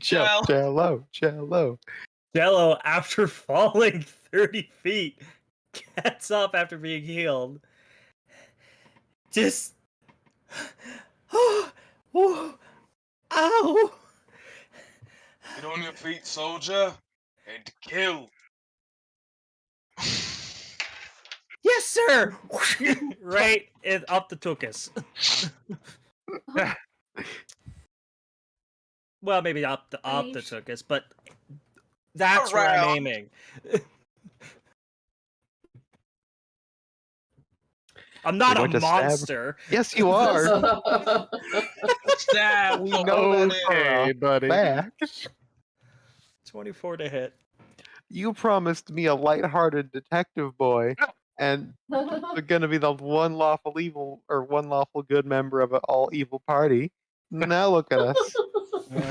Jello, after falling 30 feet, gets up after being healed. Just. Oh, ow! Get on your feet, soldier. And kill. Yes, sir! Right up the tuchus. Well, maybe up the tuchus, but that's where I'm aiming. I'm not a monster. Yes, you are. Stab. We know that buddy. Fact. 24 to hit. You promised me a light-hearted detective boy. and they're gonna be the one lawful evil or one lawful good member of an all evil party. Now look at us.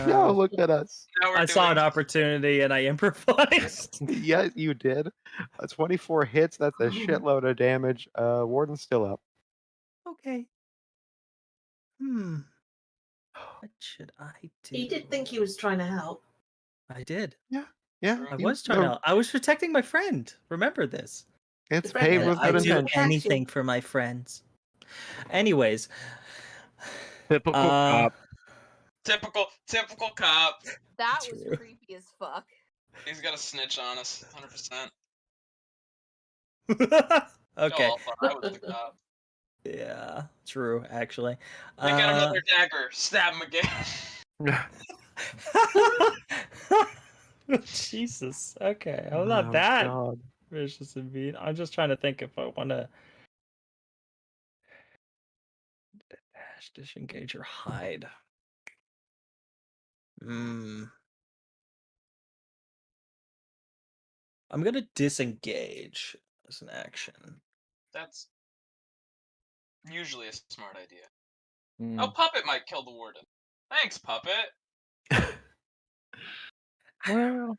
Now look at us. Now we're I saw an doing- opportunity and I improvised. Yeah, you did. 24 hits. That's a shitload of damage. Warden's still up. Okay. What should I do? He did think he was trying to help. I did. Yeah. I was trying to. I was protecting my friend. Remember this. It's The friend paved that with I good do intention. anything for my friends. Anyways, Typical cop. Typical cop. That That's was true. creepy as fuck. He's got a snitch on us, 100%. Okay. Oh, I was the cop. Yeah, true. Actually, Pick out another dagger. Stab him again. Jesus. Okay, I'm not Oh, that God. vicious and mean. I'm just trying to think if I want to dash, disengage, or hide. I'm gonna disengage as an action. That's usually a smart idea. Mm. Oh, Puppet might kill the warden. Thanks, Puppet. Well,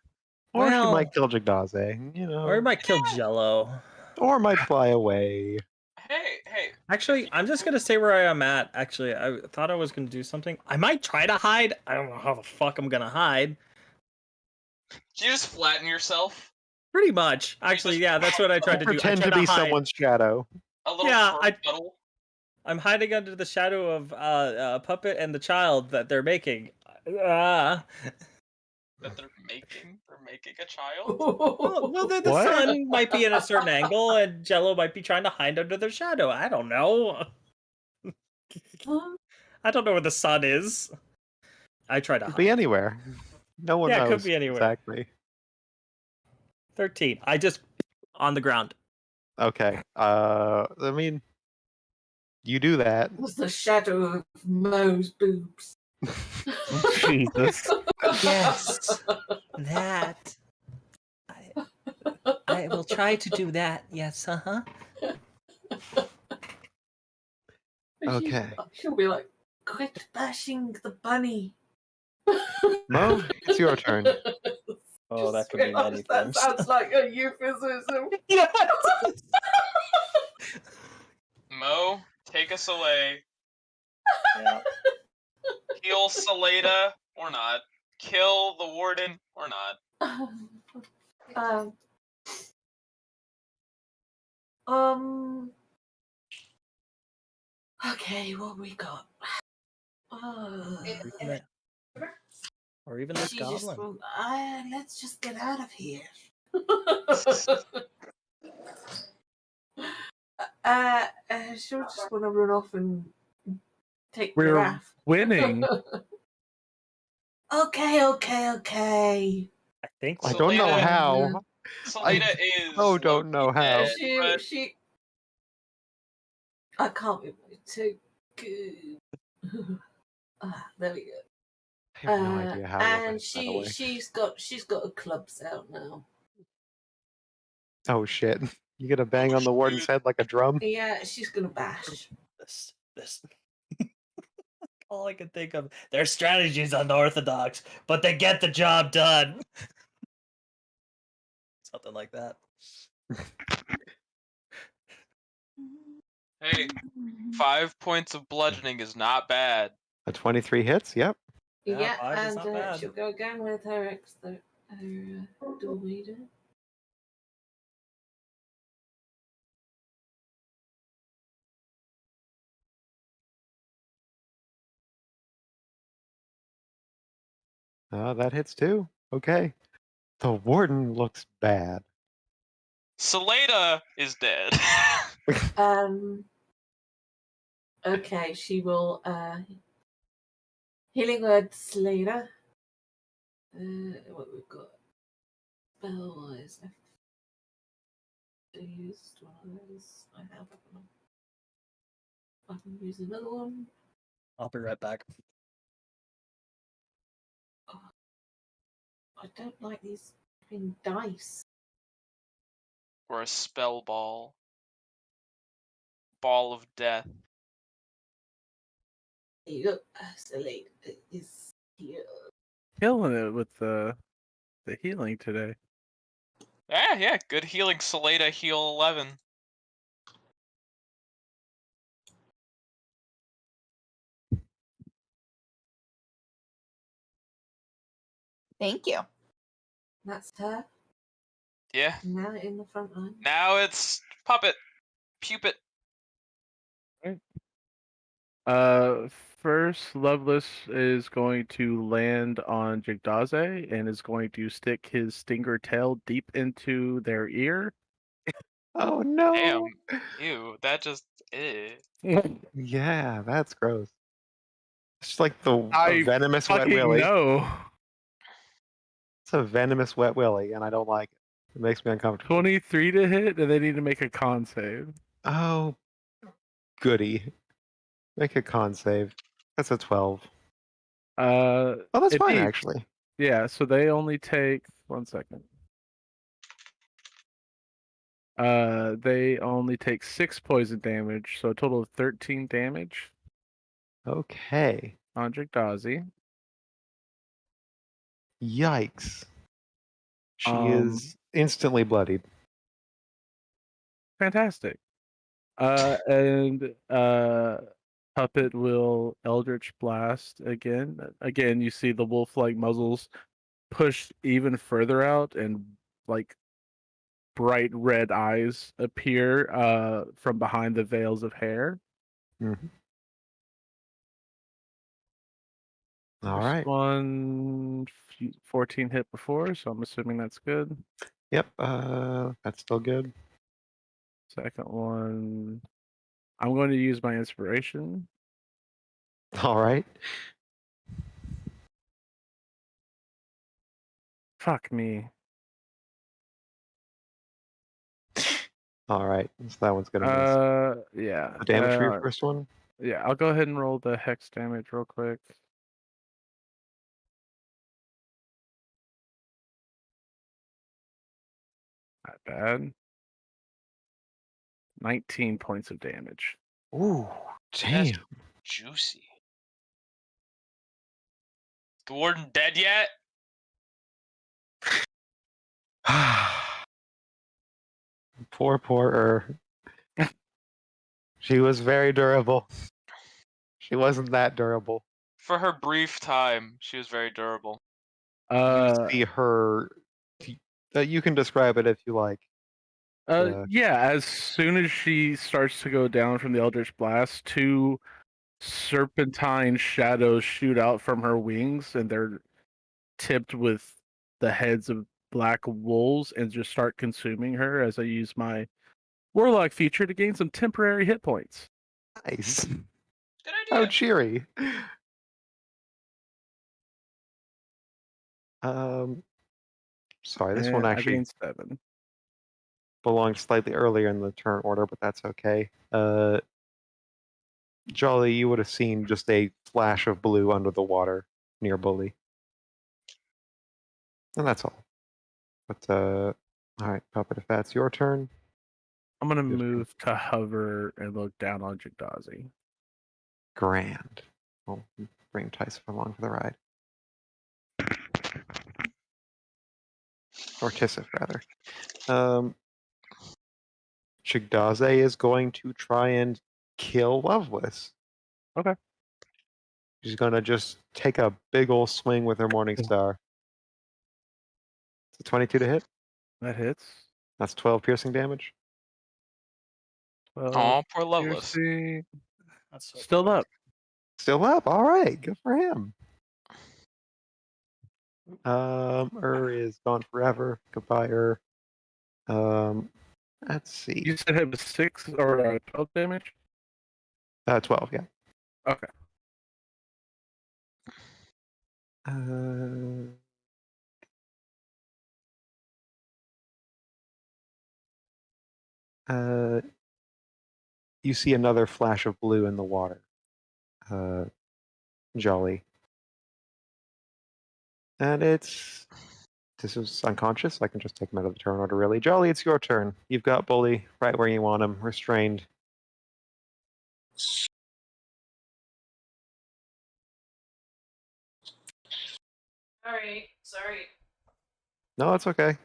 Or she Well- might kill Jagdaze, you know. Or it might kill Jello. Or might fly away. Hey. Actually, I'm just gonna stay where I am at. Actually, I thought I was gonna do something. I might try to hide. I don't know how the fuck I'm gonna hide. Did you just flatten yourself? Pretty much. Actually, yeah, that's what I tried to do. I Pretend tried to be hide. someone's shadow. A little Yeah, puddle? I'm hiding under the shadow of Puppet and the child that they're making. That they're making? They're making a child? Well, the What? sun might be in a certain angle, and Jello might be trying to hide under their shadow. I don't know. I don't know where the sun is. I try to Could hide. be anywhere. No one Yeah, it knows. could be anywhere. Exactly. 13. I just on the ground. Okay. I mean, you do that. It was the shadow of Mo's boobs. Jesus. Yes, that. I will try to do that. Yes, Okay. She'll be like, quit bashing the bunny. Mo, it's your turn. Oh, that Just could be many realised that things. sounds like a euphemism. Mo, take us away. Yeah. Heal Salada or not. Kill the warden or not. Okay, what we got? Or even this She just goblin. won't- let's just get out of here. She'll just want to run off and take the We're raft. winning. Okay. I think I so. don't know Salada- how. Salada is. Oh, don't know how. dead, She. I can't be too good. There we go. I have no idea how. And that away. she's got her clubs out now. Oh shit! You gonna bang on the warden's head like a drum? Yeah, she's gonna bash. This. All I can think of. Their strategy's unorthodox, but they get the job done. Something like that. Hey, 5 points of bludgeoning is not bad. A 23 hits. Yep. Yeah, 5 is and not bad. she'll go again with her dual leader. That hits too. Okay. The warden looks bad. Salada is dead. Okay, she will healing word Slater. What we've got spell wise. I used one of those. I have one. I can use another one. I'll be right back. I don't like these fucking dice. Or a spell ball. ball of death. You look isolate is here. Killing it with the healing today. Yeah, good healing. Salada heal 11. Thank you. That's her. Yeah. Now in the front line. Now it's Puppet. Pupit. First, Loveless is going to land on Jigdaze and is going to stick his stinger tail deep into their ear. Oh no! Damn. Ew. That just. Yeah, that's gross. It's like the I venomous wet fucking willy. know. It's a venomous wet willy, and I don't like it. It makes me uncomfortable. 23 to hit, and they need to make a con save. Oh, goody. Make a con save. That's a 12. Oh, that's fine, actually. Yeah, so they only take 1 second. They only take 6 poison damage, so a total of 13 damage. Okay. On Jigdazi. Yikes. She is instantly bloodied. Fantastic. And Puppet will Eldritch Blast again. Again, you see the wolf-like muzzles pushed even further out, and like bright red eyes appear from behind the veils of hair. Mm-hmm. All First right. one 14 hit before, so I'm assuming that's good. Yep, that's still good. Second one, I'm going to use my inspiration. All right. Fuck me. All right, so that one's gonna miss. Yeah. The damage for your first one? Yeah, I'll go ahead and roll the hex damage real quick. Not bad. 19 points of damage. Ooh, damn. That's juicy. The warden dead yet? Poor She was very durable. She wasn't that durable. For her brief time, she was very durable. You see her. You can describe it if you like. Yeah, as soon as she starts to go down from the Eldritch Blast, 2 serpentine shadows shoot out from her wings, and they're tipped with the heads of black wolves and just start consuming her as I use my Warlock feature to gain some temporary hit points. Nice. Good idea. How cheery. Sorry, this one actually I gained 7. belonged slightly earlier in the turn order, but that's okay. Jolly, you would have seen just a flash of blue under the water near Bully. And that's all. But, all right, Puppet, if that's your turn. I'm going to move to hover and look down on Jigdazi. Grand. We'll bring Tyson along for the ride. Or Tissif, rather. Jigdazi is going to try and kill Loveless. Okay. She's going to just take a big old swing with her Morning Star. It's a 22 to hit. That hits. That's 12 piercing damage. Aw, poor Loveless. Still up. Still up. All right. Good for him. Is gone forever. Goodbye, let's see. You said it was 6 or 12 damage? 12, yeah. Okay. You see another flash of blue in the water. Jolly. And this is unconscious. I can just take him out of the turn order, really. Jolly, it's your turn. You've got Bully right where you want him, restrained. Alright, sorry. No, it's okay.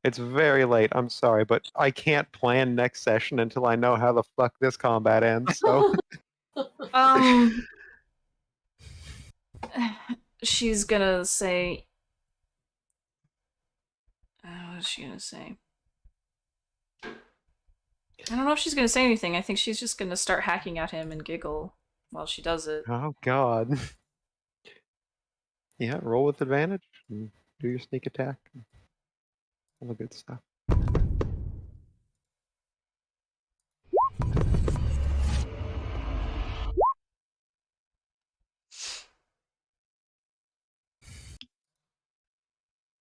It's very late. I'm sorry, but I can't plan next session until I know how the fuck this combat ends. So She's gonna say. What is she gonna say? I don't know if she's gonna say anything. I think she's just gonna start hacking at him and giggle while she does it. oh god. Yeah, roll with advantage. And do your sneak attack. All the good stuff.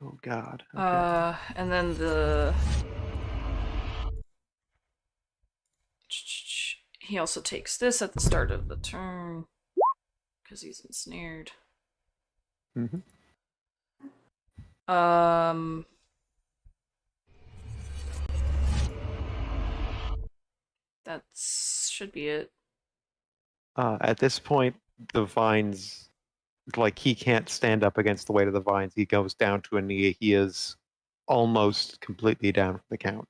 Oh god. Okay. And then the he also takes this at the start of the turn because he's ensnared. Mm-hmm. That should be it. At this point, the vines, like, he can't stand up against the weight of the vines. He goes down to a knee. He is almost completely down from the count,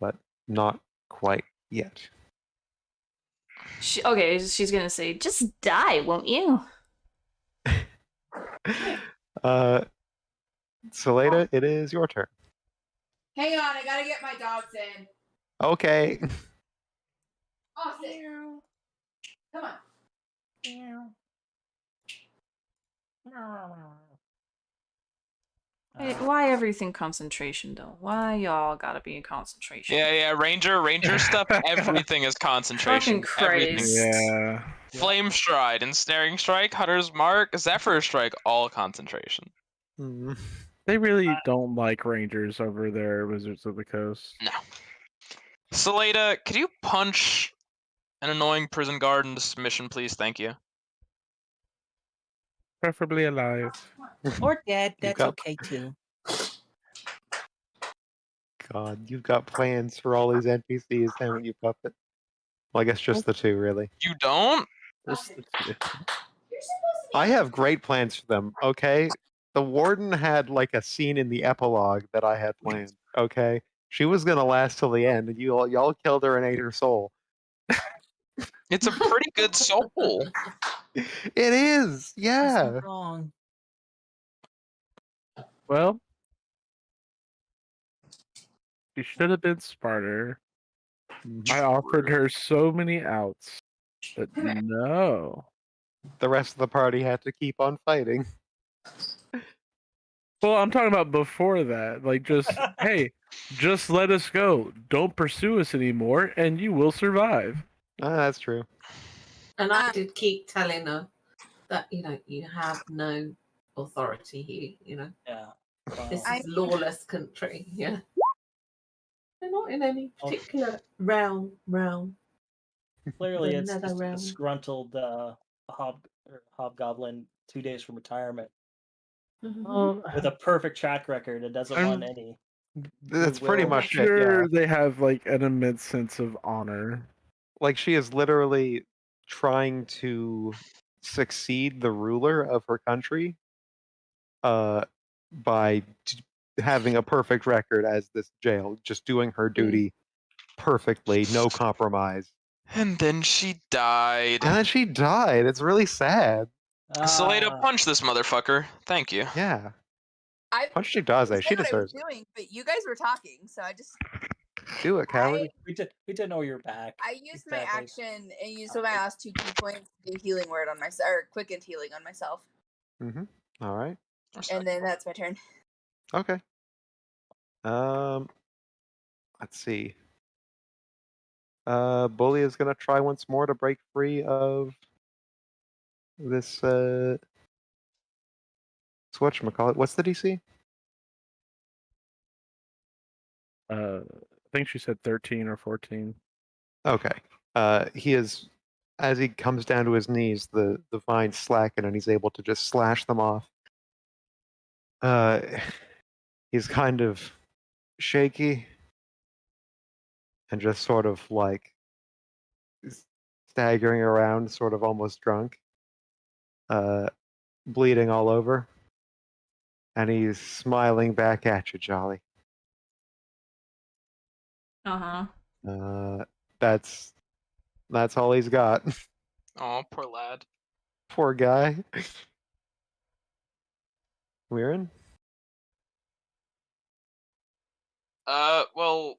but not quite yet. She's gonna say, "Just die, won't you?" Saleda, it is your turn. Hang on, I gotta get my dogs in. Okay. Austin, come on. Why everything concentration though? Why y'all gotta be in concentration? Yeah, Ranger stuff. Everything is concentration. Fucking Christ. Everything. Yeah. Flame Stride, Ensnaring Strike, Hunter's Mark, Zephyr Strike, all concentration. They really don't like Rangers over there, Wizards of the Coast. No. Saleda, could you punch an annoying prison guard into submission, please? Thank you. Preferably alive. Or dead. That's got- okay too. God, you've got plans for all these NPCs, haven't you, Puppet? Well, I guess just the two, really. You don't? Just the two. I have great plans for them, okay? The Warden had, like, a scene in the epilogue that I had planned, okay? She was gonna last till the end, and y'all killed her and ate her soul. It's a pretty good soul. It is, yeah. Wrong. Well, she should have been smarter. I offered her so many outs, but no. The rest of the party had to keep on fighting. Well, I'm talking about before that. Like, just, hey, just let us go. Don't pursue us anymore, and you will survive. That's true. And I did keep telling her that, you have no authority here, Yeah. This Well, is lawless country, yeah. They're not in any particular realm. clearly, The it's nether just a realm. disgruntled hobgoblin 2 days from retirement with a perfect track record and doesn't I'm- want any. That's pretty goodwill. much it, Sure, yeah. they have like an immense sense of honor. Like, she is literally trying to succeed the ruler of her country by having a perfect record as this jail, just doing her duty perfectly, no compromise. And then she died. And then she died. It's really sad. Saleda, punch this motherfucker. Thank you. Yeah. I Punch she does said it. She what I was deserves it. doing, but you guys were talking, so I just Do it, coward. We didn't know you were back. I used my Exactly. action and used my last 2 key points to do healing word on myself, or quickened healing on myself, Mm-hmm. All right. and then that's my turn. Okay. Let's see. Bully is gonna try once more to break free of this whatchamacallit. What's the DC? I think she said 13 or 14. Okay. He is, as he comes down to his knees, the vines slacken and he's able to just slash them off. He's kind of shaky and just sort of like staggering around, sort of almost drunk, bleeding all over, and he's smiling back at you, Jolly. Uh-huh. That's all he's got. Oh, poor lad. Poor guy. Weirin? Well,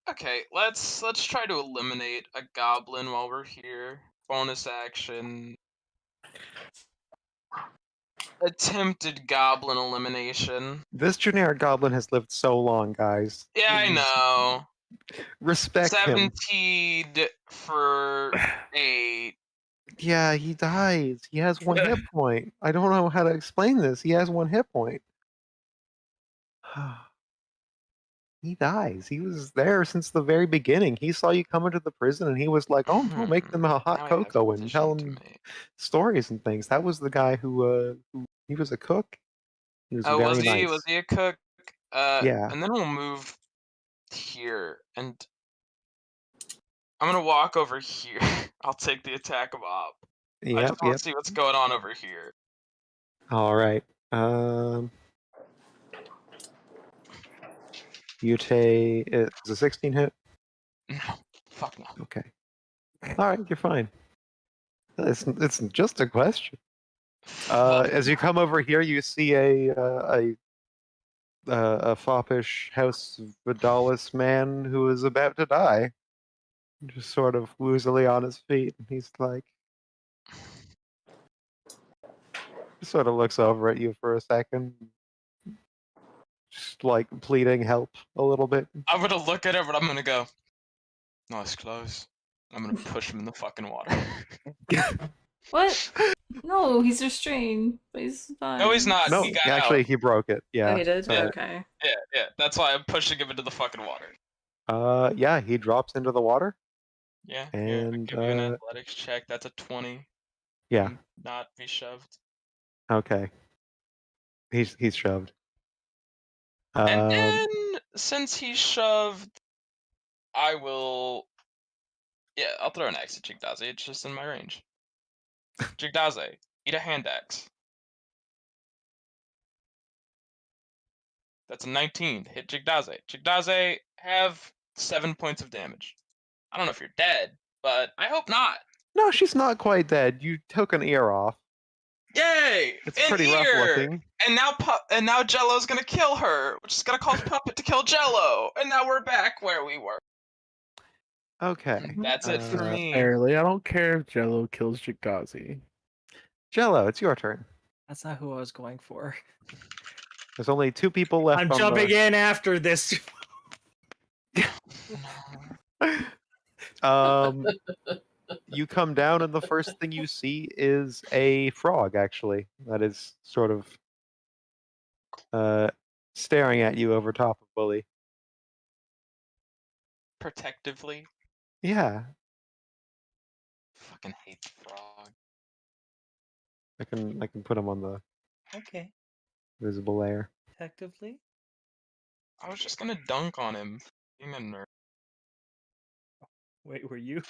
okay, let's try to eliminate a goblin while we're here. Bonus action. Attempted goblin elimination. This generic goblin has lived so long, guys. Yeah, I Please know. respect him. 17'd for 8. Yeah, he dies. He has 1 hit point. I don't know how to explain this. He has 1 hit point. He dies. He was there since the very beginning. He saw you come into the prison and he was like, "Oh, no, make them a Now hot I have cocoa and tell decision to them make. stories and things." That was the guy who he was a cook. He was Oh, very was he? nice. Was he a cook? Yeah. And then we'll move here, and I'm gonna walk over here. I'll take the attack of Op. I Yep, just want yep. to see what's going on over here. All right. You take it's a 16 hit. No, fuck no. Okay. All right, you're fine. It's just a question. As you come over here, you see a foppish House Vidalis man who is about to die, just sort of woozily on his feet. And he's like, sort of looks over at you for a second, just like pleading help a little bit. I'm gonna look at it, but I'm gonna go. Nice clothes. I'm gonna push him in the fucking water. What? No, he's restrained, but he's fine. No, he's not. No, He got actually, out. he broke it. Yeah. Oh, he did? so- Okay. Yeah. That's why I'm pushing him into the fucking water. Yeah, he drops into the water. Yeah. Here, I'll And give you an athletics check. That's a 20. yeah, Not be shoved. okay. He's shoved. And then, since he's shoved, I will. Yeah, I'll throw an axe at Jigdaze. It's just in my range. Jigdaze, eat a hand axe. That's a 19. Hit Jigdaze. Jigdaze, have 7 points of damage. I don't know if you're dead, but I hope not. No, she's not quite dead. You took an ear off. Yay! It's An pretty rough ear! looking. And now Jello's gonna kill her, which is gonna cause Puppet to kill Jello. And now we're back where we were. Okay. That's it for me. Fairly, I don't care if Jello kills Jigdazi. Jello, it's your turn. That's not who I was going for. There's only 2 people left. I'm on jumping in after this. You come down, and the first thing you see is a frog. Actually, that is sort of staring at you over top of Bully. Protectively. Yeah, Fucking hate the frog. I can put him on the Okay. visible layer. Effectively. I was just gonna dunk on him. Being a nerd. Wait, were you?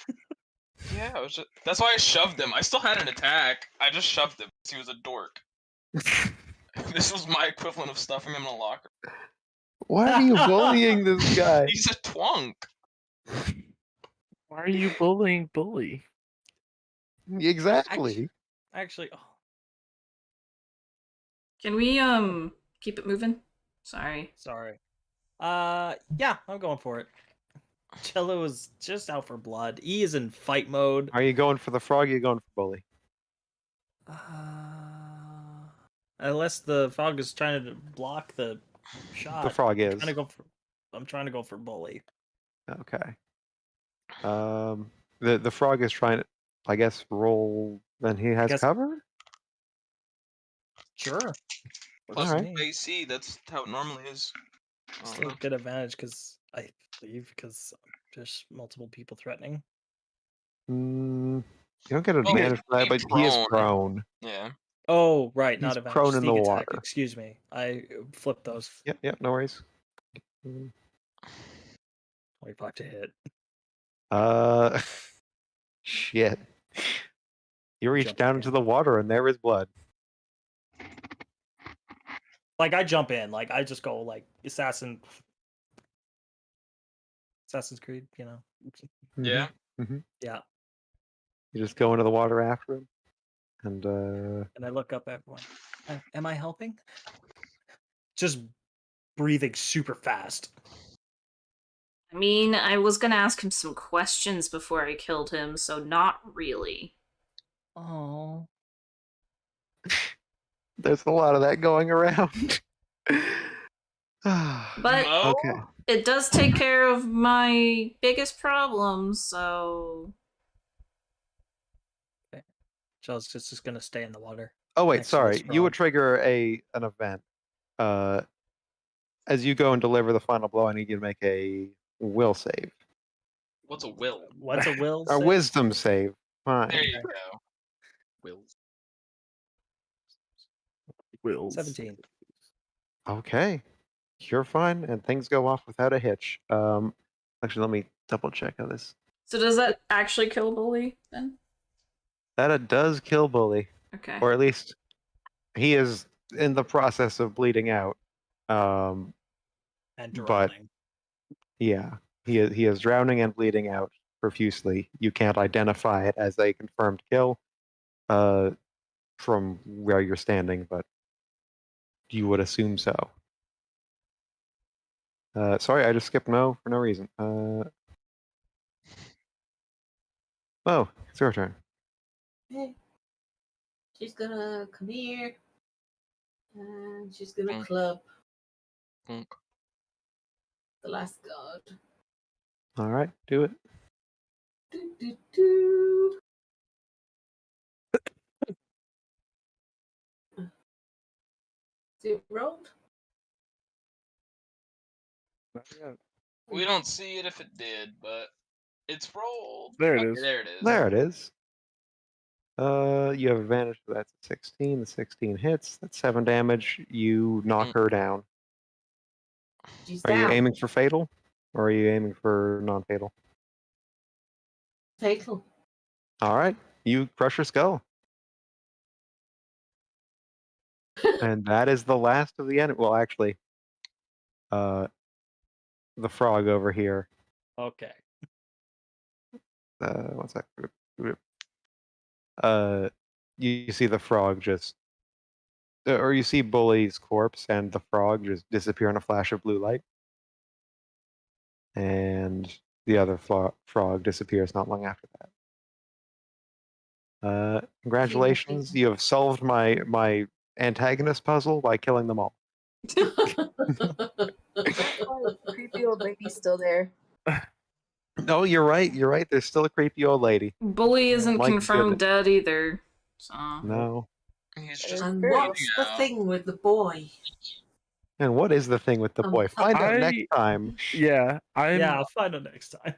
Yeah, I was just. That's why I shoved him. I still had an attack. I just shoved him because he was a dork. This was my equivalent of stuffing him in a locker. Why are you bullying this guy? He's a twunk. Why are you bullying Bully? Exactly. Actually, oh, Can we keep it moving? Sorry. sorry. Yeah, I'm going for it. Jello is just out for blood. E is in fight mode. Are you going for the frog? Or are you going for Bully? Unless the frog is trying to block the shot. The frog is. I'm trying to go for Bully. Okay. The frog is trying to, I guess, roll. Then he has guess- cover. Sure. Plus Alright. AC, that's how it normally is. Still a good advantage because I believe because there's multiple people threatening. You don't get Oh, advantage for that, he's but he is prone. prone. Yeah. Oh, right, not He's advantage. prone in the sneak attack, water. Excuse me. I flipped those. Yep, no worries. 25 to hit. Shit. You reach Jump down in. into the water and there is blood. Like I jump in, like I just go like Assassin's Creed, you know. Yeah. Mm-hmm. Yeah. You just go into the water after him. And And I look up at everyone. Am I helping? Just breathing super fast. I mean, I was gonna ask him some questions before I killed him, so not really. Oh. there's a lot of that going around. But okay. it does take care of my biggest problem, so Joe's just gonna stay in the water. Oh wait, next to this sorry. You would frog. trigger an event. As you go and deliver the final blow, I need you to make a will save. What's a will? What's a will? A save? wisdom save. Fine. There you go. Wills. Wills. 17. Okay. You're fine, and things go off without a hitch. Actually, let me double check how this. So does that actually kill Bully then? That it does kill Bully, Okay. or at least he is in the process of bleeding out. And But drowning. yeah, he is drowning and bleeding out profusely. You can't identify it as a confirmed kill, from where you're standing, but you would assume so. Sorry, I just skipped Mo for no reason. Mo, it's your turn. Okay. She's gonna come here. And she's gonna club Mm. the last god. All right, do it. Do, do, do. Is it rolled? We don't see it if it did, but it's rolled. There it Okay, is. There it is. There it is. You have advantage for that's a 16. The 16 hits. That's 7 damage. You knock her down. She's Are you down. aiming for fatal, or are you aiming for non-fatal? Fatal. All right, you crush her skull, and that is the last of the enemy. Well, actually, the frog over here. Okay. One sec. You see the frog just, or you see Bully's corpse and the frog just disappear in a flash of blue light, and the other frog disappears not long after that. Congratulations, you have solved my antagonist puzzle by killing them all. Creepy old lady's still there. No, you're right. You're right. There's still a creepy old lady. Bully isn't My confirmed dead either. So No. He's just And bleeding what's the out. thing with the boy? And what is the thing with the boy? Find out next time. Yeah, I'm Yeah, I'll find out next time.